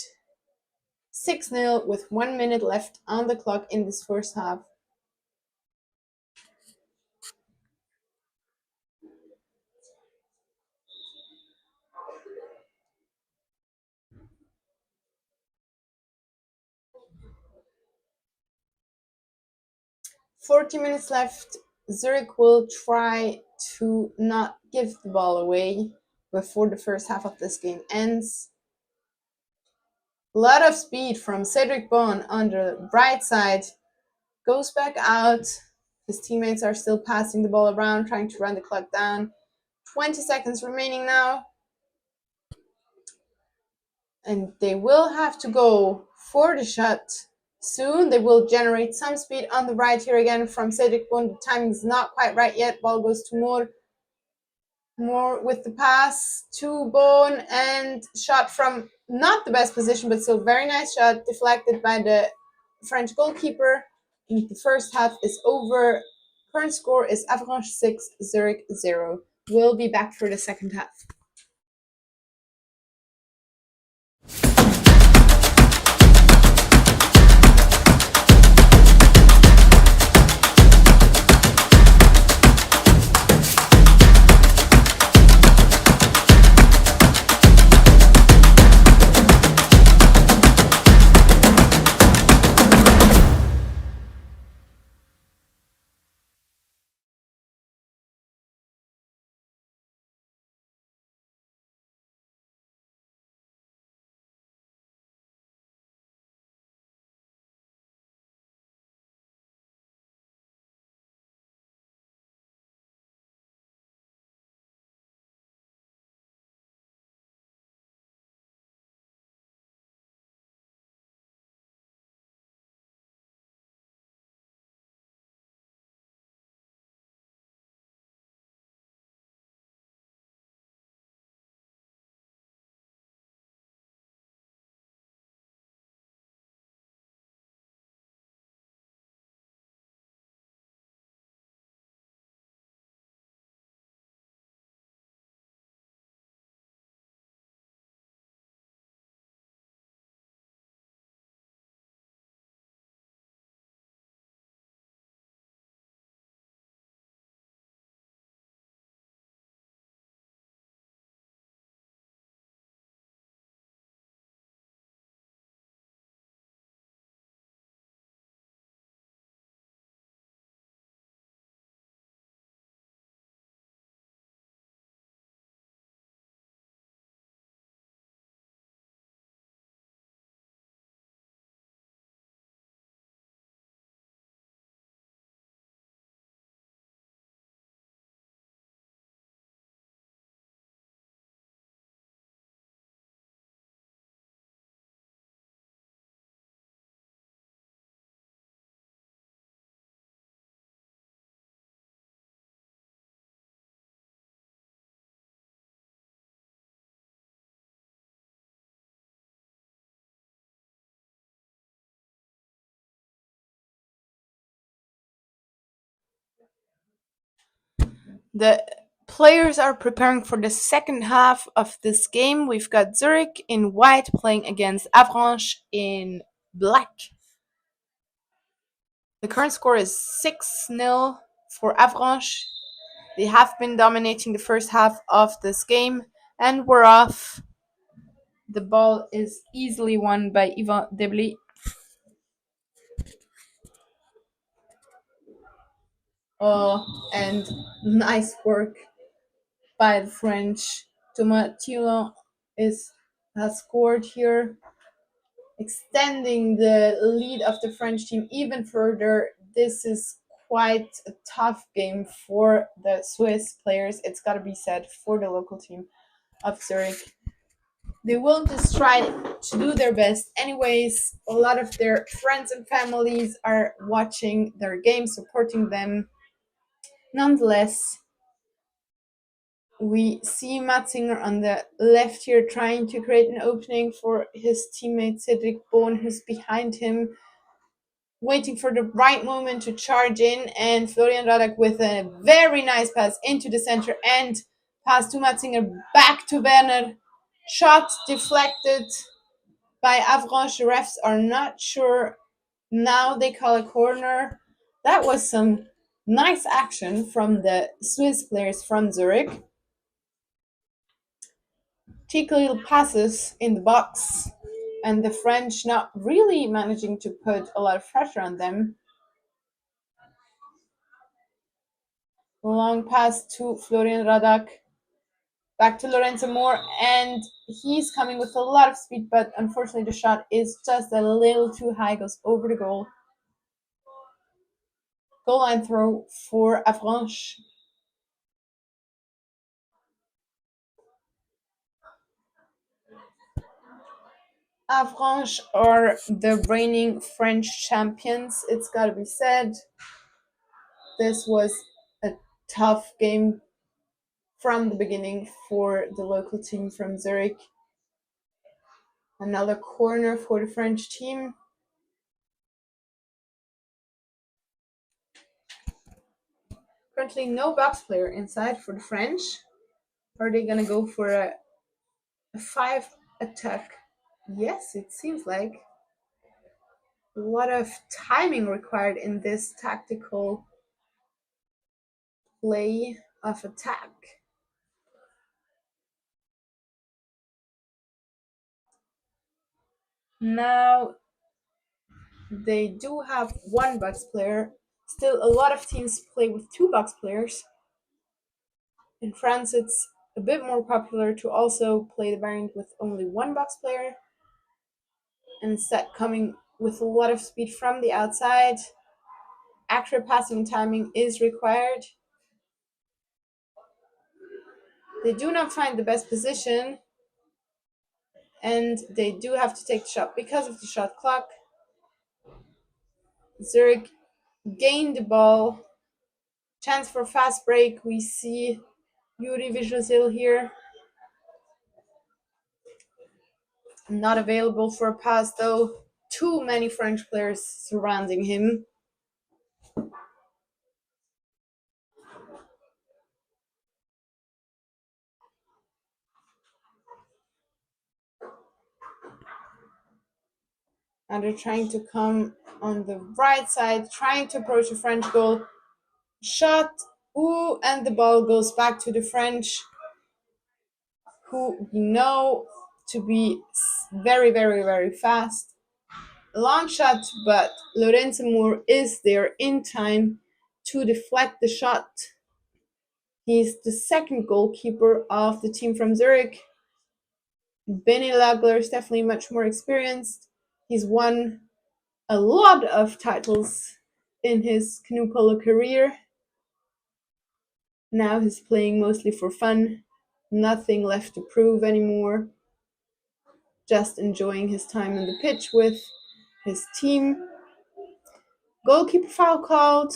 6-0 with 1 minute left on the clock in this first half. .40 minutes left. Zurich will try to not give the ball away before the first half of this game ends. A lot of speed from Cedric Bon on the right side. Goes back out. His teammates are still passing the ball around, trying to run the clock down. 20 seconds remaining now. And they will have to go for the shot soon. They will generate some speed on the right here again from Cedric Bon. The timing is not quite right yet. Ball goes to Moore. Moore with the pass to Bon and shot from not the best position, but still very nice shot, deflected by the French goalkeeper. And the first half is over. Current score is Avranches 6, Zurich 0. We'll be back for the second half. The players are preparing for the second half of this game. We've got Zurich in white playing against Avranches in black. The current score is 6-0 for Avranches. They have been dominating the first half of this game and we're off. The ball is easily won by Yvan Debly. Oh, and nice work by the French. Thomas Thielon has scored here, extending the lead of the French team even further. This is quite a tough game for the Swiss players, it's got to be said, for the local team of Zurich. They will just try to do their best. Anyways, a lot of their friends and families are watching their game, supporting them. Nonetheless, we see Matzinger on the left here trying to create an opening for his teammate Cedric Bon, who's behind him, waiting for the right moment to charge in, and Florian Radak with a very nice pass into the center and pass to Matzinger, back to Werner. Shot deflected by Avranches. The refs are not sure. Now they call a corner. That was some nice action from the Swiss players from Zurich. Cheeky little passes in the box, and the French not really managing to put a lot of pressure on them. Long pass to Florian Radak. Back to Lorenzo Moore, and he's coming with a lot of speed, but unfortunately the shot is just a little too high, goes over the goal. Goal line throw for Avranches. Avranches are the reigning French champions, it's gotta be said. This was a tough game from the beginning for the local team from Zurich. Another corner for the French team. Currently no box player inside for the French. Are they gonna go for a 5 attack? Yes, it seems like. A lot of timing required in this tactical play of attack. Now they do have one box player. Still, a lot of teams play with two box players. In France, it's a bit more popular to also play the variant with only one box player, and instead coming with a lot of speed from the outside. Accurate passing timing is required. They do not find the best position, and they do have to take the shot because of the shot clock. Zurich gained the ball. Chance for fast break. We see Yuri Vizhuzil here. Not available for a pass though. Too many French players surrounding him. And they're trying to come on the right side, trying to approach the French goal. Shot. Ooh, and the ball goes back to the French, who we know to be very, very, very fast. A long shot, but Lorenzo Moore is there in time to deflect the shot. He's the second goalkeeper of the team from Zurich. Benny Lagler is definitely much more experienced. He's won a lot of titles in his canoe polo career. Now he's playing mostly for fun. Nothing left to prove anymore. Just enjoying his time on the pitch with his team. Goalkeeper foul called.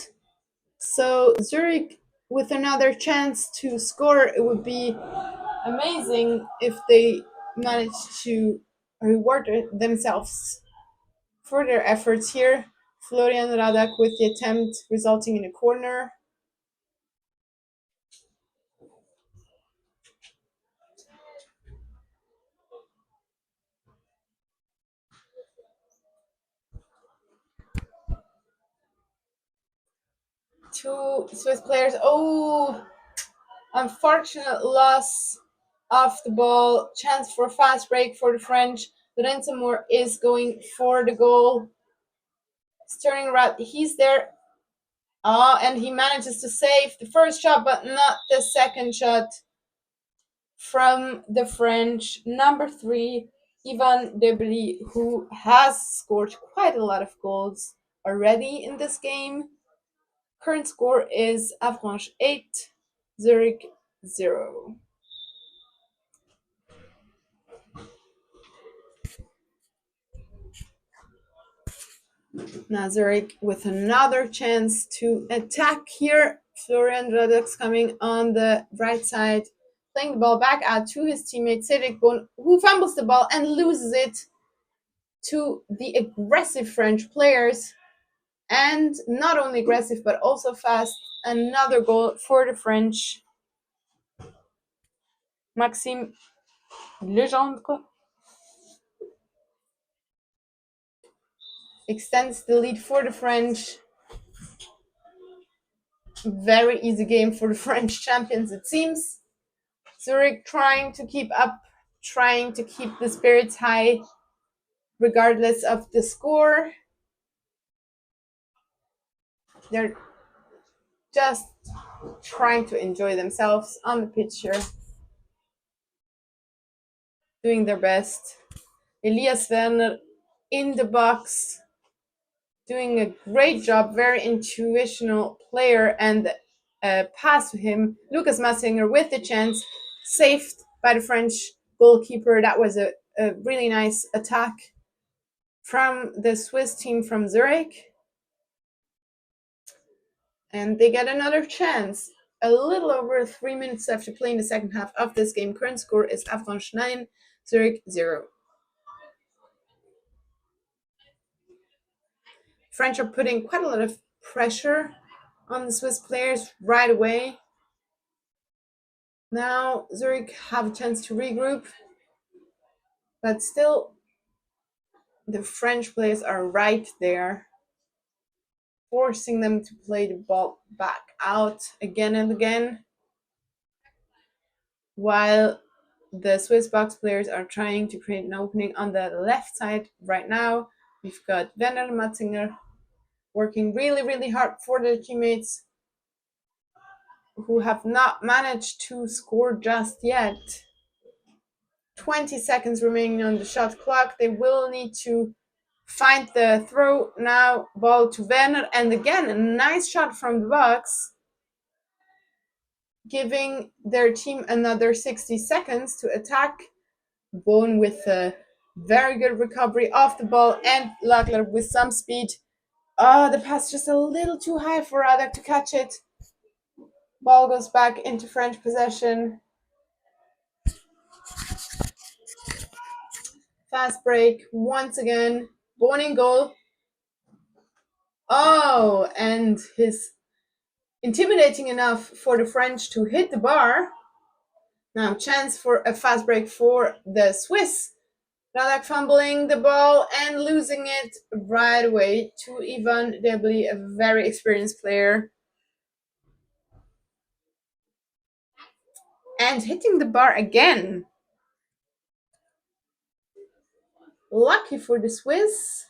So Zurich with another chance to score. It would be amazing if they managed to reward themselves for their efforts here. Florian Radak with the attempt resulting in a corner. Two Swiss players. Oh, unfortunate loss of the ball. Chance for a fast break for the French. Lorenzo Moore is going for the goal. Turning around, he's there. And he manages to save the first shot, but not the second shot from the French. Number 3, Ivan Debeli, who has scored quite a lot of goals already in this game. Current score is Avranches 8, Zurich 0. Now Zurich with another chance to attack here. Florian Radek's coming on the right side, playing the ball back out to his teammate Cedric Bon, who fumbles the ball and loses it to the aggressive French players. And not only aggressive, but also fast. Another goal for the French. Maxime Legendre. extends the lead for the French. Very easy game for the French champions, it seems. Zurich trying to keep up, trying to keep the spirits high, regardless of the score. They're just trying to enjoy themselves on the pitch here, doing their best. Elias Werner in the box, doing a great job, very intuitional player, and pass to him. Lucas Massinger with the chance, saved by the French goalkeeper. That was a really nice attack from the Swiss team from Zurich. And they get another chance. A little over 3 minutes left to play in the second half of this game. Current score is Avranches 9, Zurich 0. French are putting quite a lot of pressure on the Swiss players right away. Now Zurich have a chance to regroup, but still the French players are right there, forcing them to play the ball back out again and again, while the Swiss box players are trying to create an opening on the left side right now. We've got Werner and Matzinger working really, really hard for their teammates who have not managed to score just yet. 20 seconds remaining on the shot clock. They will need to find the throw now. Ball to Werner, and again a nice shot from the box, giving their team another 60 seconds to attack. Bohn with a very good recovery off the ball, and Lagler with some speed. The pass just a little too high for Radak to catch it. Ball goes back into French possession. Fast break once again. Bohn in goal. And his intimidating enough for the French to hit the bar. Now chance for a fast break for the Swiss. Radak fumbling the ball and losing it right away to Ivan Debli, a very experienced player. And hitting the bar again. Lucky for the Swiss,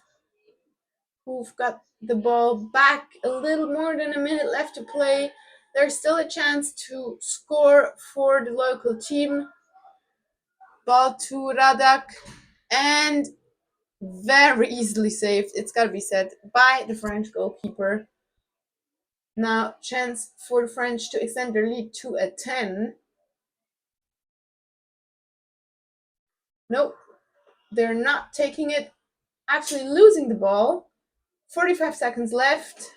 who've got the ball back, a little more than a minute left to play. There's still a chance to score for the local team. Ball to Radak, and very easily saved, it's got to be said, by the French goalkeeper. Now chance for the French to extend their lead to a 10. Nope, they're not taking it, actually losing the ball. 45 seconds left.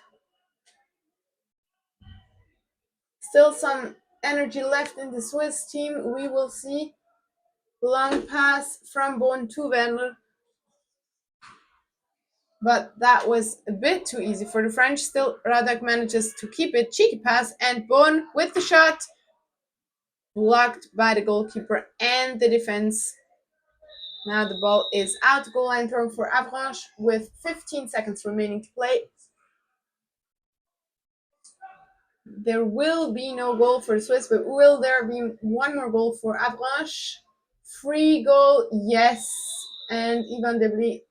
Still some energy left in the Swiss team. We will see. Long pass from Bohn to Werner. But that was a bit too easy for the French. Still, Radak manages to keep it. Cheeky pass, and Bohn with the shot. Blocked by the goalkeeper and the defense. Now the ball is out. Goal line throw for Avranches with 15 seconds remaining to play. There will be no goal for the Swiss, but will there be one more goal for Avranches? Free goal, yes. And Ivan Debli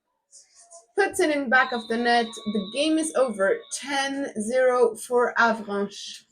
puts it in back of the net. The game is over. 10-0 for Avranches.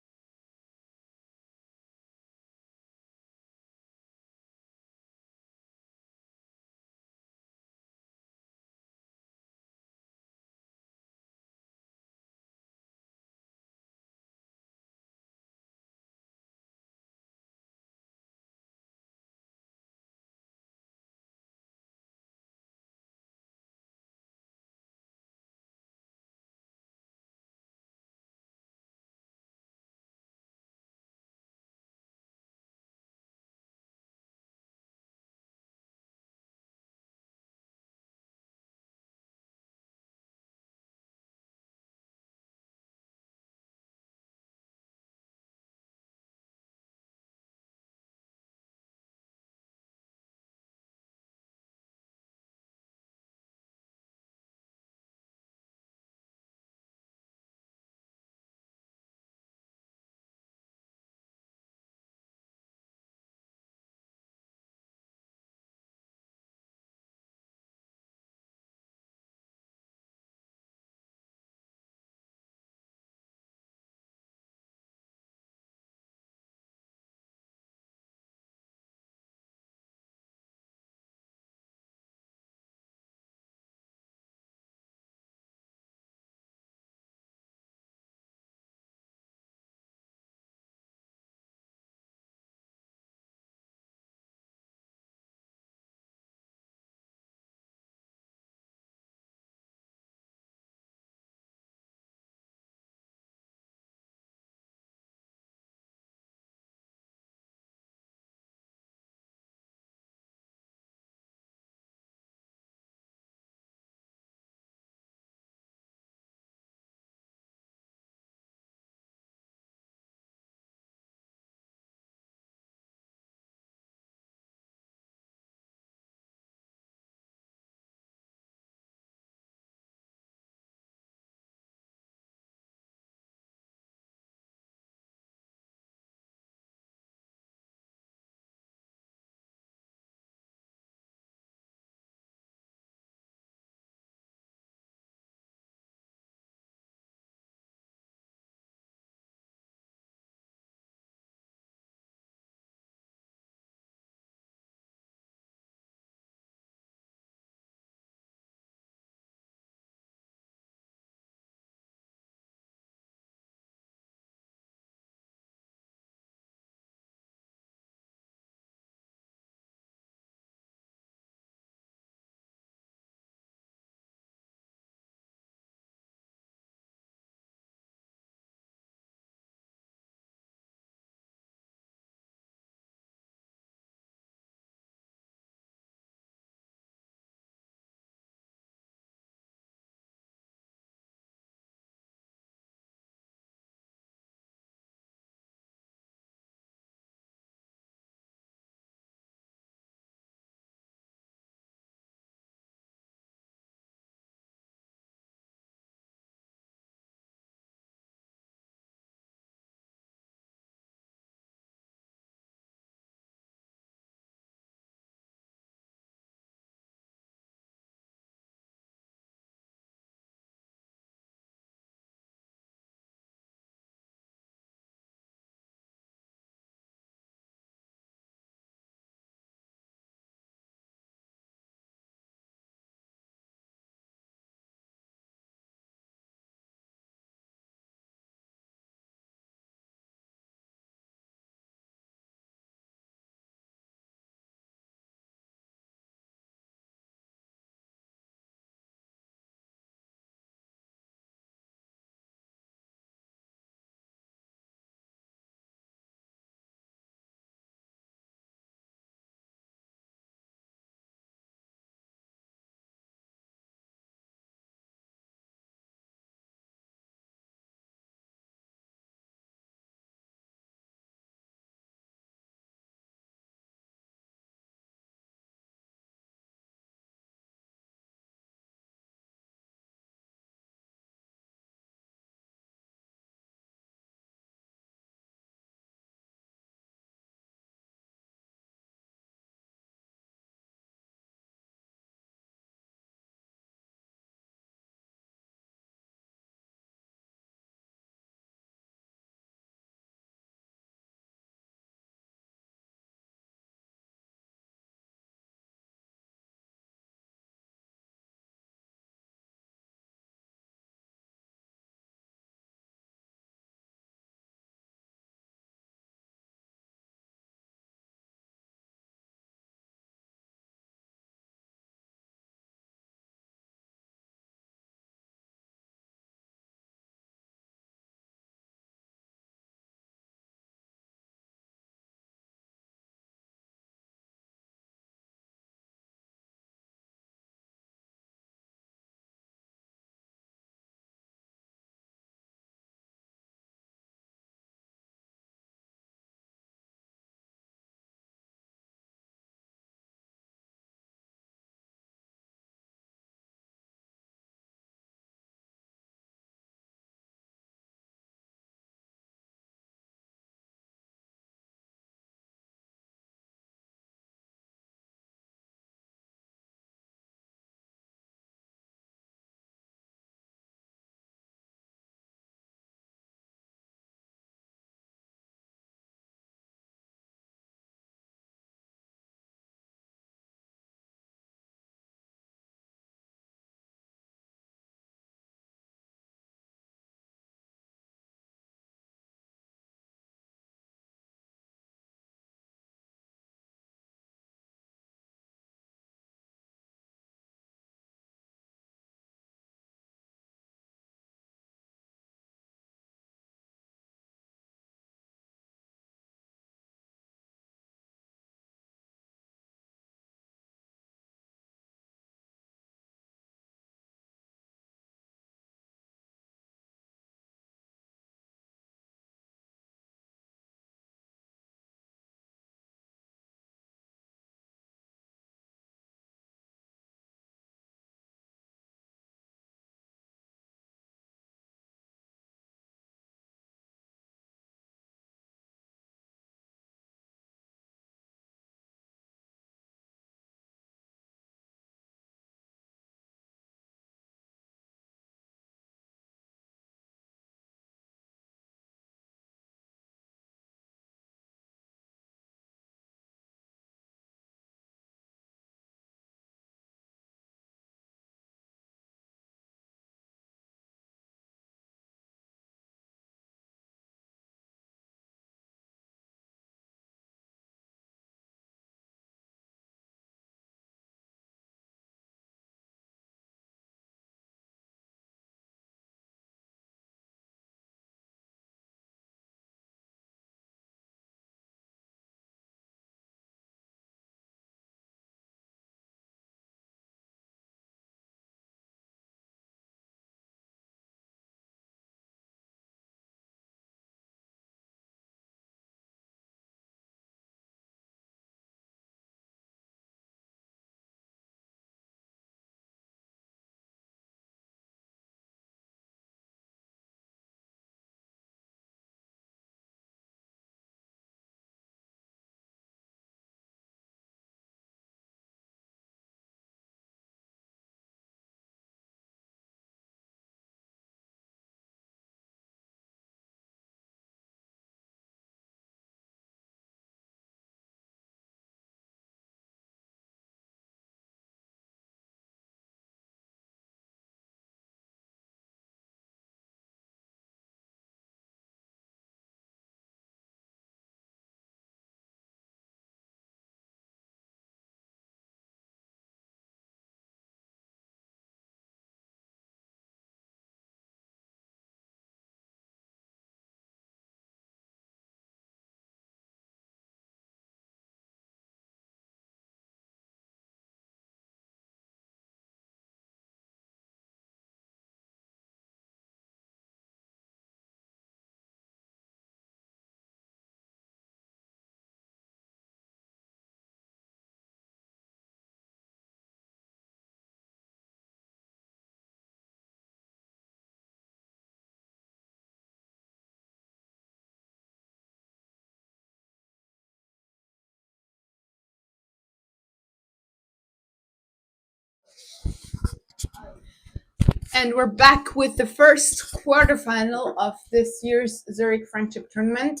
And we're back with the first quarterfinal of this year's Zurich Friendship Tournament.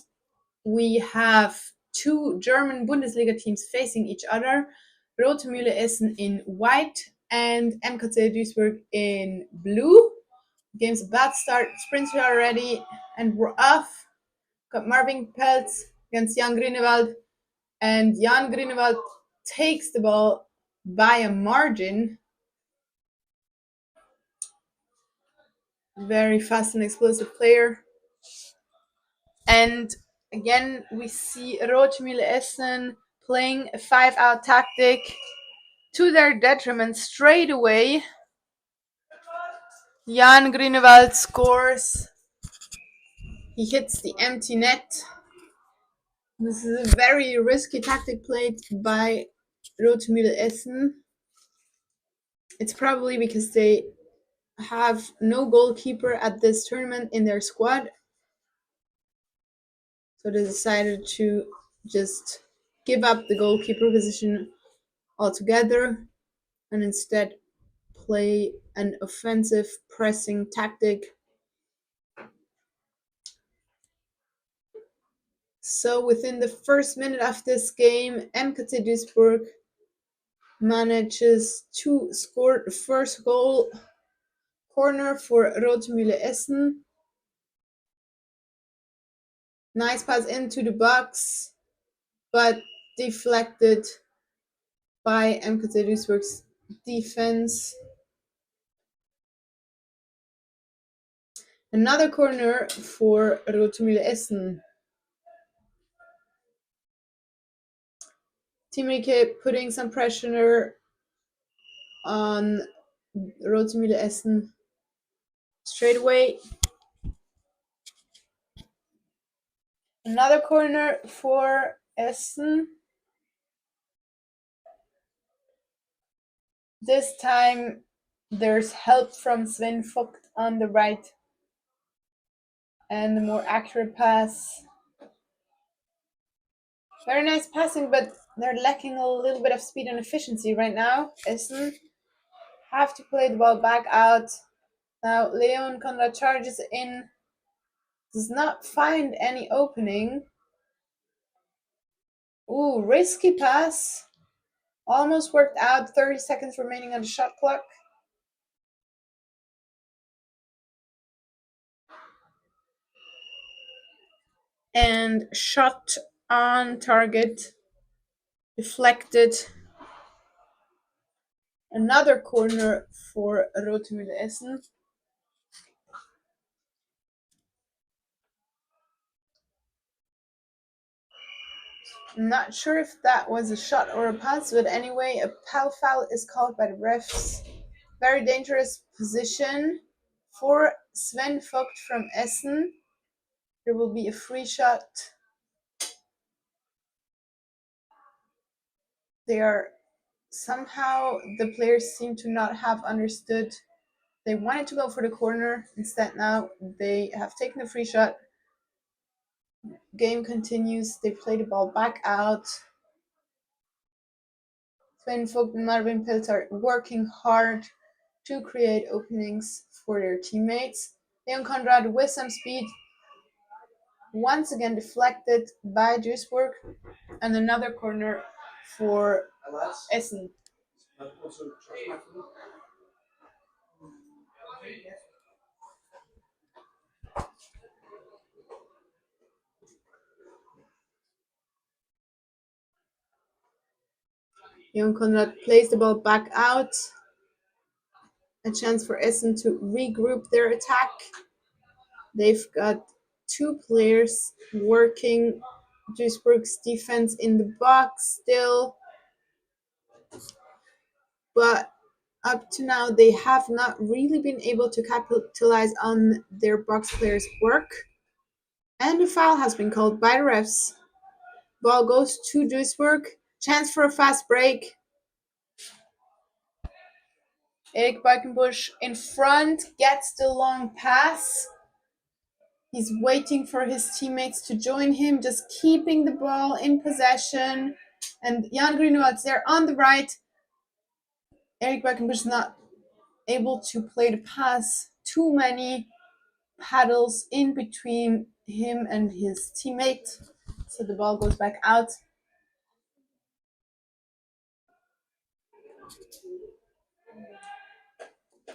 We have two German Bundesliga teams facing each other, Rote Mühle Essen in white and MKC Duisburg in blue. Game's about to start, sprints are ready, and we're off. Got Marvin Peltz against Jan Grunewald, and Jan Grunewald takes the ball by a margin. Very fast and explosive player. And again, we see Rote Mühle Essen playing a 5-out tactic to their detriment straight away. Jan Grunewald scores. He hits the empty net. This is a very risky tactic played by Rote Mühle Essen. It's probably because they have no goalkeeper at this tournament in their squad. So they decided to just give up the goalkeeper position altogether and instead play an offensive pressing tactic. So within the first minute of this game, MKC Duisburg manages to score the first goal. Corner for Rote Mühle Essen. Nice pass into the box, but deflected by MKC Duisburg's defense. Another corner for Rote Mühle Essen. Team Rieke putting some pressure on Rote Mühle Essen straight away. Another corner for Essen. This time there's help from Sven Vogt on the right and a more accurate pass. Very nice passing, but they're lacking a little bit of speed and efficiency right now. Essen have to play the ball back out. Now Leon Conrad charges in, does not find any opening. Ooh, risky pass. Almost worked out, 30 seconds remaining on the shot clock. And shot on target, deflected. Another corner for Rote Mühle Essen. I'm not sure if that was a shot or a pass, but anyway, a foul is called by the refs. Very dangerous position for Sven Vogt from Essen. There will be a free shot. Somehow the players seem to not have understood. They wanted to go for the corner. Instead now they have taken a free shot. Game continues. They play the ball back out. Sven Vogt and Marvin Peltz are working hard to create openings for their teammates. Leon Conrad with some speed. Once again deflected by Duisburg. And another corner for Essen. Leon Conrad plays the ball back out. A chance for Essen to regroup their attack. They've got two players working Duisburg's defense in the box still. But up to now, they have not really been able to capitalize on their box players' work. And a foul has been called by the refs. Ball goes to Duisburg. Chance for a fast break. Erik Balkenbusch in front, gets the long pass. He's waiting for his teammates to join him, just keeping the ball in possession. And Jan Grunewald's there on the right. Erik Balkenbusch not able to play the pass. Too many paddles in between him and his teammate. So the ball goes back out.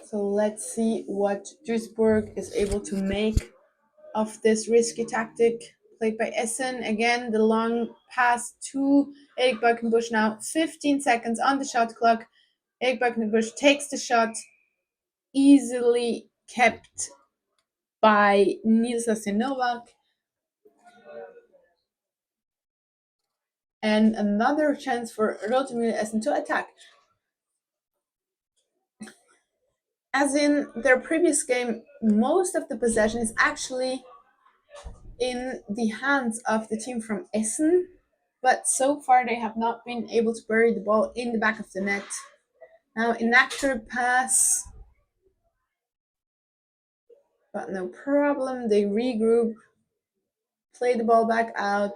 So let's see what Duisburg is able to make of this risky tactic played by Essen. Again, the long pass to Erik Beukenbusch now. 15 seconds on the shot clock. Erik Beukenbusch takes the shot, easily kept by Nils Novak. And another chance for Rotemühle Essen to attack. As in their previous game, most of the possession is actually in the hands of the team from Essen, but so far they have not been able to bury the ball in the back of the net. Now inaccurate pass, but no problem. They regroup, play the ball back out.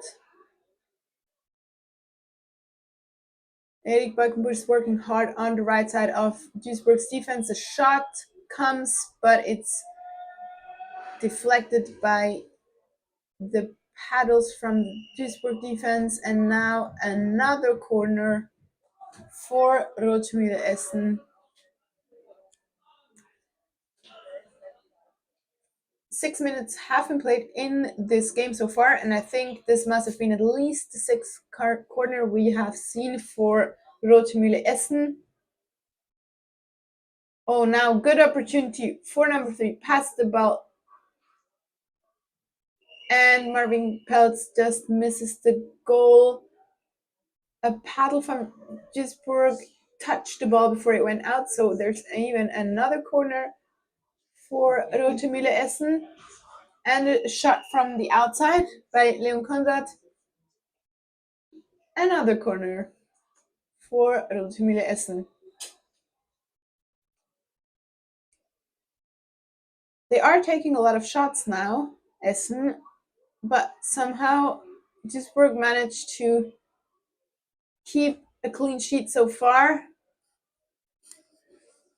Erik Beukenbusch is working hard on the right side of Duisburg's defense. A shot comes, but it's deflected by the paddles from Duisburg defense, and now another corner for Rotemühle Essen. 6 minutes have been played in this game so far, and I think this must have been at least the sixth corner we have seen for Rotemühle Essen. Oh, now good opportunity for number 3. Pass the ball. And Marvin Peltz just misses the goal. A paddle from Duisburg touched the ball before it went out, so there's even another corner for Rotemühle Essen. And a shot from the outside by Leon Konrad. Another corner for Rotemühle Essen. They are taking a lot of shots now, Essen, but somehow Duisburg managed to keep a clean sheet so far.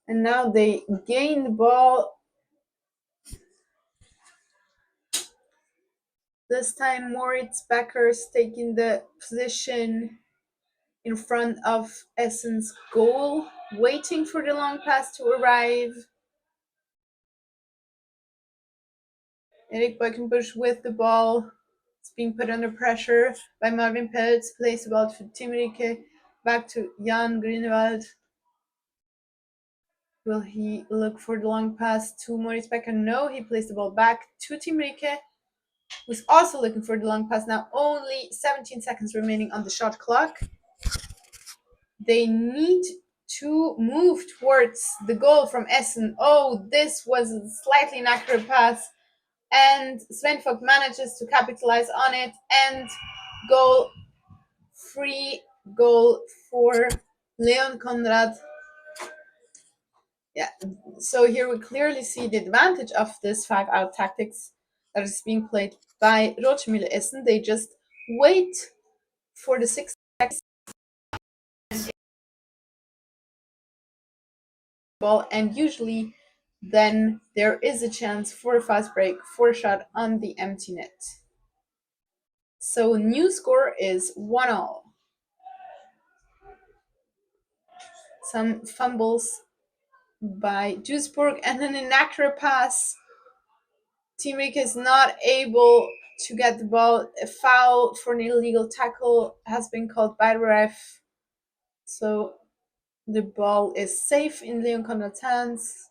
And now they gain the ball. This time Moritz Becker's taking the position in front of Essen's goal, waiting for the long pass to arrive. Erik Beukenbusch with the ball. It's being put under pressure by Marvin Peltz. Plays the ball to Timrike. Back to Jan Grünewald. Will he look for the long pass to Moritz Becker? No, he plays the ball back to Timrike, who's also looking for the long pass. Now only 17 seconds remaining on the shot clock. They need to move towards the goal from Essen. Oh, this was a slightly inaccurate pass. And Sven Vogt manages to capitalize on it, and goal, free goal for Leon Konrad. Yeah, so here we clearly see the advantage of this 5-out tactics that is being played by Rotemühle Essen. They just wait for the 6 seconds ball, and usually then there is a chance for a fast break, for a shot on the empty net. So new score is 1-1. Some fumbles by Duisburg and an inaccurate pass. Timrike is not able to get the ball. A foul for an illegal tackle has been called by the ref. So the ball is safe in Leon Konrad's hands.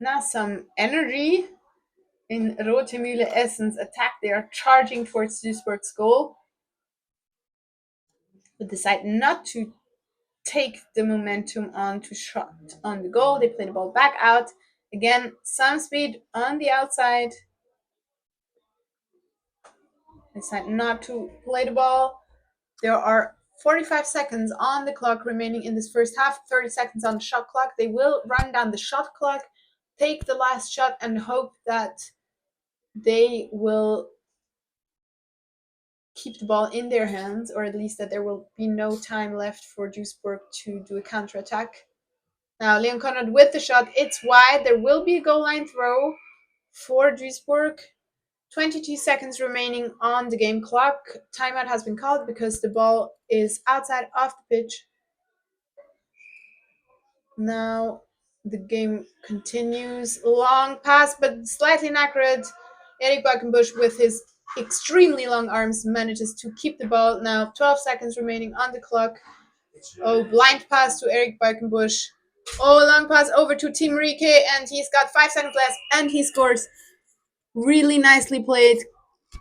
Now some energy in Rotemühle Essen's attack. They are charging towards Duisburg's goal, but decide not to take the momentum on to shot on the goal. They play the ball back out. Again, some speed on the outside. Decide not to play the ball. There are 45 seconds on the clock remaining in this first half, 30 seconds on the shot clock. They will run down the shot clock, take the last shot, and hope that they will keep the ball in their hands, or at least that there will be no time left for Duisburg to do a counterattack. Now Leon Conrad with the shot, it's wide. There will be a goal line throw for Duisburg. 22 seconds remaining on the game clock. Timeout has been called because the ball is outside of the pitch. Now the game continues. Long pass, but slightly inaccurate. Erik Balkenbusch with his extremely long arms manages to keep the ball. Now 12 seconds remaining on the clock. Oh, blind pass to Erik Balkenbusch. Oh, long pass over to Tim Rieke, and he's got 5 seconds left, and he scores. Really nicely played,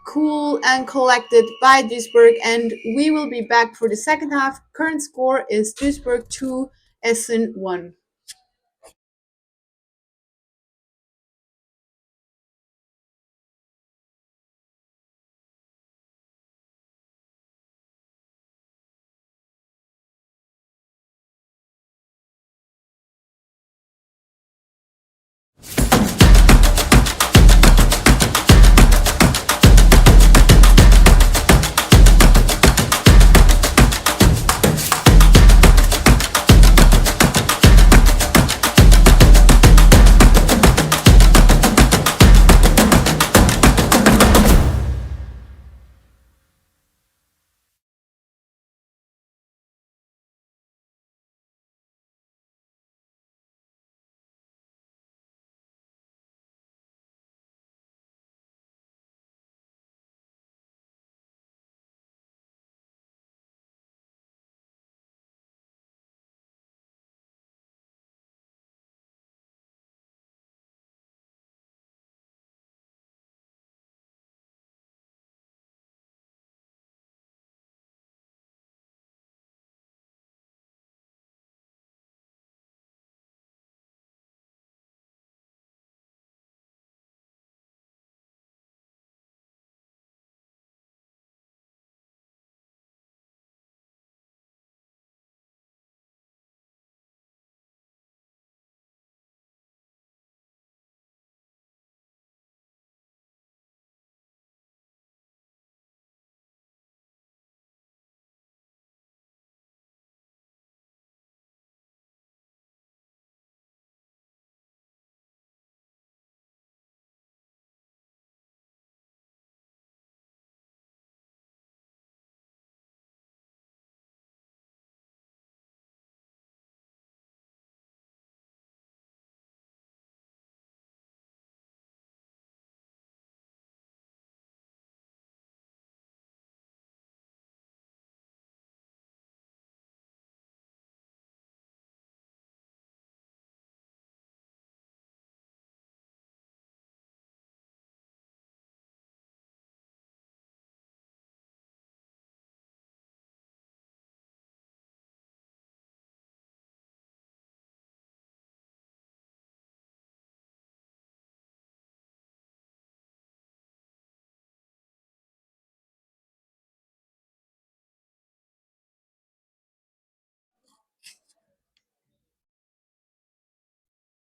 cool and collected by Duisburg, and we will be back for the second half. Current score is Duisburg 2, Essen 1.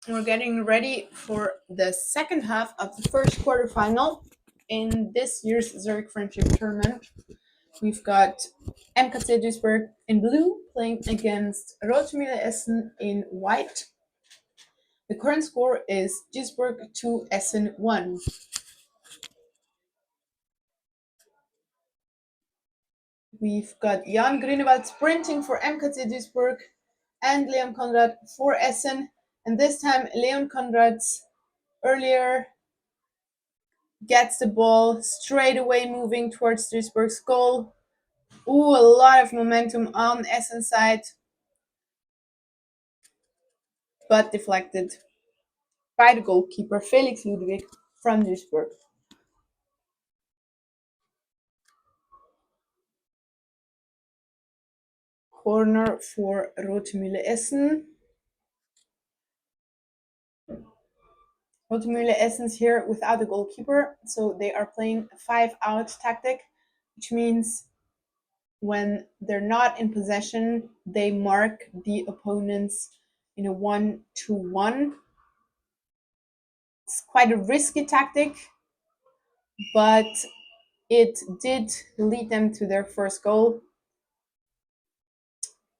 We're getting ready for the second half of the first quarterfinal in this year's Zurich Friendship Tournament. We've got MKC Duisburg in blue playing against Rotemühle Essen in white. The current score is Duisburg 2, Essen 1. We've got Jan Grunewald sprinting for MKC Duisburg and Leon Conrad for Essen. And this time, Leon Conrad's earlier gets the ball straight away moving towards Duisburg's goal. Ooh, a lot of momentum on Essen's side, but deflected by the goalkeeper Felix Ludwig from Duisburg. Corner for Rotemühle Essen. Rotemühle Essen's here without a goalkeeper, so they are playing a 5-out tactic, which means when they're not in possession, they mark the opponents in a 1-2-1. It's quite a risky tactic, but it did lead them to their first goal.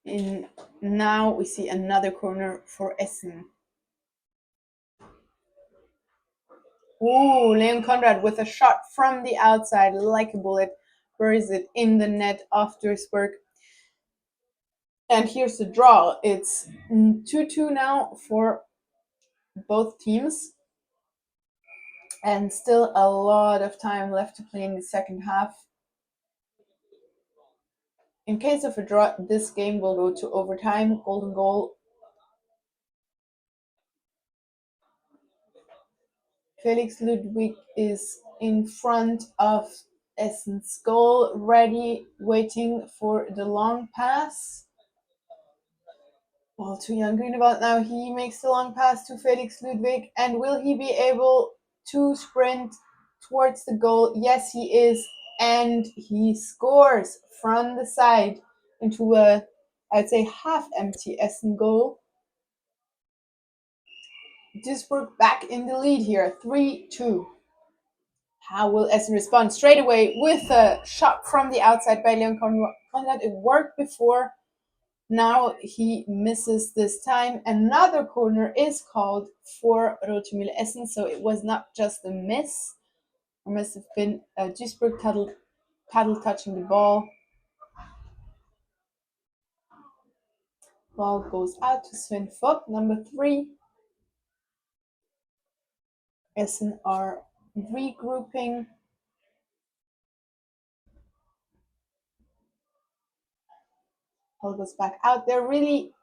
And now we see another corner for Essen. Ooh, Leon Conrad with a shot from the outside, like a bullet, buries it in the net of Duisburg. And here's the draw. It's 2-2 now for both teams. And still a lot of time left to play in the second half. In case of a draw, this game will go to overtime. Golden goal. Felix Ludwig is in front of Essen's goal, ready, waiting for the long pass. Ball to Jan Grunewald now. He makes the long pass to Felix Ludwig. And will he be able to sprint towards the goal? Yes, he is. And he scores from the side into a, I'd say, half-empty Essen goal. Duisburg back in the lead here, 3-2. How will Essen respond? Straight away with a shot from the outside by Leon Conrad. It worked before. Now he misses this time. Another corner is called for Rote Mühle Essen, so it was not just a miss. It must have been Duisburg paddle touching the ball. Ball goes out to Sven Vogt, number 3. Essen are regrouping. Ball goes back out. They're really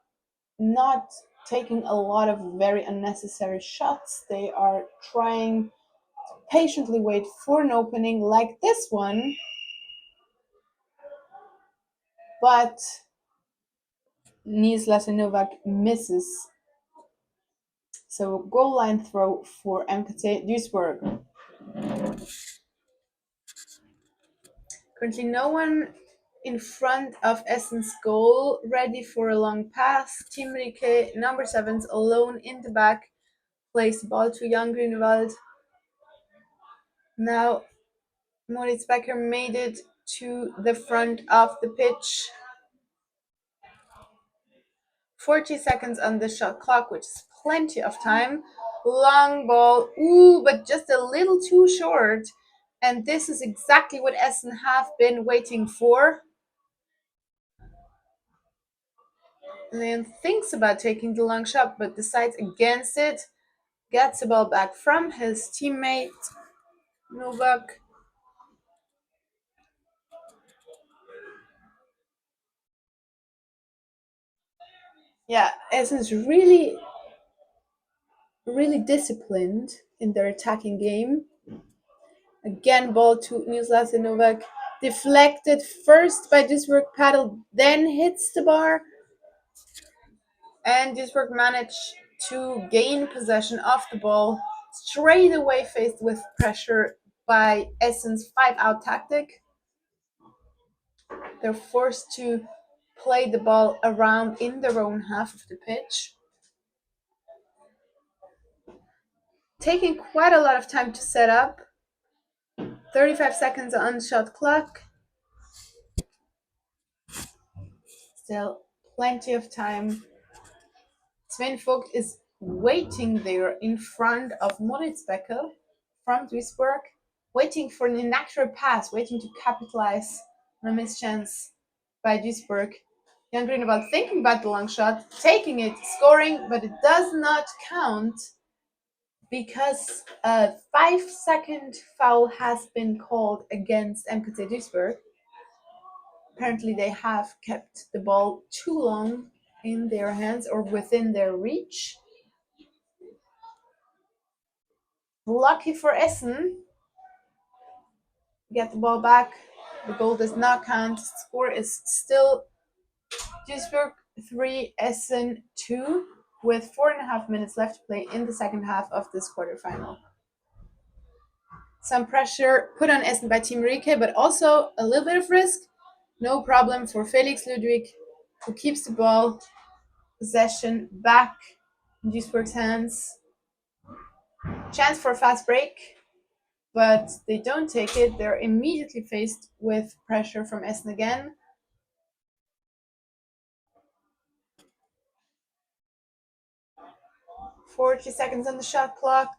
not taking a lot of very unnecessary shots. They are trying to patiently wait for an opening like this one. But Nils Novak misses. So goal line throw for MKT Duisburg. Currently no one in front of Essen's goal, ready for a long pass. Team Rike, number 7's alone in the back, plays the ball to Jan Grunewald. Now Moritz Becker made it to the front of the pitch. 40 seconds on the shot clock, which is plenty of time. Long ball, but just a little too short. And this is exactly what Essen have been waiting for. Leon thinks about taking the long shot, but decides against it. Gets the ball back from his teammate, Novak. Yeah, Essen's really disciplined in their attacking game. Again, ball to Nils Novak. Deflected first by Duisburg paddle, then hits the bar. And Duisburg managed to gain possession of the ball, straight away faced with pressure by Essen's 5-out tactic. They're forced to play the ball around in their own half of the pitch, taking quite a lot of time to set up. 35 seconds on shot clock. Still plenty of time. Sven Vogt is waiting there in front of Moritz Becker from Duisburg, waiting for an inaccurate pass, waiting to capitalize on a missed chance by Duisburg. Jan Grunewald thinking about the long shot, taking it, scoring, but it does not count because a 5-second foul has been called against MKT Duisburg. Apparently they have kept the ball too long in their hands or within their reach. Lucky for Essen, get the ball back. The goal does not count. Score is still Duisburg 3, Essen 2, with 4.5 minutes left to play in the second half of this quarterfinal. Some pressure put on Essen by Team Rike, but also a little bit of risk. No problem for Felix Ludwig, who keeps the ball possession back in Duisburg's hands. Chance for a fast break. but they don't take it. They're immediately faced with pressure from Essen again. "40 seconds on the shot clock.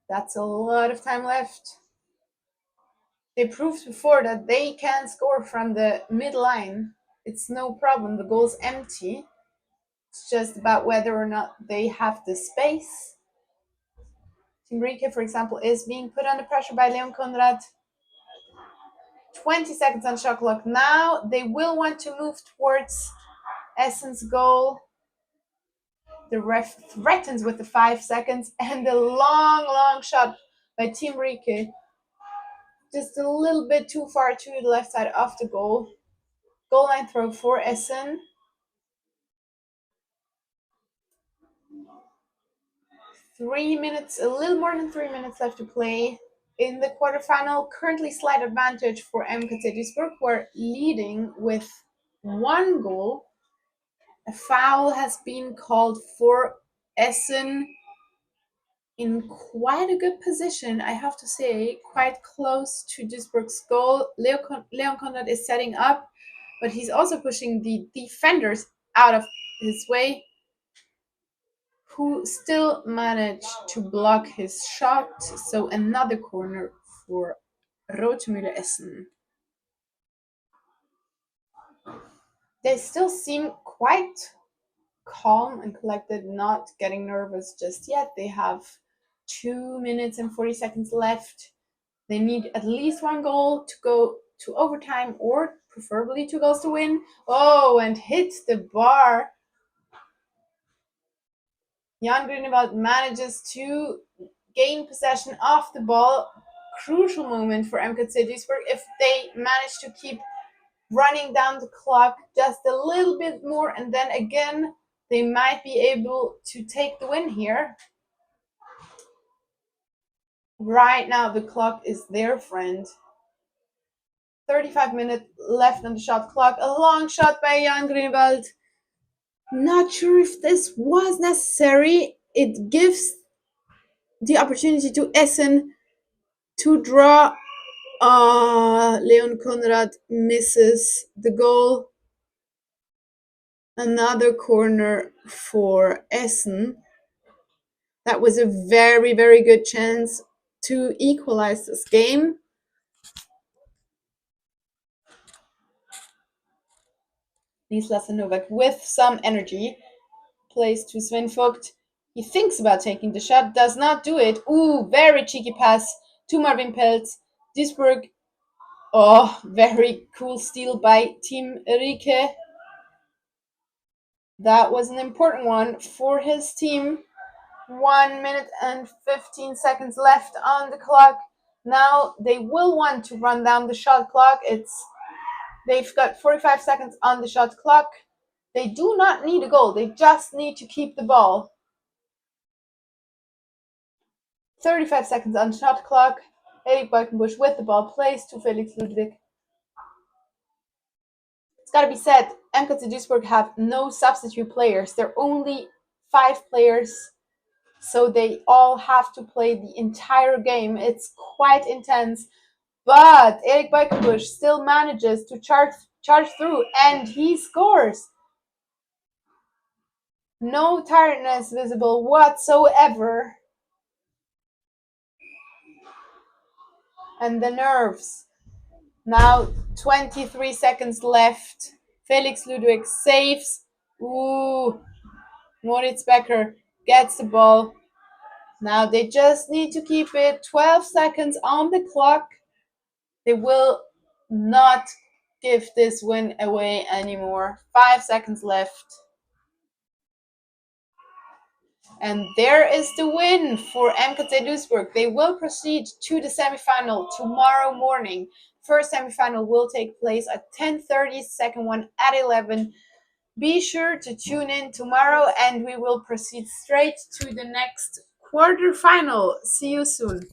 That's a lot of time left. They proved before that they can score from the mid-line. It's no problem. The goal's empty. It's just about whether or not they have the space. Team Rieke, for example, is being put under pressure by Leon Konrad. 20 seconds on shot clock. Now they will want to move towards Essen's goal. The ref threatens with the 5 seconds and the long shot by Team Rieke. Just a little bit too far to the left side of the goal. Goal line throw for Essen. 3 minutes, a little more than 3 minutes left to play in the quarterfinal. Currently slight advantage for MKC Duisburg, who are leading with 1 goal. A foul has been called for Essen in quite a good position, I have to say, quite close to Duisburg's goal. Leon Konrad is setting up, but he's also pushing the defenders out of his way, who still managed to block his shot. So another corner for Rotemühle Essen. They still seem quite calm and collected, not getting nervous just yet. They have 2 minutes and 40 seconds left. They need at least 1 goal to go to overtime, or preferably 2 goals to win. Oh, and hit the bar. Jan Grunewald manages to gain possession of the ball. Crucial moment for MKC Duisburg. If they manage to keep running down the clock just a little bit more, and then again, they might be able to take the win here. Right now, the clock is their friend. 35 minutes left on the shot clock. A long shot by Jan Grunewald. Not sure if this was necessary. It gives the opportunity to Essen to draw. Leon Konrad misses the goal. Another corner for Essen. That was a very, very good chance to equalize this game. Nislas Novak with some energy plays to Sven Vogt. He thinks about taking the shot, does not do it. Ooh, very cheeky pass to Marvin Peltz. Duisburg. Oh, very cool steal by Team Rieke. That was an important one for his team. 1 minute and 15 seconds left on the clock. Now they will want to run down the shot clock. They've got 45 seconds on the shot clock. They do not need a goal. They just need to keep the ball. 35 seconds on shot clock. Erik Beukenbusch with the ball plays to Felix Ludwig. It's got to be said, MKC Duisburg have no substitute players. They're only 5 players, so they all have to play the entire game. It's quite intense, but Erik Beukenbusch still manages to charge through, and he scores. No tiredness visible whatsoever. And the nerves. Now 23 seconds left. Felix Ludwig saves. Ooh. Moritz Becker gets the ball. Now they just need to keep it. 12 seconds on the clock. They will not give this win away anymore. 5 seconds left. And there is the win for MKC Duisburg. They will proceed to the semifinal tomorrow morning. First semifinal will take place at 10:30, second one at 11. Be sure to tune in tomorrow, and we will proceed straight to the next quarterfinal. See you soon.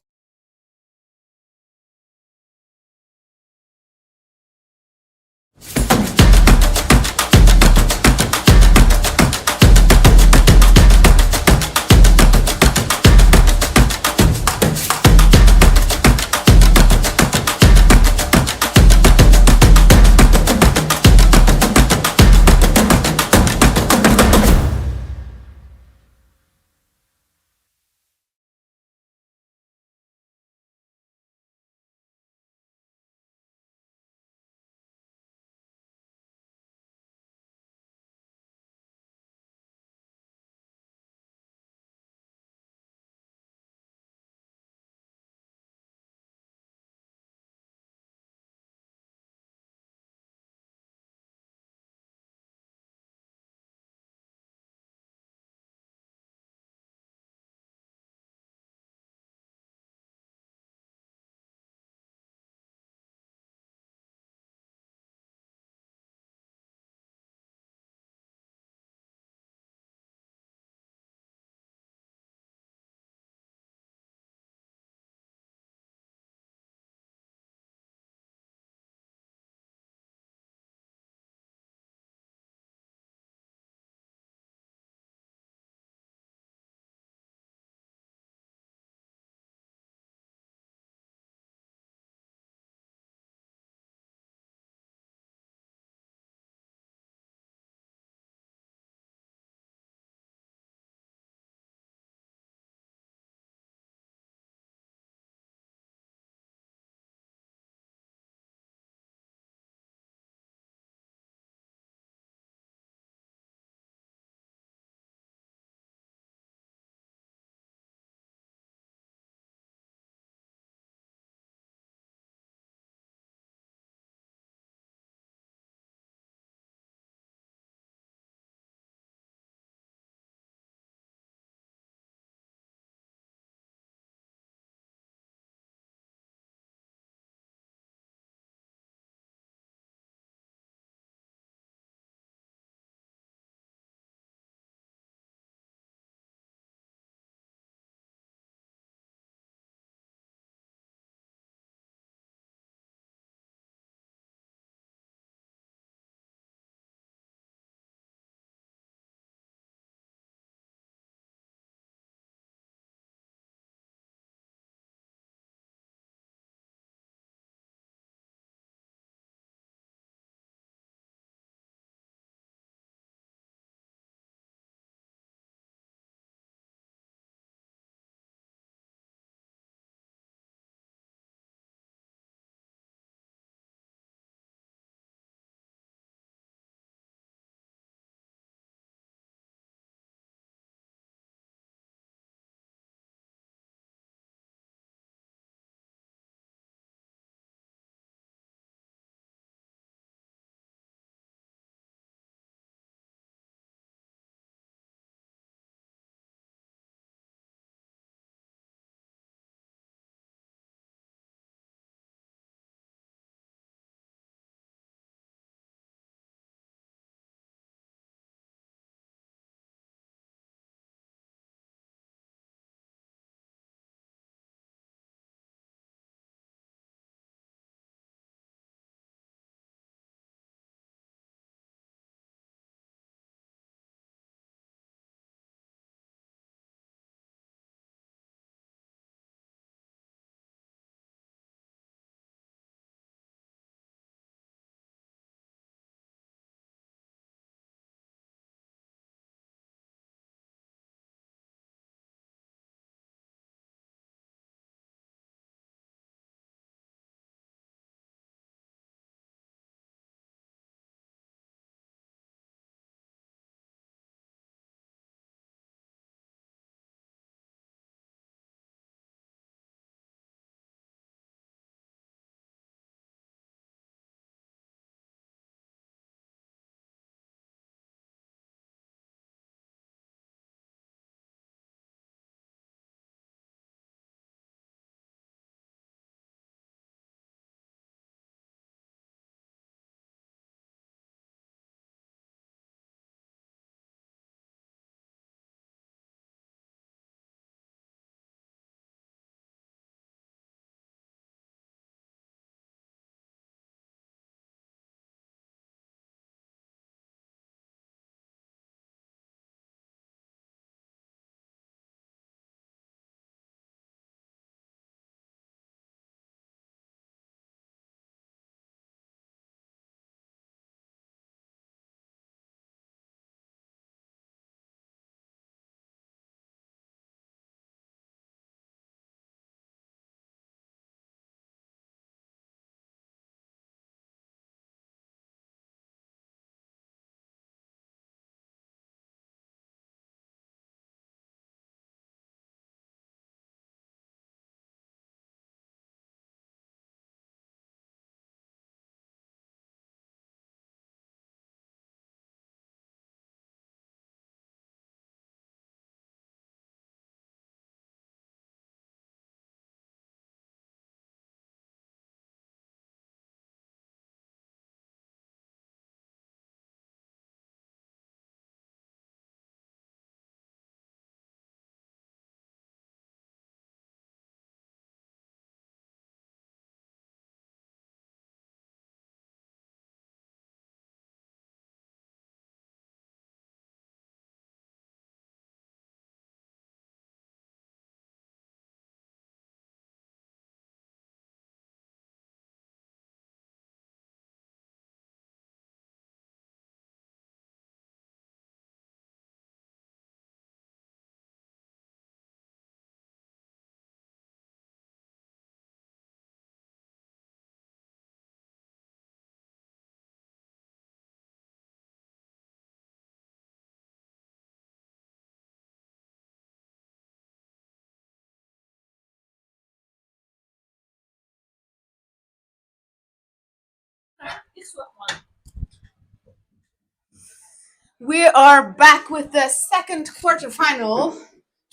We are back with the second quarterfinal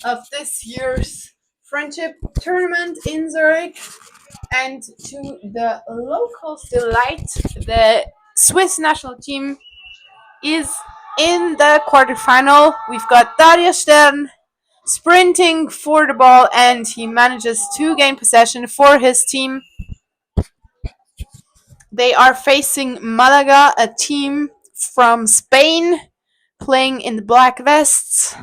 of this year's friendship tournament in Zurich. And to the locals' delight, the Swiss national team is in the quarterfinal. We've got Dario Stern sprinting for the ball, and he manages to gain possession for his team. They are facing Malaga, a team from Spain, playing in the black vests,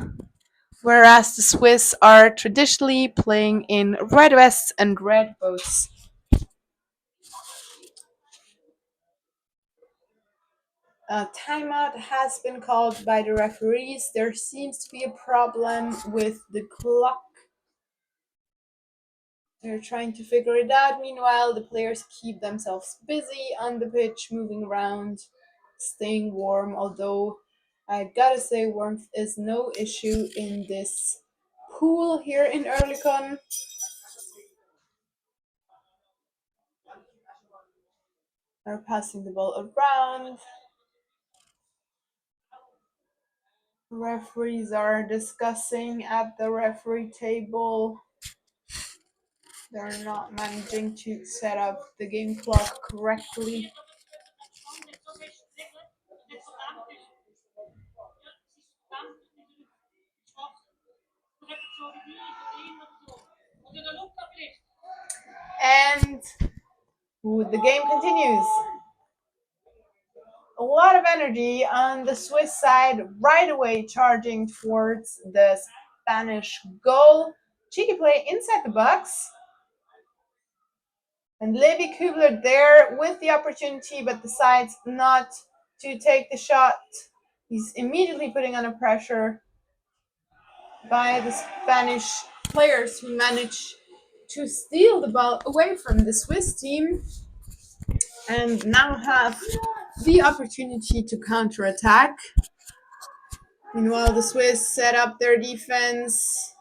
whereas the Swiss are traditionally playing in red vests and red boots. A timeout has been called by the referees. There seems to be a problem with the clock. They're trying to figure it out. Meanwhile, the players keep themselves busy on the pitch, moving around, staying warm, although I gotta say warmth is no issue in this pool here in Oerlikon. They're passing the ball around. Referees are discussing at the referee table. They're not managing to set up the game clock correctly. And the game continues. A lot of energy on the Swiss side, right away charging towards the Spanish goal. Cheeky play inside the box. And Levi Kubler there with the opportunity, but decides not to take the shot. He's immediately putting under pressure by the Spanish players who manage to steal the ball away from the Swiss team and now have the opportunity to counterattack. Meanwhile, the Swiss set up their defense.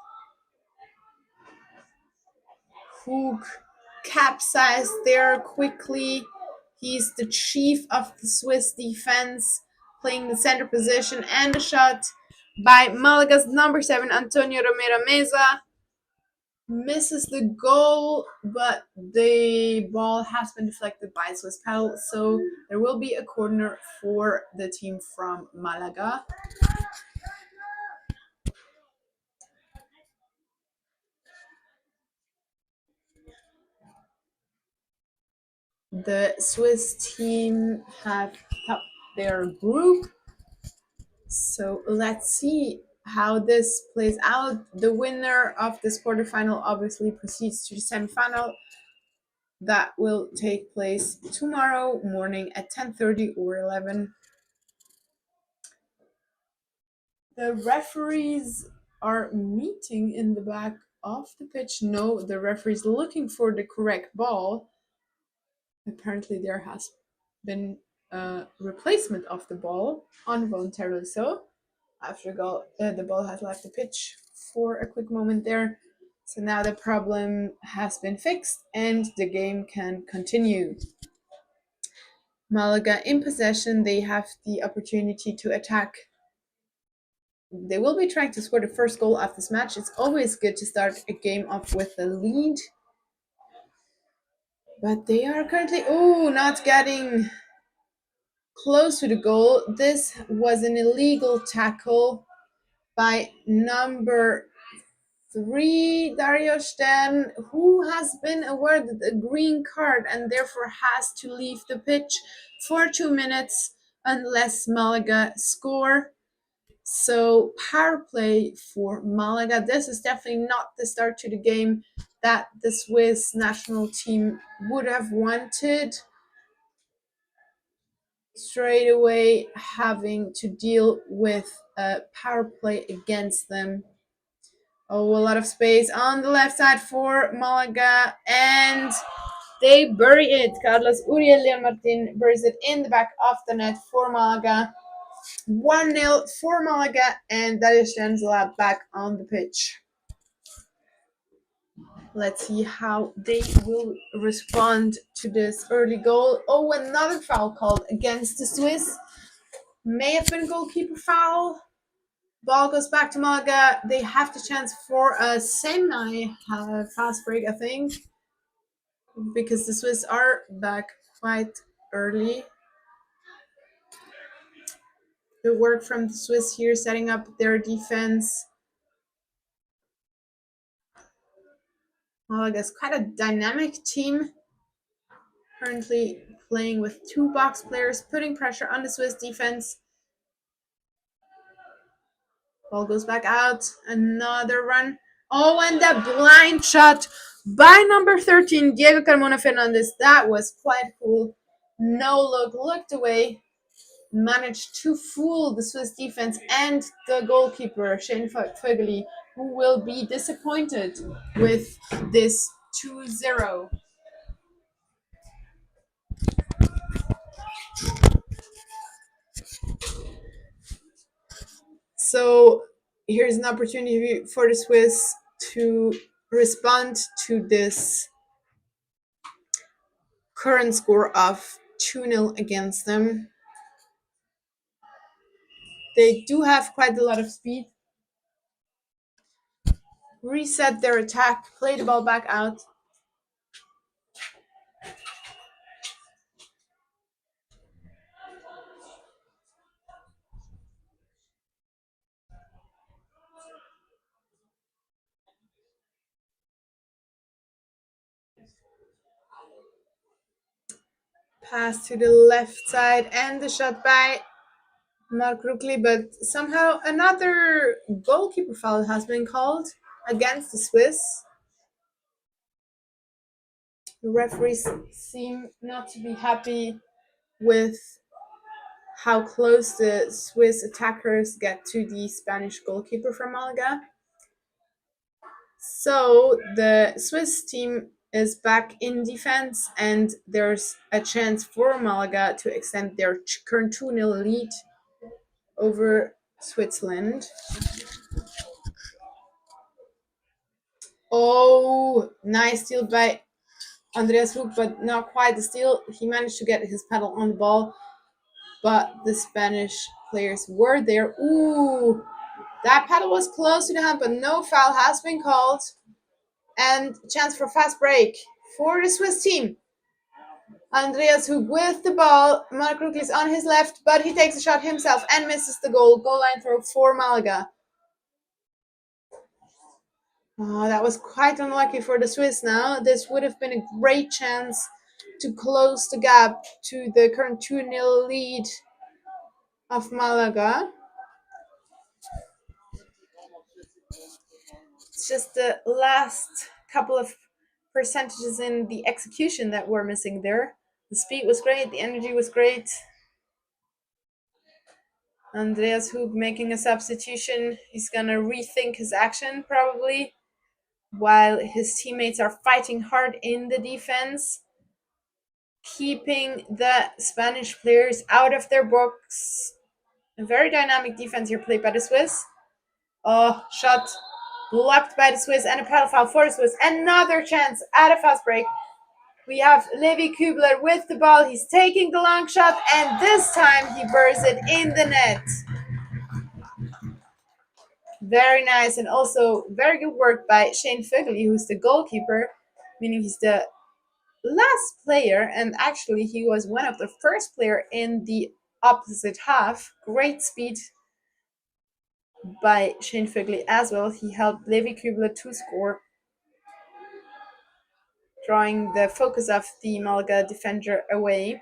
Hook capsized there quickly. He's the chief of the Swiss defense, playing the center position, and a shot by Malaga's number 7, Antonio Romero Meza. Misses the goal, but the ball has been deflected by Swiss paddle, so there will be a corner for the team from Malaga. The Swiss team have topped their group, so let's see how this plays out. The winner of this quarterfinal obviously proceeds to the semifinal. That will take place tomorrow morning at 10:30 or 11. The referees are meeting in the back of the pitch. No, the referee's looking for the correct ball. Apparently there has been a replacement of the ball, involuntarily so, after the ball has left the pitch for a quick moment there. So now the problem has been fixed and the game can continue. Malaga in possession, they have the opportunity to attack. They will be trying to score the first goal of this match. It's always good to start a game off with a lead. But they are currently, not getting close to the goal. This was an illegal tackle by number 3, Dario Stern, who has been awarded a green card and therefore has to leave the pitch for 2 minutes unless Malaga score. So power play for Malaga. This is definitely not the start to the game that the Swiss national team would have wanted. Straight away having to deal with a power play against them. Oh, a lot of space on the left side for Malaga, and they bury it. Carlos Uriel Leon Martin buries it in the back of the net for Malaga. 1-0 for Malaga, and Dario Stern is allowed back on the pitch. Let's see how they will respond to this early goal. Oh, another foul called against the Swiss. May have been goalkeeper foul. Ball goes back to Malaga. They have the chance for a semi fast break, I think, because the Swiss are back quite early. The work from the Swiss here, setting up their defense. Malaga is quite a dynamic team. Currently playing with 2 box players, putting pressure on the Swiss defense. Ball goes back out. Another run. Oh, and the blind shot by number 13, Diego Carmona Fernandez. That was quite cool. No look, looked away. Managed to fool the Swiss defense and the goalkeeper, Shane Vögeli, who will be disappointed with this 2-0. So here's an opportunity for the Swiss to respond to this current score of 2-0 against them. They do have quite a lot of speed. Reset their attack, play the ball back out. Pass to the left side and the shot by Mark Rukli, but somehow another goalkeeper foul has been called against the Swiss. The referees seem not to be happy with how close the Swiss attackers get to the Spanish goalkeeper from Malaga. So the Swiss team is back in defense, and there's a chance for Malaga to extend their current 2-0 lead over Switzerland. Oh, nice steal by Andreas Hug, but not quite the steal. He managed to get his pedal on the ball, but the Spanish players were there. Ooh, that paddle was close to the hand, but no foul has been called. And chance for fast break for the Swiss team. Andreas Hug with the ball. Mark Rukli is on his left, but he takes a shot himself and misses the goal. Goal line throw for Malaga. Oh, that was quite unlucky for the Swiss now. This would have been a great chance to close the gap to the current 2-0 lead of Malaga. It's just the last couple of percentages in the execution that were missing there. The speed was great, the energy was great. Andreas Hug making a substitution. He's gonna rethink his action probably, while his teammates are fighting hard in the defense, keeping the Spanish players out of their box. A very dynamic defense here played by the Swiss. Oh, shot blocked by the Swiss and a paddle foul for the Swiss. Another chance at a fast break. We have Levi Kubler with the ball. He's taking the long shot, and this time he burrs it in the net. Very nice, and also very good work by Shane Vögeli, who's the goalkeeper, meaning he's the last player, and actually he was one of the first player in the opposite half. Great speed by Shane Vögeli as well. He helped Levi Kubler to score, drawing the focus of the Malaga defender away.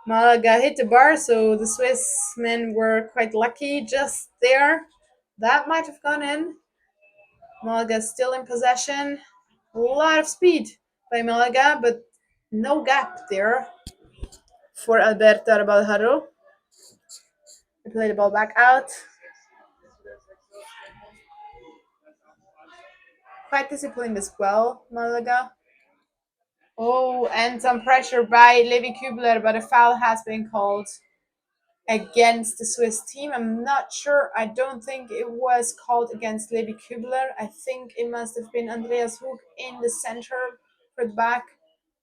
Malaga hit the bar, so the Swiss men were quite lucky just there. That might have gone in. Malaga still in possession. A lot of speed by Malaga, but no gap there for Alberto Arbajaro. They play the ball back out. Quite disciplined as well, Malaga. Oh, and some pressure by Levi Kubler, but a foul has been called. against the Swiss team. I'm not sure. I don't think it was called against Levi Kübler. I think it must have been Andreas Hug in the center for the back.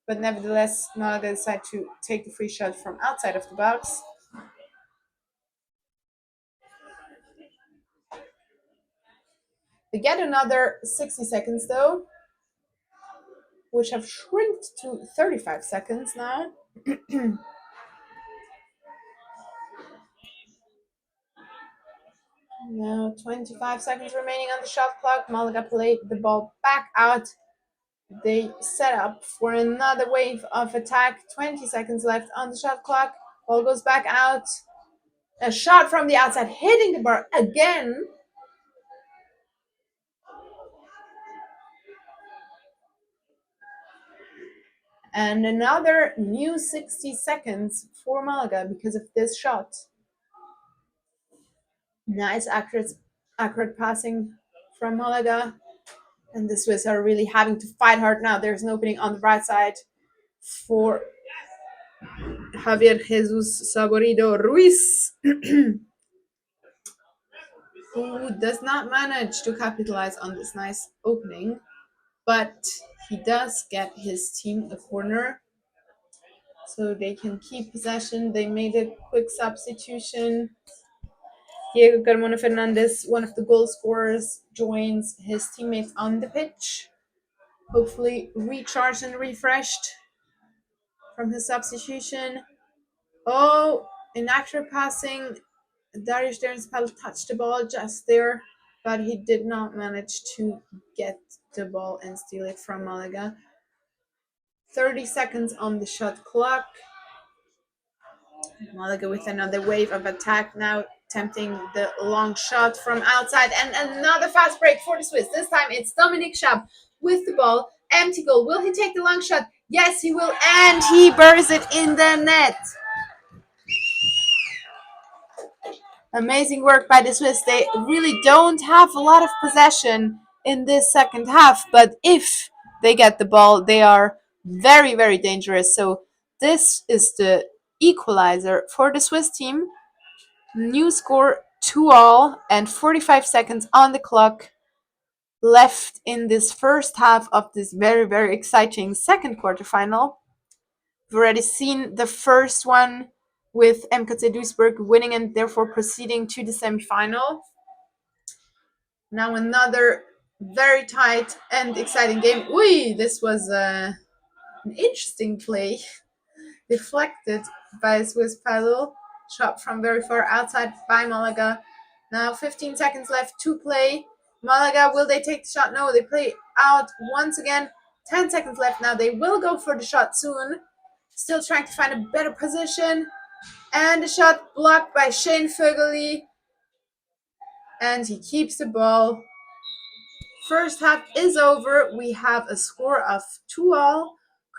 But nevertheless, Malaga decided to take the free shot from outside of the box. They get another 60 seconds though, which have shrinked to 35 seconds now. Now 25 seconds remaining on the shot clock. Malaga played the ball back out. They set up for another wave of attack. 20 seconds left on the shot clock. Ball goes back out. A shot from the outside, hitting the bar again. And another new 60 seconds for Malaga because of this shot. Nice accurate passing from Malaga. And the Swiss are really having to fight hard now. There's an opening on the right side for Javier Jesus Saborido Ruiz, who does not manage to capitalize on this nice opening, but he does get his team a corner so they can keep possession. They made a quick substitution. Diego Carmona Fernandez, one of the goal scorers, joins his teammates on the pitch, hopefully recharged and refreshed from his substitution. Oh, inaccurate passing. Darius Derenspaddle touched the ball just there, but he did not manage to get the ball and steal it from Malaga. 30 seconds on the shot clock. Malaga with another wave of attack now, tempting the long shot from outside, and another fast break for the Swiss. This time it's Dominik Schaap with the ball. Empty goal. Will he take the long shot? Yes, he will, and he buries it in the net. Amazing work by the Swiss. They really don't have a lot of possession in this second half, but if they get the ball, they are very, very dangerous. So this is the equalizer for the Swiss team. New score 2-2 and 45 seconds on the clock left in this first half of this very, very exciting second quarterfinal. We've already seen the first one with MKC Duisburg winning and therefore proceeding to the semi-final. Now another very tight and exciting game. This was an interesting play. Deflected by a Swiss paddle. Shot from very far outside by Malaga. Now 15 seconds left to play. Malaga, will they take the shot? No, they play out once again. 10 seconds left now. They will go for the shot soon. Still trying to find a better position. And the shot blocked by Shane Vögeli. And he keeps the ball. First half is over. We have a score of 2-2.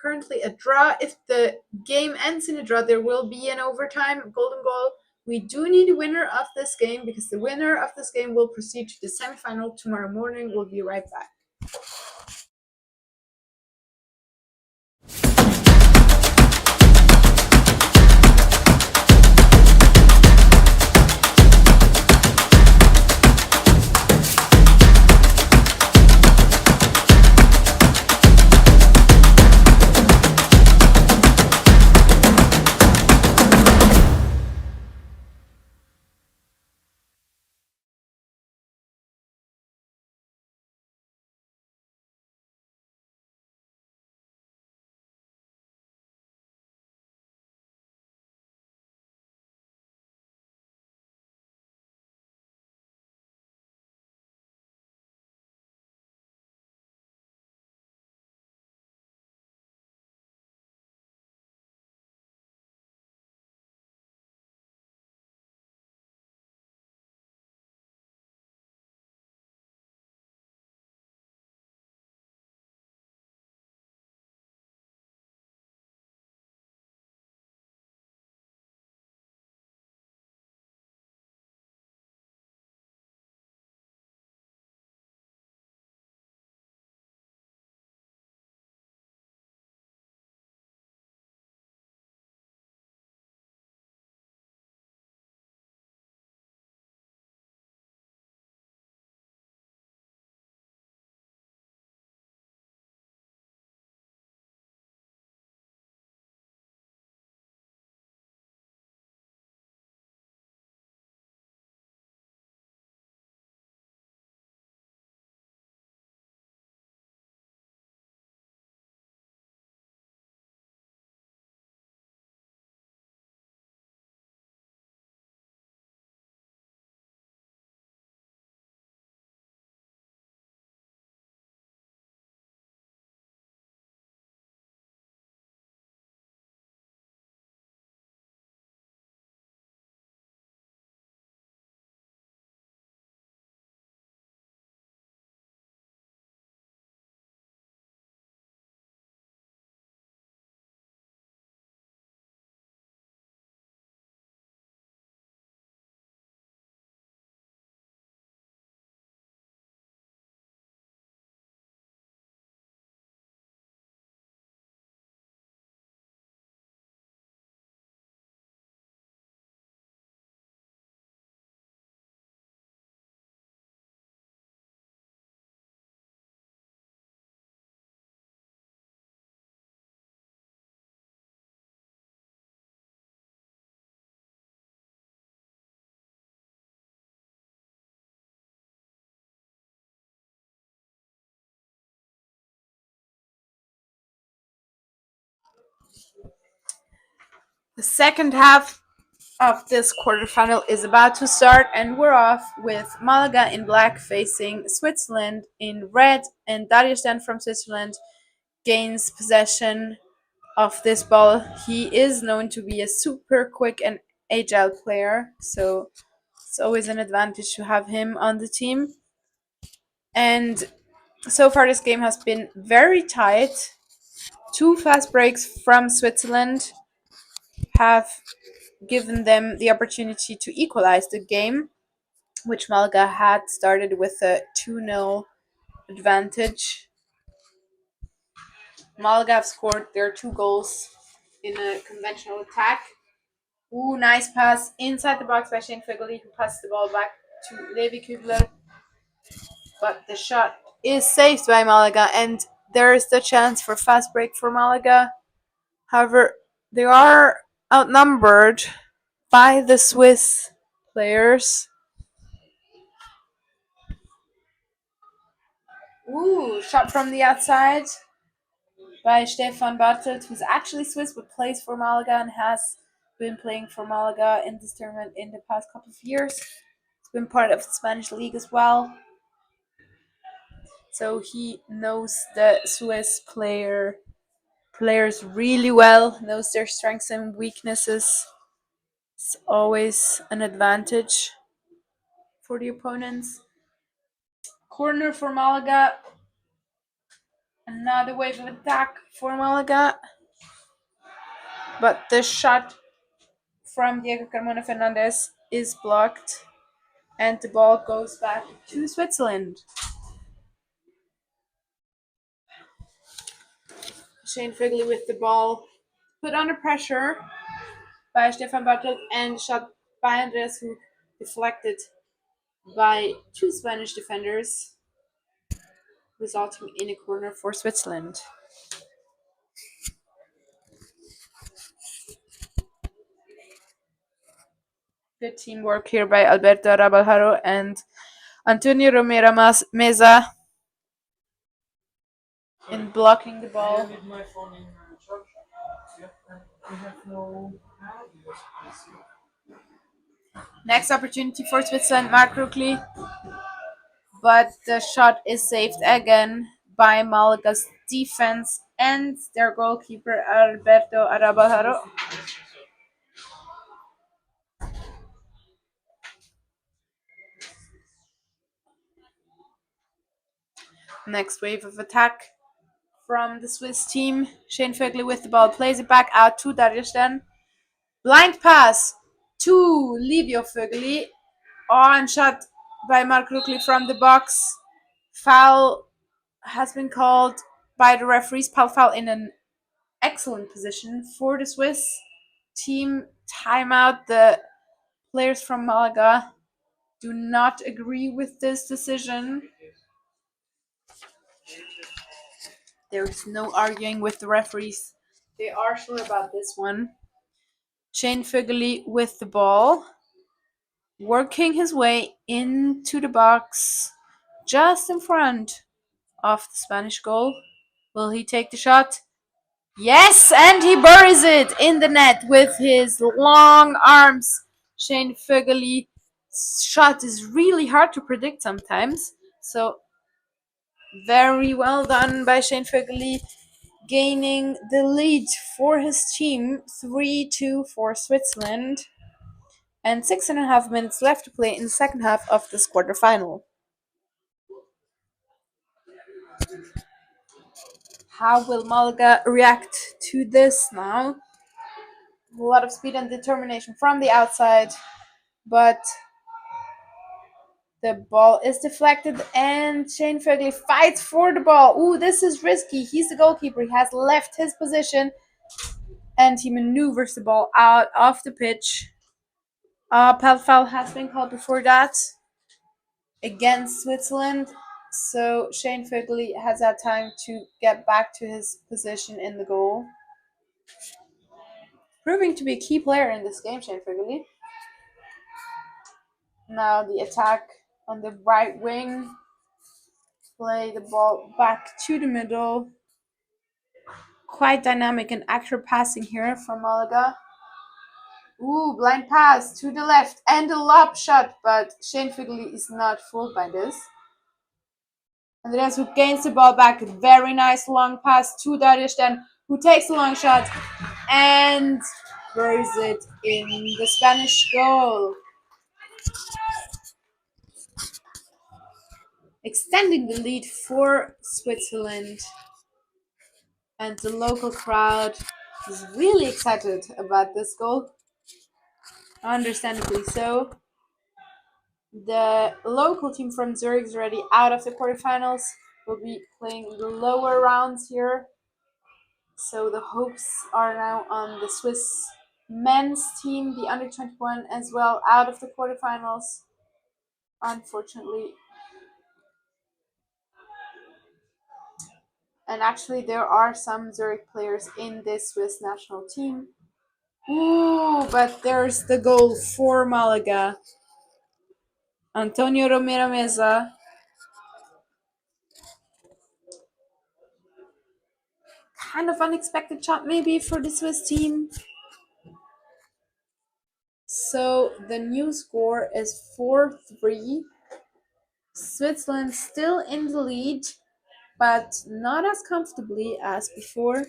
Currently a draw. If the game ends in a draw, there will be an overtime golden goal. We do need a winner of this game because the winner of this game will proceed to the semifinal tomorrow morning. We'll be right back. The second half of this quarterfinal is about to start, and we're off with Malaga in black facing Switzerland in red, and Dagestan from Switzerland gains possession of this ball. He is known to be a super quick and agile player, so it's always an advantage to have him on the team. And so far, this game has been very tight. 2 fast breaks from Switzerland have given them the opportunity to equalize the game, which Malaga had started with a 2-0 advantage. Malaga have scored their 2 goals in a conventional attack. Ooh, nice pass inside the box by Shane Figoli, who passed the ball back to Levi Kübler. But the shot is saved by Malaga, and there is the chance for fast break for Malaga. However, they are outnumbered by the Swiss players. Ooh, shot from the outside by Stefan Bartelt, who's actually Swiss but plays for Malaga and has been playing for Malaga in this tournament in the past couple of years. He's been part of the Spanish league as well. So he knows the Swiss players really well, knows their strengths and weaknesses. It's always an advantage for the opponents. Corner for Malaga. Another wave of attack for Malaga. But the shot from Diego Carmona Fernandez is blocked, and the ball goes back to Switzerland. Shane Figley with the ball, put under pressure by Stefan Bartelt and shot by Andres, who deflected by 2 Spanish defenders, resulting in a corner for Switzerland. Good teamwork here by Alberto Arabajaro and Antonio Romero Meza in blocking the ball. Next opportunity for Switzerland, Mark Ruckli, but the shot is saved again by Malaga's defense and their goalkeeper Alberto Arabajaro. Next wave of attack from the Swiss team. Shane Vögele with the ball, plays it back out to Dagestan. Blind pass to Livio Vögele. On shot by Mark Ruckli from the box. Foul has been called by the referees. Foul in an excellent position for the Swiss team. Timeout. The players from Malaga do not agree with this decision. There is no arguing with the referees. They are sure about this one. Shane Vögele with the ball, working his way into the box just in front of the Spanish goal. Will he take the shot? Yes, and he buries it in the net with his long arms. Shane Vögele's shot is really hard to predict sometimes. So very well done by Shane Vögele, gaining the lead for his team, 3-2 for Switzerland. And 6.5 minutes left to play in the second half of this quarterfinal. How will Malaga react to this now? A lot of speed and determination from the outside, but the ball is deflected and Shane Vögele fights for the ball. Ooh, this is risky. He's the goalkeeper. He has left his position and he maneuvers the ball out of the pitch. Foul has been called before that against Switzerland. So Shane Vögele has had time to get back to his position in the goal. Proving to be a key player in this game, Shane Vögele. Now the attack on the right wing. Play the ball back to the middle. Quite dynamic and accurate passing here from Malaga. Ooh, blind pass to the left and a lob shot, but Shane Figley is not fooled by this. Andreas who gains the ball back. Very nice long pass to Darius then, who takes a long shot and throws it in the Spanish goal. Extending the lead for Switzerland. And the local crowd is really excited about this goal. Understandably so. The local team from Zurich is already out of the quarterfinals. Will be playing the lower rounds here. So the hopes are now on the Swiss men's team, the under 21 as well, out of the quarterfinals. Unfortunately. And actually, there are some Zurich players in this Swiss national team. Ooh, but there's the goal for Malaga. Antonio Romero Meza. Kind of unexpected shot maybe for the Swiss team. So the new score is 4-3. Switzerland still in the lead, but not as comfortably as before.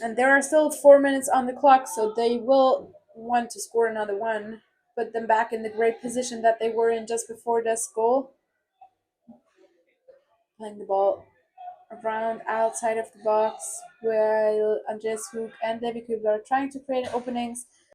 And there are still 4 minutes on the clock, so they will want to score another one. Put them back in the great position that they were in just before this goal. Playing the ball around outside of the box, while Andreas Hook and Debbie Kubler are trying to create openings.